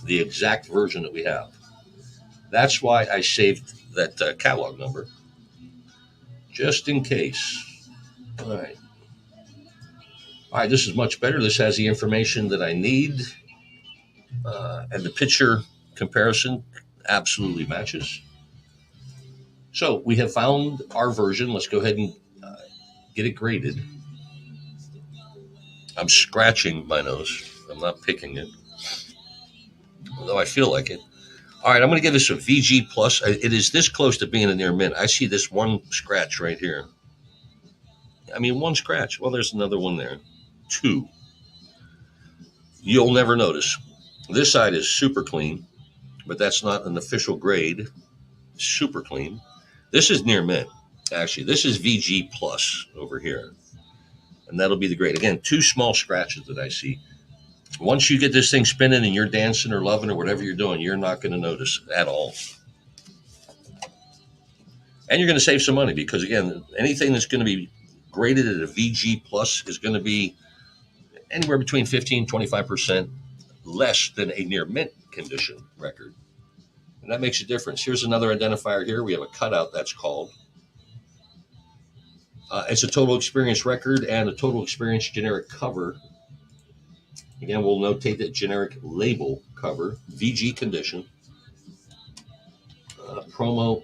the exact version that we have. That's why I saved that catalog number, just in case. All right. All right, this is much better. This has the information that I need. And the picture comparison absolutely matches. So we have found our version. Let's go ahead and get it graded. I'm scratching my nose. I'm not picking it, although I feel like it. All right, I'm going to give this a VG plus. It is this close to being a near mint. I see this one scratch right here. I mean, one scratch. Well, there's another one there. 2. You'll never notice. This side is super clean, but that's not an official grade. Super clean. This is near mint. Actually, this is VG plus over here. And that'll be the grade. Again, 2 small scratches that I see. Once you get this thing spinning and you're dancing or loving or whatever you're doing, you're not going to notice at all. And you're going to save some money because, again, anything that's going to be graded at a VG plus is going to be anywhere between 15 25% less than a near mint condition record. And that makes a difference. Here's another identifier here. We have a cutout, that's called. It's a Total Experience record and a Total Experience generic cover. Again, we'll notate that generic label cover, VG condition, promo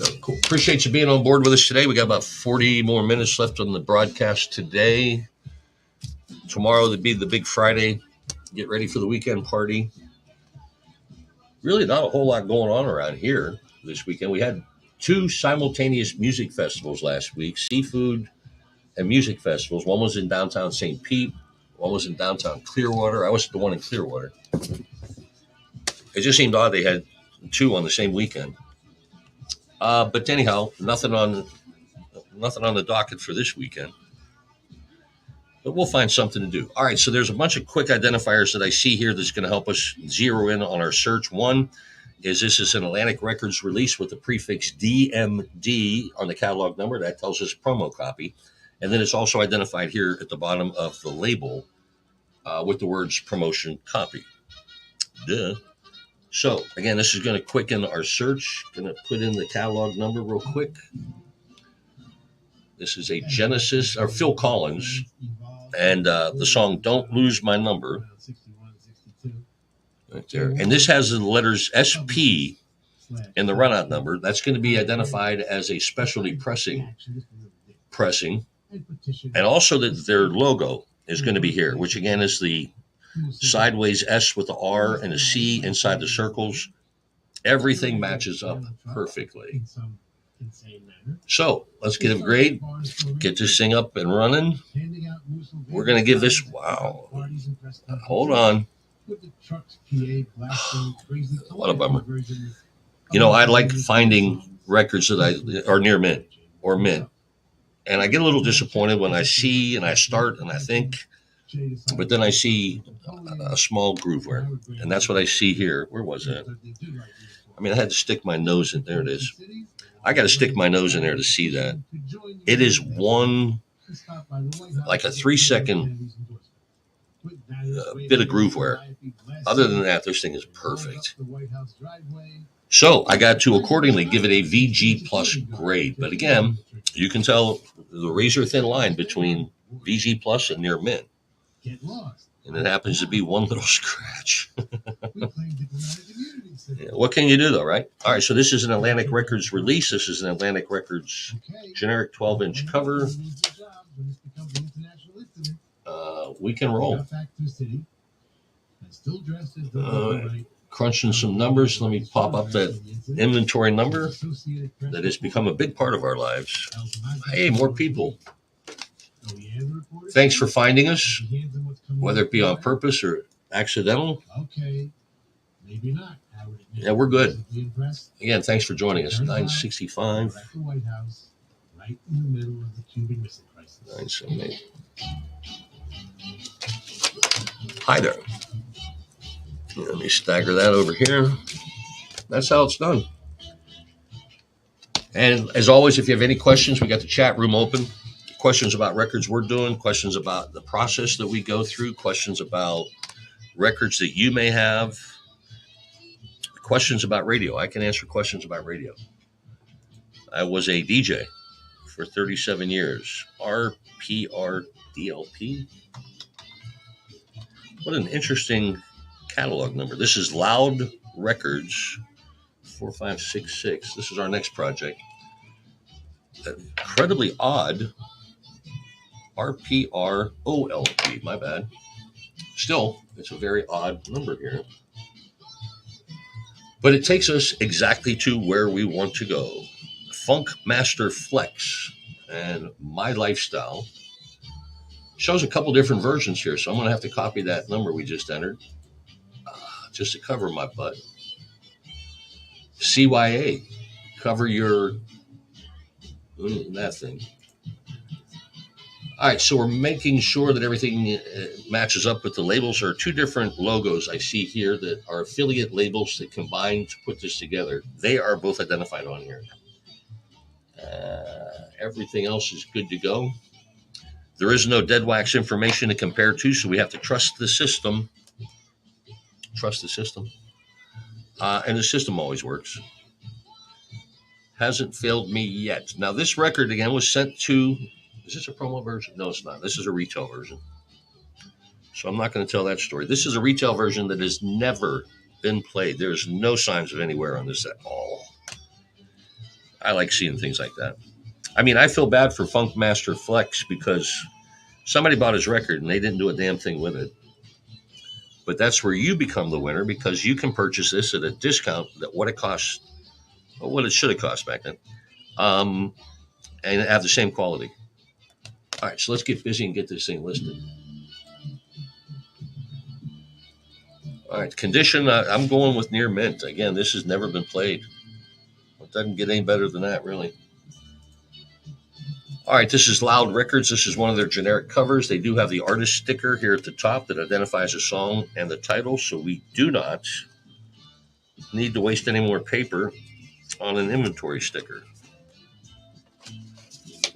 So cool. Appreciate you being on board with us today. We got about 40 more minutes left on the broadcast today. Tomorrow will be the big Friday. Get ready for the weekend party. Really not a whole lot going on around here this weekend. We had 2 simultaneous music festivals last week, seafood and music festivals. One was in downtown St. Pete. One was in downtown Clearwater. I was at the one in Clearwater. It just seemed odd they had 2 on the same weekend. But anyhow, nothing on the docket for this weekend. But we'll find something to do. All right, so there's a bunch of quick identifiers that I see here that's going to help us zero in on our search. One is this is an Atlantic Records release with the prefix DMD on the catalog number. That tells us promo copy. And then it's also identified here at the bottom of the label with the words promotion copy. Duh. So, again, this is going to quicken our search. Going to put in the catalog number real quick. This is a Genesis, or Phil Collins, and the song Don't Lose My Number. Right there. And this has the letters SP in the runout number. That's going to be identified as a specialty pressing. And also that their logo is going to be here, which again is the sideways S with the R and a C inside the circles. Everything matches up perfectly. So let's get a grade, get this thing up and running. We're going to give this, wow, hold on. What a bummer. You know, I like finding records that are near mint or mint. And I get a little disappointed when I see and I start and I think, but then I see a small groove wear. And that's what I see here. Where was that? I mean, I had to stick my nose in. There it is. I got to stick my nose in there to see that. It is one, like a 3-second bit of groove wear. Other than that, this thing is perfect. So I got to accordingly give it a VG plus grade. But again, you can tell the razor thin line between VG plus and near mint. And it happens to be one little scratch. Yeah, what can you do though, right? All right, so this is an Atlantic Records release. This is an Atlantic Records generic 12-inch cover. We can roll. Crunching some numbers. Let me pop up that inventory number that has become a big part of our lives. Hey, more people. Thanks for finding us, whether it be on purpose or accidental. Yeah, we're good. Again, thanks for joining us. 965. 978. Hi there. Let me stagger that over here. That's how it's done. And as always, if you have any questions, we got the chat room open. Questions about records we're doing, questions about the process that we go through, questions about records that you may have, questions about radio. I can answer questions about radio. I was a DJ for 37 years. RPRDLP. What an interesting catalog number. This is Loud Records 4566. This is our next project. Incredibly odd RPROLP. My bad. Still, it's a very odd number here. But it takes us exactly to where we want to go. Funk Master Flex and My Lifestyle. Shows a couple different versions here, so I'm going to have to copy that number we just entered just to cover my butt. CYA, cover your that thing. All right, so we're making sure that everything matches up with the labels. There are 2 different logos I see here that are affiliate labels that combine to put this together. They are both identified on here. Everything else is good to go. There is no dead wax information to compare to, so we have to trust the system. Trust the system. And the system always works. Hasn't failed me yet. Now, this record, again, was sent to... Is this a promo version? No, it's not. This is a retail version. So I'm not going to tell that story. This is a retail version that has never been played. There's no signs of any wear on this at all. I like seeing things like that. I mean, I feel bad for Funk Master Flex because somebody bought his record and they didn't do a damn thing with it. But that's where you become the winner because you can purchase this at a discount that what it costs, or what it should have cost back then, um, and have the same quality. All right, so let's get busy and get this thing listed. All right, condition. I'm going with near mint. Again, this has never been played. It doesn't get any better than that, really. All right, this is Loud Records. This is one of their generic covers. They do have the artist sticker here at the top that identifies a song and the title, so we do not need to waste any more paper on an inventory sticker.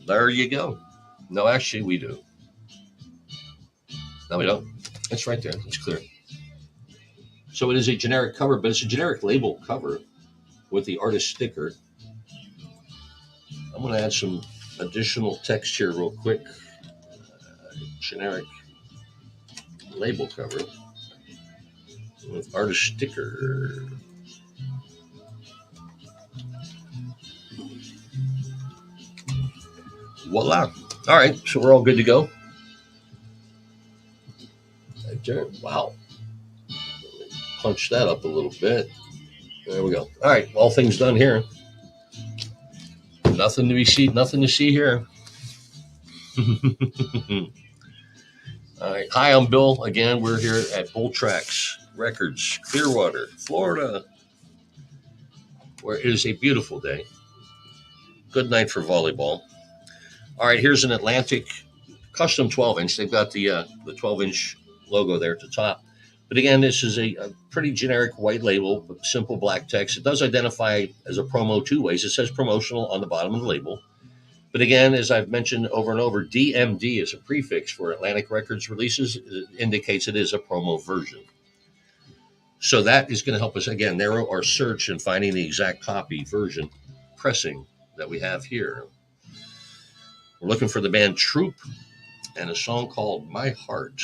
There you go. No, actually, we do. No, we don't. It's right there. It's clear. So it is a generic cover, but it's a generic label cover with the artist sticker. I'm going to add some additional text here real quick. Generic label cover with artist sticker. Voila. All right, so we're all good to go. Right there. Wow. Punch that up a little bit. There we go. All right, all things done here. Nothing to see here. All right. Hi, I'm Bill. Again, we're here at Bull Tracks Records, Clearwater, Florida, where it is a beautiful day. Good night for volleyball. All right, here's an Atlantic custom 12-inch. They've got the 12-inch logo there at the top. But again, this is a pretty generic white label, simple black text. It does identify as a promo two ways. It says promotional on the bottom of the label. But again, as I've mentioned over and over, DMD is a prefix for Atlantic Records releases. It indicates it is a promo version. So that is going to help us, again, narrow our search and finding the exact copy version pressing that we have here. We're looking for the band Troop and a song called My Heart.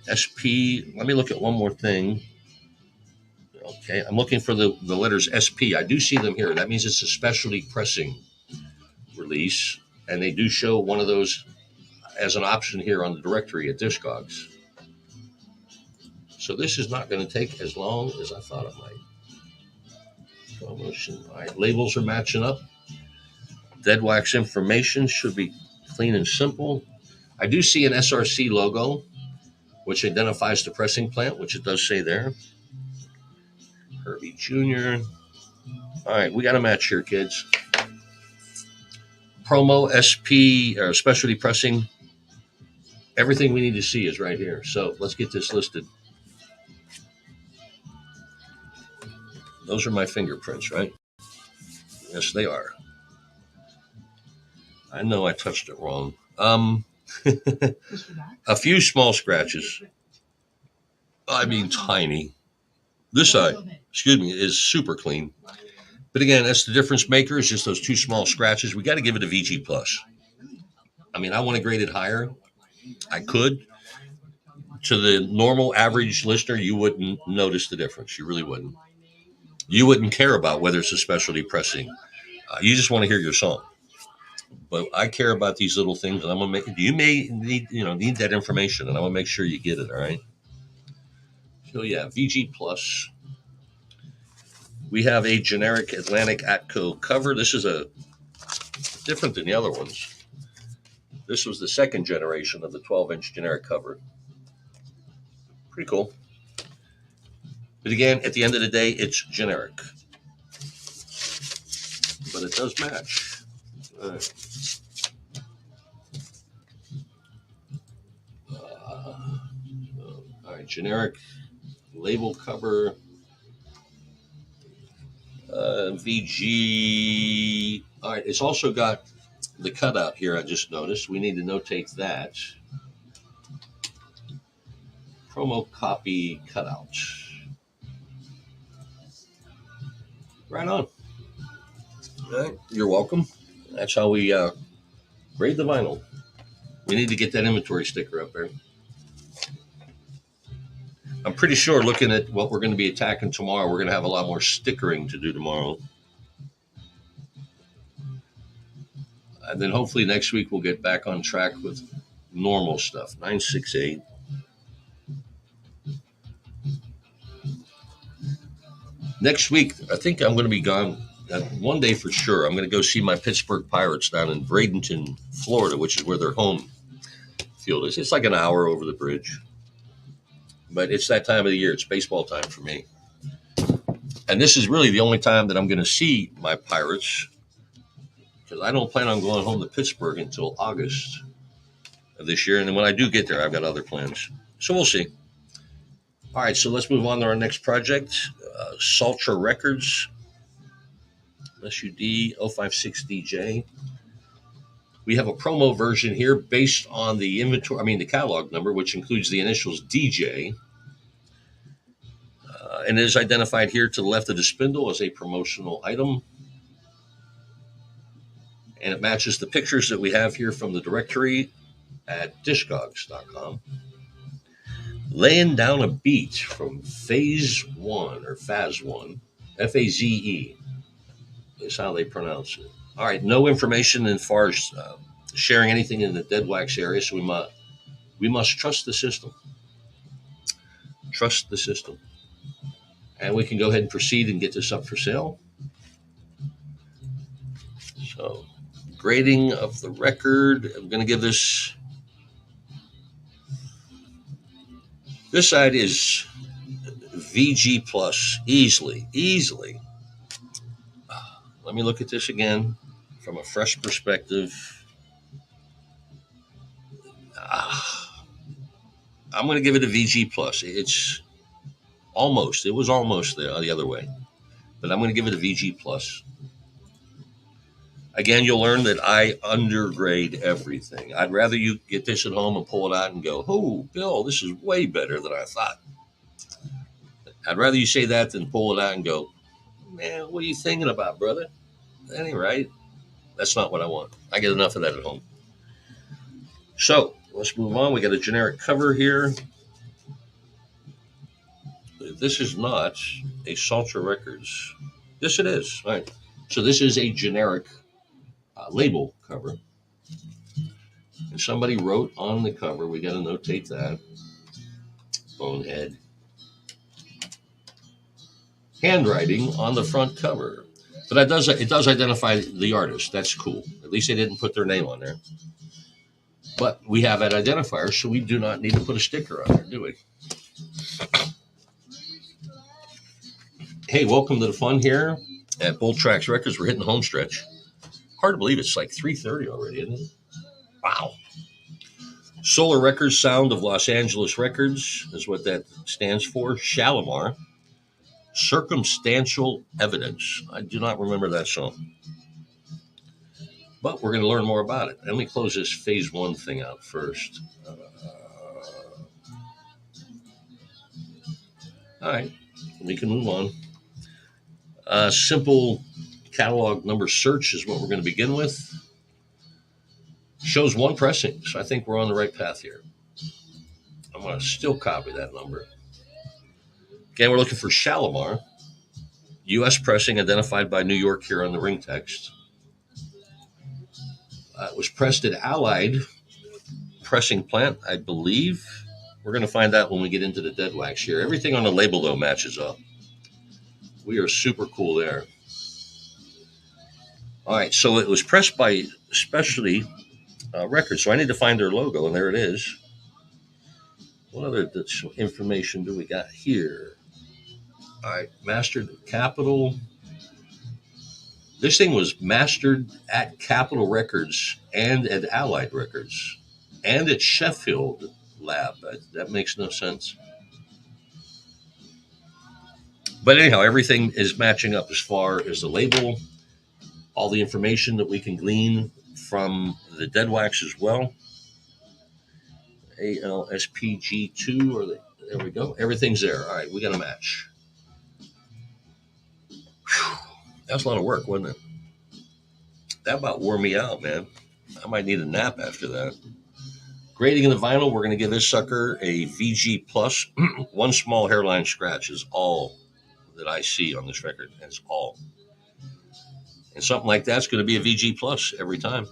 SP, let me look at one more thing. Okay, I'm looking for the letters SP. I do see them here. That means it's a specialty pressing release, and they do show one of those as an option here on the directory at Discogs. So this is not going to take as long as I thought it might. Promotion. All right, labels are matching up. Dead wax information should be clean and simple. I do see an SRC logo, which identifies the pressing plant, which it does say there. Herbie Jr. All right, we got a match here, kids. Promo, SP, or specialty pressing. Everything we need to see is right here. So let's get this listed. Those are my fingerprints, right? Yes, they are. I know I touched it wrong. A few small scratches. I mean, tiny. This side, is super clean. But again, that's the difference maker. Is just those two small scratches. We got to give it a VG plus. I mean, I want to grade it higher. I could. To the normal average listener, you wouldn't notice the difference. You really wouldn't. You wouldn't care about whether it's a specialty pressing. You just want to hear your song. But I care about these little things, and I'm gonna make. You may need that information, and I'm gonna make sure you get it. All right. So yeah, VG plus. We have a generic Atlantic Atco cover. This is a different than the other ones. This was the second generation of the 12-inch generic cover. Pretty cool. But again, at the end of the day, it's generic. But it does match. All right. All right, generic label cover. VG. All right, it's also got the cutout here. I just noticed. We need to notate that. Promo copy cutout. Right on. All right, you're welcome. That's how we grade the vinyl. We need to get that inventory sticker up there. I'm pretty sure looking at what we're going to be attacking tomorrow, we're going to have a lot more stickering to do tomorrow. And then hopefully next week we'll get back on track with normal stuff. 968. Next week, I think I'm going to be gone one day for sure. I'm going to go see my Pittsburgh Pirates down in Bradenton, Florida, which is where their home field is. It's like an hour over the bridge. But it's that time of the year. It's baseball time for me. And this is really the only time that I'm going to see my Pirates, because I don't plan on going home to Pittsburgh until August of this year. And then when I do get there, I've got other plans. So we'll see. All right, so let's move on to our next project. Sultra Records, SUD 056DJ. We have a promo version here based on the the catalog number, which includes the initials DJ. And it is identified here to the left of the spindle as a promotional item. And it matches the pictures that we have here from the directory at discogs.com. Laying Down a Beat from Phase 1 or Phase 1, Faze is how they pronounce it. All right, no information as far as sharing anything in the Dead Wax area, so we must trust the system. Trust the system. And we can go ahead and proceed and get this up for sale. So, grading of the record. I'm going to give this side is VG plus easily. Let me look at this again from a fresh perspective. I'm going to give it a VG plus. It was almost the other way, but I'm going to give it a VG plus. Again, you'll learn that I undergrade everything. I'd rather you get this at home and pull it out and go, "Oh, Bill, this is way better than I thought." I'd rather you say that than pull it out and go, "Man, what are you thinking about, brother? That ain't right." That's not what I want. I get enough of that at home. So let's move on. We got a generic cover here. This is not a Sultra Records. Yes, it is. All right. So this is a generic label cover. And somebody wrote on the cover, we got to notate that. Bonehead. Handwriting on the front cover. But it does identify the artist. That's cool. At least they didn't put their name on there. But we have that identifier, so we do not need to put a sticker on there, do we? Hey, welcome to the fun here at Bull Tracks Records. We're hitting the home stretch. Hard to believe it's like 3:30 already, isn't it? Wow. Solar Records, Sound of Los Angeles Records is what that stands for. Shalimar. Circumstantial Evidence. I do not remember that song. But we're going to learn more about it. Let me close this Phase 1 thing out first. All right. We can move on. Simple catalog number search is what we're going to begin with. Shows one pressing, so I think we're on the right path here. I'm going to still copy that number. Again, we're looking for Shalimar. U.S. pressing identified by New York here on the ring text. It was pressed at Allied Pressing Plant, I believe. We're going to find out when we get into the Dead Wax here. Everything on the label, though, matches up. We are super cool there. All right, so it was pressed by Specialty Records, so I need to find their logo, and there it is. What other information do we got here? All right, mastered Capitol. This thing was mastered at Capitol Records and at Allied Records and at Sheffield Lab. That makes no sense. But anyhow, everything is matching up as far as the label, all the information that we can glean from the Dead Wax as well. ALSPG2, there we go. Everything's there. All right, we got a match. Whew. That was a lot of work, wasn't it? That about wore me out, man. I might need a nap after that. Grading in the vinyl, we're going to give this sucker a VG plus. One small hairline scratch is all that I see on this record. That's all. And something like that's going to be a VG plus every time.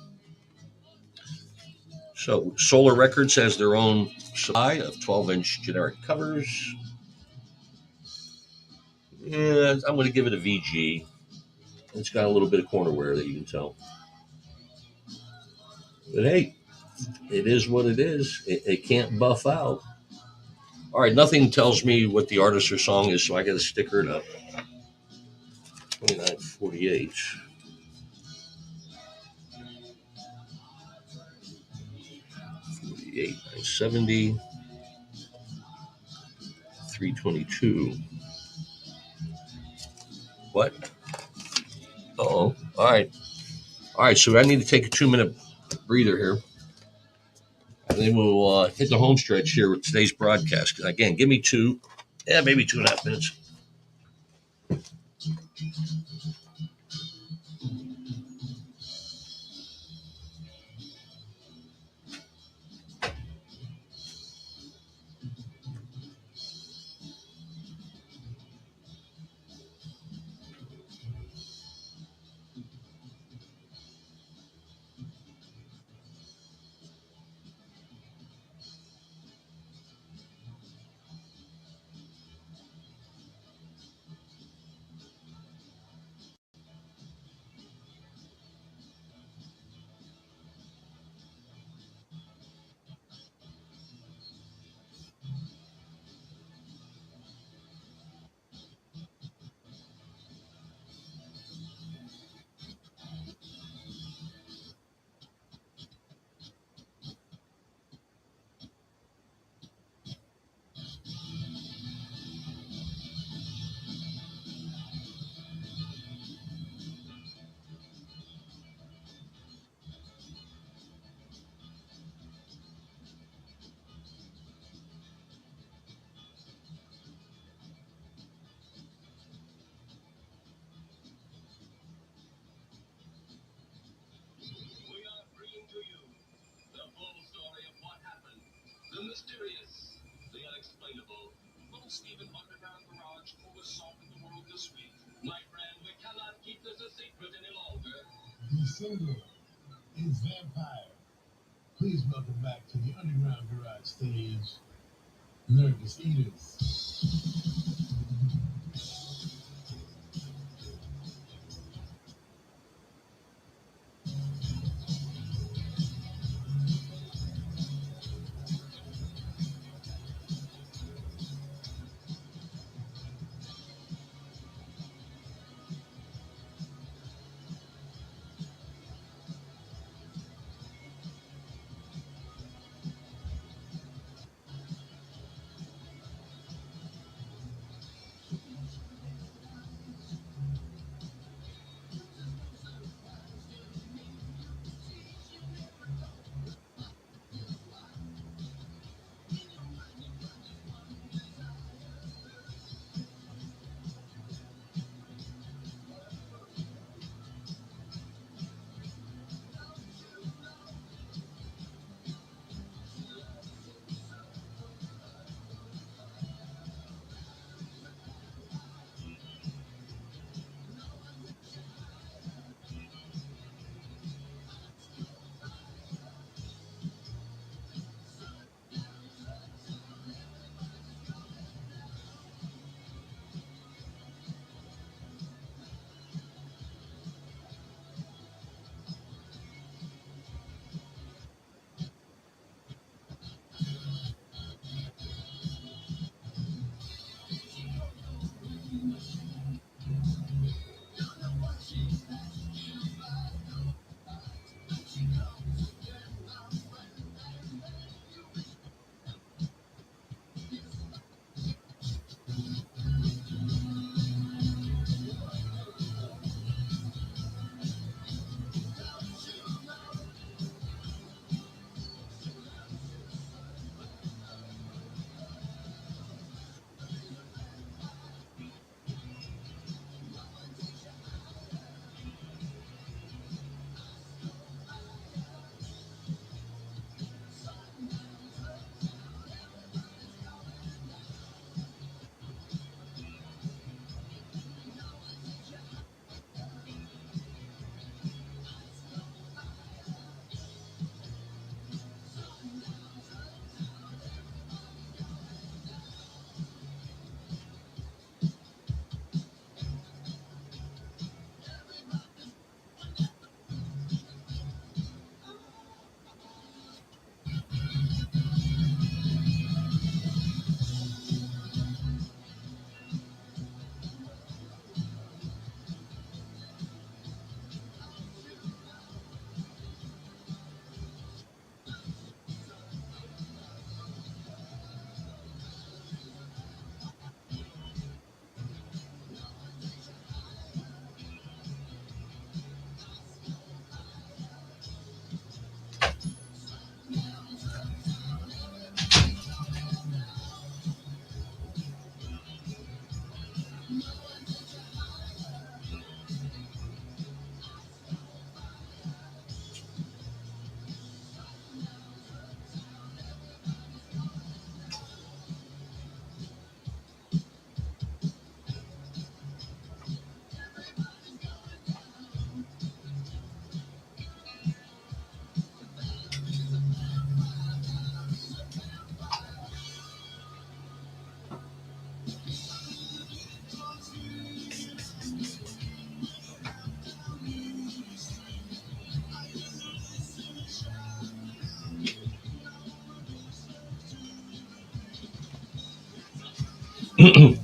So Solar Records has their own supply of 12-inch generic covers. Yeah, I'm going to give it a VG. It's got a little bit of corner wear that you can tell. But hey, it is what it is. It can't buff out. All right, nothing tells me what the artist or song is, so I got to sticker it up. 2948. 48, 970. 322. What? Oh, all right. All right, so I need to take a 2 minute breather here. And then we'll hit the home stretch here with today's broadcast. Again, give me maybe 2.5 minutes. We are bringing to you the full story of what happened. The mysterious, the unexplainable. Will Stephen Underground Garage oversaw in the world this week? My friend, we cannot keep this a secret any longer. The single is Vampire. Please welcome back to the Underground Garage stage, Nervous Eaters.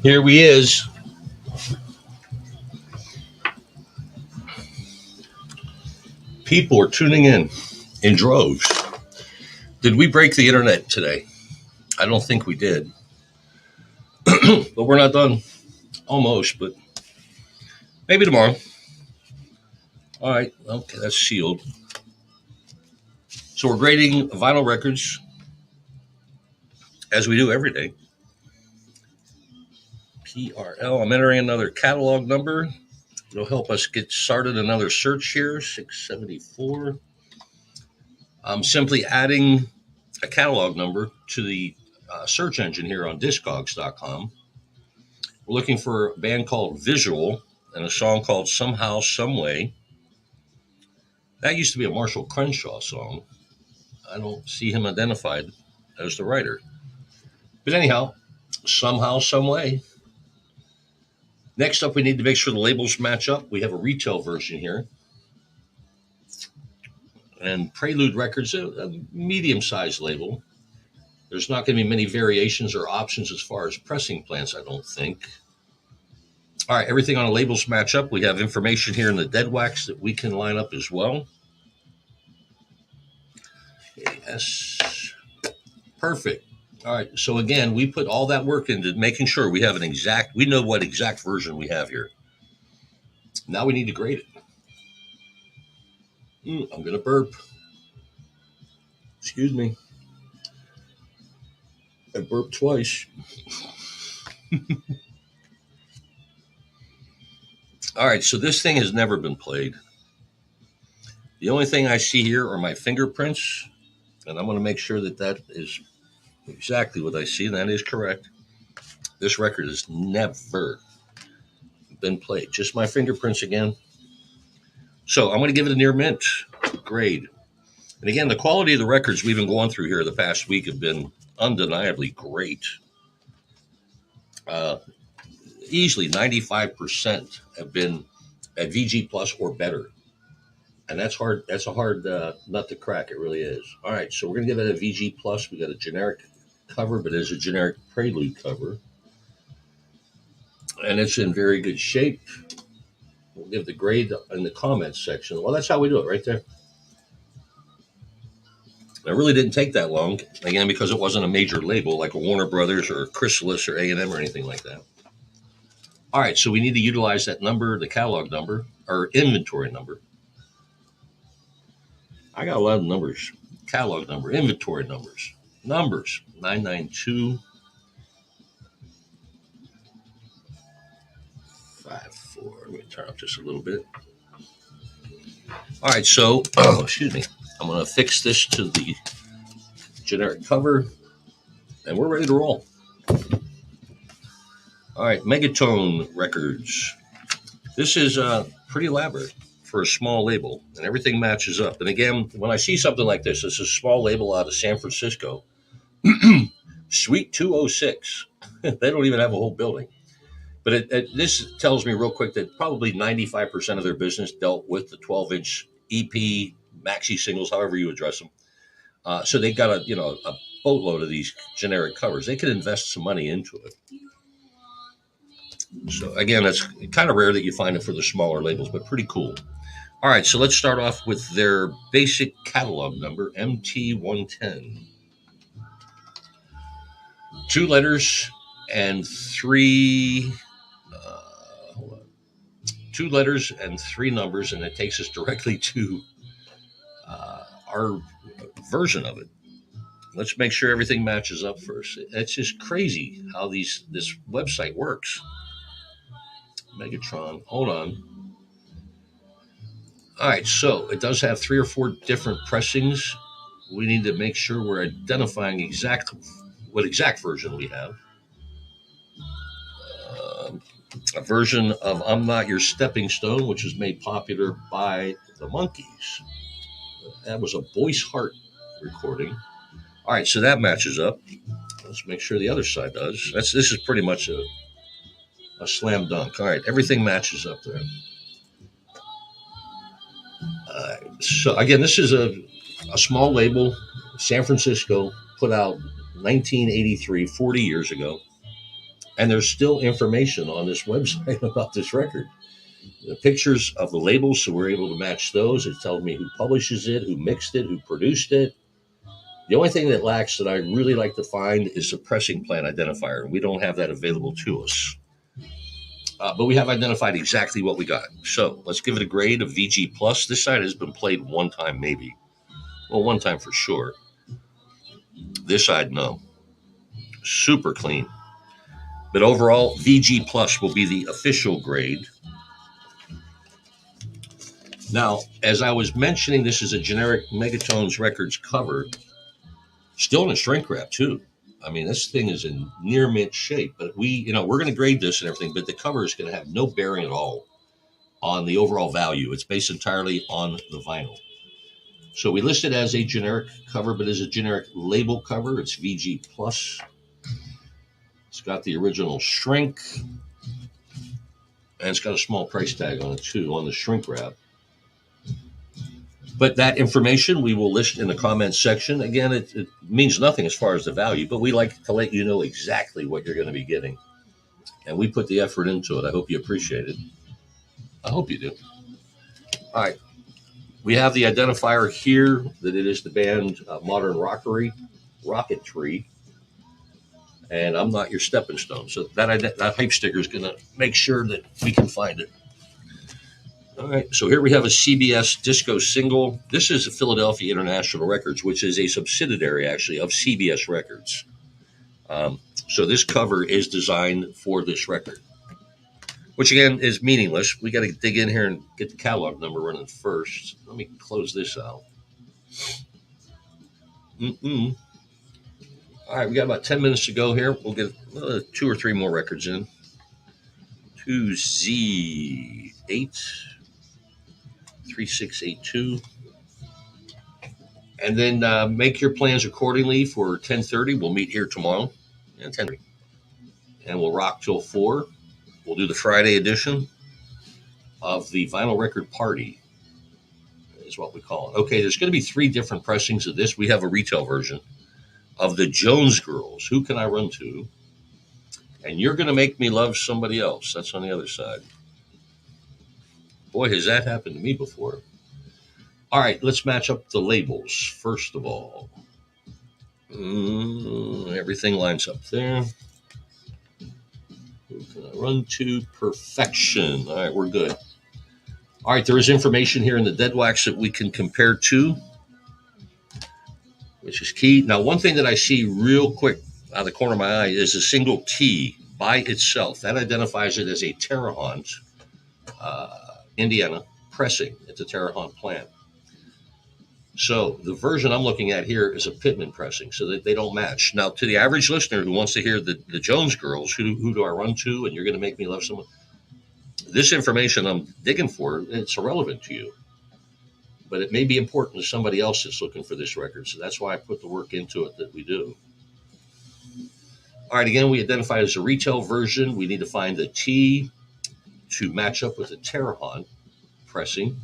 Here we is. People are tuning in droves. Did we break the internet today? I don't think we did. But we're not done. Almost, but maybe tomorrow. All right. Okay, that's sealed. So we're grading vinyl records as we do every day. PRL. I'm entering another catalog number. It'll help us get started another search here, 674. I'm simply adding a catalog number to the search engine here on discogs.com. We're looking for a band called Visual and a song called Somehow, Someway. That used to be a Marshall Crenshaw song. I don't see him identified as the writer. But anyhow, Somehow, Someway. Next up, we need to make sure the labels match up. We have a retail version here. And Prelude Records, a medium-sized label. There's not going to be many variations or options as far as pressing plants, I don't think. All right, everything on the labels match up. We have information here in the dead wax that we can line up as well. Yes, perfect. All right, so again, we put all that work into making sure we have we know what exact version we have here. Now we need to grade it. I'm going to burp. Excuse me. I burped twice. All right, so this thing has never been played. The only thing I see here are my fingerprints, and I'm going to make sure that that is exactly what I see, and that is correct. This record has never been played. Just my fingerprints again. So I'm going to give it a near mint grade. And again, the quality of the records we've been going through here the past week have been undeniably great. Easily 95% have been at VG Plus or better. And that's hard. That's a hard nut to crack. It really is. All right, so we're going to give it a VG Plus. We got a generic cover, but it's a generic Prelude cover. And it's in very good shape. We'll give the grade in the comments section. Well, that's how we do it right there. It really didn't take that long, again, because it wasn't a major label like a Warner Brothers or Chrysalis or A&M or anything like that. All right, so we need to utilize that number, the catalog number, or inventory number. I got a lot of numbers. Catalog number, inventory numbers. Numbers, 992 54. Let me turn up just a little bit. All right, so, excuse me. I'm going to fix this to the generic cover, and we're ready to roll. All right, Megatone Records. This is pretty elaborate for a small label, and everything matches up. And again, when I see something like this is a small label out of San Francisco, Suite 206. They don't even have a whole building. But this tells me real quick that probably 95% of their business dealt with the 12-inch EP, maxi singles, however you address them. So they got a boatload of these generic covers. They could invest some money into it. So again, that's kind of rare that you find it for the smaller labels, but pretty cool. All right, so let's start off with their basic catalog number, MT110. 2 letters and 3 2 letters and 3 numbers, and it takes us directly to our version of it. Let's make sure everything matches up first. It's just crazy how this website works. Megatron, hold on. All right, so it does have 3 or 4 different pressings. We need to make sure we're identifying what exact version we have. A version of I'm Not Your Stepping Stone, which was made popular by the Monkees. That was a Voice Heart recording. All right, so that matches up. Let's make sure the other side does. This is pretty much a slam dunk. All right, everything matches up there. So again, this is a small label, San Francisco, put out 1983, 40 years ago. And there's still information on this website about this record. The pictures of the labels, so we're able to match those. It tells me who publishes it, who mixed it, who produced it. The only thing that lacks that I really like to find is a pressing plant identifier, and we don't have that available to us. But we have identified exactly what we got. So let's give it a grade of VG plus. This side has been played one time, maybe. Well, one time for sure. This side, no. Super clean. But overall, VG plus will be the official grade. Now, as I was mentioning, this is a generic Megatones Records cover, still in a shrink wrap too. I mean, this thing is in near mint shape, but we're going to grade this and everything, but the cover is going to have no bearing at all on the overall value. It's based entirely on the vinyl. So we list it as a generic cover, but as a generic label cover, it's VG plus. It's got the original shrink, and it's got a small price tag on it too on the shrink wrap. But that information we will list in the comments section. Again, it means nothing as far as the value, but we like to let you know exactly what you're going to be getting. And we put the effort into it. I hope you appreciate it. I hope you do. All right. We have the identifier here that it is the band Modern Rocketry. And I'm not your stepping stone. So that hype sticker is going to make sure that we can find it. All right, so here we have a CBS disco single. This is Philadelphia International Records, which is a subsidiary, actually, of CBS Records. So this cover is designed for this record, which, again, is meaningless. We got to dig in here and get the catalog number running first. Let me close this out. All right, we got about 10 minutes to go here. We'll get 2 or 3 more records in. 2Z8. 3682, and then make your plans accordingly for 10:30. We'll meet here tomorrow at 10:30, and we'll rock till 4. We'll do the Friday edition of the vinyl record party, is what we call it. Okay, there's going to be 3 different pressings of this. We have a retail version of the Jones Girls. Who Can I Run To? And You're Going to Make Me Love Somebody Else. That's on the other side. Boy, has that happened to me before. All right, let's match up the labels, first of all. Everything lines up there. Who Can I Run To? Perfection. All right, we're good. All right, there is information here in the dead wax that we can compare to, which is key. Now, one thing that I see real quick out of the corner of my eye is a single T by itself. That identifies it as a Terre Haute, Indiana pressing. It's a Terre Haute plant. So the version I'm looking at here is a Pittman pressing, so that they don't match. Now, to the average listener who wants to hear the Jones Girls, who do I run to, and You're going to Make Me Love Someone, this information I'm digging for, it's irrelevant to you. But it may be important to somebody else that's looking for this record, so that's why I put the work into it that we do. All right, again, we identified as a retail version. We need to find the T to match up with the Terre Haute pressing.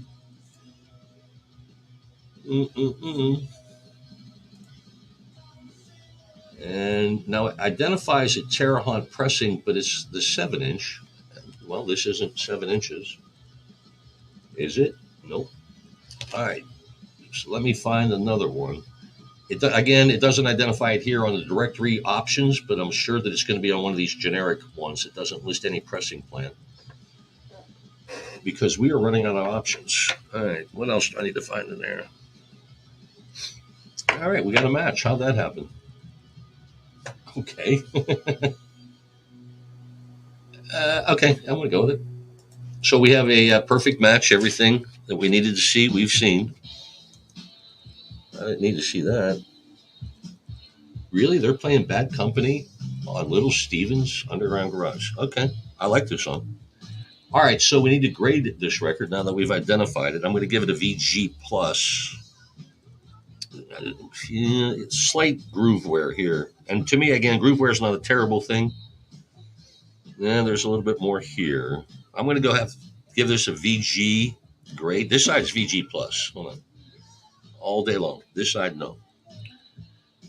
And now it identifies a Terre Haute pressing, but it's the 7-inch. Well, this isn't 7 inches. Is it? Nope. All right. So let me find another one. It doesn't identify it here on the directory options, but I'm sure that it's going to be on one of these generic ones. It doesn't list any pressing plant because we are running out of options. All right. What else do I need to find in there? All right. We got a match. How'd that happen? Okay. Okay. I'm going to go with it. So we have a perfect match. Everything that we needed to see, we've seen. I didn't need to see that. Really? They're playing Bad Company on Little Steven's Underground Garage. Okay. I like this song. All right. So we need to grade this record now that we've identified it. I'm going to give it a VG plus. Slight groove wear here. And to me, again, groove wear is not a terrible thing. Yeah, there's a little bit more here. I'm going to give this a VG grade. This side's VG plus. Hold on. All day long. This side, no.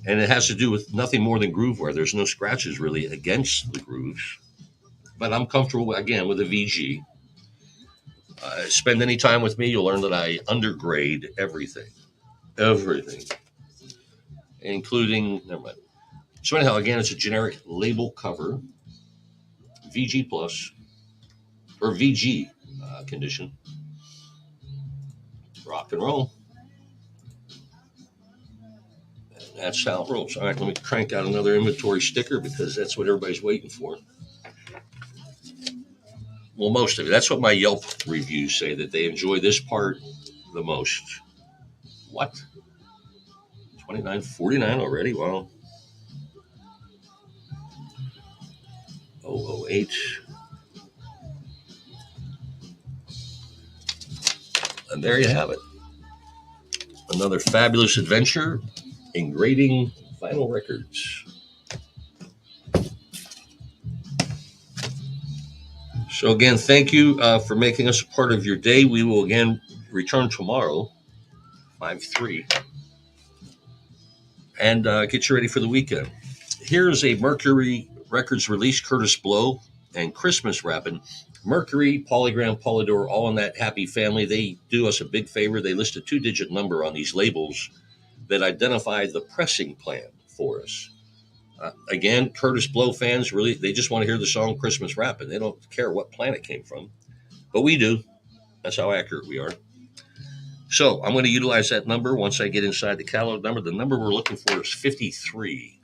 And it has to do with nothing more than groove wear. There's no scratches really against the grooves. But I'm comfortable, again, with a VG. Spend any time with me, you'll learn that I undergrade everything. Everything. Including, never mind. So anyhow, again, it's a generic label cover, VG plus, or VG condition. Rock and roll. And that's how it rolls. All right, let me crank out another inventory sticker because that's what everybody's waiting for. Well, most of it. That's what my Yelp reviews say, that they enjoy this part the most. What? 29.49 already? Wow. 008. And there you have it. Another fabulous adventure in grading vinyl records. So again, thank you for making us a part of your day. We will again return tomorrow, 5/3, and get you ready for the weekend. Here's a Mercury Records release, Curtis Blow and Christmas Wrapping. Mercury, Polygram, Polydor, all in that happy family. They do us a big favor. They list a 2-digit number on these labels that identify the pressing plan for us. Again, Curtis Blow fans, really, they just want to hear the song Christmas Wrapping. They don't care what planet came from, but we do. That's how accurate we are. So I'm going to utilize that number once I get inside the catalog number. The number we're looking for is 53.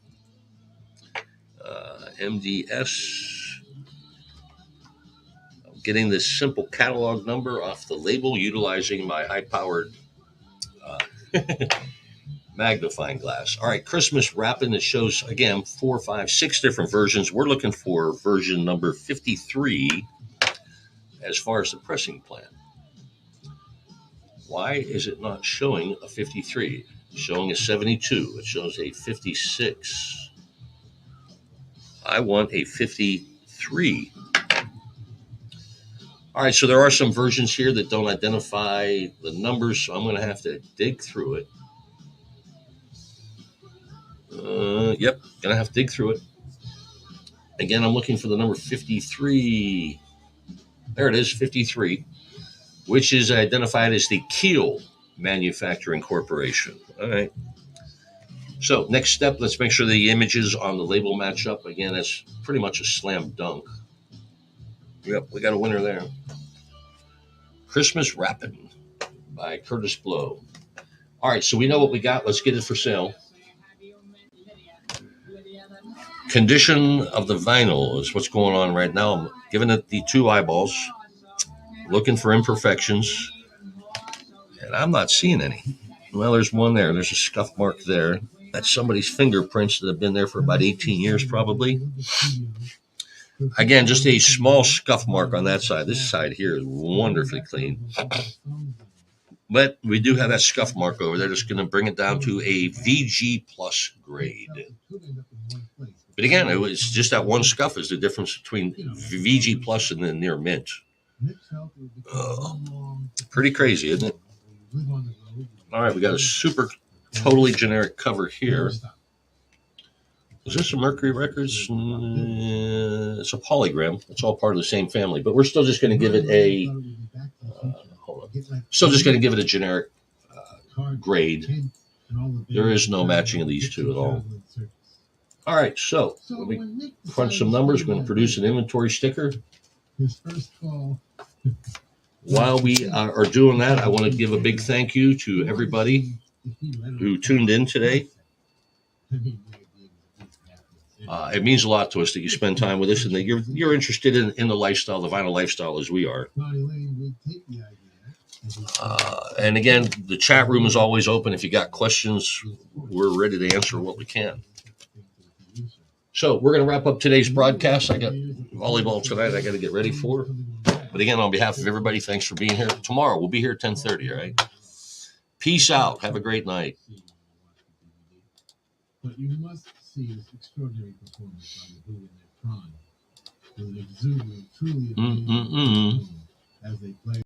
MDS. I'm getting this simple catalog number off the label utilizing my high-powered magnifying glass. All right, Christmas Wrapping. It shows, again, 4, 5, 6 different versions. We're looking for version number 53 as far as the pressing plan. Why is it not showing a 53? It's showing a 72. It shows a 56. I want a 53. All right, so there are some versions here that don't identify the numbers, so I'm going to have to dig through it. Yep, going to have to dig through it. Again, I'm looking for the number 53. There it is, 53, which is identified as the Keel Manufacturing Corporation. All right. So next step, let's make sure the images on the label match up. Again, that's pretty much a slam dunk. Yep, we got a winner there. Christmas Wrapping by Curtis Blow. All right, so we know what we got. Let's get it for sale. Condition of the vinyl is what's going on right now. I'm giving it the 2 eyeballs, looking for imperfections, and I'm not seeing any. Well, there's one there. There's a scuff mark there. That's somebody's fingerprints that have been there for about 18 years probably. Again, just a small scuff mark on that side. This side here is wonderfully clean. But we do have that scuff mark over there. Just going to bring it down to a VG plus grade. But again, it was just that one scuff is the difference between VG plus and the near mint. Pretty crazy, isn't it? All right, we got a super totally generic cover here. Is this a Mercury Records? It's a Polygram. It's all part of the same family, but we're still just going to give it a hold on. Still just going to give it a generic grade. There is no matching of these two at all. All right, so let me crunch some numbers. We're going to produce an inventory sticker. While we are doing that, I want to give a big thank you to everybody who tuned in today. It means a lot to us that you spend time with us and that you're interested in the lifestyle, the vinyl lifestyle, as we are. And again, the chat room is always open. If you got questions, we're ready to answer what we can. So we're going to wrap up today's broadcast. I got volleyball tonight I got to get ready for. But again, on behalf of everybody, thanks for being here. Tomorrow, we'll be here at 10:30, all right? Peace out. Have a great night. But you must see this extraordinary performance by the Who in their prime, with an exuberant, truly amazing as they play.